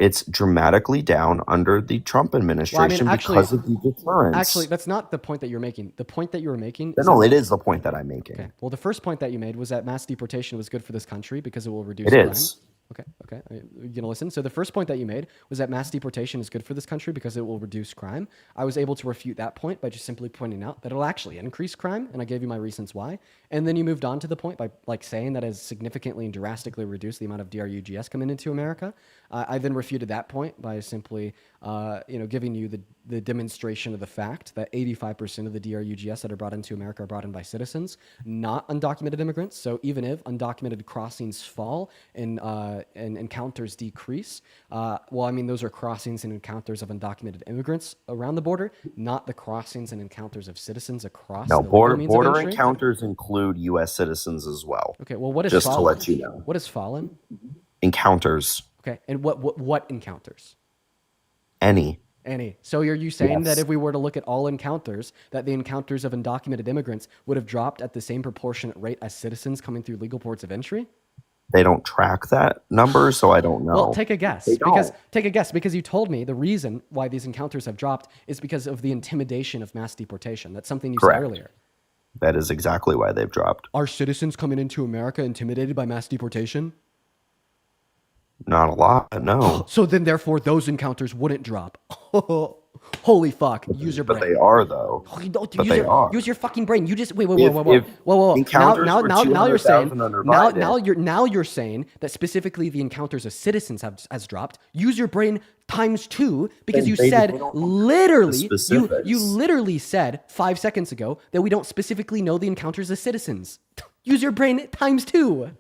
[SPEAKER 5] It's dramatically down under the Trump administration because of the deterrence.
[SPEAKER 1] Actually, that's not the point that you're making. The point that you were making is
[SPEAKER 5] No,
[SPEAKER 1] that-
[SPEAKER 5] it is the point that I'm making.
[SPEAKER 1] Okay. Well, the first point that you made was that mass deportation was good for this country because it will reduce
[SPEAKER 5] It
[SPEAKER 1] crime.
[SPEAKER 5] is.
[SPEAKER 1] Okay. You're gonna listen. So the first point that you made was that mass deportation is good for this country because it will reduce crime. I was able to refute that point by just simply pointing out that it'll actually increase crime, and I gave you my reasons why. And then you moved on to the point by like saying that it has significantly and drastically reduced the amount of DRUGS coming into America. I then refuted that point by simply, giving you the demonstration of the fact that 85% of the DRUGS that are brought into America are brought in by citizens, not undocumented immigrants. So even if undocumented crossings fall and encounters decrease, those are crossings and encounters of undocumented immigrants around the border, not the crossings and encounters of citizens across.
[SPEAKER 5] No,
[SPEAKER 1] the legal means of
[SPEAKER 5] border
[SPEAKER 1] entry.
[SPEAKER 5] encounters include U.S. citizens as well.
[SPEAKER 1] Okay, well, what is
[SPEAKER 5] just
[SPEAKER 1] fallen?
[SPEAKER 5] to let you know?
[SPEAKER 1] What is fallen?
[SPEAKER 5] Encounters.
[SPEAKER 1] Okay, and what encounters?
[SPEAKER 5] Any.
[SPEAKER 1] So are you saying
[SPEAKER 5] Yes.
[SPEAKER 1] that if we were to look at all encounters, that the encounters of undocumented immigrants would have dropped at the same proportionate rate as citizens coming through legal ports of entry?
[SPEAKER 5] They don't track that number, so I don't know.
[SPEAKER 1] Well, take a guess.
[SPEAKER 5] They don't.
[SPEAKER 1] Because you told me the reason why these encounters have dropped is because of the intimidation of mass deportation. That's something you
[SPEAKER 5] Correct.
[SPEAKER 1] said earlier.
[SPEAKER 5] That is exactly why they've dropped.
[SPEAKER 1] Are citizens coming into America intimidated by mass deportation?
[SPEAKER 5] Not a lot, no.
[SPEAKER 1] So then, therefore, those encounters wouldn't drop. Holy fuck! Use your brain.
[SPEAKER 5] But they are, though.
[SPEAKER 1] Use your fucking brain. You just wait.
[SPEAKER 5] If encounters
[SPEAKER 1] Now
[SPEAKER 5] were
[SPEAKER 1] you're saying
[SPEAKER 5] 200,000 under Biden-
[SPEAKER 1] now you're saying that specifically the encounters of citizens has dropped. Use your brain times 2 because you said literally you literally said 5 seconds ago that we don't specifically know the encounters of citizens. Use your brain times 2.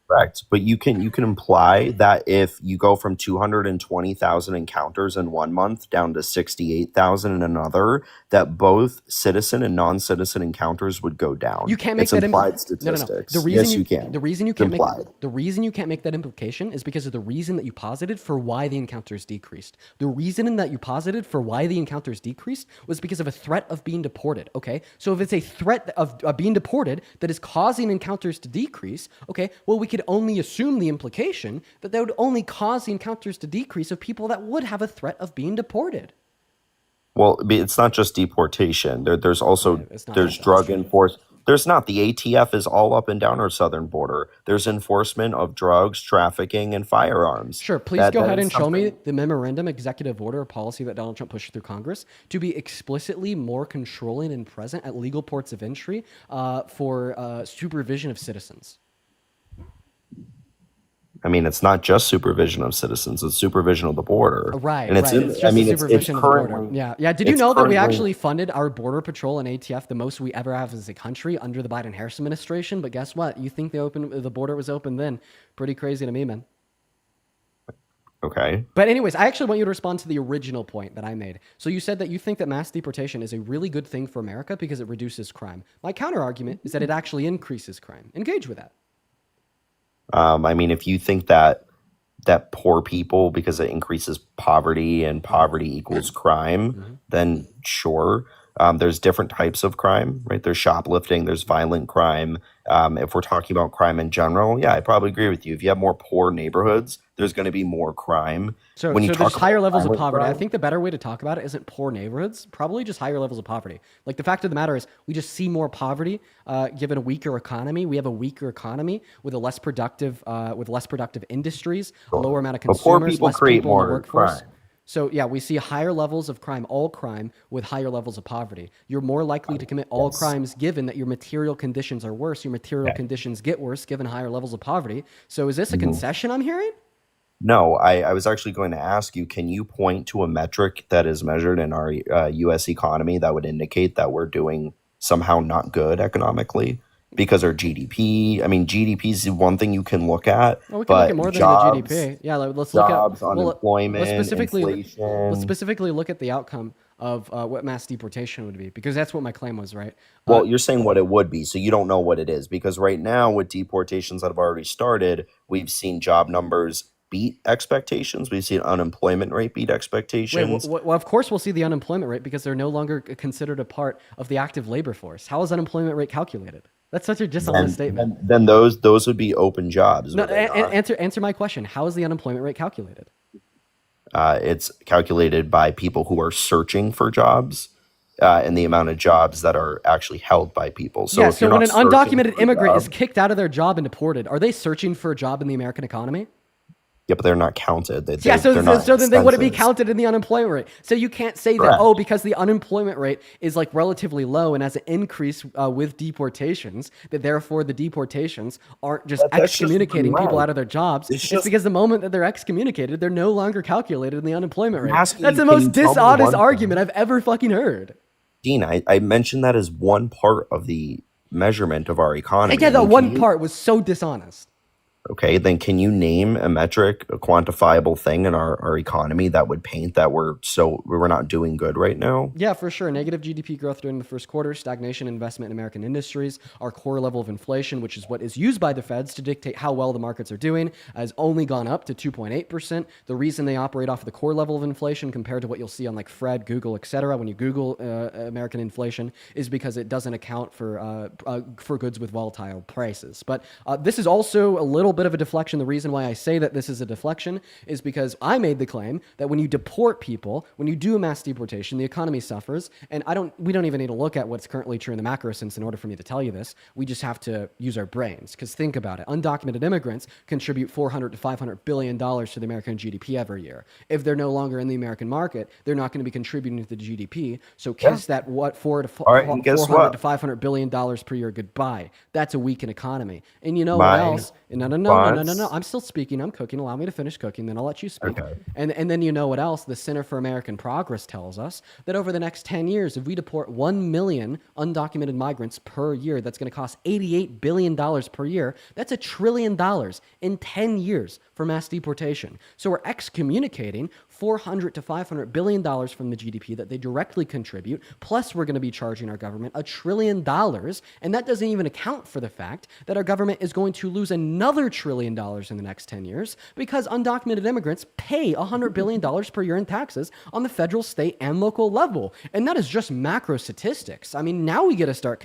[SPEAKER 5] Correct. But you can imply that if you go from 220,000 encounters in 1 month down to 68,000 in another, that both citizen and non-citizen encounters would go down.
[SPEAKER 1] You can't make
[SPEAKER 5] it's
[SPEAKER 1] that
[SPEAKER 5] implied
[SPEAKER 1] No.
[SPEAKER 5] statistics.
[SPEAKER 1] The reason
[SPEAKER 5] Yes, you can.
[SPEAKER 1] The reason you
[SPEAKER 5] It's
[SPEAKER 1] can't make
[SPEAKER 5] implied.
[SPEAKER 1] the reason you can't make that implication is because of the reason that you posited for why the encounters decreased. The reason that you posited for why the encounters decreased was because of a threat of being deported. Okay, so if it's a threat of being deported that is causing encounters to decrease, okay, well we could only assume the implication that would only cause the encounters to decrease of people that would have a threat of being deported.
[SPEAKER 5] Well, it's not just deportation. There's also
[SPEAKER 1] it's not
[SPEAKER 5] there's
[SPEAKER 1] just
[SPEAKER 5] drug enforcement. There's not. The ATF is all up and down our southern border. There's enforcement of drugs, trafficking, and firearms.
[SPEAKER 1] Sure, please go ahead and show me the memorandum, executive order, or policy that Donald Trump pushed through Congress to be explicitly more controlling and present at legal ports of entry for supervision of citizens.
[SPEAKER 5] I mean, it's not just supervision of citizens; it's supervision of the border.
[SPEAKER 1] Right,
[SPEAKER 5] and it's
[SPEAKER 1] right.
[SPEAKER 5] in,
[SPEAKER 1] It's
[SPEAKER 5] I
[SPEAKER 1] just
[SPEAKER 5] mean,
[SPEAKER 1] the
[SPEAKER 5] it's
[SPEAKER 1] supervision of the border.
[SPEAKER 5] currently.
[SPEAKER 1] Yeah. Did you
[SPEAKER 5] it's
[SPEAKER 1] know that we
[SPEAKER 5] currently-
[SPEAKER 1] actually funded our border patrol and ATF the most we ever have as a country under the Biden-Harris administration? But guess what? You think the border was open then? Pretty crazy to me, man.
[SPEAKER 5] Okay.
[SPEAKER 1] But anyways, I actually want you to respond to the original point that I made. So you said that you think that mass deportation is a really good thing for America because it reduces crime. My counter argument is that it actually increases crime. Engage with that.
[SPEAKER 5] I mean, if you think that poor people, because it increases poverty and poverty equals crime, then sure. There's different types of crime, right? There's shoplifting, there's violent crime. If we're talking about crime in general, yeah, I probably agree with you. If you have more poor neighborhoods, there's going to be more crime.
[SPEAKER 1] So
[SPEAKER 5] When you
[SPEAKER 1] there's
[SPEAKER 5] talk
[SPEAKER 1] higher
[SPEAKER 5] about
[SPEAKER 1] levels of
[SPEAKER 5] violent
[SPEAKER 1] poverty. I
[SPEAKER 5] crime-
[SPEAKER 1] think the better way to talk about it isn't poor neighborhoods, probably just higher levels of poverty. Like the fact of the matter is we just see more poverty given a weaker economy. We have a weaker economy with a less productive industries, lower amount of
[SPEAKER 5] But poor
[SPEAKER 1] consumers,
[SPEAKER 5] people
[SPEAKER 1] less
[SPEAKER 5] create
[SPEAKER 1] people in the
[SPEAKER 5] more
[SPEAKER 1] workforce.
[SPEAKER 5] crime.
[SPEAKER 1] So yeah, we see higher levels of crime, all crime, with higher levels of poverty. You're more likely to commit all crimes given that your material conditions are worse. Your material conditions get worse given higher levels of poverty. So is this a concession I'm hearing?
[SPEAKER 5] No, I was actually going to ask you, can you point to a metric that is measured in our U.S. economy that would indicate that we're doing somehow not good economically? Because our GDP, I mean, GDP is one thing you can look at,
[SPEAKER 1] Well, we can
[SPEAKER 5] but
[SPEAKER 1] look at more
[SPEAKER 5] jobs,
[SPEAKER 1] than the GDP. Yeah, let's look
[SPEAKER 5] jobs,
[SPEAKER 1] at
[SPEAKER 5] unemployment,
[SPEAKER 1] let's
[SPEAKER 5] inflation.
[SPEAKER 1] specifically look at the outcome of what mass deportation would be, because that's what my claim was, right?
[SPEAKER 5] Well, you're saying what it would be, so you don't know what it is. Because right now, with deportations that have already started, we've seen job numbers beat expectations. We've seen unemployment rate beat expectations.
[SPEAKER 1] Well, of course we'll see the unemployment rate because they're no longer considered a part of the active labor force. How is unemployment rate calculated? That's such a dishonest statement.
[SPEAKER 5] Then those would be open jobs.
[SPEAKER 1] No,
[SPEAKER 5] would they not?
[SPEAKER 1] answer my question. How is the unemployment rate calculated?
[SPEAKER 5] It's calculated by people who are searching for jobs and the amount of jobs that are actually held by people. So
[SPEAKER 1] Yeah,
[SPEAKER 5] if you're
[SPEAKER 1] so when
[SPEAKER 5] not
[SPEAKER 1] an
[SPEAKER 5] searching
[SPEAKER 1] undocumented
[SPEAKER 5] for a
[SPEAKER 1] immigrant is
[SPEAKER 5] job-
[SPEAKER 1] kicked out of their job and deported, are they searching for a job in the American economy?
[SPEAKER 5] yeah, but they're not counted.
[SPEAKER 1] Yeah,
[SPEAKER 5] They're not
[SPEAKER 1] so then they wouldn't be
[SPEAKER 5] census.
[SPEAKER 1] counted in the unemployment rate. So you can't say that,
[SPEAKER 5] Correct.
[SPEAKER 1] oh, because the unemployment rate is like relatively low and has an increase with deportations, that therefore the deportations aren't just
[SPEAKER 5] That's just
[SPEAKER 1] excommunicating people
[SPEAKER 5] right.
[SPEAKER 1] out of their jobs.
[SPEAKER 5] It's
[SPEAKER 1] It's
[SPEAKER 5] just-
[SPEAKER 1] because the moment that they're excommunicated, they're no longer calculated in the unemployment rate.
[SPEAKER 5] asking
[SPEAKER 1] That's
[SPEAKER 5] you,
[SPEAKER 1] the
[SPEAKER 5] can
[SPEAKER 1] most
[SPEAKER 5] you tell me
[SPEAKER 1] dishonest
[SPEAKER 5] one
[SPEAKER 1] argument I've ever fucking heard.
[SPEAKER 5] Dean, I mentioned that as one part of the measurement of our economy.
[SPEAKER 1] Yeah, that
[SPEAKER 5] And
[SPEAKER 1] one
[SPEAKER 5] can you-
[SPEAKER 1] part was so dishonest.
[SPEAKER 5] Okay, then can you name a metric, a quantifiable thing in our economy that would paint that we're not doing good right now?
[SPEAKER 1] Yeah, for sure. Negative GDP growth during the first quarter, stagnation investment in American industries, our core level of inflation, which is what is used by the feds to dictate how well the markets are doing, has only gone up to 2.8%. The reason they operate off of the core level of inflation compared to what you'll see on like Fred, Google, etc. when you Google American inflation is because it doesn't account for goods with volatile prices. But this is also a little bit of a deflection. The reason why I say that this is a deflection is because I made the claim that when you deport people, when you do a mass deportation, the economy suffers. And we don't even need to look at what's currently true in the macro sense in order for me to tell you this. We just have to use our brains. Because think about it. Undocumented immigrants contribute $400 to $500 billion to the American GDP every year. If they're no longer in the American market, they're not going to be contributing to the GDP. So kiss that $400 to $500 billion per year goodbye. That's a weakened economy. And you know what else? No. I'm still speaking. I'm cooking. Allow me to finish cooking, then I'll let you speak.
[SPEAKER 5] Okay.
[SPEAKER 1] And then you know what else? The Center for American Progress tells us that over the next 10 years, if we deport 1 million undocumented migrants per year, that's going to cost $88 billion per year. That's $1 trillion in 10 years for mass deportation. So we're excommunicating $400 to $500 billion from the GDP that they directly contribute. Plus, we're going to be charging our government $1 trillion. And that doesn't even account for the fact that our government is going to lose another $1 trillion in the next 10 years because undocumented immigrants pay $100 billion per year in taxes on the federal, state, and local level. And that is just macro statistics. I mean, now we get to start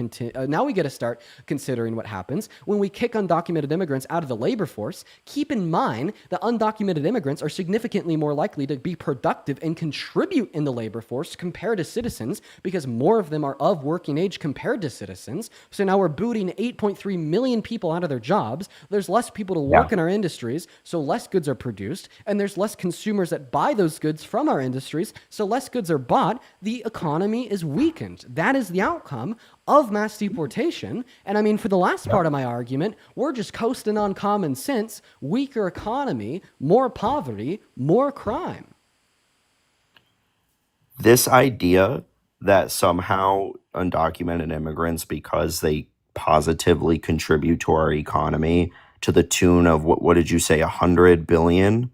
[SPEAKER 1] considering what happens when we kick undocumented immigrants out of the labor force. Keep in mind that undocumented immigrants are significantly more likely to be productive and contribute in the labor force compared to citizens because more of them are of working age compared to citizens. So now we're booting 8.3 million people out of their jobs. There's less people to work in our industries, so less goods are produced, and there's less consumers that buy those goods from our industries, so less goods are bought. The economy is weakened. That is the outcome of mass deportation. And I mean, for the last part of my argument, we're just coasting on common sense, weaker economy, more poverty, more crime.
[SPEAKER 5] This idea that somehow undocumented immigrants, because they positively contribute to our economy to the tune of what did you say, 100 billion?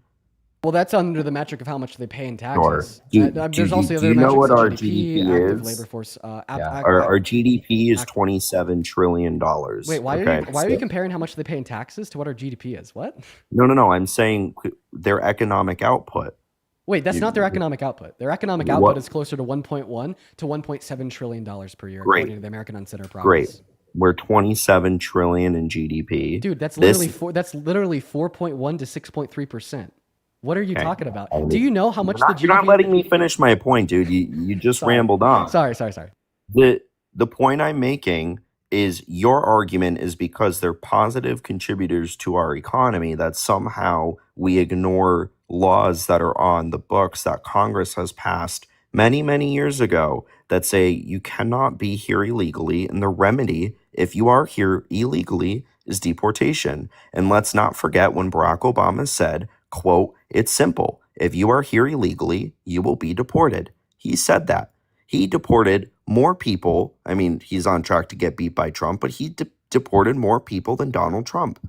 [SPEAKER 1] Well, that's under the metric of how much they pay in
[SPEAKER 5] Sure.
[SPEAKER 1] taxes.
[SPEAKER 5] Do
[SPEAKER 1] There's also
[SPEAKER 5] you
[SPEAKER 1] other
[SPEAKER 5] know
[SPEAKER 1] metrics
[SPEAKER 5] what
[SPEAKER 1] of
[SPEAKER 5] our
[SPEAKER 1] GDP,
[SPEAKER 5] GDP
[SPEAKER 1] active
[SPEAKER 5] is?
[SPEAKER 1] labor force.
[SPEAKER 5] Our GDP is $27 trillion.
[SPEAKER 1] Wait, why
[SPEAKER 5] okay?
[SPEAKER 1] are you comparing how much they pay in taxes to what our GDP is? What?
[SPEAKER 5] No. I'm saying their economic output.
[SPEAKER 1] Wait, that's not their economic output. Their economic output is closer to 1.1 to 1.7 trillion dollars per year, according to the American Uncentered Progress.
[SPEAKER 5] Great. We're 27 trillion in GDP.
[SPEAKER 1] Dude, that's literally 4.1 to 6.3%. What are you talking about? Do you know how much the GDP?
[SPEAKER 5] You're not letting me finish my point, dude. You just rambled on.
[SPEAKER 1] Sorry.
[SPEAKER 5] The point I'm making is your argument is because they're positive contributors to our economy that somehow we ignore laws that are on the books that Congress has passed many, many years ago that say you cannot be here illegally, and the remedy, if you are here illegally, is deportation. And let's not forget when Barack Obama said, quote, "It's simple. If you are here illegally, you will be deported." He said that. He deported more people. I mean, he's on track to get beat by Trump, but he deported more people than Donald Trump.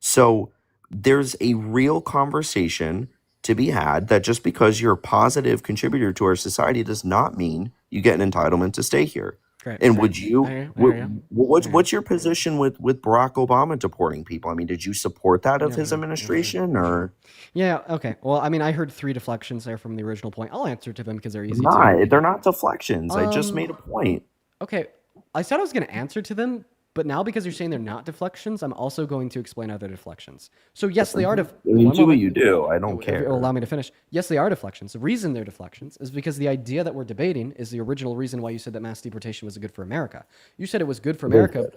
[SPEAKER 5] So there's a real conversation to be had that just because you're a positive contributor to our society does not mean you get an entitlement to stay here.
[SPEAKER 1] Great.
[SPEAKER 5] And would you,
[SPEAKER 1] What's
[SPEAKER 5] what's your position with Barack Obama deporting people? I mean, did you support that of his administration or?
[SPEAKER 1] Yeah, okay. Well, I mean, I heard 3 deflections there from the original point. I'll answer to them because they're easy
[SPEAKER 5] They're not deflections. I just made a point.
[SPEAKER 1] Okay, I said I was going to answer to them, But now because you're saying they're not deflections, I'm also going to explain other deflections. So yes, they are.
[SPEAKER 5] I mean, do what you do. I don't
[SPEAKER 1] If you'll
[SPEAKER 5] care.
[SPEAKER 1] allow me to finish. Yes, they are deflections. The reason they're deflections is because the idea that we're debating is the original reason why you said that mass deportation was good for America. You said it was good for America.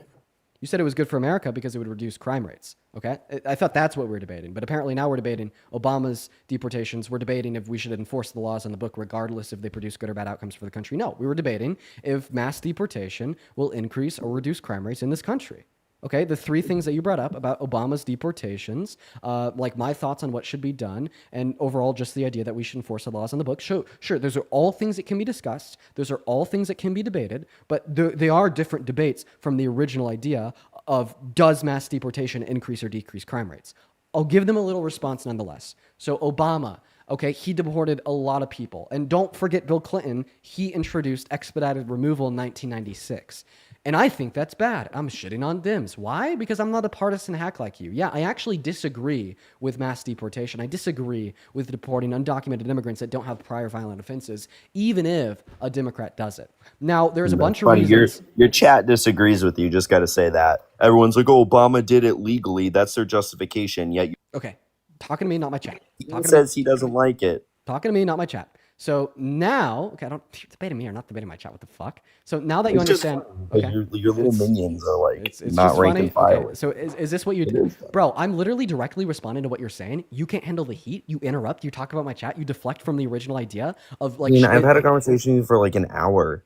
[SPEAKER 1] You said it was good for America because it would reduce crime rates. Okay? I thought that's what we were debating. But apparently now we're debating Obama's deportations. We're debating if we should enforce the laws on the book regardless if they produce good or bad outcomes for the country. No, we were debating if mass deportation will increase or reduce crime rates in this country. Okay, the three things that you brought up about Obama's deportations, like my thoughts on what should be done, and overall just the idea that we should enforce the laws on the book. Sure, those are all things that can be discussed. Those are all things that can be debated, but they are different debates from the original idea of does mass deportation increase or decrease crime rates. I'll give them a little response nonetheless. So Obama, okay, he deported a lot of people. And don't forget Bill Clinton, he introduced expedited removal in 1996. And I think that's bad. I'm shitting on Dims. Why? Because I'm not a partisan hack like you. Yeah, I actually disagree with mass deportation. I disagree with deporting undocumented immigrants that don't have prior violent offenses, even if a Democrat does it. Now, there's a bunch of
[SPEAKER 5] Funny,
[SPEAKER 1] reasons.
[SPEAKER 5] your chat disagrees with you. Just got to say that. Everyone's like, "Oh, Obama did it legally. That's their justification." Yet
[SPEAKER 1] Okay, talking to me, not my chat.
[SPEAKER 5] he
[SPEAKER 1] Talking to me.
[SPEAKER 5] says he doesn't like it.
[SPEAKER 1] Talking to me, not my chat. So now, okay, I don't you're debating me or not debating my chat. What the fuck? So now that you
[SPEAKER 5] It's just
[SPEAKER 1] understand,
[SPEAKER 5] funny because
[SPEAKER 1] okay,
[SPEAKER 5] your little minions are like
[SPEAKER 1] it's
[SPEAKER 5] not
[SPEAKER 1] just
[SPEAKER 5] rank
[SPEAKER 1] funny.
[SPEAKER 5] and file.
[SPEAKER 1] Okay, so is this what you do, bro? I'm literally directly responding to what you're saying. You can't handle the heat. You interrupt. You talk about my chat. You deflect from the original idea of
[SPEAKER 5] I
[SPEAKER 1] like.
[SPEAKER 5] mean, I've had a conversation with you for like an hour.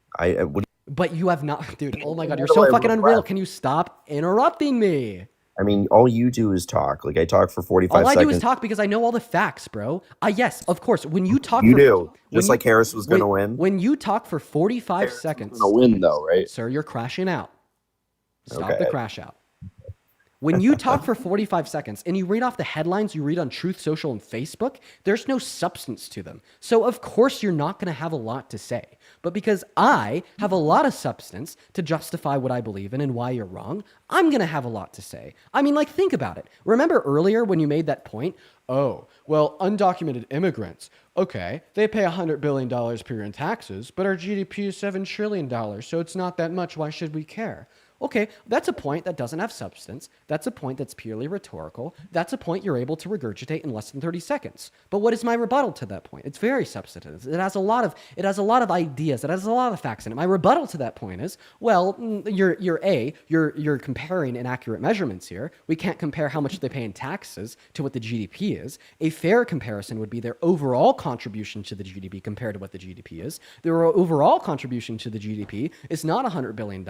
[SPEAKER 1] But you have not, dude. Oh my god, you're
[SPEAKER 5] How do
[SPEAKER 1] so
[SPEAKER 5] I
[SPEAKER 1] fucking
[SPEAKER 5] reflect?
[SPEAKER 1] unreal. Can you stop interrupting me?
[SPEAKER 5] I mean, all you do is talk. Like I talk for 45
[SPEAKER 1] All I
[SPEAKER 5] seconds.
[SPEAKER 1] do is talk because I know all the facts, bro. Yes, of course. When you talk,
[SPEAKER 5] You
[SPEAKER 1] for,
[SPEAKER 5] do.
[SPEAKER 1] when
[SPEAKER 5] Just like Harris was gonna win.
[SPEAKER 1] When you talk for 45 seconds,
[SPEAKER 5] Gonna win though, right?
[SPEAKER 1] sir, you're crashing out. Stop
[SPEAKER 5] Okay.
[SPEAKER 1] the crash out. When you talk for 45 seconds and you read off the headlines you read on Truth Social and Facebook, there's no substance to them. So of course you're not going to have a lot to say. But because I have a lot of substance to justify what I believe in and why you're wrong, I'm going to have a lot to say. I mean, like, think about it. Remember earlier when you made that point? Oh, well, undocumented immigrants, okay, they pay $100 billion per year in taxes, but our GDP is $7 trillion, so it's not that much. Why should we care? Okay, that's a point that doesn't have substance. That's a point that's purely rhetorical. That's a point you're able to regurgitate in less than 30 seconds. But what is my rebuttal to that point? It's very substantive. It has a lot of ideas. It has a lot of facts in it. My rebuttal to that point is, well, you're comparing inaccurate measurements here. We can't compare how much they pay in taxes to what the GDP is. A fair comparison would be their overall contribution to the GDP compared to what the GDP is. Their overall contribution to the GDP is not $100 billion.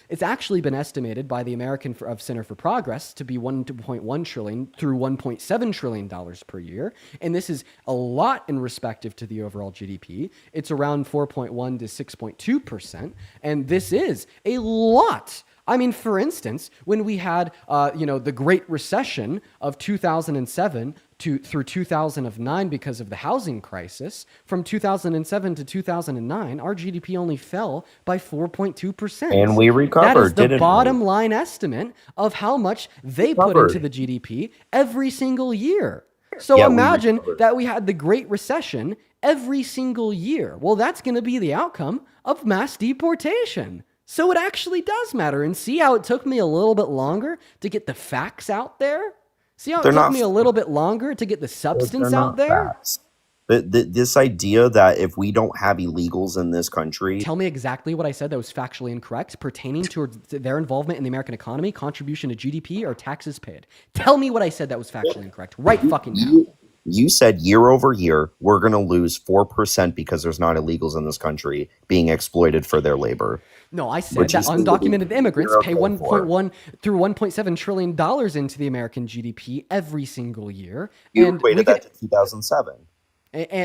[SPEAKER 1] It's actually been estimated by the American Center for Progress to be $1.1 trillion through $1.7 trillion per year. And this is a lot in respective to the overall GDP. It's around 4.1 to 6.2%. And this is a lot. I mean, for instance, when we had, the Great Recession of 2007 through 2009 because of the housing crisis, from 2007 to 2009, our GDP only fell by 4.2%.
[SPEAKER 5] And we recovered,
[SPEAKER 1] That is the
[SPEAKER 5] didn't we?
[SPEAKER 1] bottom line estimate of how much they put into the GDP every single year. So
[SPEAKER 5] Yeah, we
[SPEAKER 1] imagine
[SPEAKER 5] recovered.
[SPEAKER 1] that we had the Great Recession every single year. Well, that's going to be the outcome of mass deportation. So it actually does matter. And see how it took me a little bit longer to get the facts out there? See how it
[SPEAKER 5] They're
[SPEAKER 1] took
[SPEAKER 5] not
[SPEAKER 1] me a little bit longer to get the substance
[SPEAKER 5] They're
[SPEAKER 1] out
[SPEAKER 5] not
[SPEAKER 1] there?
[SPEAKER 5] facts. This idea that if we don't have illegals in this country,
[SPEAKER 1] Tell me exactly what I said that was factually incorrect pertaining to their involvement in the American economy, contribution to GDP, or taxes paid. Tell me what I said that was factually incorrect right fucking now.
[SPEAKER 5] you said year over year we're going to lose 4% because there's not illegals in this country being exploited for their labor.
[SPEAKER 1] No, I said
[SPEAKER 5] Which
[SPEAKER 1] that
[SPEAKER 5] is
[SPEAKER 1] undocumented immigrants
[SPEAKER 5] you're
[SPEAKER 1] pay
[SPEAKER 5] okay for.
[SPEAKER 1] 1.1 through 1.7 trillion dollars into the American GDP every single year.
[SPEAKER 5] You
[SPEAKER 1] and
[SPEAKER 5] equated that to 2007.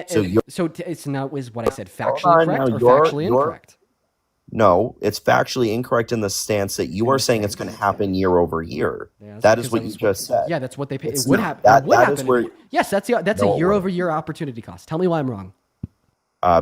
[SPEAKER 5] So you're-
[SPEAKER 1] it's not was what I said
[SPEAKER 5] Hold
[SPEAKER 1] factually
[SPEAKER 5] on,
[SPEAKER 1] correct
[SPEAKER 5] now
[SPEAKER 1] or
[SPEAKER 5] you're-
[SPEAKER 1] factually
[SPEAKER 5] you're-
[SPEAKER 1] incorrect?
[SPEAKER 5] No, it's factually incorrect in the stance that you are saying it's going to happen year over year.
[SPEAKER 1] Yeah,
[SPEAKER 5] That
[SPEAKER 1] because
[SPEAKER 5] is what you just said.
[SPEAKER 1] Yeah, that's what they pay.
[SPEAKER 5] It's
[SPEAKER 1] It would
[SPEAKER 5] not.
[SPEAKER 1] happen.
[SPEAKER 5] That-
[SPEAKER 1] It would
[SPEAKER 5] that
[SPEAKER 1] happen.
[SPEAKER 5] is where-
[SPEAKER 1] Yes, that's
[SPEAKER 5] No,
[SPEAKER 1] a
[SPEAKER 5] it won't.
[SPEAKER 1] year-over-year opportunity cost. Tell me why I'm wrong.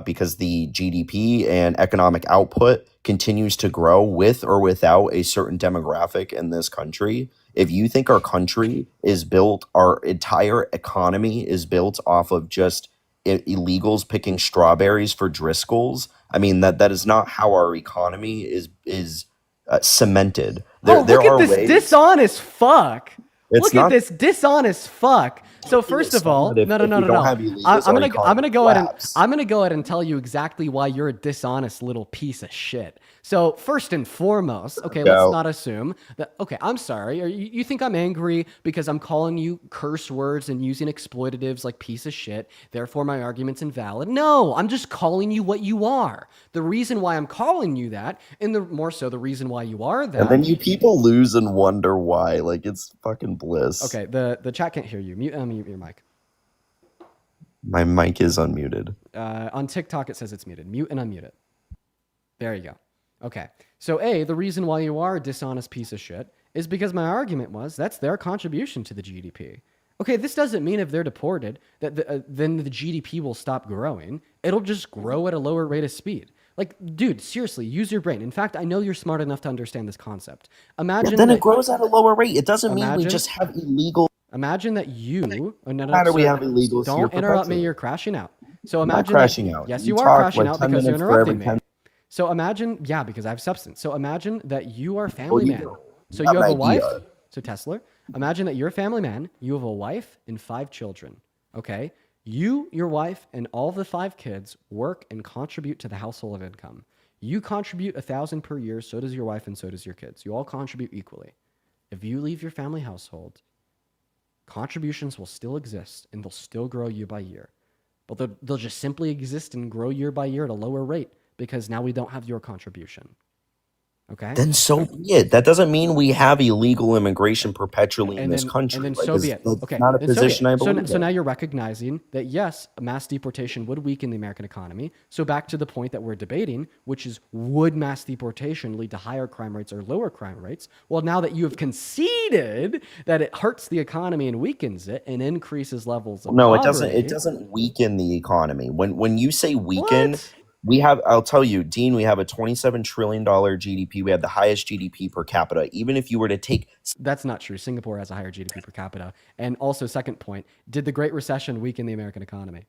[SPEAKER 5] Because the GDP and economic output continues to grow with or without a certain demographic in this country. If you think our country is built, our entire economy is built off of just illegals picking strawberries for Driscolls, I mean that is not how our economy is cemented.
[SPEAKER 1] Oh,
[SPEAKER 5] There
[SPEAKER 1] look at
[SPEAKER 5] are
[SPEAKER 1] this
[SPEAKER 5] ways.
[SPEAKER 1] dishonest fuck.
[SPEAKER 5] It's
[SPEAKER 1] Look
[SPEAKER 5] not
[SPEAKER 1] at this dishonest fuck. So first of all,
[SPEAKER 5] if-
[SPEAKER 1] no.
[SPEAKER 5] if we don't have illegals already
[SPEAKER 1] I'm gonna go ahead and
[SPEAKER 5] collapse.
[SPEAKER 1] I'm gonna go ahead and tell you exactly why you're a dishonest little piece of shit. So first and foremost, okay, let's
[SPEAKER 5] Go.
[SPEAKER 1] not assume that. Okay, I'm sorry. You think I'm angry because I'm calling you curse words and using exploitatives like piece of shit? Therefore, my argument's invalid. No, I'm just calling you what you are. The reason why I'm calling you that, and the more so the reason why you are that.
[SPEAKER 5] And then you people lose and wonder why. Like, it's fucking bliss.
[SPEAKER 1] Okay, the chat can't hear you. Mute your mic.
[SPEAKER 5] My mic is unmuted.
[SPEAKER 1] On TikTok, it says it's muted. Mute and unmute it. There you go. Okay. So the reason why you are a dishonest piece of shit is because my argument was that's their contribution to the GDP. Okay, this doesn't mean if they're deported that then the GDP will stop growing. It'll just grow at a lower rate of speed. Like, dude, seriously, use your brain. In fact, I know you're smart enough to understand this concept. Imagine
[SPEAKER 5] then
[SPEAKER 1] that,
[SPEAKER 5] it grows at a lower rate. It doesn't mean we
[SPEAKER 1] Imagine-
[SPEAKER 5] just have illegal.
[SPEAKER 1] Imagine that you. Oh, no,
[SPEAKER 5] How do we
[SPEAKER 1] sir,
[SPEAKER 5] have illegals
[SPEAKER 1] Don't
[SPEAKER 5] here
[SPEAKER 1] interrupt me.
[SPEAKER 5] perpetually?
[SPEAKER 1] You're crashing out. So
[SPEAKER 5] I'm not
[SPEAKER 1] imagine
[SPEAKER 5] crashing
[SPEAKER 1] that,
[SPEAKER 5] out.
[SPEAKER 1] Yes,
[SPEAKER 5] You
[SPEAKER 1] you are
[SPEAKER 5] talk
[SPEAKER 1] crashing
[SPEAKER 5] like
[SPEAKER 1] out
[SPEAKER 5] 10
[SPEAKER 1] because you're
[SPEAKER 5] minutes for every
[SPEAKER 1] interrupting me.
[SPEAKER 5] 10
[SPEAKER 1] So imagine, because I have substance. So imagine that you are a
[SPEAKER 5] Well,
[SPEAKER 1] family
[SPEAKER 5] you
[SPEAKER 1] man.
[SPEAKER 5] don't.
[SPEAKER 1] So
[SPEAKER 5] You
[SPEAKER 1] you
[SPEAKER 5] have
[SPEAKER 1] have
[SPEAKER 5] an
[SPEAKER 1] a wife.
[SPEAKER 5] idea.
[SPEAKER 1] So Tesla, imagine that you're a family man. You have a wife and 5 children. Okay, you, your wife, and all the 5 kids work and contribute to the household income. You contribute $1,000 per year. So does your wife, and so does your kids. You all contribute equally. If you leave your family household, contributions will still exist and they'll still grow year by year. But they'll just simply exist and grow year by year at a lower rate because now we don't have your contribution. Okay?
[SPEAKER 5] Then so be it. That doesn't mean we have illegal immigration perpetually in
[SPEAKER 1] And
[SPEAKER 5] this
[SPEAKER 1] then,
[SPEAKER 5] country.
[SPEAKER 1] and then
[SPEAKER 5] Like,
[SPEAKER 1] so be it.
[SPEAKER 5] that's
[SPEAKER 1] Okay.
[SPEAKER 5] not a
[SPEAKER 1] then so be
[SPEAKER 5] position
[SPEAKER 1] it.
[SPEAKER 5] I
[SPEAKER 1] So,
[SPEAKER 5] believe
[SPEAKER 1] so
[SPEAKER 5] in.
[SPEAKER 1] now you're recognizing that yes, mass deportation would weaken the American economy. So back to the point that we're debating, which is would mass deportation lead to higher crime rates or lower crime rates? Well, now that you have conceded that it hurts the economy and weakens it and increases levels of
[SPEAKER 5] No, it
[SPEAKER 1] poverty.
[SPEAKER 5] doesn't. It doesn't weaken the economy. When you say weaken,
[SPEAKER 1] What?
[SPEAKER 5] we have. I'll tell you, Dean. We have a $27 trillion GDP. We have the highest GDP per capita. Even if you were to take,
[SPEAKER 1] That's not true. Singapore has a higher GDP per capita. And also, second point, did the Great Recession weaken the American economy?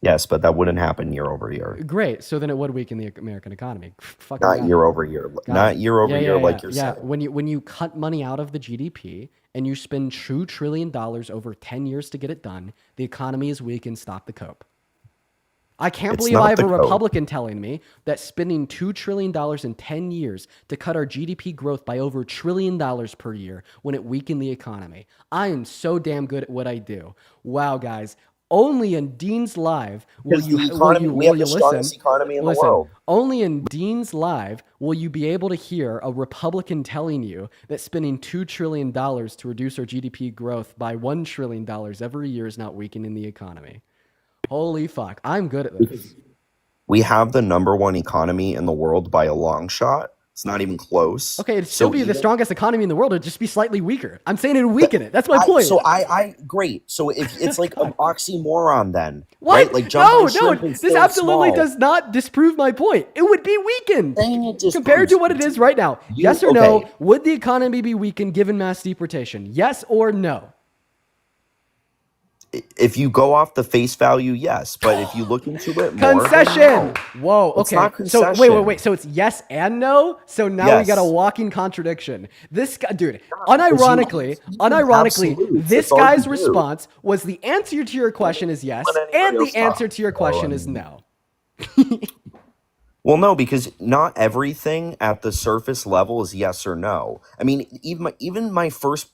[SPEAKER 5] yes, but that wouldn't happen year over year.
[SPEAKER 1] Great. So then it would weaken the American economy. Fucking
[SPEAKER 5] Not
[SPEAKER 1] got it.
[SPEAKER 5] year over year.
[SPEAKER 1] Got
[SPEAKER 5] Not
[SPEAKER 1] it.
[SPEAKER 5] year over year, like you're
[SPEAKER 1] yeah.
[SPEAKER 5] saying.
[SPEAKER 1] When you cut money out of the GDP and you spend $2 trillion over 10 years to get it done, the economy is weak and stop the cope. I can't
[SPEAKER 5] It's
[SPEAKER 1] believe
[SPEAKER 5] not
[SPEAKER 1] I have
[SPEAKER 5] the
[SPEAKER 1] a
[SPEAKER 5] cope.
[SPEAKER 1] Republican telling me that spending $2 trillion in 10 years to cut our GDP growth by over $1 trillion per year when it weakened the economy. I am so damn good at what I do. Wow, guys. Only in Dean's Live will
[SPEAKER 5] Because
[SPEAKER 1] you,
[SPEAKER 5] the economy, we have the
[SPEAKER 1] listen.
[SPEAKER 5] strongest economy in the world.
[SPEAKER 1] Only in Dean's Live will you be able to hear a Republican telling you that spending $2 trillion to reduce our GDP growth by $1 trillion every year is not weakening the economy. Holy fuck. I'm good at this.
[SPEAKER 5] We have the #1 economy in the world by a long shot. It's not even close.
[SPEAKER 1] Okay, it'd still
[SPEAKER 5] So
[SPEAKER 1] be the
[SPEAKER 5] even-
[SPEAKER 1] strongest economy in the world. It'd just be slightly weaker. I'm saying it'd weaken it. That's my point.
[SPEAKER 5] I great. So if it's like an oxymoron, then
[SPEAKER 1] What?
[SPEAKER 5] right? Like jump on
[SPEAKER 1] No,
[SPEAKER 5] shrimp and
[SPEAKER 1] this
[SPEAKER 5] still
[SPEAKER 1] absolutely
[SPEAKER 5] small.
[SPEAKER 1] does not disprove my point. It would be weakened
[SPEAKER 5] Then it disproves
[SPEAKER 1] compared to what it is right now.
[SPEAKER 5] You-
[SPEAKER 1] Yes or no?
[SPEAKER 5] okay.
[SPEAKER 1] Would the economy be weakened given mass deportation? Yes or no?
[SPEAKER 5] If you go off the face value, yes. But if you look into it more,
[SPEAKER 1] Concession.
[SPEAKER 5] no.
[SPEAKER 1] Whoa.
[SPEAKER 5] It's
[SPEAKER 1] Okay.
[SPEAKER 5] not
[SPEAKER 1] So
[SPEAKER 5] concession.
[SPEAKER 1] wait. So it's yes and no. So now we got a
[SPEAKER 5] Yes.
[SPEAKER 1] walking contradiction. This guy, dude.
[SPEAKER 5] you
[SPEAKER 1] Unironically,
[SPEAKER 5] absolutes.
[SPEAKER 1] this
[SPEAKER 5] That's all
[SPEAKER 1] guy's
[SPEAKER 5] you do.
[SPEAKER 1] response was the answer to your question is yes,
[SPEAKER 5] Let anybody
[SPEAKER 1] and
[SPEAKER 5] else
[SPEAKER 1] the answer
[SPEAKER 5] talk.
[SPEAKER 1] to your question
[SPEAKER 5] Oh,
[SPEAKER 1] is no.
[SPEAKER 5] Well, no, because not everything at the surface level is yes or no. I mean, even my first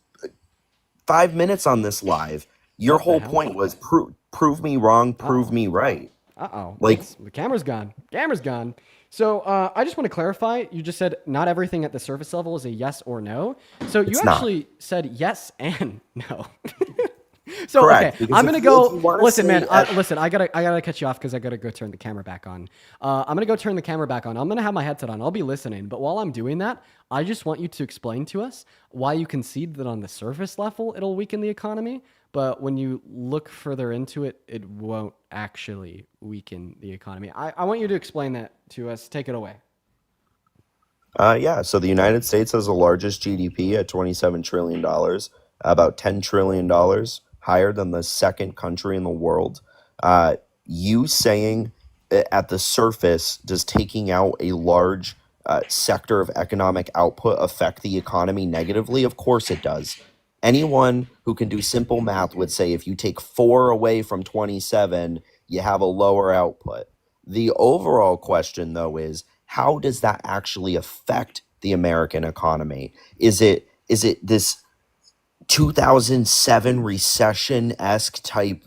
[SPEAKER 5] 5 minutes on this live, your
[SPEAKER 1] What the
[SPEAKER 5] whole
[SPEAKER 1] hell?
[SPEAKER 5] point was prove me wrong, prove me right.
[SPEAKER 1] Uh-oh.
[SPEAKER 5] Like-
[SPEAKER 1] The camera's gone. Camera's gone. So I just want to clarify. You just said not everything at the surface level is a yes or no. So you
[SPEAKER 5] It's not.
[SPEAKER 1] actually said yes and no. So
[SPEAKER 5] Correct,
[SPEAKER 1] okay,
[SPEAKER 5] because
[SPEAKER 1] I'm
[SPEAKER 5] if
[SPEAKER 1] gonna
[SPEAKER 5] you-
[SPEAKER 1] go.
[SPEAKER 5] if you wanna
[SPEAKER 1] Listen, man.
[SPEAKER 5] say at-
[SPEAKER 1] Listen, I gotta cut you off because I gotta go turn the camera back on. I'm gonna go turn the camera back on. I'm gonna have my headset on. I'll be listening. But while I'm doing that, I just want you to explain to us why you concede that on the surface level it'll weaken the economy, but when you look further into it, it won't actually weaken the economy. I want you to explain that to us. Take it away.
[SPEAKER 5] Yeah, so the United States has the largest GDP at $27 trillion, about $10 trillion higher than the second country in the world. You saying at the surface, does taking out a large sector of economic output affect the economy negatively? Of course it does. Anyone who can do simple math would say if you take 4 away from 27, you have a lower output. The overall question, though, is how does that actually affect the American economy? Is it this 2007 recession-esque type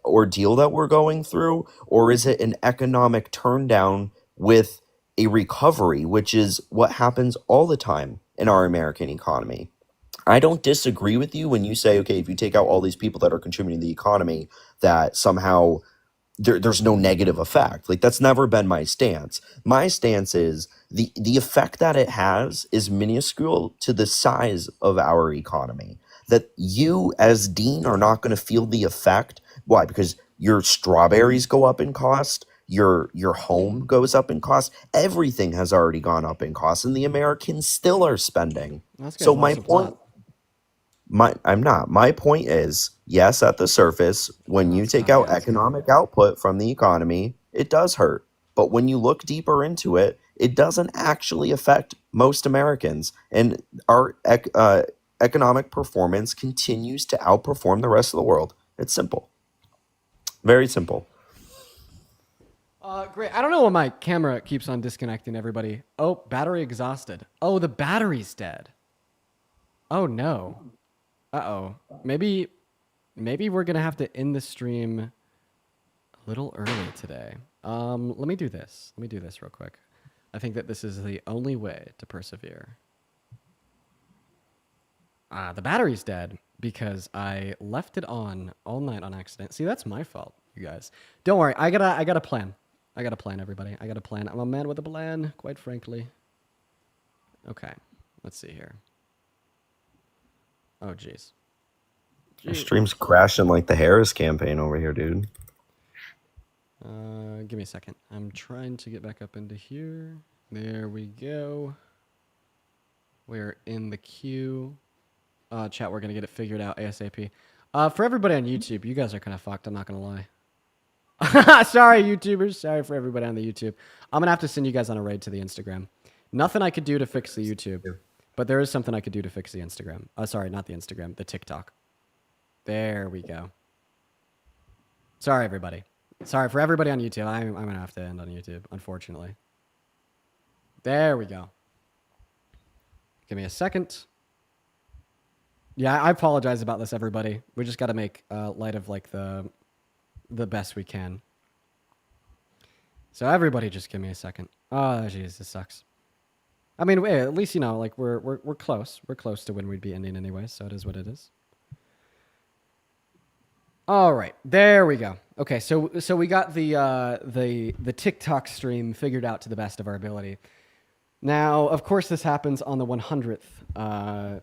[SPEAKER 5] ordeal that we're going through, or is it an economic turndown with a recovery, which is what happens all the time in our American economy? I don't disagree with you when you say, okay, if you take out all these people that are contributing to the economy, that somehow there's no negative effect. Like, that's never been my stance. My stance is the effect that it has is minuscule to the size of our economy. That you as Dean are not going to feel the effect. Why? Because your strawberries go up in cost, your home goes up in cost. Everything has already gone up in cost, and the Americans still are spending. So my point, my point is, yes, at the surface, when you take out economic output from the economy, it does hurt. But when you look deeper into it, it doesn't actually affect most Americans, and our economic performance continues to outperform the rest of the world. It's simple. Very simple.
[SPEAKER 1] Great. I don't know why my camera keeps on disconnecting everybody. Oh, battery exhausted. Oh, the battery's dead. Oh, no. Uh-oh. Maybe we're going to have to end the stream a little early today. Let me do this. Let me do this real quick. I think that this is the only way to persevere. The battery's dead because I left it on all night on accident. See, that's my fault, you guys. Don't worry. I got a plan. I got a plan, everybody. I got a plan. I'm a man with a plan, quite frankly. Okay. Let's see here. Oh, jeez.
[SPEAKER 5] Your stream's crashing like the Harris campaign over here, dude.
[SPEAKER 1] Give me a second. I'm trying to get back up into here. There we go. We're in the queue. Chat, we're going to get it figured out ASAP. For everybody on YouTube, you guys are kind of fucked. I'm not going to lie. Sorry, YouTubers. Sorry for everybody on the YouTube. I'm going to have to send you guys on a raid to the Instagram. Nothing I could do to fix the YouTube, but there is something I could do to fix the Instagram. Sorry, not the Instagram, the TikTok. There we go. Sorry, everybody. Sorry for everybody on YouTube. I'm going to have to end on YouTube, unfortunately. There we go. Give me a second. Yeah, I apologize about this, everybody. We just got to make light of like the best we can. So everybody, just give me a second. Oh, jeez, this sucks. I mean, at least you know, like we're close. We're close to when we'd be ending anyway, so it is what it is. All right, there we go. Okay, so we got the TikTok stream figured out to the best of our ability. Now, of course, this happens on the 100th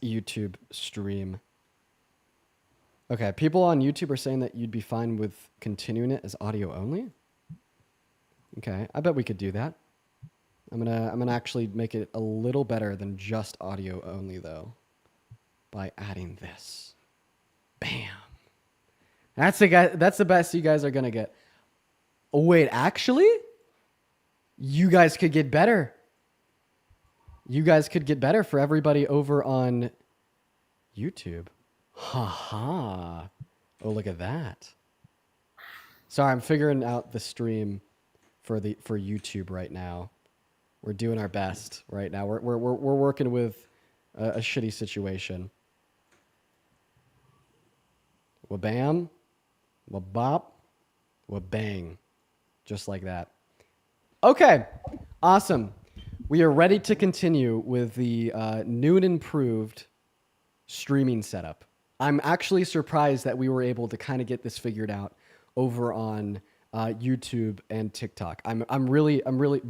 [SPEAKER 1] YouTube stream. Okay, people on YouTube are saying that you'd be fine with continuing it as audio only. Okay, I bet we could do that. I'm gonna actually make it a little better than just audio only though, by adding this. Bam. That's the best you guys are gonna get. Oh wait, actually, you guys could get better. You guys could get better for everybody over on YouTube. Ha. Oh, look at that. Sorry, I'm figuring out the stream for YouTube right now. We're doing our best right now. We're working with a shitty situation. Wabam, wabop, wabang. Just like that. Okay, awesome. We are ready to continue with the new and improved streaming setup. I'm actually surprised that we were able to kind of get this figured out over on YouTube and TikTok. I'm really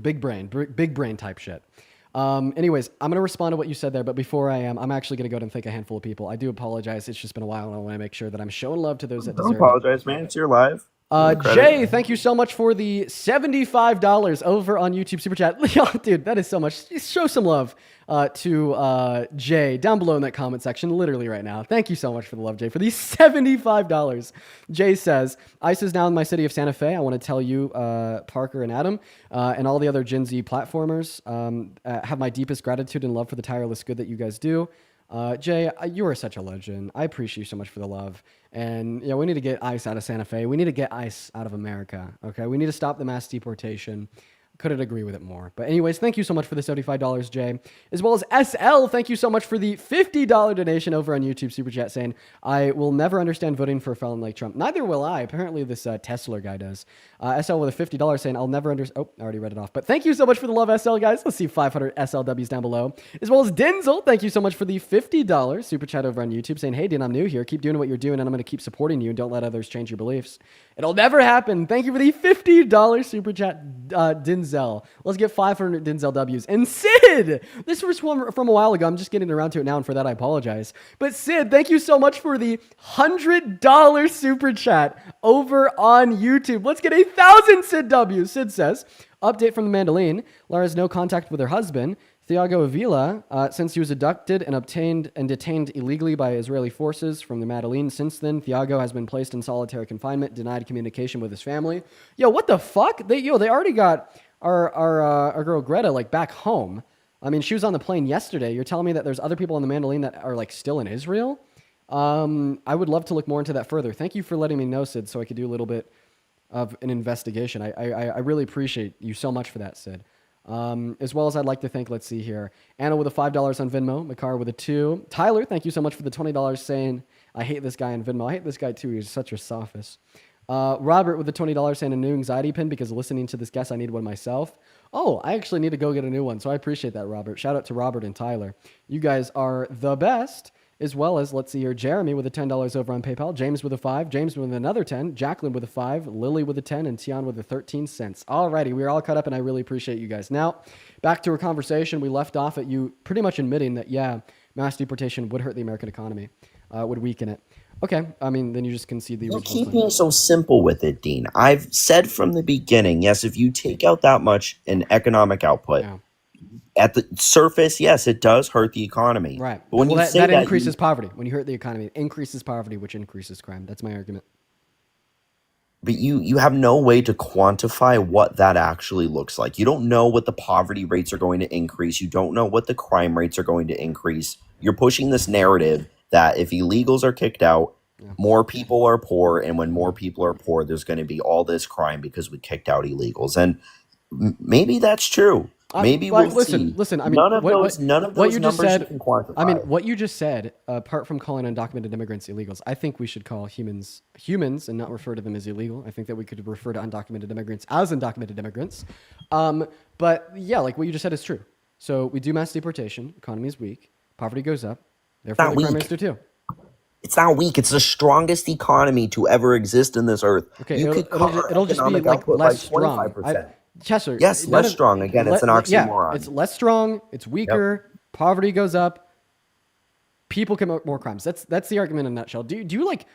[SPEAKER 1] big brain type shit. Anyways, I'm gonna respond to what you said there, but before I'm actually gonna go and thank a handful of people. I do apologize. It's just been a while, and I want to make sure that I'm showing love to those that
[SPEAKER 5] Don't
[SPEAKER 1] deserve
[SPEAKER 5] apologize, man. It's your live.
[SPEAKER 1] Jay, thank you so much for the $75 over on YouTube Super Chat. Yo, dude, that is so much. Show some love to Jay down below in that comment section, literally right now. Thank you so much for the love, Jay, for the $75. Jay says, ICE is now in my city of Santa Fe. I want to tell you, Parker and Adam, and all the other Gen Z platformers, have my deepest gratitude and love for the tireless good that you guys do. Jay, you are such a legend. I appreciate you so much for the love. And, we need to get ICE out of Santa Fe. We need to get ICE out of America, okay? We need to stop the mass deportation. Couldn't agree with it more. But anyways, thank you so much for the $75, Jay. As well as SL, thank you so much for the $50 donation over on YouTube Super Chat saying, I will never understand voting for a felon like Trump. Neither will I. Apparently this Tesla guy does. SL with a $50 saying, I'll never understand. Oh, I already read it off. But thank you so much for the love, SL, guys. Let's see 500 SLWs down below. As well as Denzel, thank you so much for the $50 Super Chat over on YouTube saying, hey, Dean, I'm new here. Keep doing what you're doing, and I'm going to keep supporting you, and don't let others change your beliefs. It'll never happen. Thank you for the $50 Super Chat, Denzel. Let's get 500 Denzel W's. And Sid, this was from a while ago. I'm just getting around to it now, and for that, I apologize. But Sid, thank you so much for the $100 Super Chat over on YouTube. Let's get 1,000 Sid W's. Sid says, update from the Mandolin. Lara has no contact with her husband, Thiago Avila, since he was abducted and obtained and detained illegally by Israeli forces from the Mandolin. Since then, Thiago has been placed in solitary confinement, denied communication with his family. Yo, what the fuck? They already got our girl Greta like back home. I mean, she was on the plane yesterday. You're telling me that there's other people on the Mandolin that are like still in Israel? I would love to look more into that further. Thank you for letting me know, Sid, so I could do a little bit of an investigation. I really appreciate you so much for that, Sid. As well as I'd like to thank, let's see here, Anna with a $5 on Venmo, Makar with a 2. Tyler, thank you so much for the $20 saying, I hate this guy on Venmo. I hate this guy too. He's such a sophist. Robert with the $20 saying a new anxiety pin because listening to this guest, I need one myself. Oh, I actually need to go get a new one. So I appreciate that, Robert. Shout out to Robert and Tyler. You guys are the best. As well as, let's see here, Jeremy with a $10 over on PayPal, James with a 5, James with another 10, Jacqueline with a 5, Lily with a 10, and Tian with a 13 cents. Alrighty, we're all caught up, and I really appreciate you guys. Now, back to our conversation. We left off at you pretty much admitting that, yeah, mass deportation would hurt the American economy, would weaken it. Okay, I mean, then you just concede the
[SPEAKER 5] You
[SPEAKER 1] original
[SPEAKER 5] keep
[SPEAKER 1] claim.
[SPEAKER 5] being so simple with it, Dean. I've said from the beginning, yes, if you take out that much in economic output, at the surface, yes, it does hurt the economy.
[SPEAKER 1] Right.
[SPEAKER 5] But when
[SPEAKER 1] Well,
[SPEAKER 5] you
[SPEAKER 1] that,
[SPEAKER 5] say
[SPEAKER 1] that
[SPEAKER 5] that,
[SPEAKER 1] increases poverty. When you hurt the economy, it increases poverty, which increases crime. That's my argument.
[SPEAKER 5] but you have no way to quantify what that actually looks like. You don't know what the poverty rates are going to increase. You don't know what the crime rates are going to increase. You're pushing this narrative that if illegals are kicked out, more people are poor, and when more people are poor, there's going to be all this crime because we kicked out illegals. And maybe that's true. Maybe we'll see.
[SPEAKER 1] Listen. I mean,
[SPEAKER 5] none of
[SPEAKER 1] what
[SPEAKER 5] those
[SPEAKER 1] you just
[SPEAKER 5] numbers
[SPEAKER 1] said.
[SPEAKER 5] you can quantify.
[SPEAKER 1] I mean, what you just said. Apart from calling undocumented immigrants illegals, I think we should call humans and not refer to them as illegal. I think that we could refer to undocumented immigrants as undocumented immigrants. But yeah, like what you just said is true. So we do mass deportation. Economy is weak. Poverty goes up. Therefore,
[SPEAKER 5] Not
[SPEAKER 1] the crime
[SPEAKER 5] weak.
[SPEAKER 1] rates do too.
[SPEAKER 5] It's not weak. It's the strongest economy to ever exist in this earth.
[SPEAKER 1] Okay,
[SPEAKER 5] You could cut our
[SPEAKER 1] it'll just be
[SPEAKER 5] economic
[SPEAKER 1] like
[SPEAKER 5] output by
[SPEAKER 1] less strong.
[SPEAKER 5] 25%.
[SPEAKER 1] Chester,
[SPEAKER 5] Yes, less strong. Again, it's an oxymoron.
[SPEAKER 1] Yeah, it's less strong. It's weaker. Poverty goes up. People commit more crimes. That's the argument in a nutshell. Do you like?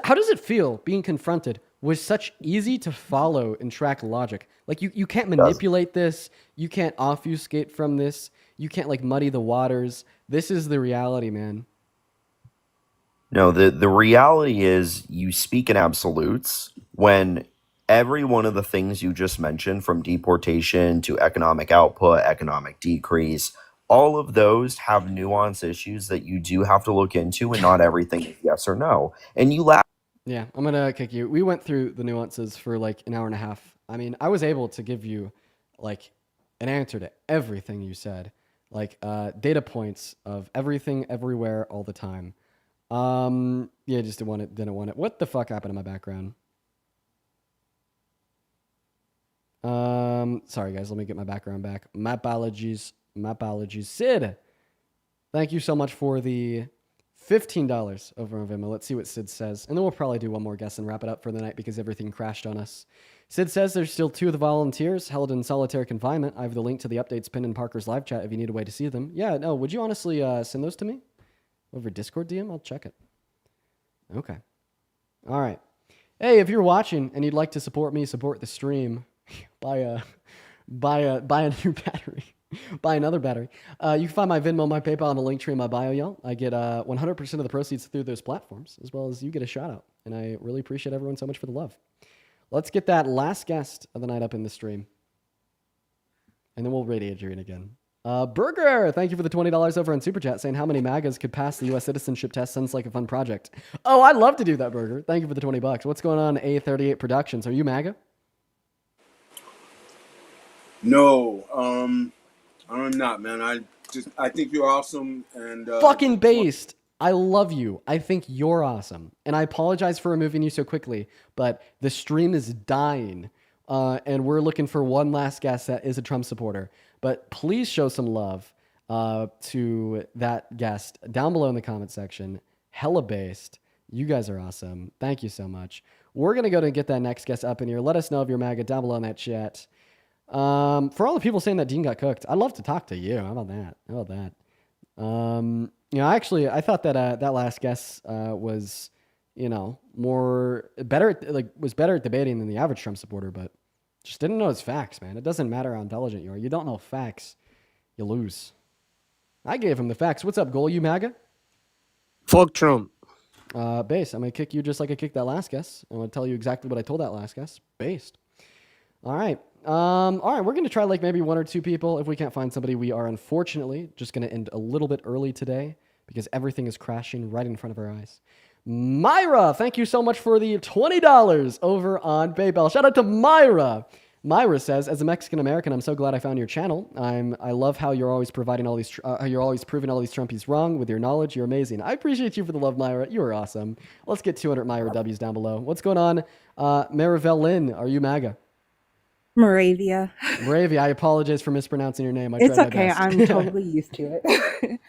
[SPEAKER 1] How does it feel being confronted with such easy to follow and track logic? Like you can't manipulate this. You can't obfuscate from this. You can't like muddy the waters. This is the reality, man.
[SPEAKER 5] No, the reality is you speak in absolutes when every one of the things you just mentioned, from deportation to economic output, economic decrease, all of those have nuance issues that you do have to look into, and not everything is yes or no. And you laugh.
[SPEAKER 1] Yeah, I'm gonna kick you. We went through the nuances for like an hour and a half. I mean, I was able to give you like an answer to everything you said, like data points of everything, everywhere, all the time. Yeah, just didn't want it. What the fuck happened in my background? Sorry guys, let me get my background back. My apologies. Sid, thank you so much for the $15 over on Venmo. Let's see what Sid says. And then we'll probably do one more guess and wrap it up for the night because everything crashed on us. Sid says there's still 2 of the volunteers held in solitary confinement. I have the link to the updates pinned in Parker's live chat if you need a way to see them. Yeah, no, would you honestly send those to me? Over Discord DM? I'll check it. Okay. All right. Hey, if you're watching and you'd like to support me, support the stream, buy a new battery. Buy another battery. You can find my Venmo, my PayPal, and the link tree in my bio, y'all. I get 100% of the proceeds through those platforms, as well as you get a shout out. And I really appreciate everyone so much for the love. Let's get that last guest of the night up in the stream. And then we'll raid Adrian again. Burger, thank you for the $20 over on Super Chat, saying how many MAGAs could pass the U.S. citizenship test. Sounds like a fun project. Oh, I'd love to do that, Burger. Thank you for the $20. What's going on, A38 Productions? Are you MAGA?
[SPEAKER 10] No, I'm not, man. I think you're awesome and
[SPEAKER 1] Fucking based. I love you. I think you're awesome. And I apologize for removing you so quickly, but the stream is dying. And we're looking for one last guest that is a Trump supporter. But please show some love to that guest down below in the comment section. Hella based. You guys are awesome. Thank you so much. We're going to go and get that next guest up in here. Let us know if you're MAGA down below in that chat. For all the people saying that Dean got cooked, I'd love to talk to you. How about that? How about that? I thought that that last guest was, better at debating than the average Trump supporter, but just didn't know his facts, man. It doesn't matter how intelligent you are. You don't know facts, you lose. I gave him the facts. What's up, Goal? You MAGA?
[SPEAKER 13] Fuck Trump.
[SPEAKER 1] Base. I'm gonna kick you just like I kicked that last guest. I'm gonna tell you exactly what I told that last guest. Based. All right. We're going to try like maybe one or two people. If we can't find somebody, we are unfortunately just going to end a little bit early today because everything is crashing right in front of our eyes. Myra, thank you so much for the $20 over on PayPal. Shout out to Myra. Myra says, as a Mexican American, I'm so glad I found your channel. I love how you're always providing all these, how you're always proving all these Trumpies wrong with your knowledge. You're amazing. I appreciate you for the love, Myra. You are awesome. Let's get 200 Myra W's down below. What's going on? Marivelle Lynn, are you MAGA?
[SPEAKER 11] Moravia.
[SPEAKER 1] Moravia, I apologize for mispronouncing your name.
[SPEAKER 11] It's
[SPEAKER 1] tried
[SPEAKER 11] okay.
[SPEAKER 1] my best.
[SPEAKER 11] I'm totally used to it.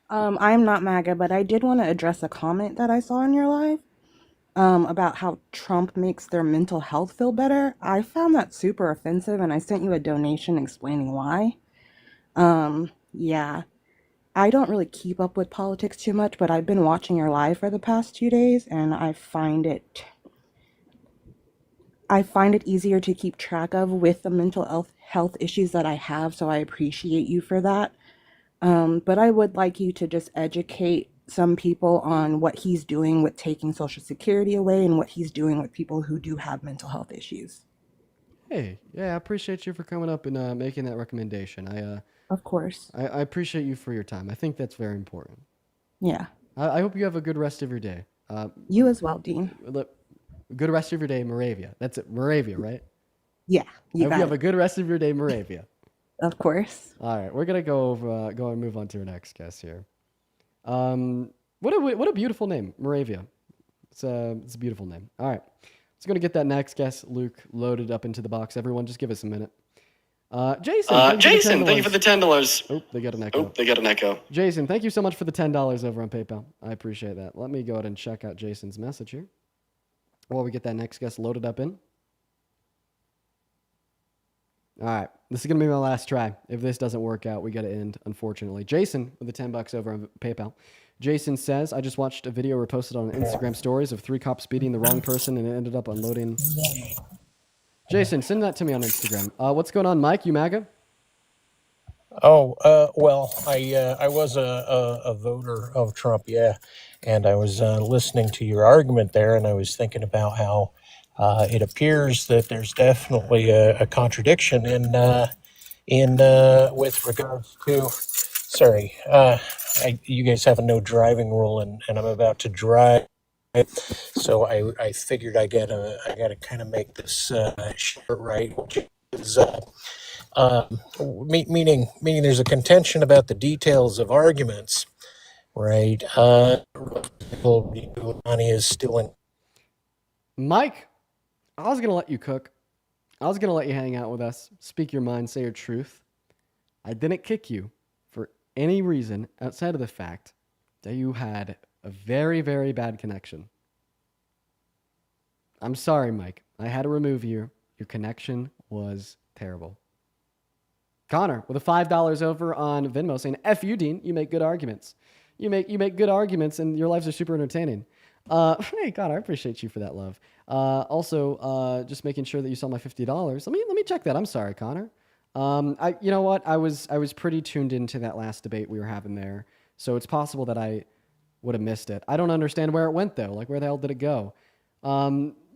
[SPEAKER 11] I'm not MAGA, but I did want to address a comment that I saw in your live about how Trump makes their mental health feel better. I found that super offensive, and I sent you a donation explaining why. Yeah. I don't really keep up with politics too much, but I've been watching your live for the past 2 days, and I find it easier to keep track of with the mental health issues that I have, so I appreciate you for that. But I would like you to just educate some people on what he's doing with taking Social Security away and what he's doing with people who do have mental health issues.
[SPEAKER 1] Hey, yeah, I appreciate you for coming up and making that recommendation.
[SPEAKER 11] Of course.
[SPEAKER 1] I appreciate you for your time. I think that's very important.
[SPEAKER 11] Yeah.
[SPEAKER 1] I hope you have a good rest of your day.
[SPEAKER 11] You as well, Dean.
[SPEAKER 1] Good rest of your day, Moravia. That's it, Moravia, right?
[SPEAKER 11] Yeah,
[SPEAKER 1] I hope you have a good rest of your day, Moravia.
[SPEAKER 11] Of course.
[SPEAKER 1] All right, we're gonna go and move on to our next guest here. What a beautiful name, Moravia. It's a beautiful name. All right, so gonna get that next guest, Luke, loaded up into the box. Everyone, just give us a minute. Jason,
[SPEAKER 22] thank you for the $10.
[SPEAKER 1] Oh, they got an echo. Jason, thank you so much for the $10 over on PayPal. I appreciate that. Let me go ahead and check out Jason's message here while we get that next guest loaded up in. All right, this is going to be my last try. If this doesn't work out, we got to end, unfortunately. Jason with the $10 over on PayPal. Jason says, I just watched a video reposted on Instagram stories of 3 cops beating the wrong person and it ended up unloading. Jason, send that to me on Instagram. What's going on, Mike? You MAGA?
[SPEAKER 23] Well, I was a voter of Trump, yeah, and I was listening to your argument there, and I was thinking about how it appears that there's definitely a contradiction in with regards to. Sorry, you guys have a no driving rule, and I'm about to drive. So I figured I gotta kind of make this short, right, which is meaning there's a contention about the details of arguments, right? Giuliani is still in.
[SPEAKER 1] Mike, I was gonna let you cook. I was gonna let you hang out with us, speak your mind, say your truth. I didn't kick you for any reason outside of the fact that you had a very, very bad connection. I'm sorry, Mike. I had to remove you. Your connection was terrible. Connor with a $5 over on Venmo saying, F you, Dean, you make good arguments. You make good arguments and your lives are super entertaining. Hey, God, I appreciate you for that love. Also, just making sure that you saw my $50. Let me check that. I'm sorry, Connor. You know what? I was pretty tuned into that last debate we were having there, so it's possible that I would have missed it. I don't understand where it went though. Like, where the hell did it go?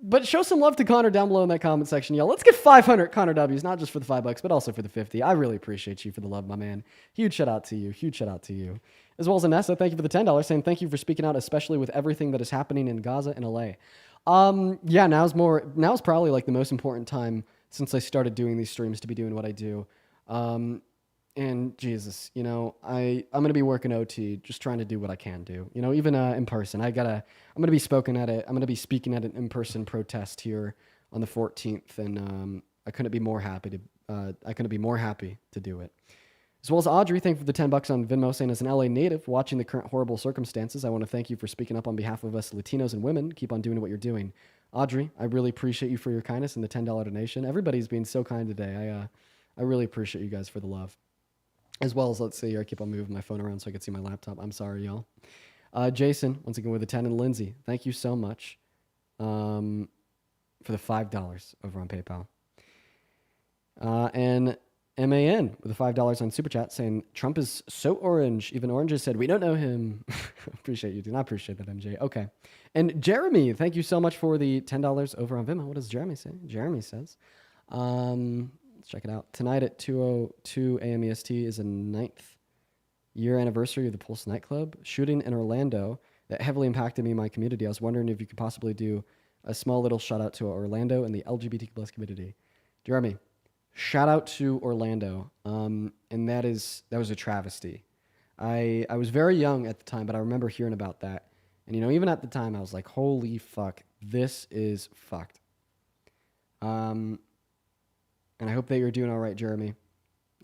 [SPEAKER 1] But show some love to Connor down below in that comment section, y'all. Let's get 500 Connor W's, not just for the $5, but also for the 50. I really appreciate you for the love, my man. Huge shout out to you. Huge shout out to you. As well as Anessa, thank you for the $10, saying thank you for speaking out, especially with everything that is happening in Gaza and LA. Yeah, now's probably like the most important time since I started doing these streams to be doing what I do. And Jesus, you know, I'm gonna be working OT, just trying to do what I can do. You know, even in person. I'm gonna be speaking at an in-person protest here on the 14th, and I couldn't be more happy to do it. As well as Audrey, thank you for the $10 on Venmo, saying as an LA native watching the current horrible circumstances, I want to thank you for speaking up on behalf of us Latinos and women. Keep on doing what you're doing. Audrey, I really appreciate you for your kindness and the $10 donation. Everybody's being so kind today. I really appreciate you guys for the love. As well as, let's see here, I keep on moving my phone around so I can see my laptop. I'm sorry, y'all. Jason, once again with the 10, and Lindsay, thank you so much for the $5 over on PayPal. And MAN with the $5 on Super Chat saying, Trump is so orange. Even Orange has said, we don't know him. Appreciate you, dude. I appreciate that, MJ. Okay. And Jeremy, thank you so much for the $10 over on Venmo. What does Jeremy say? Jeremy says, let's check it out. Tonight at 2:02 a.m. EST is the 9th year anniversary of the Pulse nightclub shooting in Orlando that heavily impacted me and my community. I was wondering if you could possibly do a small little shout out to Orlando and the LGBTQ+ community. Jeremy, shout out to Orlando. And that was a travesty. I was very young at the time, but I remember hearing about that. And, you know, even at the time, I was like, holy fuck, this is fucked. And I hope that you're doing all right, Jeremy.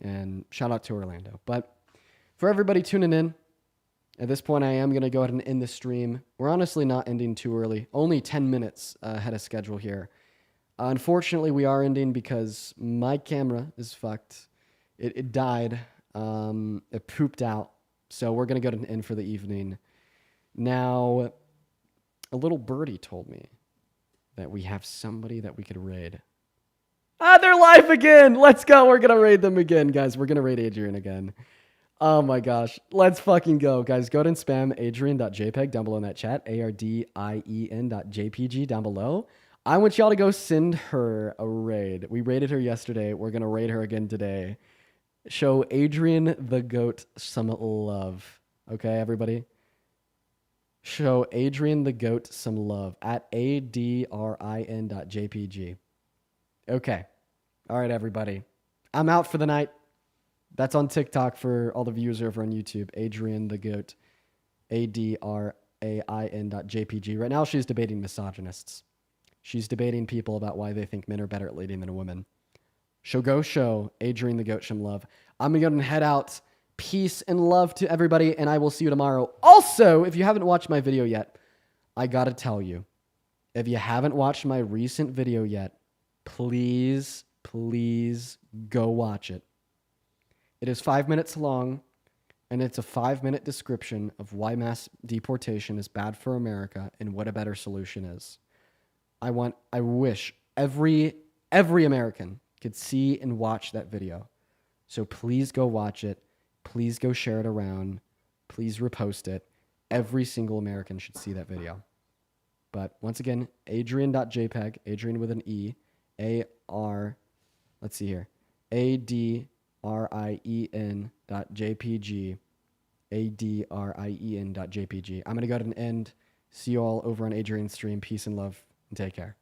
[SPEAKER 1] And shout out to Orlando. But for everybody tuning in, at this point, I am going to go ahead and end the stream. We're honestly not ending too early. Only 10 minutes ahead of schedule here. Unfortunately, we are ending because my camera is fucked. It died. It pooped out. So we're going to go to an end for the evening. Now, a little birdie told me that we have somebody that we could raid. They're live again. Let's go. We're going to raid them again, guys. We're going to raid Adrian again. Oh my gosh. Let's fucking go, guys. Go ahead and spam adrian.jpg down below in that chat. ARDIEN.jpg down below. I want y'all to go send her a raid. We raided her yesterday. We're going to raid her again today. Show Adrian the Goat some love. Okay, everybody? Show Adrian the Goat some love at ADRIN.jpg. Okay. All right, everybody. I'm out for the night. That's on TikTok for all the viewers over on YouTube. Adrian the Goat. ADRAIN.jpg. Right now, she's debating misogynists. She's debating people about why they think men are better at leading than a woman. Go show Adrian the Goat some love. I'm going to go and head out. Peace and love to everybody, and I will see you tomorrow. Also, if you haven't watched my video yet, I got to tell you, if you haven't watched my recent video yet, please go watch it. It is 5 minutes long, and it's a 5-minute description of why mass deportation is bad for America and what a better solution is. I wish every American could see and watch that video. So please go watch it. Please go share it around. Please repost it. Every single American should see that video. But once again, Adrian.jpg, Adrian with an E, let's see here, ADRIEN.jpg, ADRIEN.jpg. I'm going to go ahead and end. See you all over on Adrian's stream. Peace and love, and take care.